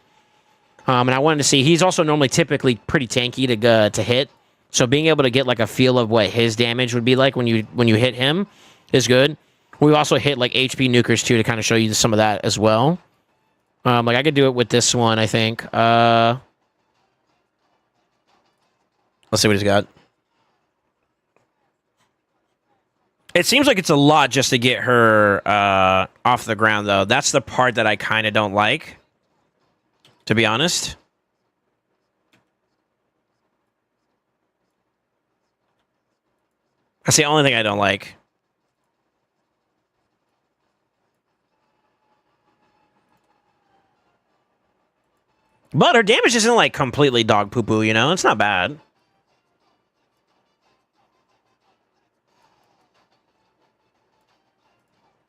And I wanted to see, he's also normally typically pretty tanky to hit. So being able to get like a feel of what his damage would be like when you hit him is good. We also hit like HP nukers too to kind of show you some of that as well. Like I could do it with this one, I think. Let's see what he's got. It seems like it's a lot just to get her off the ground, though. That's the part that I kind of don't like, to be honest. That's the only thing I don't like. But her damage isn't, like, completely dog poo-poo, you know? It's not bad.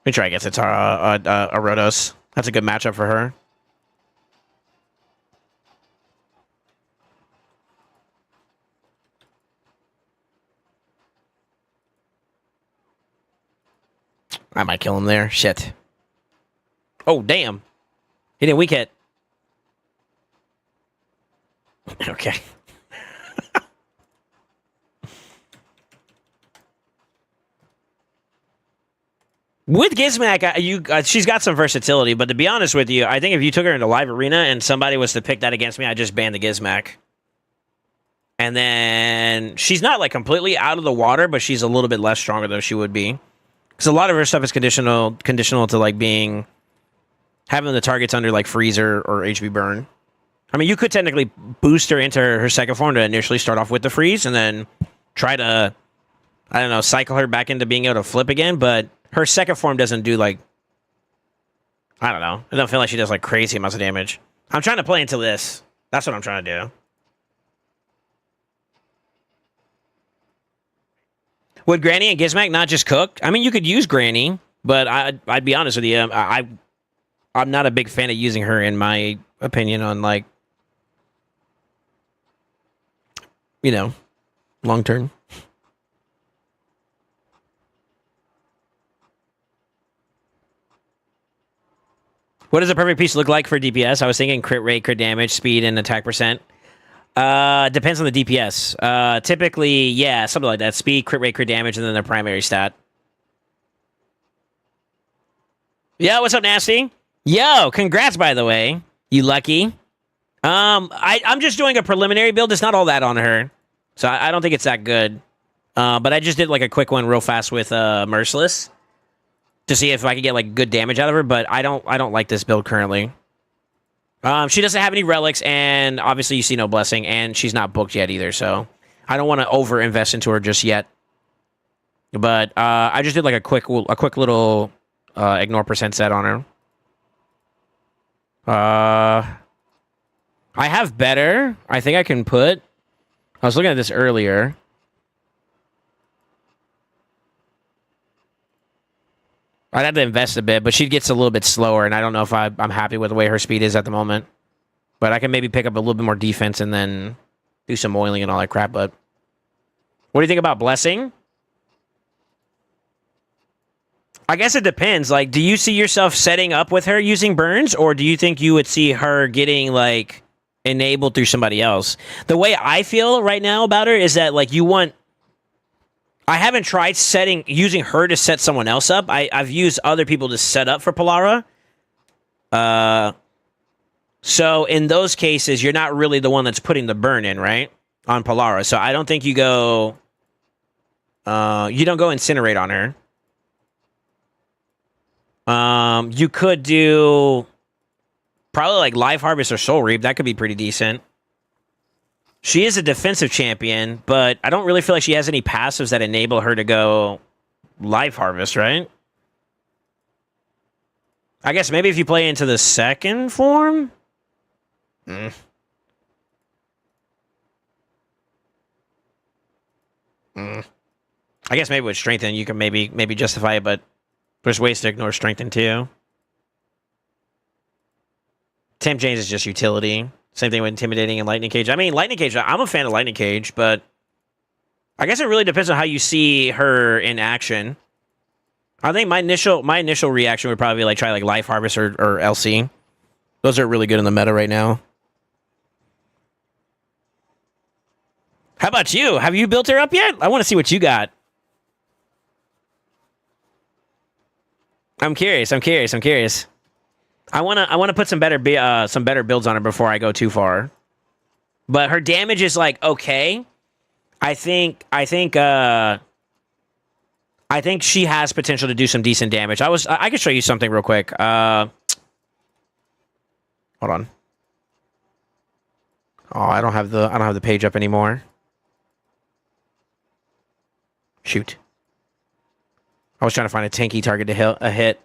Let me try against a Rotos. That's a good matchup for her. I might kill him there. Shit. Oh, damn. He didn't weak hit. Okay. With Gizmac, she's got some versatility, but to be honest with you, I think if you took her into live arena and somebody was to pick that against me, I'd just ban the Gizmac. And then she's not like completely out of the water, but she's a little bit less stronger than she would be. Because a lot of her stuff is conditional to like having the targets under like freezer or HB burn. I mean, you could technically boost her into her second form to initially start off with the freeze and then try to, I don't know, cycle her back into being able to flip again, but her second form doesn't do, like, I don't know. I don't feel like she does, like, crazy amounts of damage. I'm trying to play into this. That's what I'm trying to do. Would Granny and Gizmac not just cook? I mean, you could use Granny, but I'd be honest with you. I'm not a big fan of using her, in my opinion, on, like, you know, long term. What does a perfect piece look like for DPS? I was thinking crit rate, crit damage, speed, and attack percent. Depends on the DPS. Typically, yeah, something like that. Speed, crit rate, crit damage, and then their primary stat. Yo, what's up, Nasty? Yo, congrats, by the way. You lucky. I'm just doing a preliminary build. It's not all that on her. So I don't think it's that good. But I just did like a quick one real fast with Merciless to see if I could get like good damage out of her, but I don't like this build currently. She doesn't have any relics, and obviously you see no blessing, and she's not booked yet either, so I don't want to over invest into her just yet. But I just did like a quick little ignore percent set on her. I have better. I think I can put. I was looking at this earlier. I'd have to invest a bit, but she gets a little bit slower, and I don't know if I'm happy with the way her speed is at the moment. But I can maybe pick up a little bit more defense and then do some oiling and all that crap. But what do you think about blessing? I guess it depends. Like, do you see yourself setting up with her using burns, or do you think you would see her getting like enabled through somebody else? The way I feel right now about her is that like you want. I haven't tried using her to set someone else up. I've used other people to set up for Polara. So in those cases, you're not really the one that's putting the burn in, right? On Polara. So I don't think you go. You don't go incinerate on her. You could do probably like Life Harvest or Soul Reap. That could be pretty decent. She is a defensive champion, but I don't really feel like she has any passives that enable her to go Life Harvest, right? I guess maybe if you play into the second form? I guess maybe with Strengthen, you can maybe justify it, but there's ways to ignore Strengthen too. Temp Chains is just utility. Same thing with Intimidating and Lightning Cage. I mean, Lightning Cage, I'm a fan of Lightning Cage, but I guess it really depends on how you see her in action. I think my initial reaction would probably be like try like Life Harvest or LC. Those are really good in the meta right now. How about you? Have you built her up yet? I want to see what you got. I'm curious. I wanna put some better builds on her before I go too far. But her damage is like okay. I think she has potential to do some decent damage. I could show you something real quick. Hold on. Oh, I don't have the page up anymore. Shoot. I was trying to find a tanky target to hit.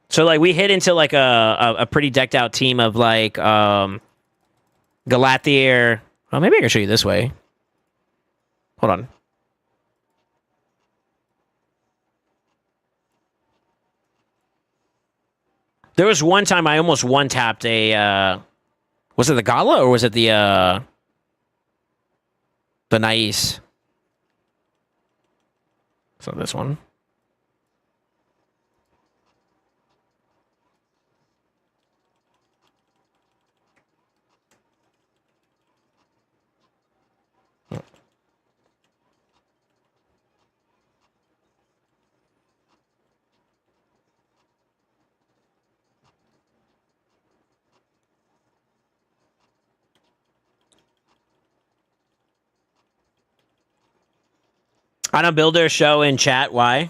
So, like, we hit into, like, a pretty decked-out team of, like, Galathier. Well, maybe I can show you this way. Hold on. There was one time I almost one-tapped a, was it the Gala, or was it the Nais? So, this one. I don't build their show in chat. Why?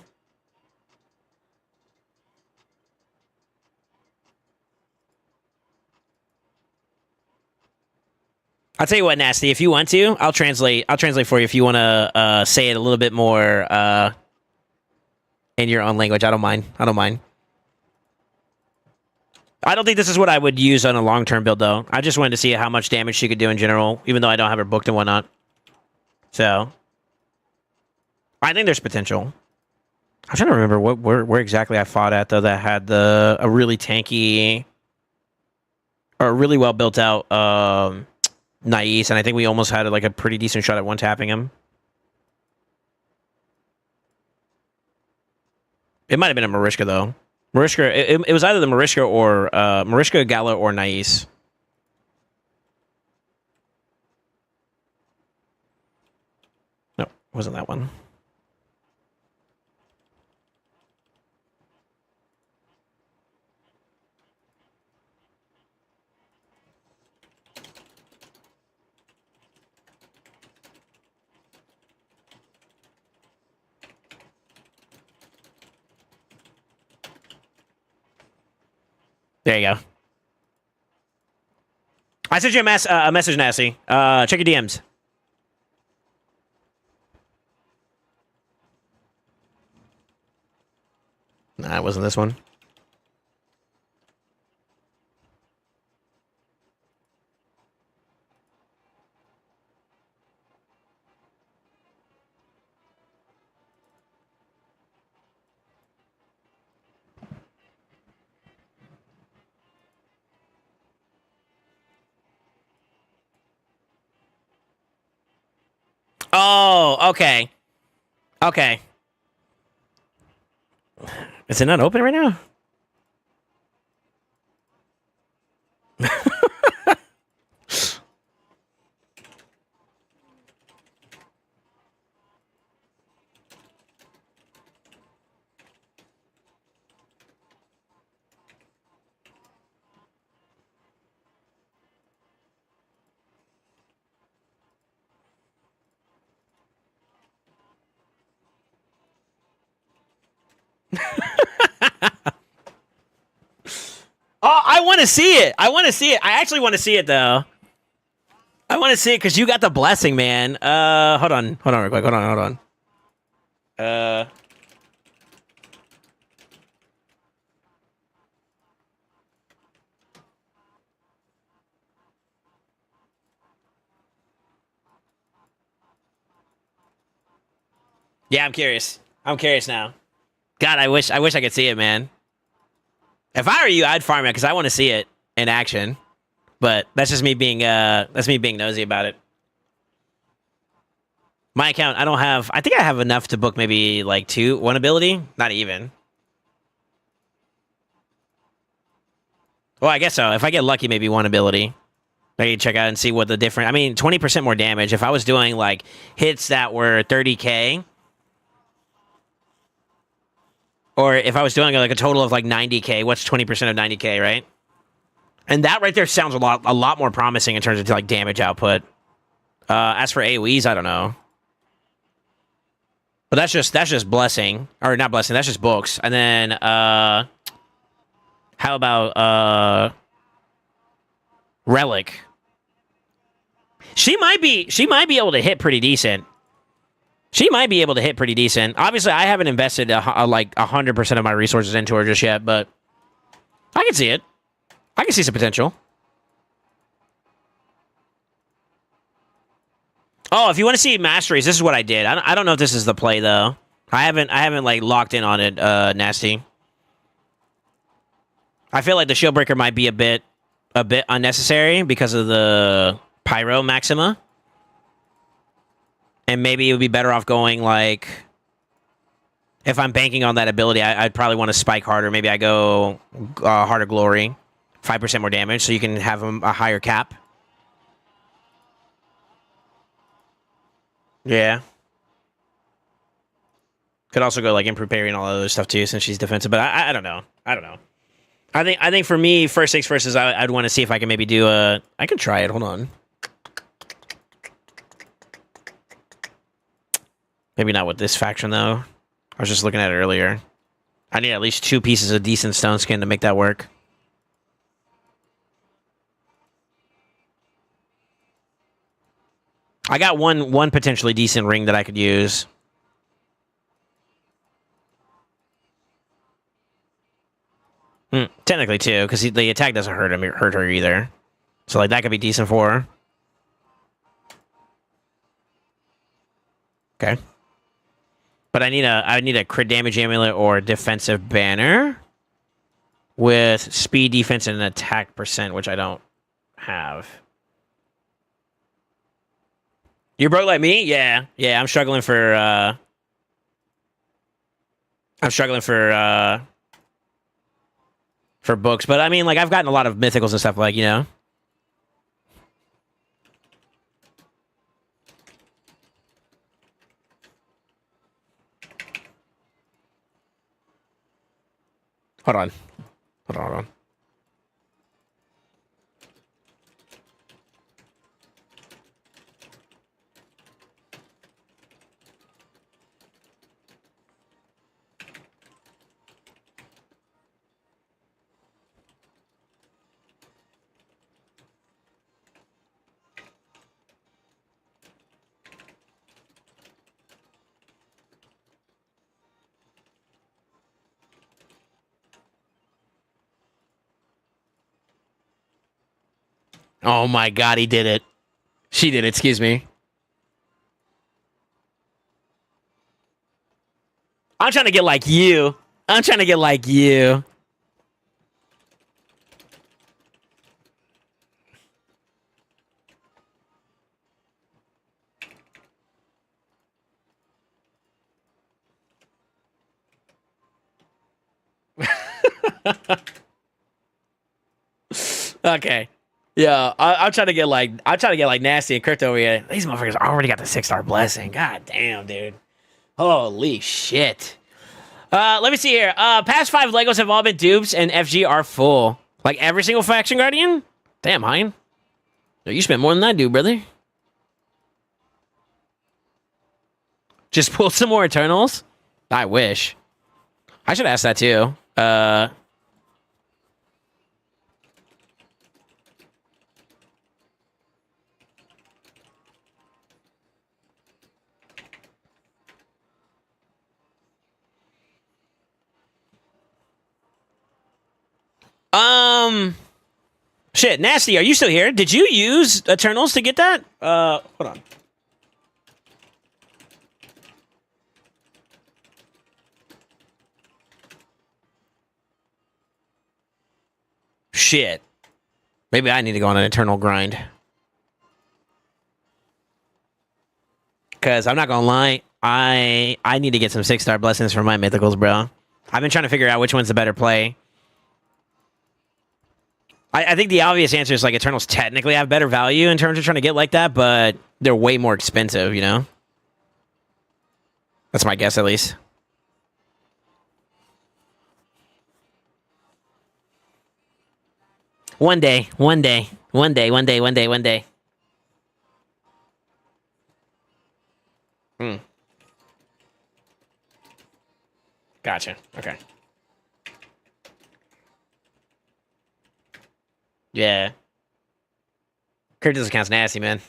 I'll tell you what, Nasty. If you want to, I'll translate for you. If you want to say it a little bit more in your own language, I don't mind. I don't think this is what I would use on a long-term build, though. I just wanted to see how much damage she could do in general, even though I don't have her booked and whatnot. So, I think there's potential. I'm trying to remember where exactly I fought at, though, that had a really tanky or a really well built out Nais, and I think we almost had like a pretty decent shot at one tapping him. It might have been a Marishka, though. Mariska. It was either the Mariska or Mariska, Gala, or Nais. No, it wasn't that one. There you go. I sent you a message, Nasty. Check your DMs. Nah, it wasn't this one. Oh, okay. Okay. Is it not open right now? Oh, I want to see it. I want to see it. I actually want to see it though. I want to see it because you got the blessing, man. Hold on real quick. Hold on. Yeah, I'm curious. I'm curious now. God, I wish I could see it, man. If I were you, I'd farm it because I want to see it in action. But that's just me being nosy about it. My account, I think I have enough to book maybe like one ability, not even. Well, I guess so. If I get lucky, maybe one ability. I can check out and see what the different. I mean, 20% more damage. If I was doing like hits that were 30k, or if I was doing like a total of like 90k, what's 20% of 90k, right? And that right there sounds a lot more promising in terms of like damage output. As for AoEs, I don't know. But that's just blessing, or not blessing. That's just books. And then how about Relic? She might be able to hit pretty decent. Obviously, I haven't invested like 100% of my resources into her just yet, but I can see it. I can see some potential. Oh, if you want to see masteries, this is what I did. I don't know if this is the play though. I haven't like locked in on it, Nasty. I feel like the Shieldbreaker might be a bit unnecessary because of the Pyro Maxima. And maybe it would be better off going like, if I'm banking on that ability, I'd probably want to spike harder. Maybe I go Heart of Glory, 5% more damage, so you can have a higher cap. Yeah. Could also go like improve parry and all that other stuff too, since she's defensive. But I don't know. I think for me, first things first is I'd want to see if I can maybe do a. I can try it. Hold on. Maybe not with this faction though. I was just looking at it earlier. I need at least 2 pieces of decent stone skin to make that work. I got one potentially decent ring that I could use. Technically too, because the attack doesn't hurt her either. So like that could be decent for her. Okay. But I need a crit damage amulet or a defensive banner with speed, defense, and attack percent, which I don't have. You're broke like me? Yeah. I'm struggling for for books. But I mean, like, I've gotten a lot of mythicals and stuff, like, you know. Hold on. Hold on. Oh my god, he did it. She did it, excuse me. I'm trying to get like you. I'm trying to get like you. Okay. Yeah, I'm trying to get like nasty and crypto over here. These motherfuckers already got the 6-star blessing. God damn, dude. Holy shit. Let me see here. Past 5 Legos have all been dupes and FG are full. Like every single faction guardian? Damn, Hein. You spent more than I do, brother. Just pull some more Eternals? I wish. I should ask that too. Shit, Nasty, are you still here? Did you use Eternals to get that? Hold on. Shit. Maybe I need to go on an Eternal grind. Because I'm not gonna lie, I need to get some 6-star blessings for my mythicals, bro. I've been trying to figure out which one's the better play. I think the obvious answer is like Eternals technically have better value in terms of trying to get like that, but they're way more expensive, you know? That's my guess, at least. One day. Gotcha. Okay. Yeah. Cryptos account's nasty, man.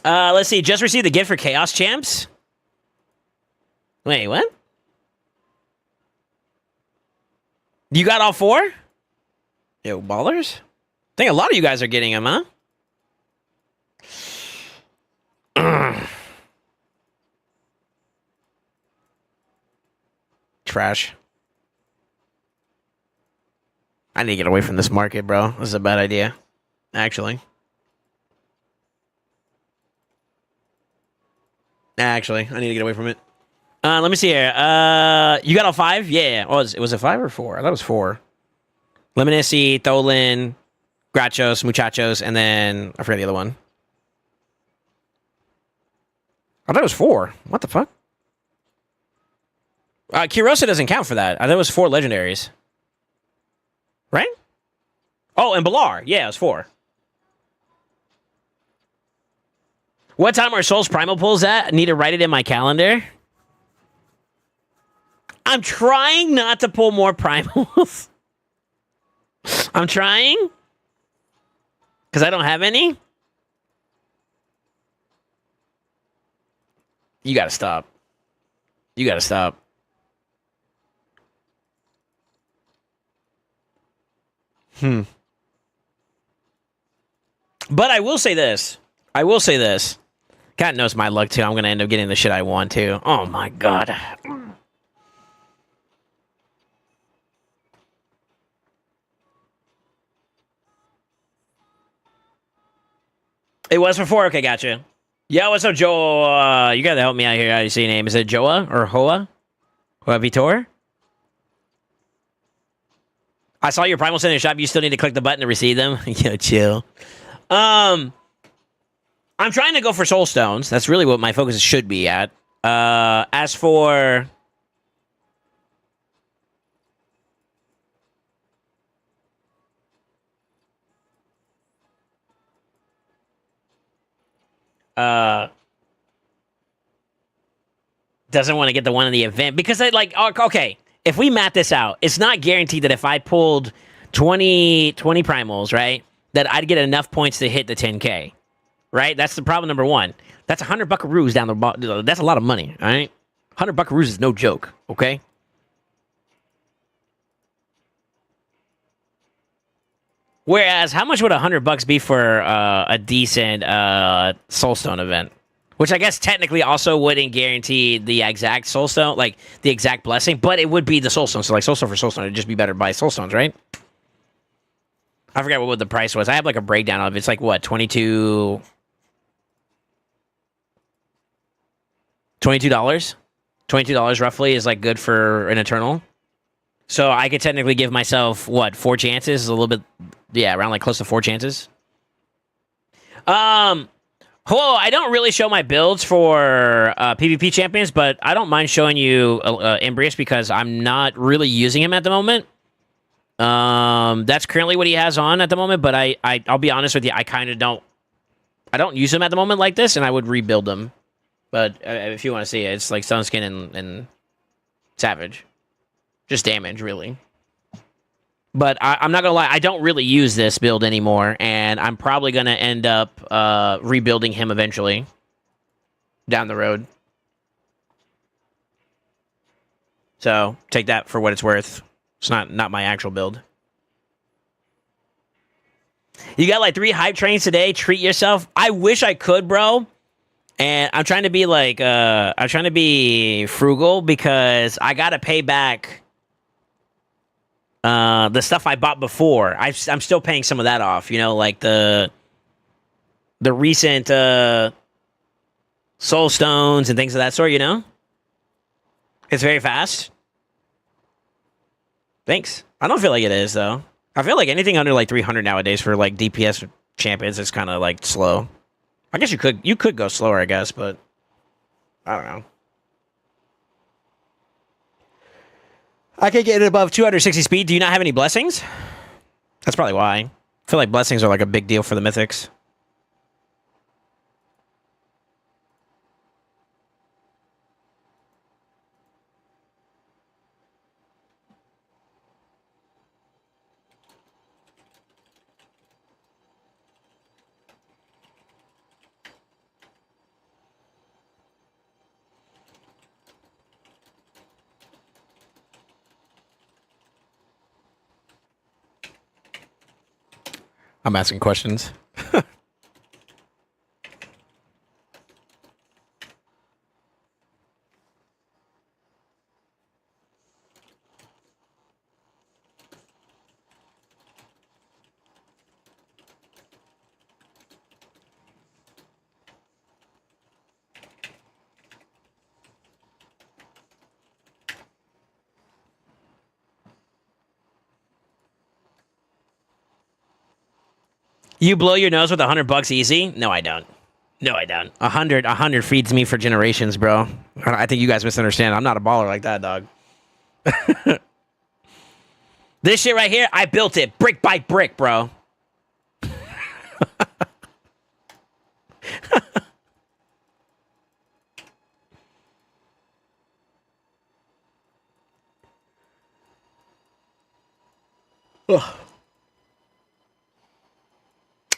Let's see. Just received the gift for Chaos Champs. Wait, what? You got all 4? Yo, ballers? I think a lot of you guys are getting them, huh? Trash. I need to get away from this market, bro. This is a bad idea. Actually, I need to get away from it. Let me see here. You got all 5? Yeah. Oh, was it 5 or 4? I thought it was 4. Lemonissi, Tholin, Grachos, Muchachos, and then I forgot the other one. I thought it was 4. What the fuck? Kirosa doesn't count for that. I thought it was 4 legendaries. Right? Oh, and Balar. Yeah, it was 4. What time are Souls Primal pulls at? I need to write it in my calendar. I'm trying not to pull more Primals. I'm trying. Because I don't have any. You gotta stop. You gotta stop. But I will say this. God knows my luck, too. I'm going to end up getting the shit I want, too. Oh, my God. It was for 4? Okay, gotcha. Yo, what's up, Joe? You got to help me out here. How do you say your name? Is it Joa or Hoa? Hoa Vitor? I saw your primal sent in the shop. You still need to click the button to receive them. Yo, chill. I'm trying to go for soul stones. That's really what my focus should be at. As for doesn't want to get the one in the event because I like okay, if we map this out, it's not guaranteed that if I pulled 20 primals, right, that I'd get enough points to hit the 10k. Right? That's the problem number one. That's 100 buckaroos down the bottom. That's a lot of money, all right? 100 buckaroos is no joke, okay? Whereas, how much would 100 bucks be for a decent Soulstone event? Which I guess technically also wouldn't guarantee the exact Soulstone, like the exact blessing, but it would be the Soulstone. So like Soulstone for Soulstone, it'd just be better to buy Soulstones, right? I forgot what the price was. I have like a breakdown of it. It's like what, $22? $22 roughly is like good for an Eternal. So I could technically give myself what, 4 chances? A little bit, yeah, around like close to 4 chances. Hello, I don't really show my builds for PvP champions, but I don't mind showing you Embrius because I'm not really using him at the moment. That's currently what he has on at the moment, but I'll be honest with you, I don't use him at the moment like this, and I would rebuild him. But if you want to see it, it's like Sunskin and Savage. Just damage, really. But I'm not going to lie, I don't really use this build anymore, and I'm probably going to end up rebuilding him eventually down the road. So, take that for what it's worth. It's not my actual build. You got like 3 hype trains today. Treat yourself. I wish I could, bro. And I'm trying to be like, I'm trying to be frugal because I got to pay back the stuff I bought before. I'm still paying some of that off, you know, like the recent soul stones and things of that sort, you know? It's very fast. Thanks. I don't feel like it is, though. I feel like anything under like 300 nowadays for like DPS champions is kind of like slow. I guess you could go slower, I guess, but I don't know. I can't get it above 260 speed. Do you not have any blessings? That's probably why. I feel like blessings are like a big deal for the mythics. I'm asking questions. You blow your nose with $100 easy? No, I don't. No, I don't. 100 feeds me for generations, bro. I think you guys misunderstand. I'm not a baller like that, dog. This shit right here, I built it brick by brick, bro.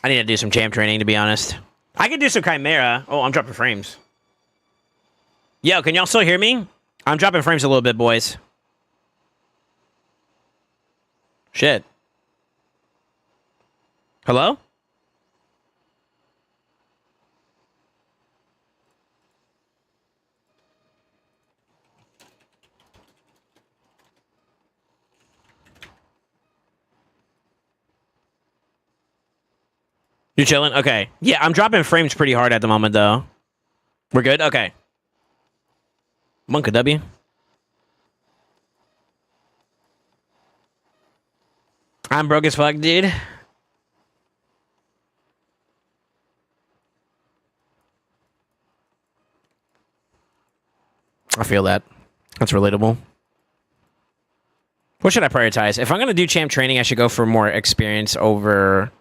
I need to do some champ training, to be honest. I could do some Chimera. Oh, I'm dropping frames. Yo, can y'all still hear me? I'm dropping frames a little bit, boys. Shit. Hello? You chilling? Okay. Yeah, I'm dropping frames pretty hard at the moment, though. We're good? Okay. Monka W. I'm broke as fuck, dude. I feel that. That's relatable. What should I prioritize? If I'm going to do champ training, I should go for more experience over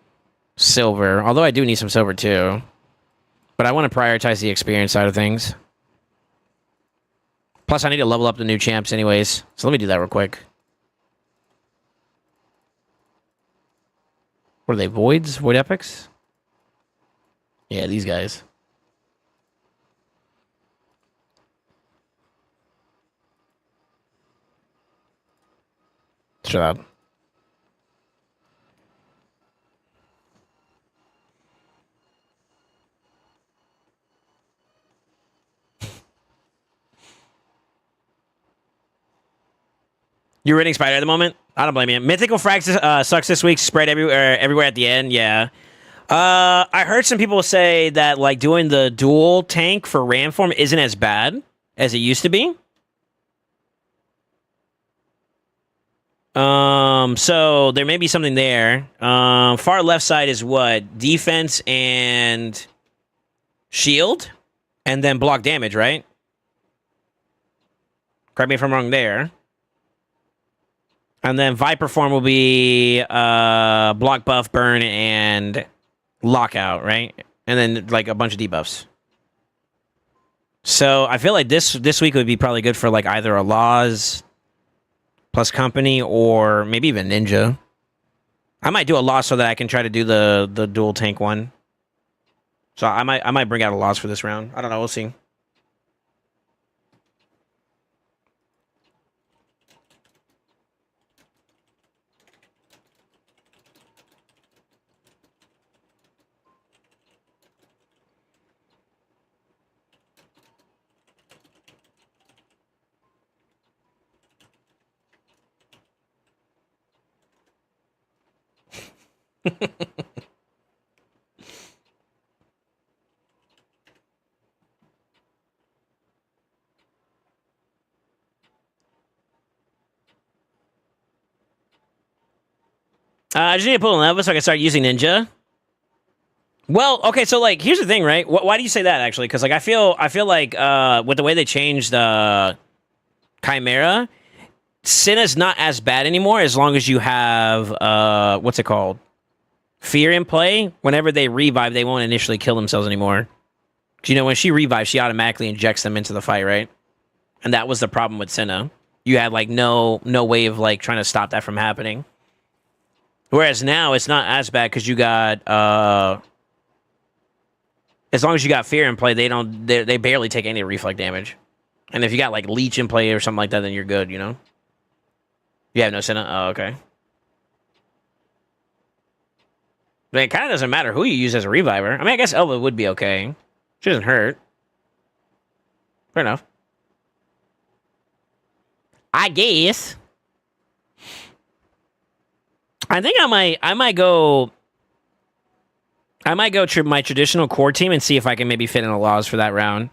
silver. Although I do need some silver too. But I want to prioritize the experience side of things. Plus, I need to level up the new champs anyways. So let me do that real quick. What are they? Voids? Void epics? Yeah, these guys. Shut up. You're reading Spider at the moment? I don't blame you. Mythical Frags sucks this week. Spread everywhere at the end. Yeah. I heard some people say that like doing the dual tank for ram form isn't as bad as it used to be. So there may be something there. Far left side is what? Defense and shield, and then block damage, right? Correct me if I'm wrong there. And then Viper form will be block buff, burn, and lockout, right? And then like a bunch of debuffs. So I feel like this week would be probably good for like either a Laws plus company or maybe even ninja. I might do a Laws so that I can try to do the dual tank one. So I might bring out a Laws for this round. I don't know. We'll see. I just need to pull an level so I can start using ninja. Well, okay, so like here's the thing, right? Why do you say that actually? Because like I feel like with the way they changed Chimera, Senna's not as bad anymore as long as you have what's it called? Fear in play. Whenever they revive, they won't initially kill themselves anymore. 'Cause, you know, when she revives, she automatically injects them into the fight, right? And that was the problem with Senna. You had like no way of like trying to stop that from happening. Whereas now it's not as bad because you got as long as you got fear in play, they barely take any reflect damage. And if you got like leech in play or something like that, then you're good, you know? You have no Senna? Oh, okay. But it kind of doesn't matter who you use as a reviver. I mean, I guess Elva would be okay. She doesn't hurt. Fair enough. I guess. I think I might go my traditional core team and see if I can maybe fit in a Laws for that round.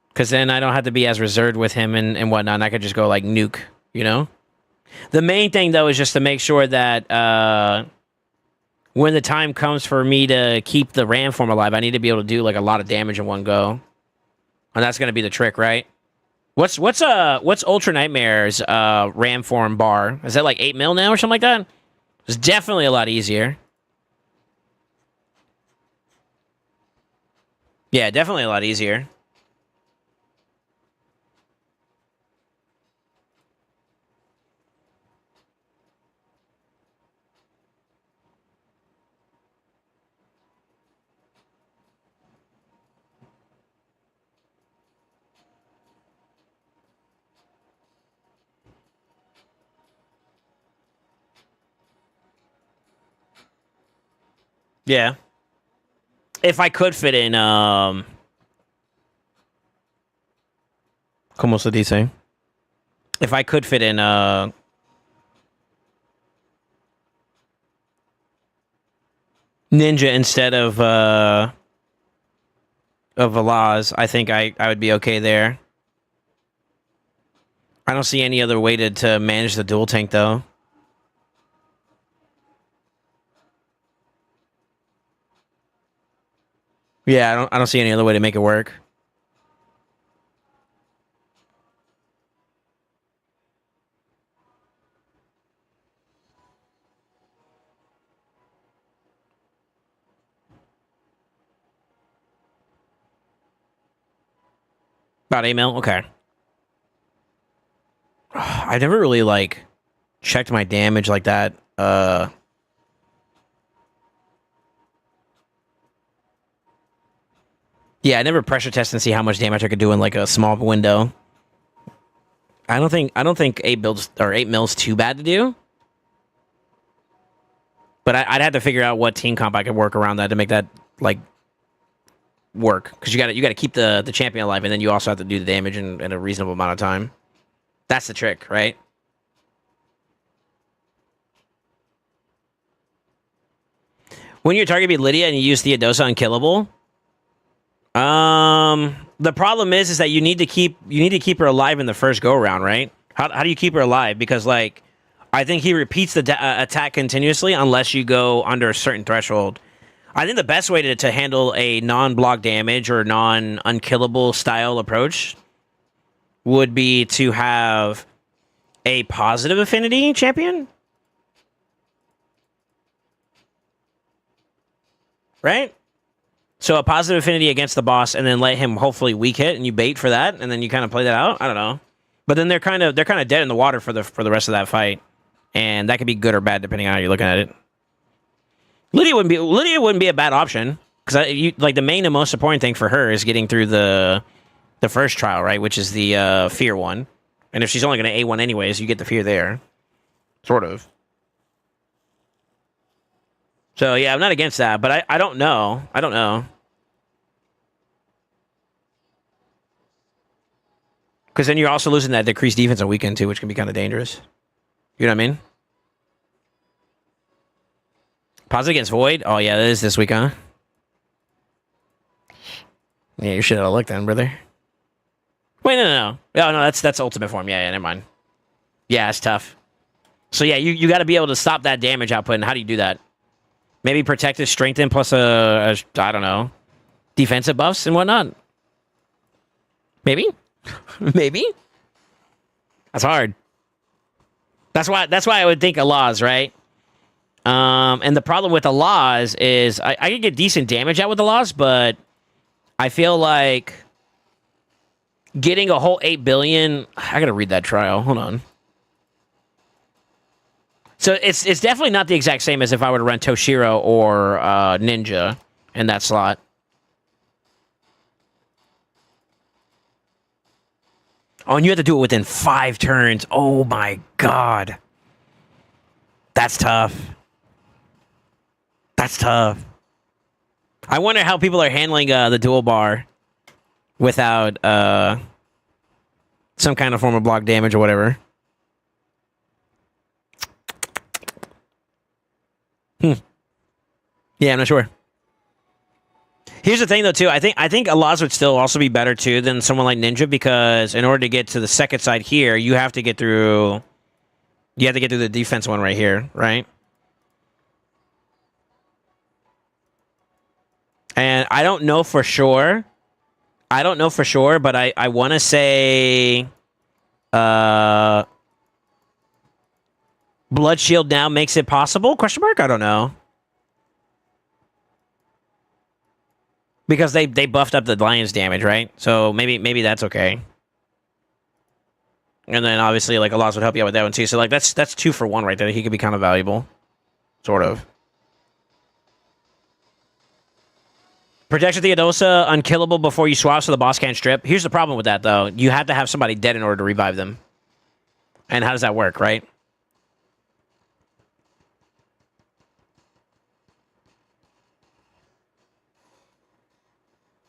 Because then I don't have to be as reserved with him and whatnot. And I could just go like nuke, you know? The main thing though is just to make sure that when the time comes for me to keep the ram form alive, I need to be able to do like a lot of damage in one go. And that's gonna be the trick, right? What's Ultra Nightmare's ram form bar? Is that like 8 mil now or something like that? It's definitely a lot easier. Yeah, definitely a lot easier. Yeah. If I could fit in, ¿Cómo se dice? If I could fit in, Ninja instead of Velaz, I think I would be okay there. I don't see any other way to manage the dual tank, though. Yeah, I don't see any other way to make it work. About 8 mil? Okay. I never really, like, checked my damage like that. Yeah, I never pressure tested and see how much damage I could do in, like, a small window. I don't think 8 mils too bad to do. But I'd have to figure out what team comp I could work around that to make that, like, work. Because you gotta keep the champion alive, and then you also have to do the damage in a reasonable amount of time. That's the trick, right? When your target be Lydia and you use Theodosa unkillable, the problem is that you need to keep her alive in the first go around, right? How do you keep her alive? Because, like, I think he repeats the attack continuously unless you go under a certain threshold. I think the best way to handle a non-block damage or non-unkillable style approach would be to have a positive affinity champion. Right? So a positive affinity against the boss, and then let him hopefully weak hit, and you bait for that, and then you kind of play that out. I don't know, but then they're kind of dead in the water for the rest of that fight, and that could be good or bad depending on how you're looking at it. Lydia wouldn't be a bad option because like the main and most important thing for her is getting through the first trial, right? Which is the fear one, and if she's only going to A1 anyways, you get the fear there, sort of. So, yeah, I'm not against that, but I don't know. I don't know. Because then you're also losing that decreased defense on weekend, too, which can be kind of dangerous. You know what I mean? Positive against Void? Oh, yeah, that is this week, huh? Yeah, you should have looked then, brother. Wait, no. Oh, no, that's ultimate form. Yeah, never mind. Yeah, it's tough. So, yeah, you got to be able to stop that damage output, and how do you do that? Maybe protective, strengthen, plus I don't know, defensive buffs and whatnot. Maybe, maybe. That's hard. That's why I would think Allah's right. And the problem with Allah's is I can get decent damage out with Allah's, but I feel like getting a whole 8 billion. I gotta read that trial. Hold on. So it's definitely not the exact same as if I were to run Toshiro or Ninja in that slot. Oh, and you have to do it within 5 turns. Oh my god. That's tough. That's tough. I wonder how people are handling the dual bar without some kind of form of block damage or whatever. Yeah, I'm not sure. Here's the thing, though, too. I think Alaz would still also be better, too, than someone like Ninja, because in order to get to the second side here, you have to get through... You have to get through the defense one right here, right? And I don't know for sure. But I want to say... Blood Shield now makes it possible? Question mark? I don't know. Because they buffed up the Lion's damage, right? So maybe that's okay. And then obviously like Allah's would help you out with that one too. So like that's 2 for 1 right there. He could be kind of valuable. Sort of. Protection Theodosa, unkillable before you swap so the boss can't strip. Here's the problem with that though. You have to have somebody dead in order to revive them. And how does that work, right?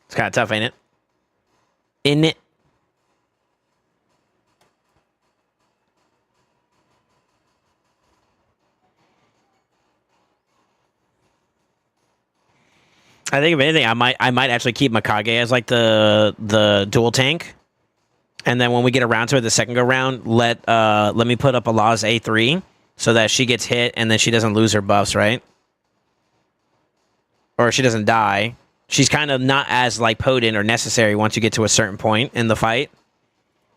It's kind of tough, ain't it? Isn't it? I think if anything, I might actually keep Mikage as like the dual tank, and then when we get around to it the second go round, let me put up Allah's A3 so that she gets hit and then she doesn't lose her buffs, right? Or she doesn't die. she's kind of not as like potent or necessary once you get to a certain point in the fight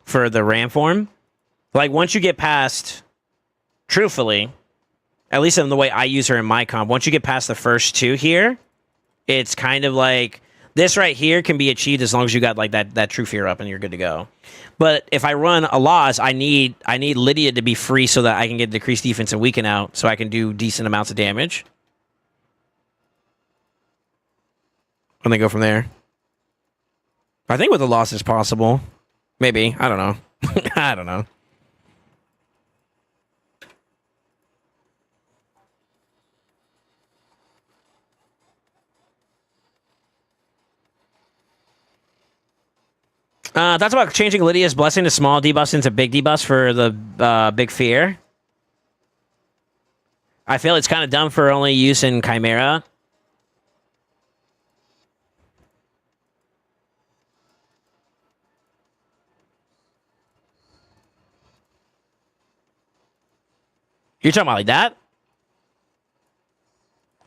for the ram form. Like once you get past, truthfully, at least in the way I use her in my comp, once you get past the first 2 here, it's kind of like this right here can be achieved as long as you got like that true fear up and you're good to go. But if I run a Laws, I need Lydia to be free so that I can get decreased defense and weaken out so I can do decent amounts of damage. And then go from there. I think with the loss is possible. Maybe. I don't know. I don't know. That's about changing Lydia's blessing to small debuffs into big debuffs for the big fear. I feel it's kind of dumb for only use in Chimera. You're talking about like that?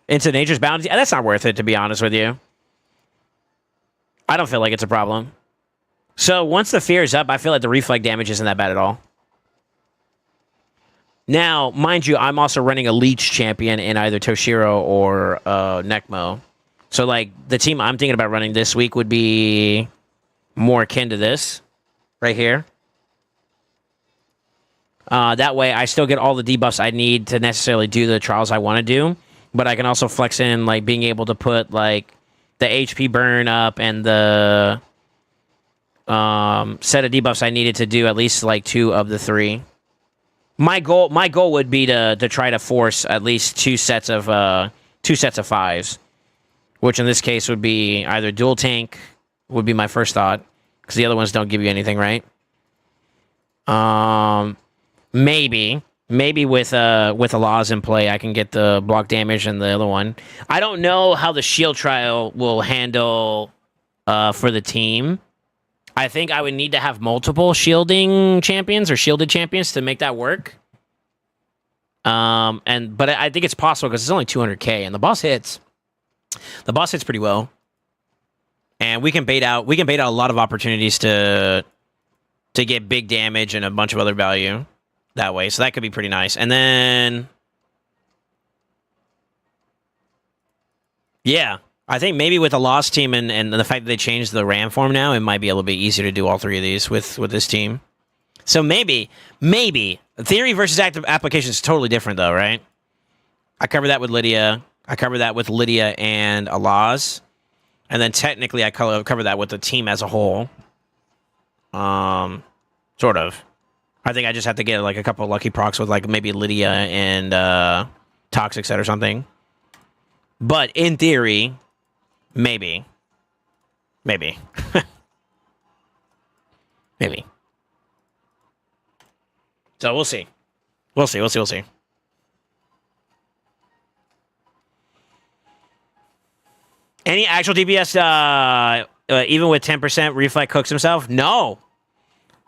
Into Nature's Bounty? That's not worth it, to be honest with you. I don't feel like it's a problem. So once the fear is up, I feel like the reflect damage isn't that bad at all. Now, mind you, I'm also running a Leech champion in either Toshiro or Necmo. So, like, the team I'm thinking about running this week would be more akin to this right here. That way, I still get all the debuffs I need to necessarily do the trials I want to do. But I can also flex in, like, being able to put, like, the HP burn up and the set of debuffs I needed to do at least, like, 2 of the 3. My goal would be to try to force at least 2 sets of 5s, which in this case would be either dual tank would be my first thought because the other ones don't give you anything, right? Maybe with a Laws in play, I can get the block damage and the other one. I don't know how the shield trial will handle for the team. I think I would need to have multiple shielding champions or shielded champions to make that work. But I think it's possible because it's only 200k and the boss hits. The boss hits pretty well, and we can bait out a lot of opportunities to get big damage and a bunch of other value that way. So that could be pretty nice. And then, yeah. I think maybe with the Lost team and the fact that they changed the RAM form now, it might be a little bit easier to do all 3 of these with this team. So maybe. Theory versus active application is totally different, though, right? I cover that with Lydia. I cover that with Lydia and Alaz. And then technically I cover that with the team as a whole. Sort of. I think I just have to get like a couple of lucky procs with like maybe Lydia and Toxic Set or something. But in theory... Maybe. Maybe. So we'll see. We'll see. Any actual DPS, even with 10% reflect cooks himself? No.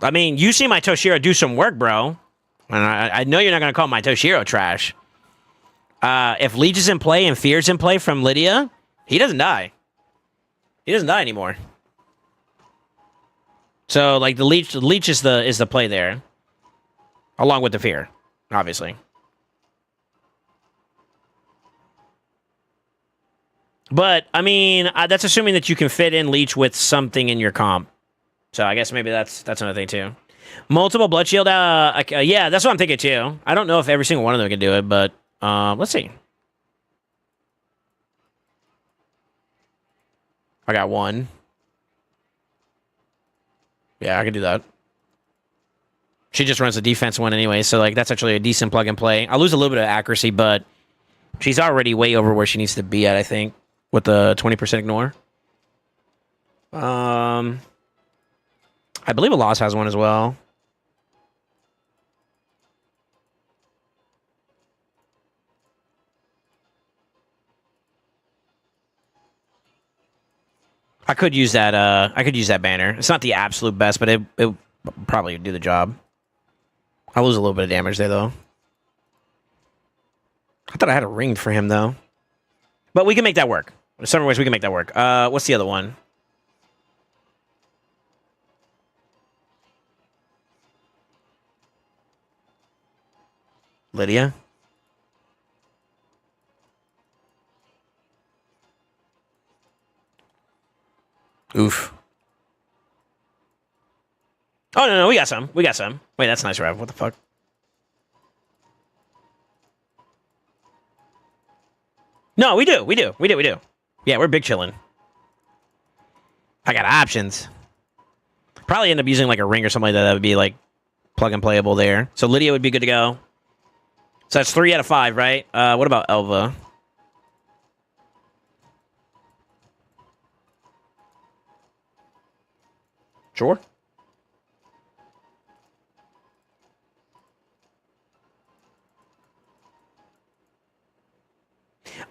I mean, you see my Toshiro do some work, bro. And I know you're not going to call my Toshiro trash. If Leech is in play and Fear's in play from Lydia, he doesn't die. He doesn't die anymore. So, like, the Leech is the play there. Along with the Fear, obviously. But, I mean, that's assuming that you can fit in Leech with something in your comp. So, I guess maybe that's another thing, too. Multiple Blood Shield, yeah, that's what I'm thinking, too. I don't know if every single one of them can do it, but, let's see. I got 1. Yeah, I can do that. She just runs a defense one anyway, so like that's actually a decent plug and play. I lose a little bit of accuracy, but she's already way over where she needs to be at, I think, with the 20% ignore. I believe Alas has one as well. I could use that. I could use that banner. It's not the absolute best, but it probably would do the job. I lose a little bit of damage there, though. I thought I had a ring for him, though. But we can make that work. There's several ways we can make that work. What's the other one? Lydia? Oof. Oh, no, we got some. We got some. Wait, that's nice, Rev. What the fuck? No, we do. Yeah, we're big chillin'. I got options. Probably end up using like a ring or something like that. That would be like plug and playable there. So Lydia would be good to go. So that's 3 out of 5, right? What about Elva? Sure.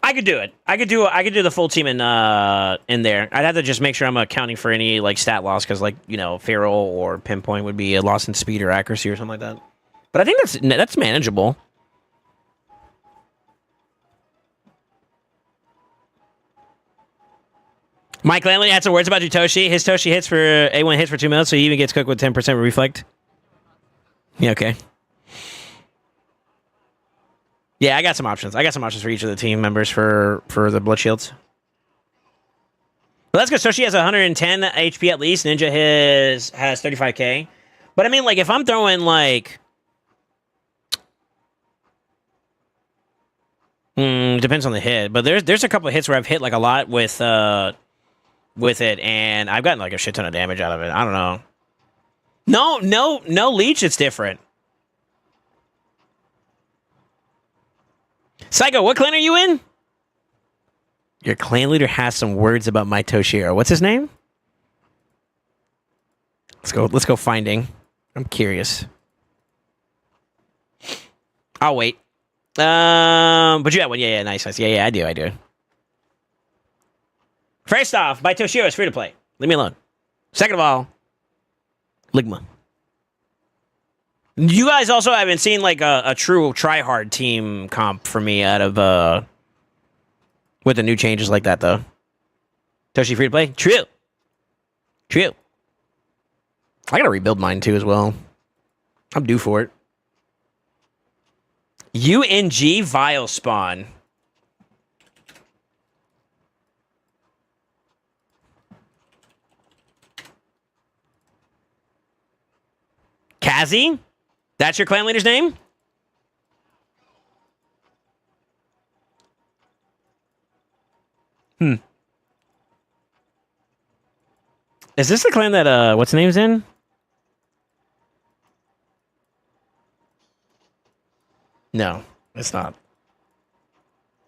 I could do it. I could do the full team in there. I'd have to just make sure I'm accounting for any like stat loss because like feral or pinpoint would be a loss in speed or accuracy or something like that. But I think that's manageable. Mike Lanley had some words about your Toshi. His Toshi hits for A1 hits for 2 minutes, so he even gets cooked with 10% reflect. Yeah, okay. Yeah, I got some options. I got some options for each of the team members for the blood shields. But that's good. Toshi has 110 HP at least. Ninja has 35k. But I mean, like, if I'm throwing like, depends on the hit. But there's a couple of hits where I've hit like a lot with it, and I've gotten like a shit ton of damage out of it. I don't know. No leech. It's different. Psycho, what clan are you in? Your clan leader has some words about my Toshiro. What's his name? Let's go finding. I'm curious. I'll wait. But you got one. Yeah, nice. Yeah, I do. First off, my Toshiro is free to play. Leave me alone. Second of all, Ligma. You guys also haven't seen like a true try-hard team comp for me out of with the new changes like that though. Toshi free to play? True. I gotta rebuild mine too as well. I'm due for it. UNG Vile Spawn. Kazi? That's your clan leader's name? Is this the clan that, what's the name's in? No, it's not.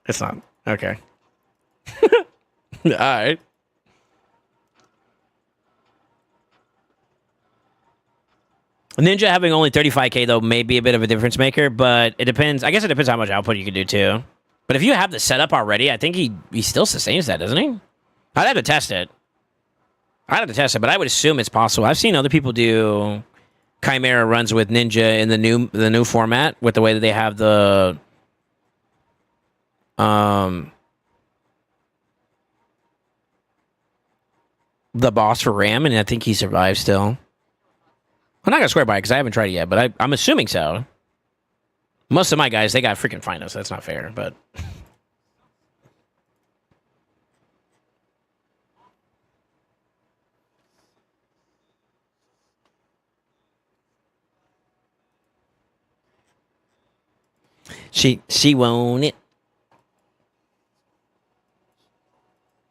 It's not. Okay. Alright. Ninja having only 35k though may be a bit of a difference maker, but it depends. I guess it depends how much output you can do too. But if you have the setup already, I think he still sustains that, doesn't he? I'd have to test it. But I would assume it's possible. I've seen other people do Chimera runs with Ninja in the new format with the way that they have the boss for Ram, and I think he survives still. I'm not gonna swear by it because I haven't tried it yet, but I'm assuming so. Most of my guys, they got freaking finals. That's not fair, but she won't it.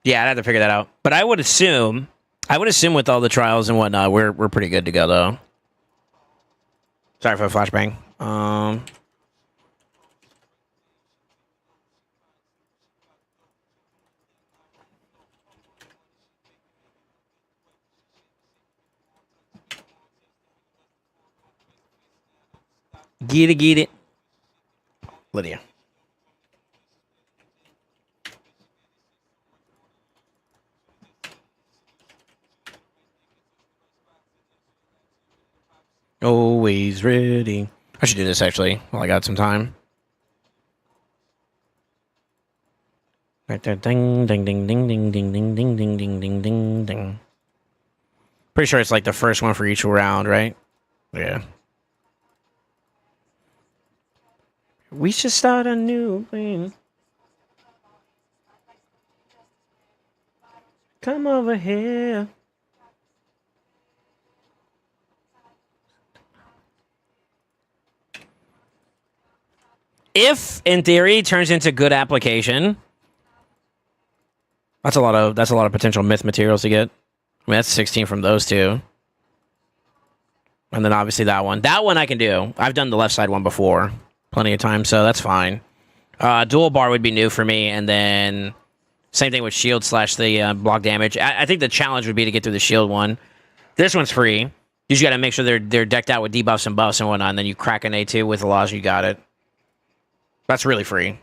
Yeah, I'd have to figure that out. But I would assume with all the trials and whatnot, we're pretty good to go though. Sorry for the flashbang. Get it. Lydia. Always ready. I should do this actually while I got some time. Right there. Ding, ding, ding, ding, ding, ding, ding, ding, ding, ding, ding, ding, ding. Pretty sure it's like the first one for each round, right? Yeah. We should start a new thing. Come over here. If, in theory, turns into good application, that's a lot of potential myth materials to get. I mean, that's 16 from those two. And then obviously that one. That one I can do. I've done the left side one before. Plenty of time, so that's fine. Dual bar would be new for me, and then same thing with shield slash the block damage. I think the challenge would be to get through the shield one. This one's free. You just got to make sure they're decked out with debuffs and buffs and whatnot, and then you crack an A2 with the laws, you got it. That's really free.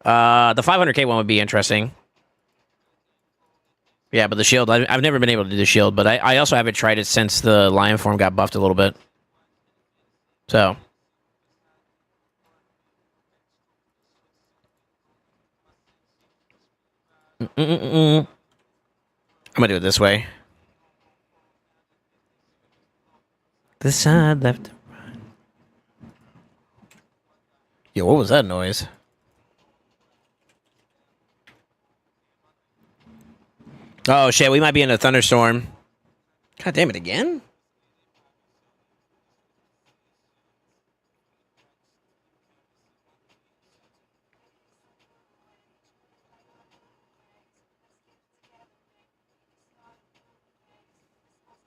The 500k one would be interesting. Yeah, but the shield, I've never been able to do the shield, but I also haven't tried it since the lion form got buffed a little bit. So. I'm going to do it this way. This side, left, right. Yo, what was that noise? Oh, shit, we might be in a thunderstorm. God damn it, again?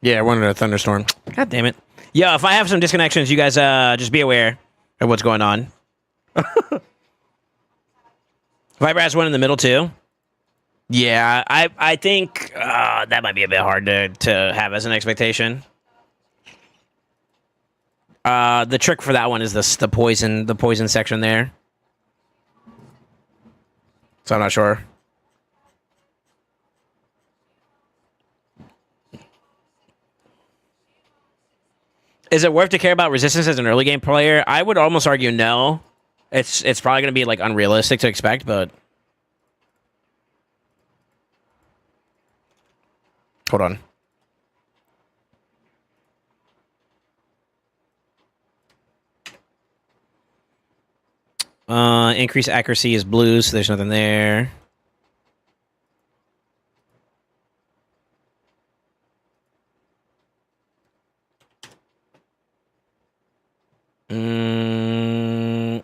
Yeah, we're in a thunderstorm. God damn it. Yo, if I have some disconnections, you guys just be aware of what's going on. Viper has one in the middle, too. Yeah, I think that might be a bit hard to have as an expectation. The trick for that one is the poison section there. So I'm not sure. Is it worth to care about resistance as an early game player? I would almost argue no. It's probably going to be like unrealistic to expect, but hold on. Increased accuracy is blue, so there's nothing there.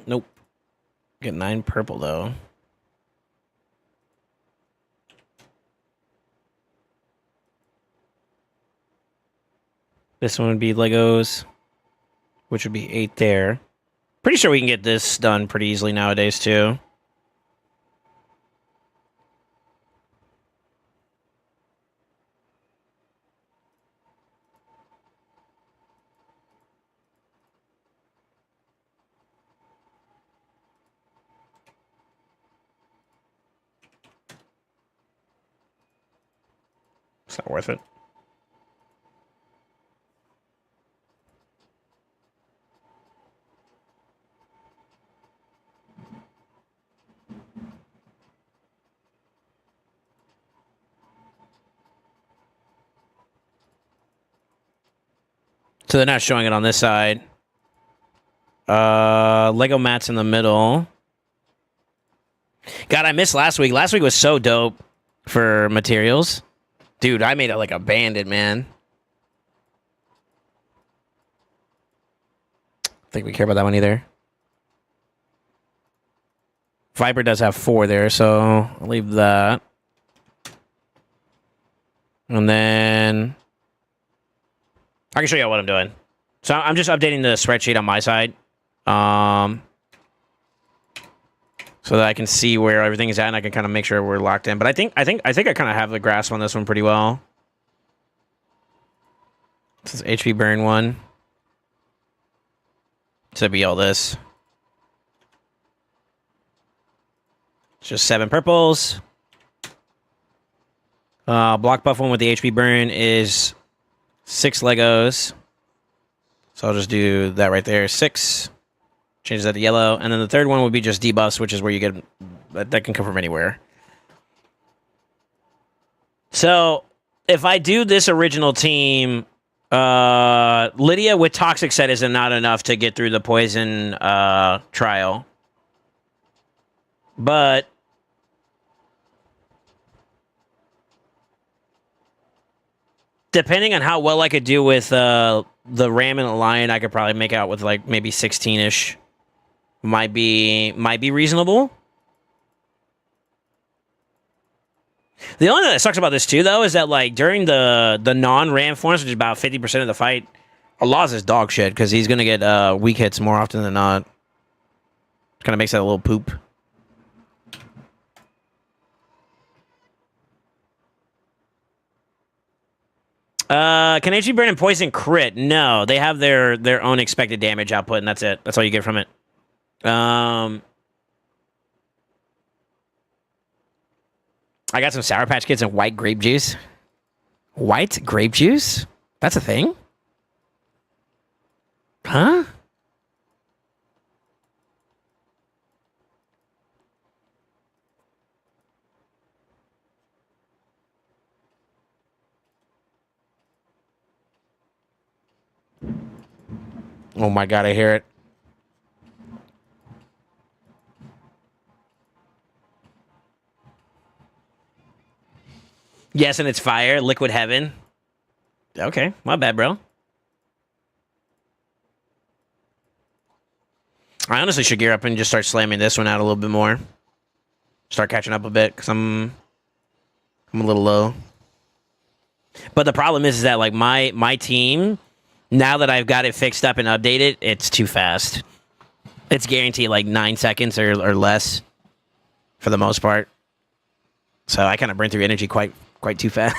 Nope. Get 9 purple, though. This one would be Legos, which would be 8 there. Pretty sure we can get this done pretty easily nowadays, too. It's not worth it. So they're not showing it on this side. Lego mats in the middle. God, I missed last week. Last week was so dope for materials. Dude, I made it like a bandit, man. I think we care about that one either. Viper does have 4 there, so I'll leave that. And then I can show you what I'm doing. So I'm just updating the spreadsheet on my side. So that I can see where everything is at and I can kind of make sure we're locked in. But I think I kind of have the grasp on this one pretty well. This is HP burn one. So be all this. It's just 7 purples. Block buff one with the HP burn is 6 Legos. So I'll just do that right there. 6. Change that to yellow. And then the third one would be just debuffs, which is where you get... That can come from anywhere. So if I do this original team, Lydia with Toxic Set is not enough to get through the poison trial. But depending on how well I could do with the Ram and the Lion, I could probably make out with like maybe 16-ish. Might be reasonable. The only thing that sucks about this too, though, is that like during the non-Ram forms, which is about 50% of the fight, Allah's is dog shit because he's gonna get weak hits more often than not. Kind of makes that a little poop. Can HG Burn and Poison crit? No, they have their own expected damage output, and that's it. That's all you get from it. I got some Sour Patch Kids and white grape juice. White grape juice? That's a thing? Huh? Oh my god, I hear it. Yes, and it's fire. Liquid Heaven. Okay, my bad, bro. I honestly should gear up and just start slamming this one out a little bit more. Start catching up a bit, because I'm a little low. But the problem is that like my team, now that I've got it fixed up and updated, it's too fast. It's guaranteed like 9 seconds or less for the most part. So I kind of burn through energy quite too fast.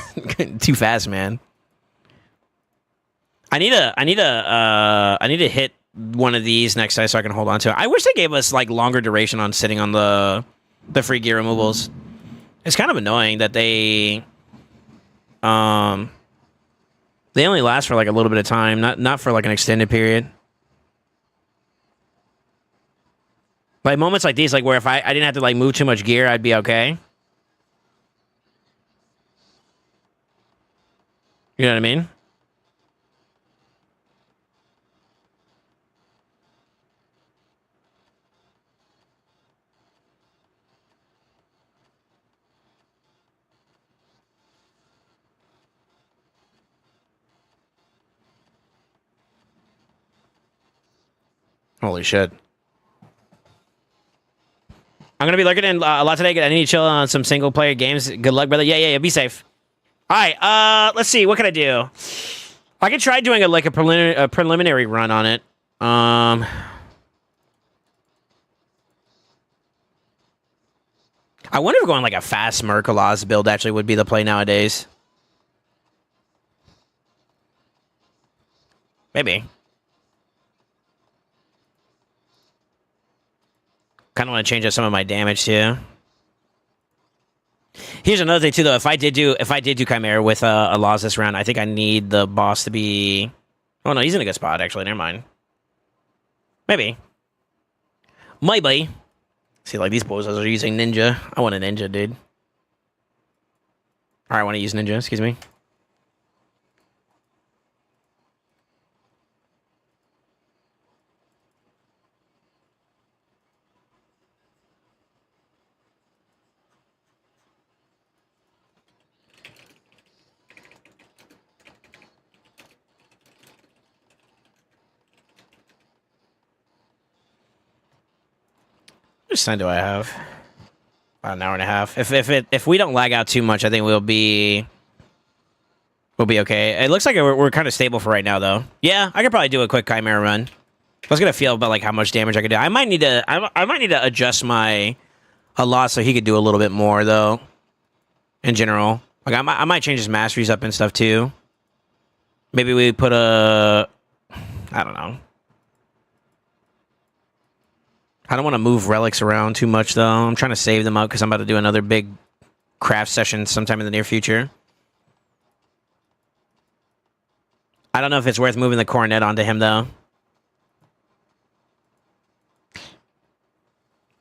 Too fast, man. I need to hit one of these next time so I can hold on to it. I wish they gave us like longer duration on sitting on the free gear removals. It's kind of annoying that they only last for like a little bit of time, not for like an extended period. Like moments like these, like where if I didn't have to like move too much gear, I'd be okay. You know what I mean? Holy shit. I'm going to be lurking in a lot today. I need to chill on some single player games. Good luck, brother. Yeah. Be safe. All right. Let's see. What can I do? I could try doing a preliminary run on it. I wonder if going like a fast Merkulaz build actually would be the play nowadays. Maybe. Kind of want to change up some of my damage too. Here's another thing too, though. If I did do Chimera with a loss this round, I think I need the boss to be. Oh no, he's in a good spot actually. Never mind. Maybe. See, like these bozos are using Ninja. I want a Ninja, dude. All right, I want to use Ninja. Excuse me. How much time do I have? About an hour and a half. If we don't lag out too much, I think we'll be okay. It looks like we're kind of stable for right now, though. Yeah, I could probably do a quick Chimera run. I was gonna feel about like how much damage I could do. I might need to adjust my a lot so he could do a little bit more though. In general, like I might change his masteries up and stuff too. Maybe we put a, I don't know. I don't want to move relics around too much, though. I'm trying to save them up because I'm about to do another big craft session sometime in the near future. I don't know if it's worth moving the coronet onto him, though.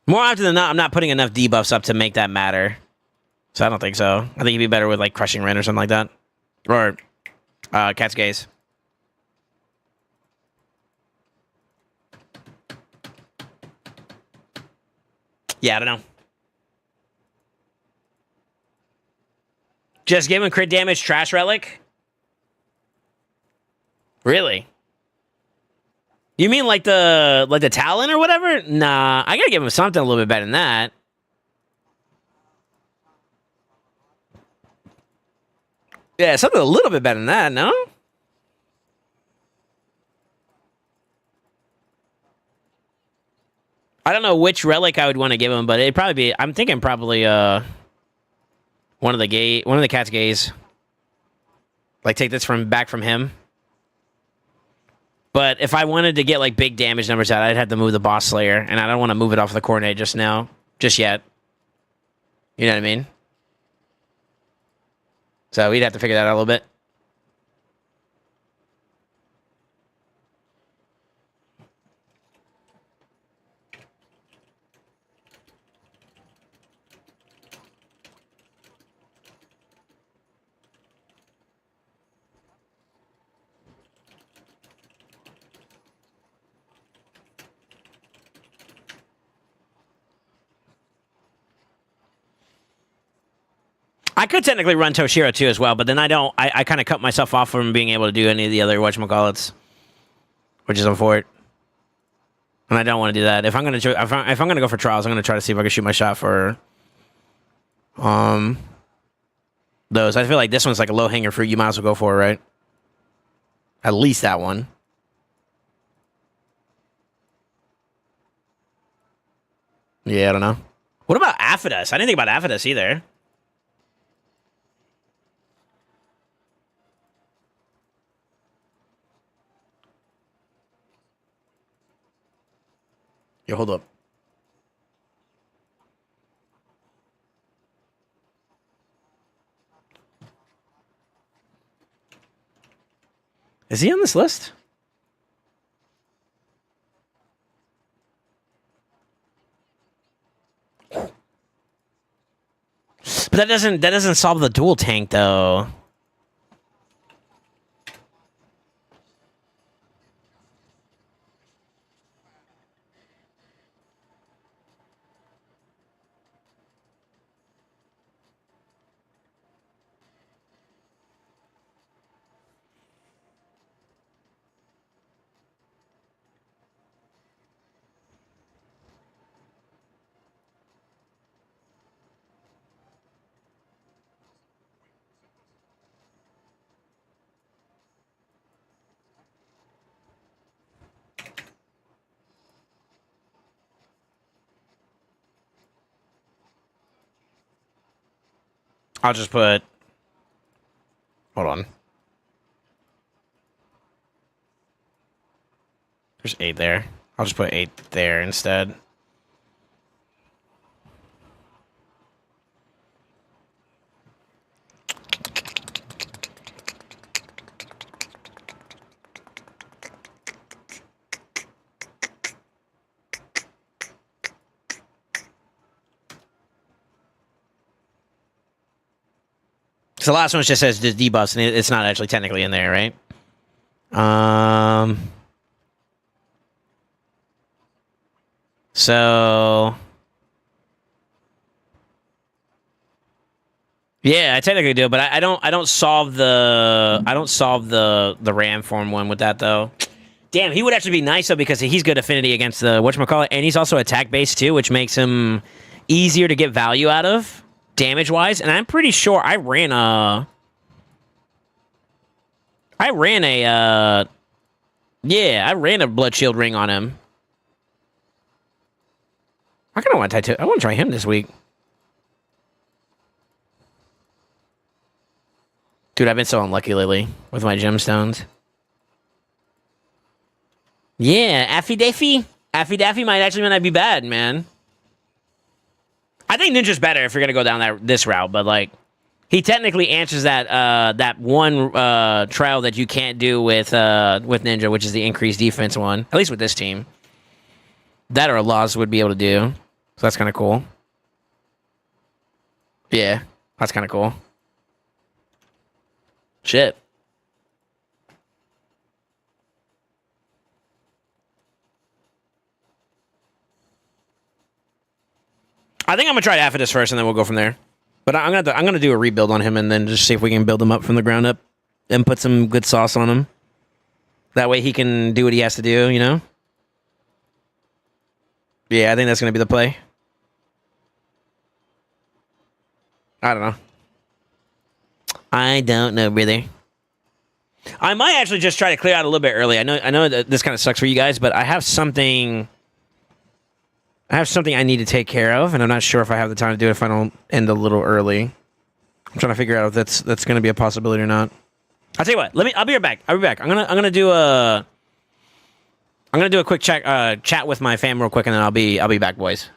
More often than not, I'm not putting enough debuffs up to make that matter. So I don't think so. I think he'd be better with like Crushing Ren or something like that. Or Cat's Gaze. Yeah, I don't know. Just give him crit damage, Trash Relic? Really? You mean like the Talon or whatever? Nah, I gotta give him something a little bit better than that. Yeah, something a little bit better than that, no? I don't know which relic I would want to give him, but it'd probably be, I'm thinking probably one of the Cat's Gaze. Like take this back from him. But if I wanted to get like big damage numbers out, I'd have to move the Boss Slayer, and I don't want to move it off the coordinate just yet. You know what I mean? So we'd have to figure that out a little bit. I could technically run Toshiro too as well, but then I don't. I kind of cut myself off from being able to do any of the other whatchamacallits, which is unfortunate. And I don't want to do that. If I'm gonna go for trials, I'm gonna try to see if I can shoot my shot for those. I feel like this one's like a low hanger fruit. You might as well go for it, right? At least that one. Yeah, I don't know. What about Aphodus? I didn't think about Aphodus either. Yo, hold up. Is he on this list? But that doesn't solve the dual tank though. I'll just put... Hold on. There's 8 there. I'll just put 8 there instead. So the last one just says debuffs, and it's not actually technically in there, right? So yeah, I technically do, but I don't solve the ram form one with that though. Damn, he would actually be nice though because he's good affinity against the whatchamacallit, and he's also attack based too, which makes him easier to get value out of damage wise. And I'm pretty sure I ran a blood shield ring on him. I kind of want to try him this week. Dude, I've been so unlucky lately with my gemstones. Yeah, Affy Daffy might actually not be bad, man. I think Ninja's better if you're gonna go down this route, but like, he technically answers that one trial that you can't do with Ninja, which is the increased defense one. At least with this team, that or Laws would be able to do. So that's kind of cool. Yeah, That's kind of cool. Shit. I think I'm gonna try Affidus first, and then we'll go from there. But I'm gonna do a rebuild on him, and then just see if we can build him up from the ground up, and put some good sauce on him. That way he can do what he has to do, you know? Yeah, I think that's gonna be the play. I don't know. I don't know, brother. I might actually just try to clear out a little bit early. I know that this kind of sucks for you guys, but I have something I need to take care of, and I'm not sure if I have the time to do it if I don't end a little early. I'm trying to figure out if that's going to be a possibility or not. I'll tell you what. I'll be right back. I'm gonna do a quick chat with my fam real quick, and then I'll be back, boys.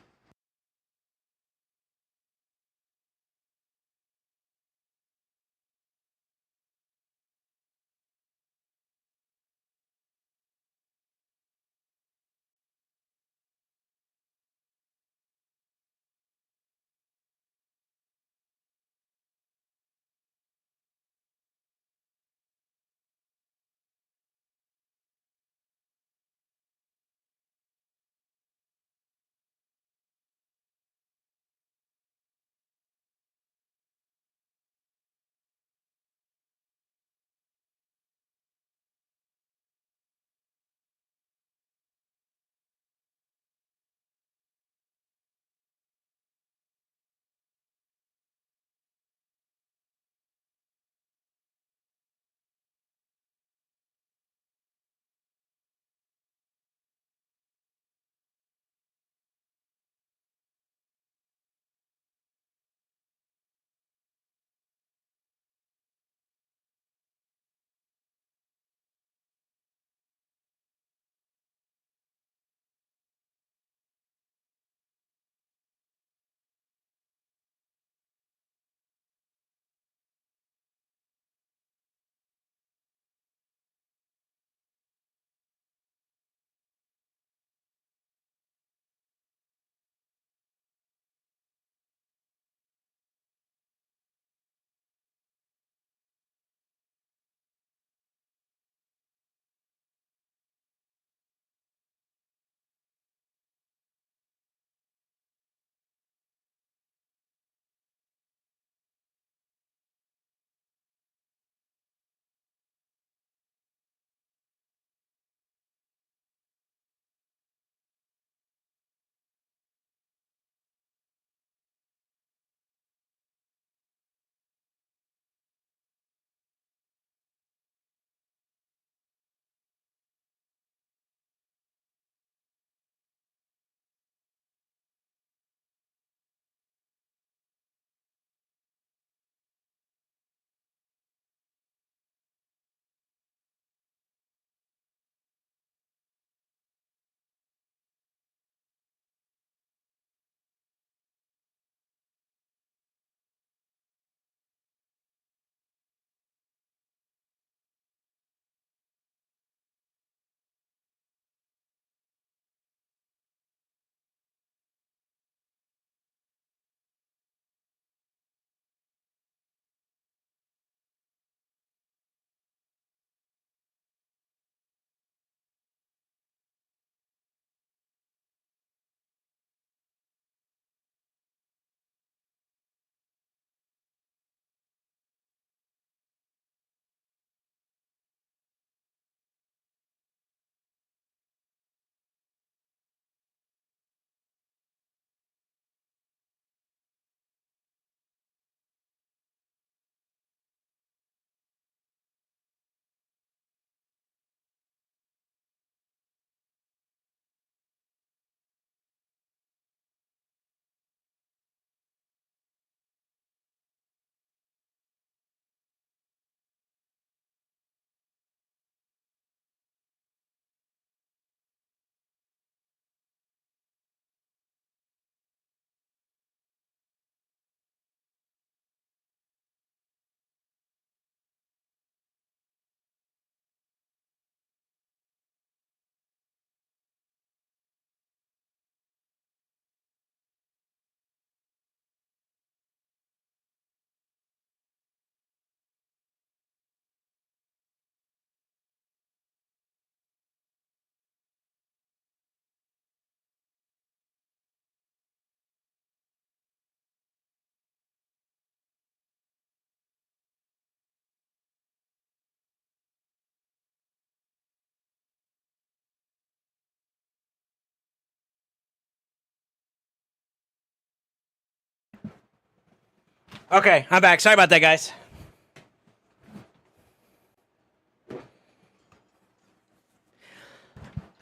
Okay, I'm back. Sorry about that, guys.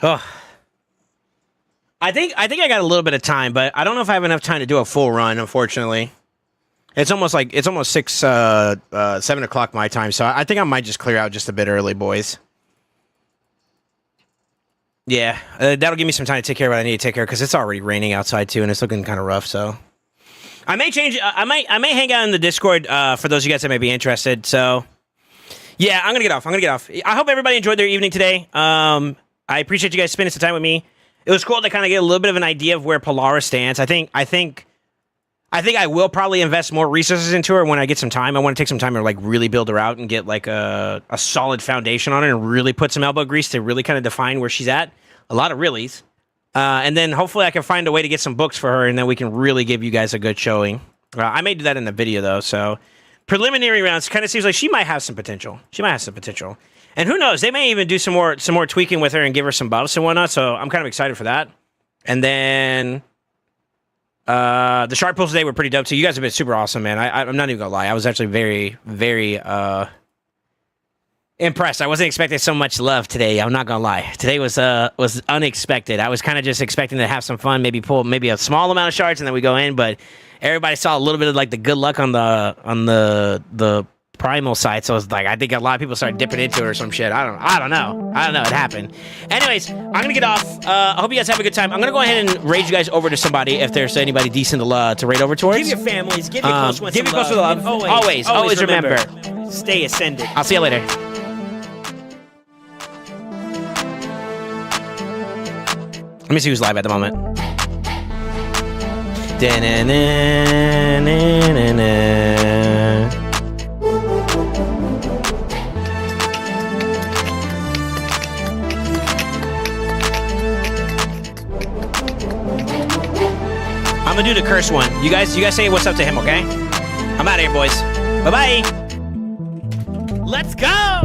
Oh. I think I got a little bit of time, but I don't know if I have enough time to do a full run, unfortunately. It's almost 7 o'clock my time, so I think I might just clear out just a bit early, boys. Yeah, that'll give me some time to take care of what I need to take care of, because it's already raining outside too, and it's looking kind of rough. So I may change. I may hang out in the Discord for those of you guys that may be interested. So yeah, I'm gonna get off. I hope everybody enjoyed their evening today. I appreciate you guys spending some time with me. It was cool to kind of get a little bit of an idea of where Polaris stands. I think I will probably invest more resources into her when I get some time. I want to take some time to like really build her out and get like a solid foundation on her and really put some elbow grease to really kind of define where she's at. A lot of reallys. And then hopefully I can find a way to get some books for her, and then we can really give you guys a good showing. I may do that in the video though. So preliminary rounds kind of seems like she might have some potential. And who knows? They may even do some more tweaking with her and give her some buffs and whatnot. So I'm kind of excited for that. And then the shark pulls today were pretty dope too. You guys have been super awesome, man. I'm not even gonna lie. I was actually very, very impressed. I wasn't expecting so much love today. I'm not gonna lie. Today was unexpected. I was kind of just expecting to have some fun, maybe pull maybe a small amount of shards, and then we go in. But everybody saw a little bit of like the good luck on the primal side, so it's like I think a lot of people started dipping into it or some shit. I don't know. It happened. Anyways, I'm gonna get off. I hope you guys have a good time. I'm gonna go ahead and raid you guys over to somebody if there's anybody decent to raid over towards. Give your families, give your close ones, give your close love. Always remember. Stay ascended. I'll see you later. Let me see who's live at the moment. I'm gonna do the curse one. You guys say what's up to him, okay? I'm out of here, boys. Bye-bye. Let's go!